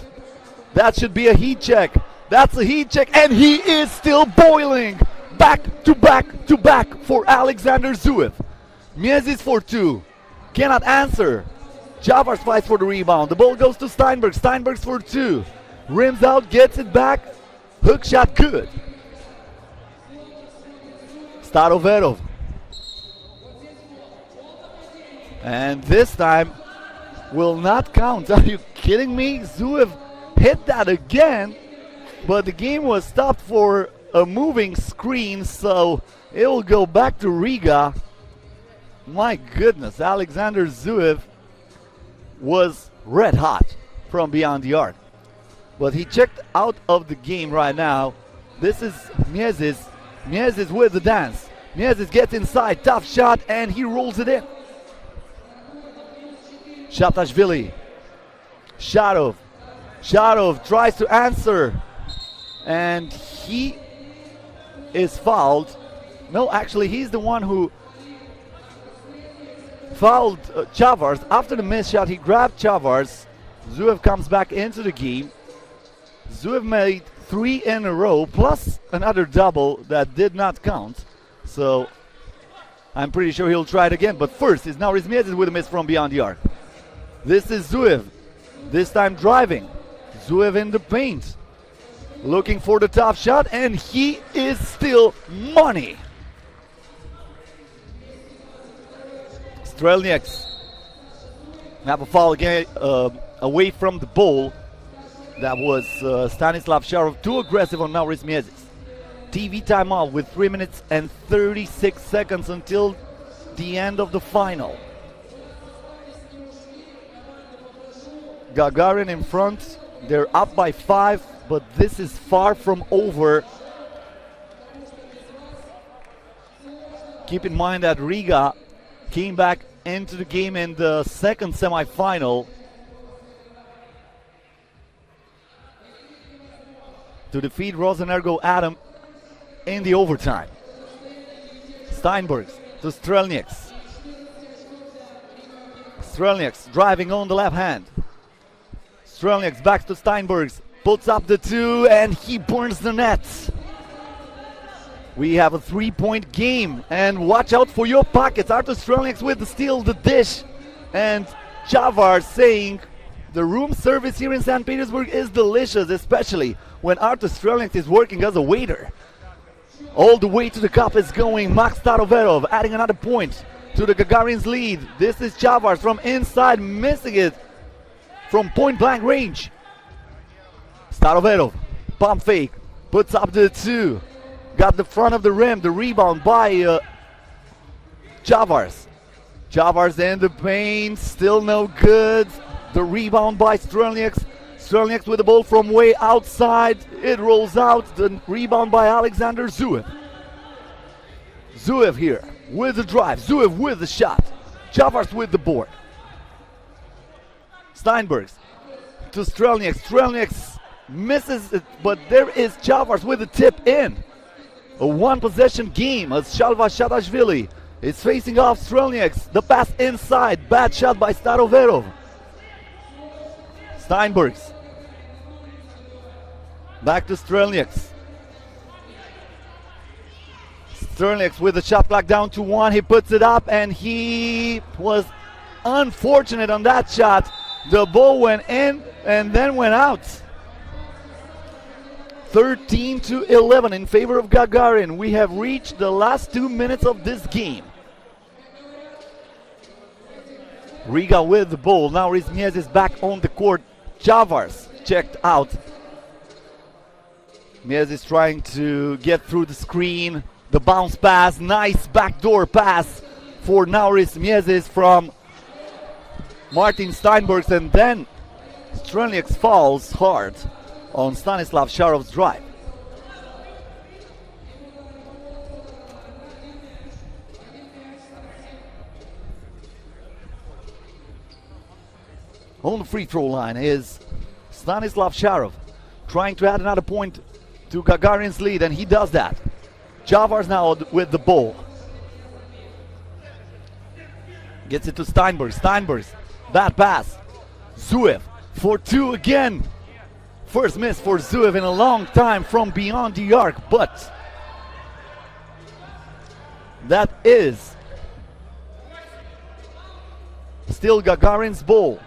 That should be a heat check. That's a heat check, and he is still boiling. Back to back to back for Alexander Zuev. Miezis for 2. Cannot answer. Chavars fights for the rebound. The ball goes to Steinberg. Steinbergs for 2. Rims out, gets it back. Hook shot good. Staroverov. And this time will not count. Are you kidding me? Zuev hit that again. But the game was stopped for a moving screen, so it will go back to Riga. My goodness, Alexander Zuev was red hot from beyond the arc. But he checked out of the game right now. This is Miezis. Miezis with the dance. Miezis gets inside, tough shot, and he rolls it in. Shatashvili. Sharov. Sharov tries to answer, and he is fouled. No, actually, he's the one who fouled Chavars. After the missed shot, he grabbed Chavars. Zuev comes back into the game. Zuev made 3 in a row, plus another double that did not count. So I'm pretty sure he'll try it again. But first, it's now Rizmiezis with a miss from beyond the arc. This is Zuev, this time driving. Zuev in the paint, looking for the top shot, and he is still money. Strelnieks have a foul again, away from the ball. That was Stanislav Sharov, too aggressive on now Rizmiezis. TV timeout with 3 minutes and 36 seconds until the end of the final. Gagarin in front, they're up by 5, but this is far from over. Keep in mind that Riga came back into the game in the second semifinal to defeat Rosenergoatom in the overtime. Steinbergs to Strelnieks. Strelnieks driving on the left hand. Strelnieks back to Steinbergs, puts up the 2, and he burns the net. We have a 3-point game, and watch out for your pockets. Artur Strelnieks with the steal, the dish, and Chavar saying the room service here in St. Petersburg is delicious, especially when Artur Strelnieks is working as a waiter. All the way to the cup is going Max Staroverov, adding another point to the Gagarin's lead. This is Chavars from inside, missing it from point blank range. Staroverov, pump fake, puts up the 2. Got the front of the rim, the rebound by Chavars. Chavars in the paint, still no good. The rebound by Strelnieks. Strelnieks with the ball from way outside. It rolls out. The rebound by Alexander Zuev. Zuev here with the drive. Zuev with the shot. Chavars with the board. Steinbergs to Strelnieks. Strelnieks misses it, but there is Chavars with the tip in. A one-possession game as Shalva Shatashvili is facing off Strelnieks. The pass inside. Bad shot by Staroverov. Steinbergs. Back to Strelnieks. Strelnieks with the shot clock down to 1. He puts it up, and he was unfortunate on that shot. The ball went in and then went out. 13-11 in favor of Gagarin. We have reached the last 2 minutes of this game. Riga with the ball. Now Rizmiez is back on the court. Chavars checked out. Miez is trying to get through the screen. The bounce pass, nice backdoor pass for Nauris Miezis from Martin Steinbergs, and then Strelnieks falls hard on Stanislav Sharov's drive. On the free throw line is Stanislav Sharov, trying to add another point to Gagarin's lead, and he does that. Chavars now with the ball. Gets it to Steinbergs. Steinbergs, bad pass. Zuev for 2 again. First miss for Zuev in a long time from beyond the arc, but that is still Gagarin's ball.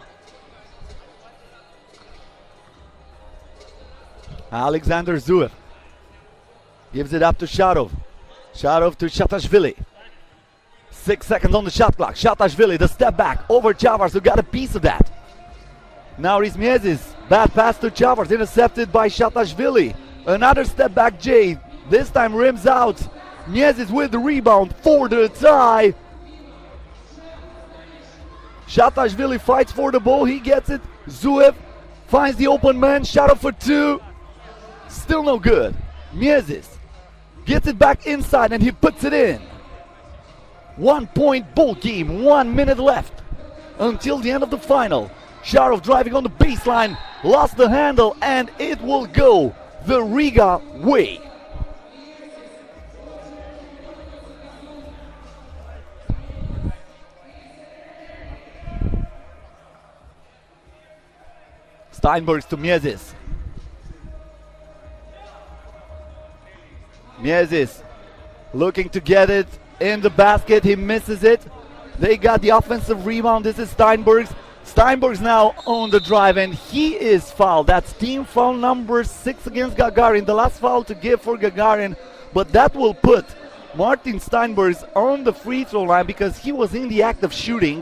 Alexander Zuev gives it up to Sharov. Sharov to Shatashvili. 6 seconds on the shot clock. Shatashvili, the step back over Chavars, who got a piece of that. Now Rizmiezis, bad pass to Chavars, intercepted by Shatashvili. Another step back Jay, this time rims out. Miezis with the rebound for the tie. Shatashvili fights for the ball, he gets it. Zuev finds the open man, shot up for two. Still no good. Miezis gets it back inside and he puts it in. 1 point ball game, 1 minute left until the end of the final. Sharov driving on the baseline, lost the handle, and it will go the Riga way. Steinbergs to Miezis. Miezis looking to get it in the basket. He misses it. They got the offensive rebound. This is Steinbergs. Steinbergs now on the drive, and he is fouled. That's team foul number 6 against Gagarin. The last foul to give for Gagarin, but that will put Martin Steinbergs on the free throw line because he was in the act of shooting.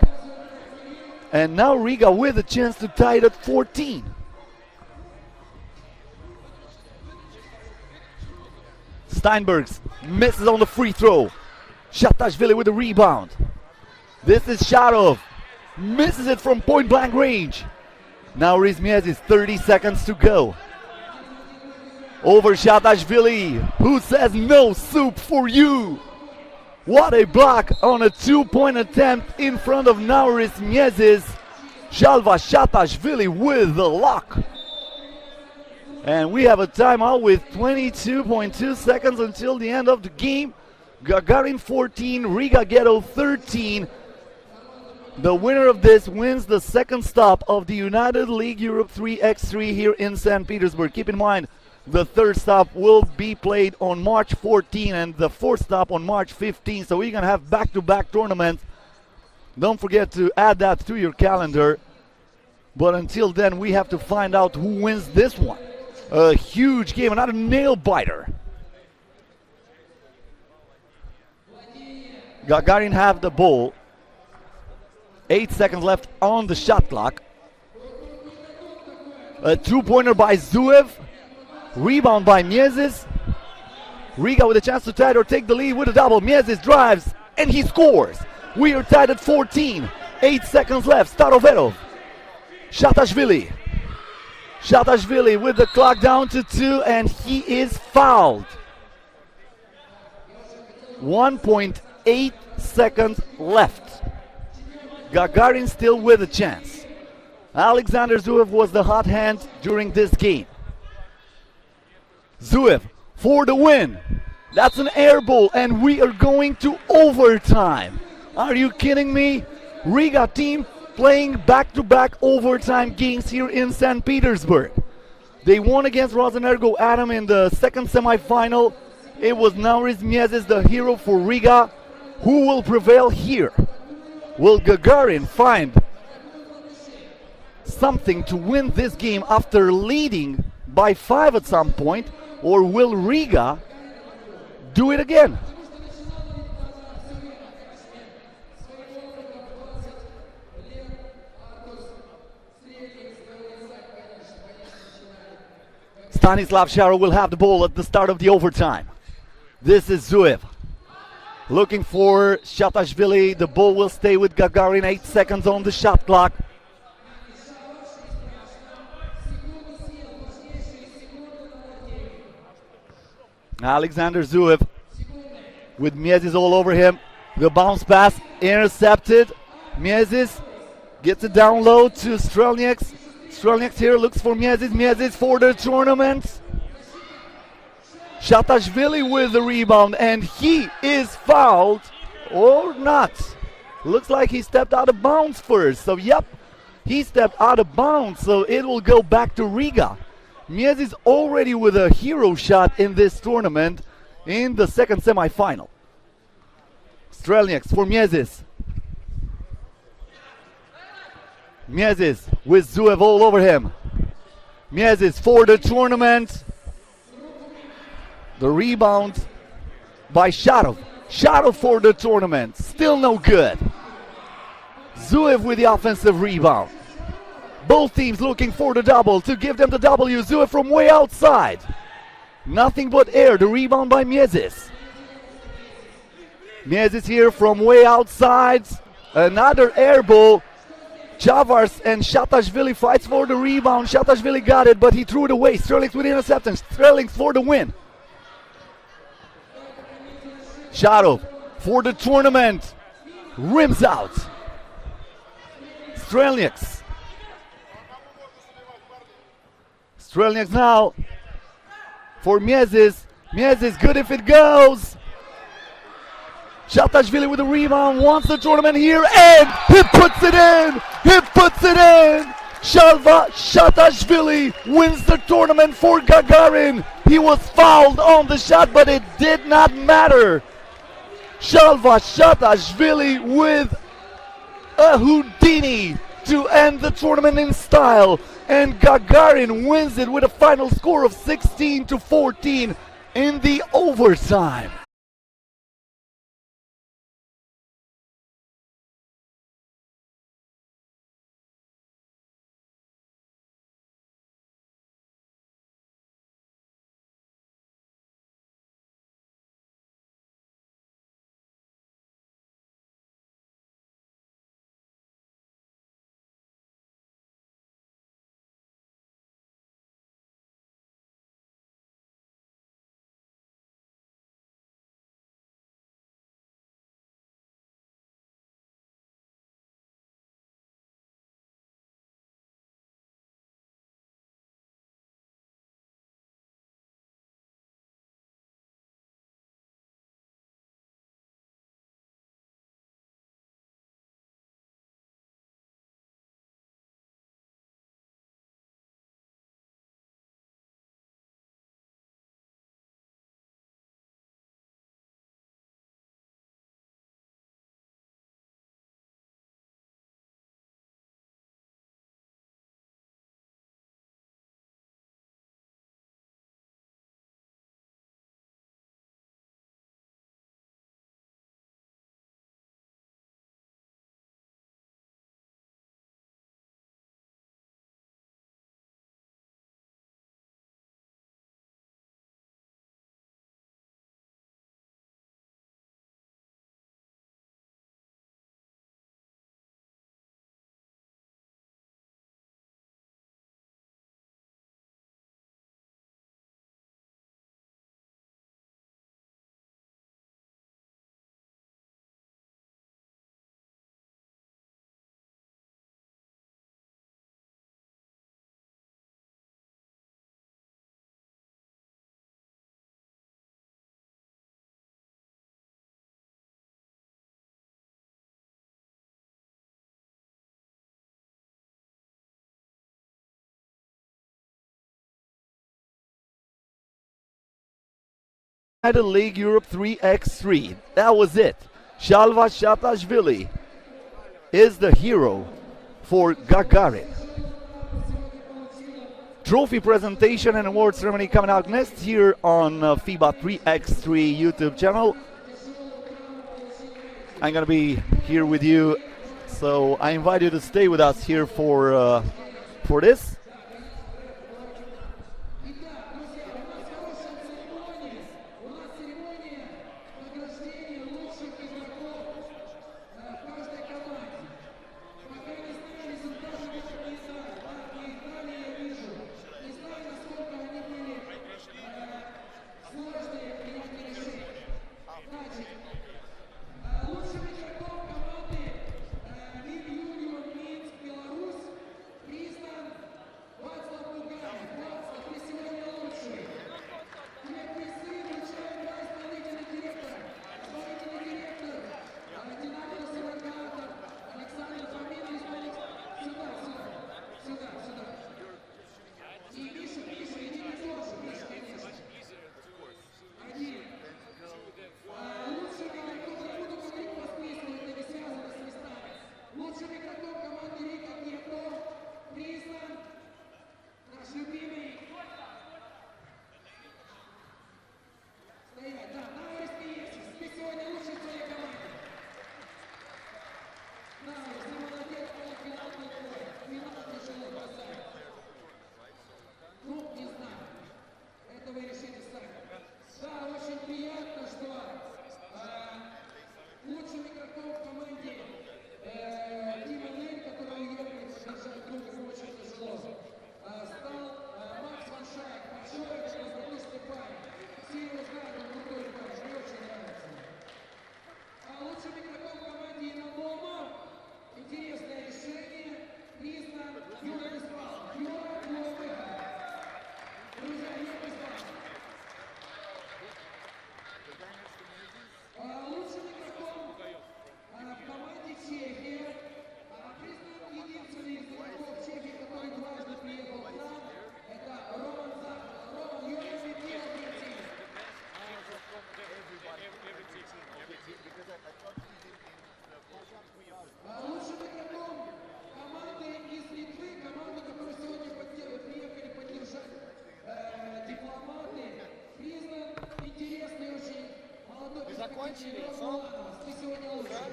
And now Riga with a chance to tie it at 14. Steinbergs misses on the free throw. Shatashvili with the rebound. This is Sharov. Misses it from point blank range. Now Riz Miezis, 30 seconds to go. Over Shatashvili, who says no soup for you. What a block on a 2-point attempt in front of Nauris Miezis. Shalva Shatashvili with the lock. And we have a timeout with 22.2 seconds until the end of the game. Gagarin 14, Riga Ghetto 13. The winner of this wins the second stop of the United League Europe 3x3 here in St. Petersburg. Keep in mind, the third stop will be played on March 14 and the fourth stop on March 15. So we're going to have back-to-back tournaments. Don't forget to add that to your calendar. But until then, we have to find out who wins this one. A huge game, another nail-biter. Gagarin have the ball. 8 seconds left on the shot clock. A two-pointer by Zuev. Rebound by Miezis. Riga with a chance to tie it or take the lead with a double. Miezis drives and he scores. We are tied at 14. 8 seconds left. Staroverov. Shatashvili. Shatashvili with the clock down to 2 and he is fouled. 1.8 seconds left. Gagarin still with a chance. Alexander Zuev was the hot hand during this game. Zuev for the win. That's an air ball and we are going to overtime. Are you kidding me? Riga team playing back-to-back overtime games here in St. Petersburg. They won against Rosenergoatom in the second semifinal. It was Nauris Miezis, the hero for Riga. Who will prevail here? Will Gagarin find something to win this game after leading by 5 at some point, or will Riga do it again? Stanislav Sharov will have the ball at the start of the overtime. This is Zuev. Looking for Shatashvili. The ball will stay with Gagarin. 8 seconds on the shot clock. Alexander Zuev with Miezis all over him. The bounce pass intercepted. Miezis gets it down low to Strelnieks. Strelnieks here looks for Miezis. Miezis for the tournament. Shatashvili with the rebound and he is fouled or not. Looks like he stepped out of bounds first. So yep, he stepped out of bounds. So it will go back to Riga. Miezis already with a hero shot in this tournament in the second semifinal. Strelnieks for Miezis. Miezis with Zuev all over him. Miezis for the tournament. The rebound by Sharov. Sharov for the tournament. Still no good. Zuev with the offensive rebound. Both teams looking for the double to give them the W. Zuev from way outside. Nothing but air. The rebound by Miezis. Miezis here from way outside. Another air ball. Javars and Shatashvili fights for the rebound. Shatashvili got it, but he threw it away. Sterlings with interception. Sterlings for the win. Sharov for the tournament. Rims out. Strelniaks. Strelniaks now for Miezis. Miezis good if it goes. Shatashvili with the rebound, wants the tournament here, and he puts it in! He puts it in! Shalva Shatashvili wins the tournament for Gagarin. He was fouled on the shot, but it did not matter. Shalva Shatashvili with a Houdini to end the tournament in style, and Gagarin wins it with a final score of 16-14 in the overtime. League Europe 3x3. That was it. Shalva Shatashvili is the hero for Gagarin. Trophy presentation and award ceremony coming out next here on FIBA 3x3 YouTube channel. I'm gonna be here with you, so I invite you to stay with us here for this. Лучшим игроком в команде TeamNL, который идет Лучшим игроком в команде Чехия признан единственный из игроков Чехии, который дважды приехал к нам. Это Роман Юрьевич Пилотин. Лучшим игроком команды из Литвы, команды, которые сегодня приехали поддержать дипломаты, признан интересный очень молодой перспективный Уланов. Ты сегодня лучший.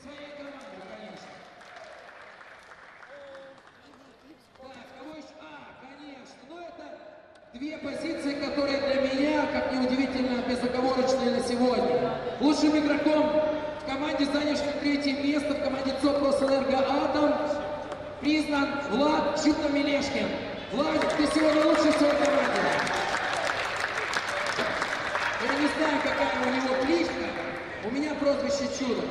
Своей команды, конечно. Так, кого еще? Конечно. Ну это две позиции, которые для меня, как ни удивительно, безоговорочные на сегодня. Лучшим игроком в команде, занявшим третье место, в команде ЦОП Роsenergoatom, признан Влад Чудо-Мелешкин. Влад, ты сегодня лучший в своей команде. Я не знаю, какая у него кличка, у меня прозвище Чудо.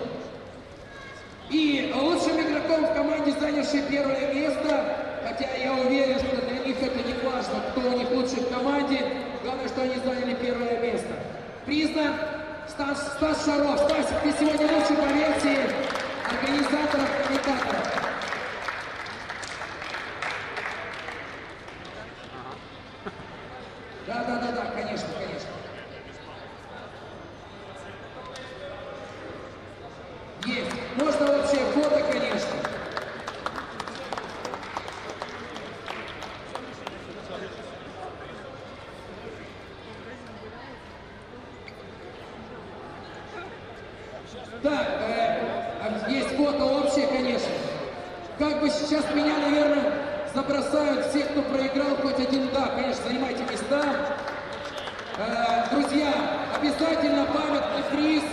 И лучшим игроком в команде, занявший первое место, хотя я уверен, что для них это не важно, кто у них лучший в команде, главное, что они заняли первое место. Признан Стас Шаров. Стасик, ты сегодня лучший по версии организаторов, комментаторов. Да, конечно. Есть. Можно общее фото, конечно. Так, есть фото общее, конечно. Как бы сейчас меня, наверное, забросают все, кто проиграл хоть один. Да, конечно, занимайте места. Друзья, обязательно памятный приз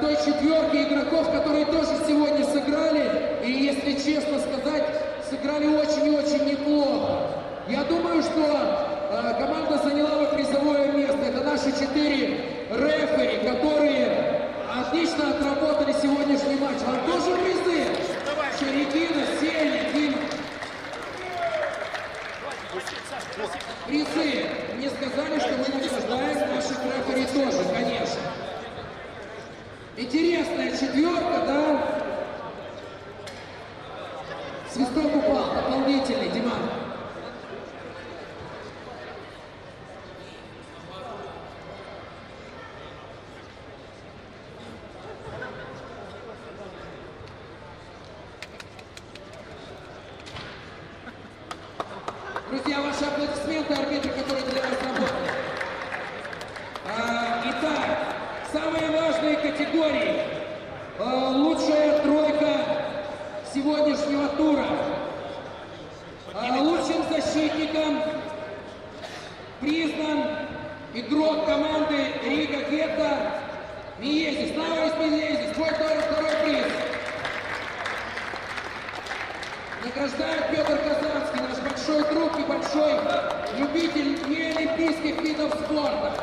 той четверки игроков, которые тоже сегодня сыграли. И, если честно сказать, сыграли очень и очень неплохо. Я думаю, что команда заняла бы призовое место. Это наши 4 рефери, которые отлично отработали сегодняшний матч. Вам тоже призы? Регина, Сеня, Дима. Призы. Мне сказали, что мы награждаем наших рефери тоже, конечно. Интересная четверка, да? Свисток упал, дополнительный, Дима. Друзья, ваши аплодисменты, арбитры, которые для вас работали. Итак, самые важные категории. Лучшая тройка сегодняшнего тура. Лучшим защитником признан игрок команды Рига Ghetto Миезис. Наварис Миезис, твой второй приз. Награждает Петр Казанский, наш большой друг и большой любитель неолимпийских видов спорта.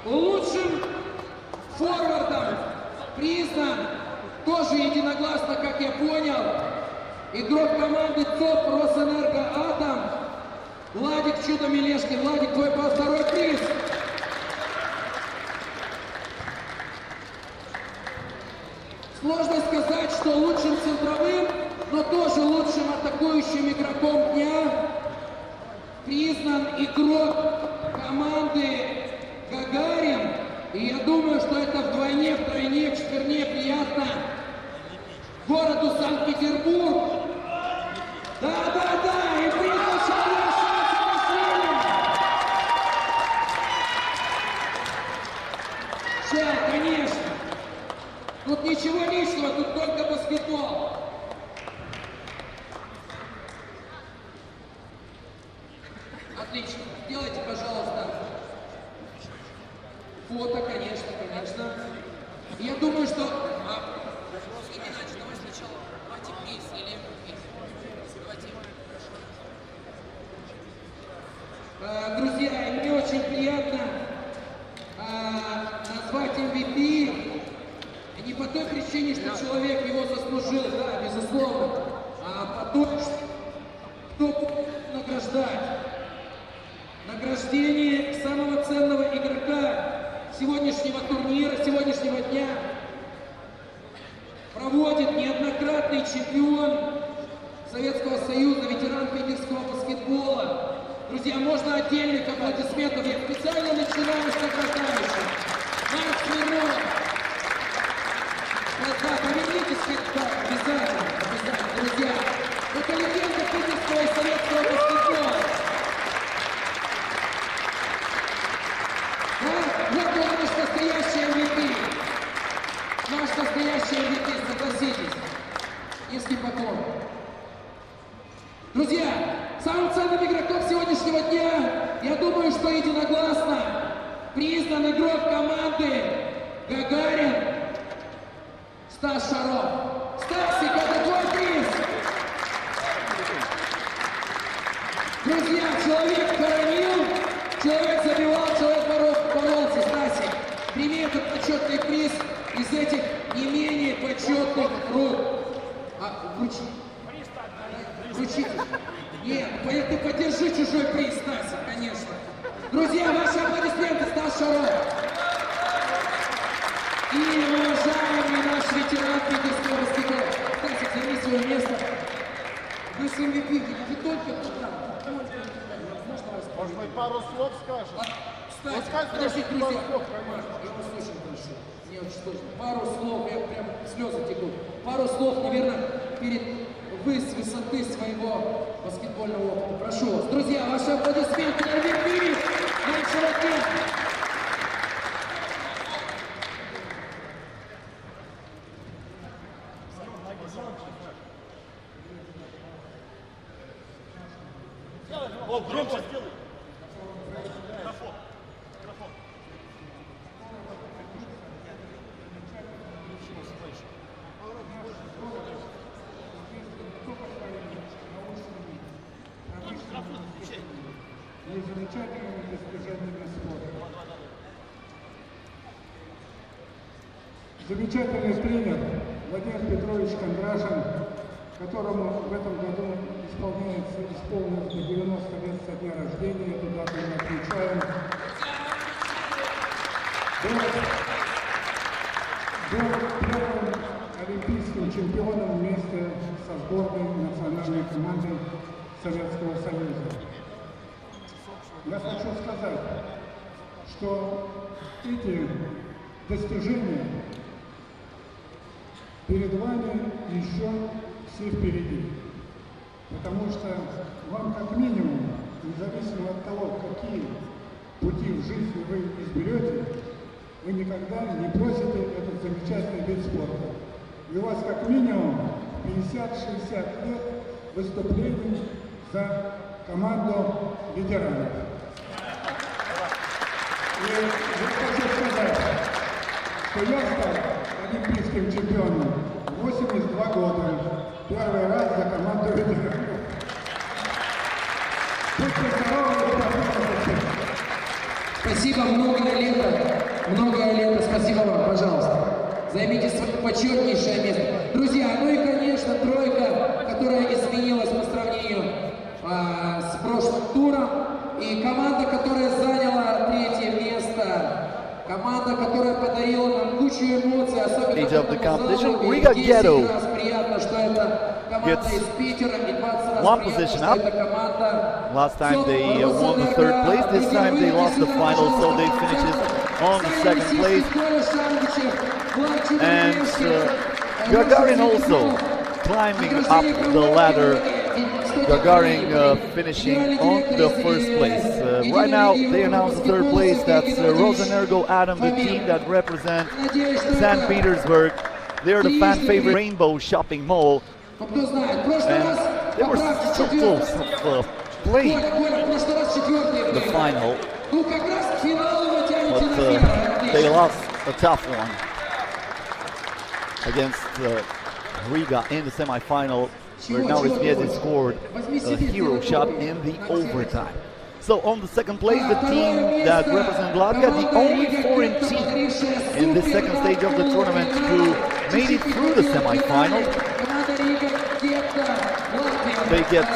Лучшим форвардом признан, тоже единогласно, как я понял, игрок команды ЦОП Rosenergoatom Владик Чудо-Мелешкин. Владик, твой второй приз. Сложно сказать, что лучшим центровым, но тоже лучшим атакующим игроком дня признан игрок команды Гагарин. И я думаю, что это вдвойне, втройне, вчетверне приятно городу Санкт-Петербург. Да, и признан Шал, конечно. Тут ничего личного, тут только баскетбол. Отлично. Делайте, пожалуйста, фото, конечно. Я думаю, что... Геннадий, давай сначала давайте приз или приз. Друзья, мне очень приятно назвать MVP. Не по той причине, что человек человек его заслужил, да, безусловно. А потом, кто будет награждать? Награждение самого ценного игрока сегодняшнего турнира, сегодняшнего дня проводит неоднократный чемпион Советского Союза, ветеран питерского баскетбола. Друзья, можно отдельных аплодисментов. Я специально начинаю с награждающих. Марк Смирнов. Да, повернитесь, да, обязательно, друзья. Это легенда питерского и советского баскетбола. Вот он наш настоящий MVP. Наш настоящий MVP, согласитесь. Низкий поклон. Друзья, самым ценным игроком сегодняшнего дня, я думаю, что единогласно признан игрок команды Гагарин Стас Шаров. Стасик, это твой приз! Друзья, человек хоронил, человек забивал, человек боролся. Стасик, прими этот почетный приз из этих не менее почетных рук. Вручи. Вручите. Нет, ты поддержи чужой приз, Стасик, конечно. Друзья, ваши аплодисменты, Стас Шаров. И уважаемый наш ветеран питерского баскетбола. Стасик, займи свое место. Вы с MVP, не только туда. Может быть, пару слов скажешь? Стасик, подождите, друзья. Я вас очень прошу. Мне очень сложно. Пару слов, я прям слезы текут. Пару слов, наверное, перед с высоты своего баскетбольного опыта. Прошу вас. Друзья, ваши аплодисменты на MVP нашего дня. О, громче сделай. И замечательными достижениями спорта. Замечательный тренер Владимир Петрович Кондрашин, которому в этом году исполнилось 90 лет со дня рождения, эту дату мы отмечаем. Был первым олимпийским чемпионом вместе со сборной национальной командой Советского Союза. Я хочу сказать, что эти достижения перед вами еще все впереди. Потому что вам как минимум, независимо от того, какие пути в жизни вы изберете, вы никогда не бросите этот замечательный вид спорта. И у вас как минимум 50-60 лет выступлений за команду ветеранов. И я хочу сказать, что я стал олимпийским чемпионом в 82 года. Первый раз за команду ветеранов. Будьте здоровы, Спасибо, многое лето, спасибо вам, пожалуйста. Займите свое почетнейшее место. Друзья, ну и, конечно, тройка, которая изменилась по сравнению с прошлым туром. И команда, которая заняла третье место, команда, которая подарила нам кучу эмоций, особенно Riga Ghetto приятно, что это команда из Питера, и 20 раз one приятно, position что up. это команда. Last time they won the third place, this time they lost the final, so they finished on the second place. And Gagarin also climbing up the ladder. Gagarin finishing on the first place. Right now they announced the third place. That's Rosenergoatom, the team that represents St. Petersburg. They're the fan favorite Rainbow Shopping Mall. And they were so close of playing the final. But they lost a tough one against Riga in the semi-final, where now Rizviezi scored a hero shot in the overtime. So on the second place, the team that represents Latvia, the only foreign team in this second stage of the tournament to made it through the semi-final. They get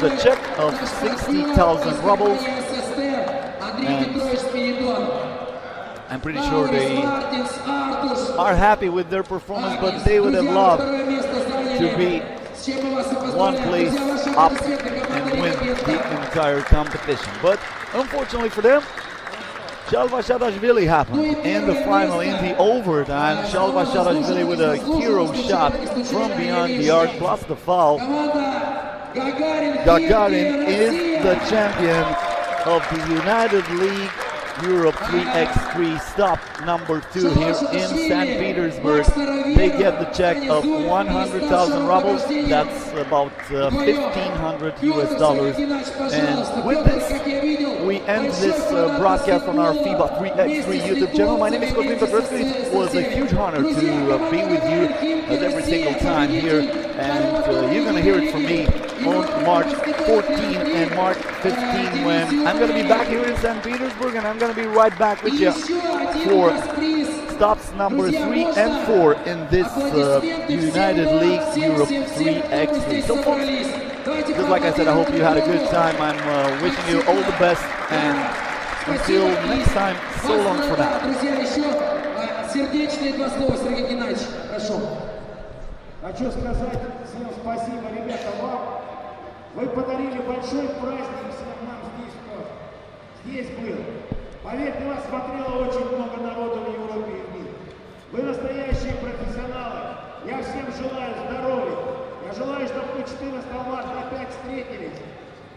the check of 60,000 rubles, and I'm pretty sure they are happy with their performance, but they would have loved to be one place up and win the entire competition. But unfortunately for them, Shalva-Shadashvili happened in the final, in the overtime. Shalva-Shadashvili with a hero shot from beyond the arc plus the foul. Gagarin is the champion of the United League Europe 3x3 stop number 2 here in St. Petersburg. They get the check of 100,000 rubles. That's about $1,500 US. And with this, we end this broadcast on our FIBA 3x3 YouTube channel. My name is Vim Union. It was a huge honor to be with you every single time here. And you're going to hear it from me on March 14 and March 15 when I'm going to be back here in St. Petersburg, and I'm going to be right back with you for stops number 3 and 4 in this United League Europe 3x3. So folks, just like I said, I hope you had a good time. I'm wishing you all the best, and until next time, so long for now. Хочу сказать всем спасибо, ребята, вам. Вы подарили большой праздник всем нам здесь, кто здесь был. Поверьте, вас смотрело очень много народу в Европе и в мире. Вы настоящие профессионалы. Я всем желаю здоровья. Я желаю, чтобы мы 14 марта опять встретились.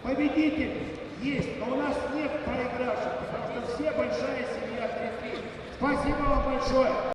Победитель есть, но у нас нет проигравших, потому что все большая семья 3-3. Спасибо вам большое.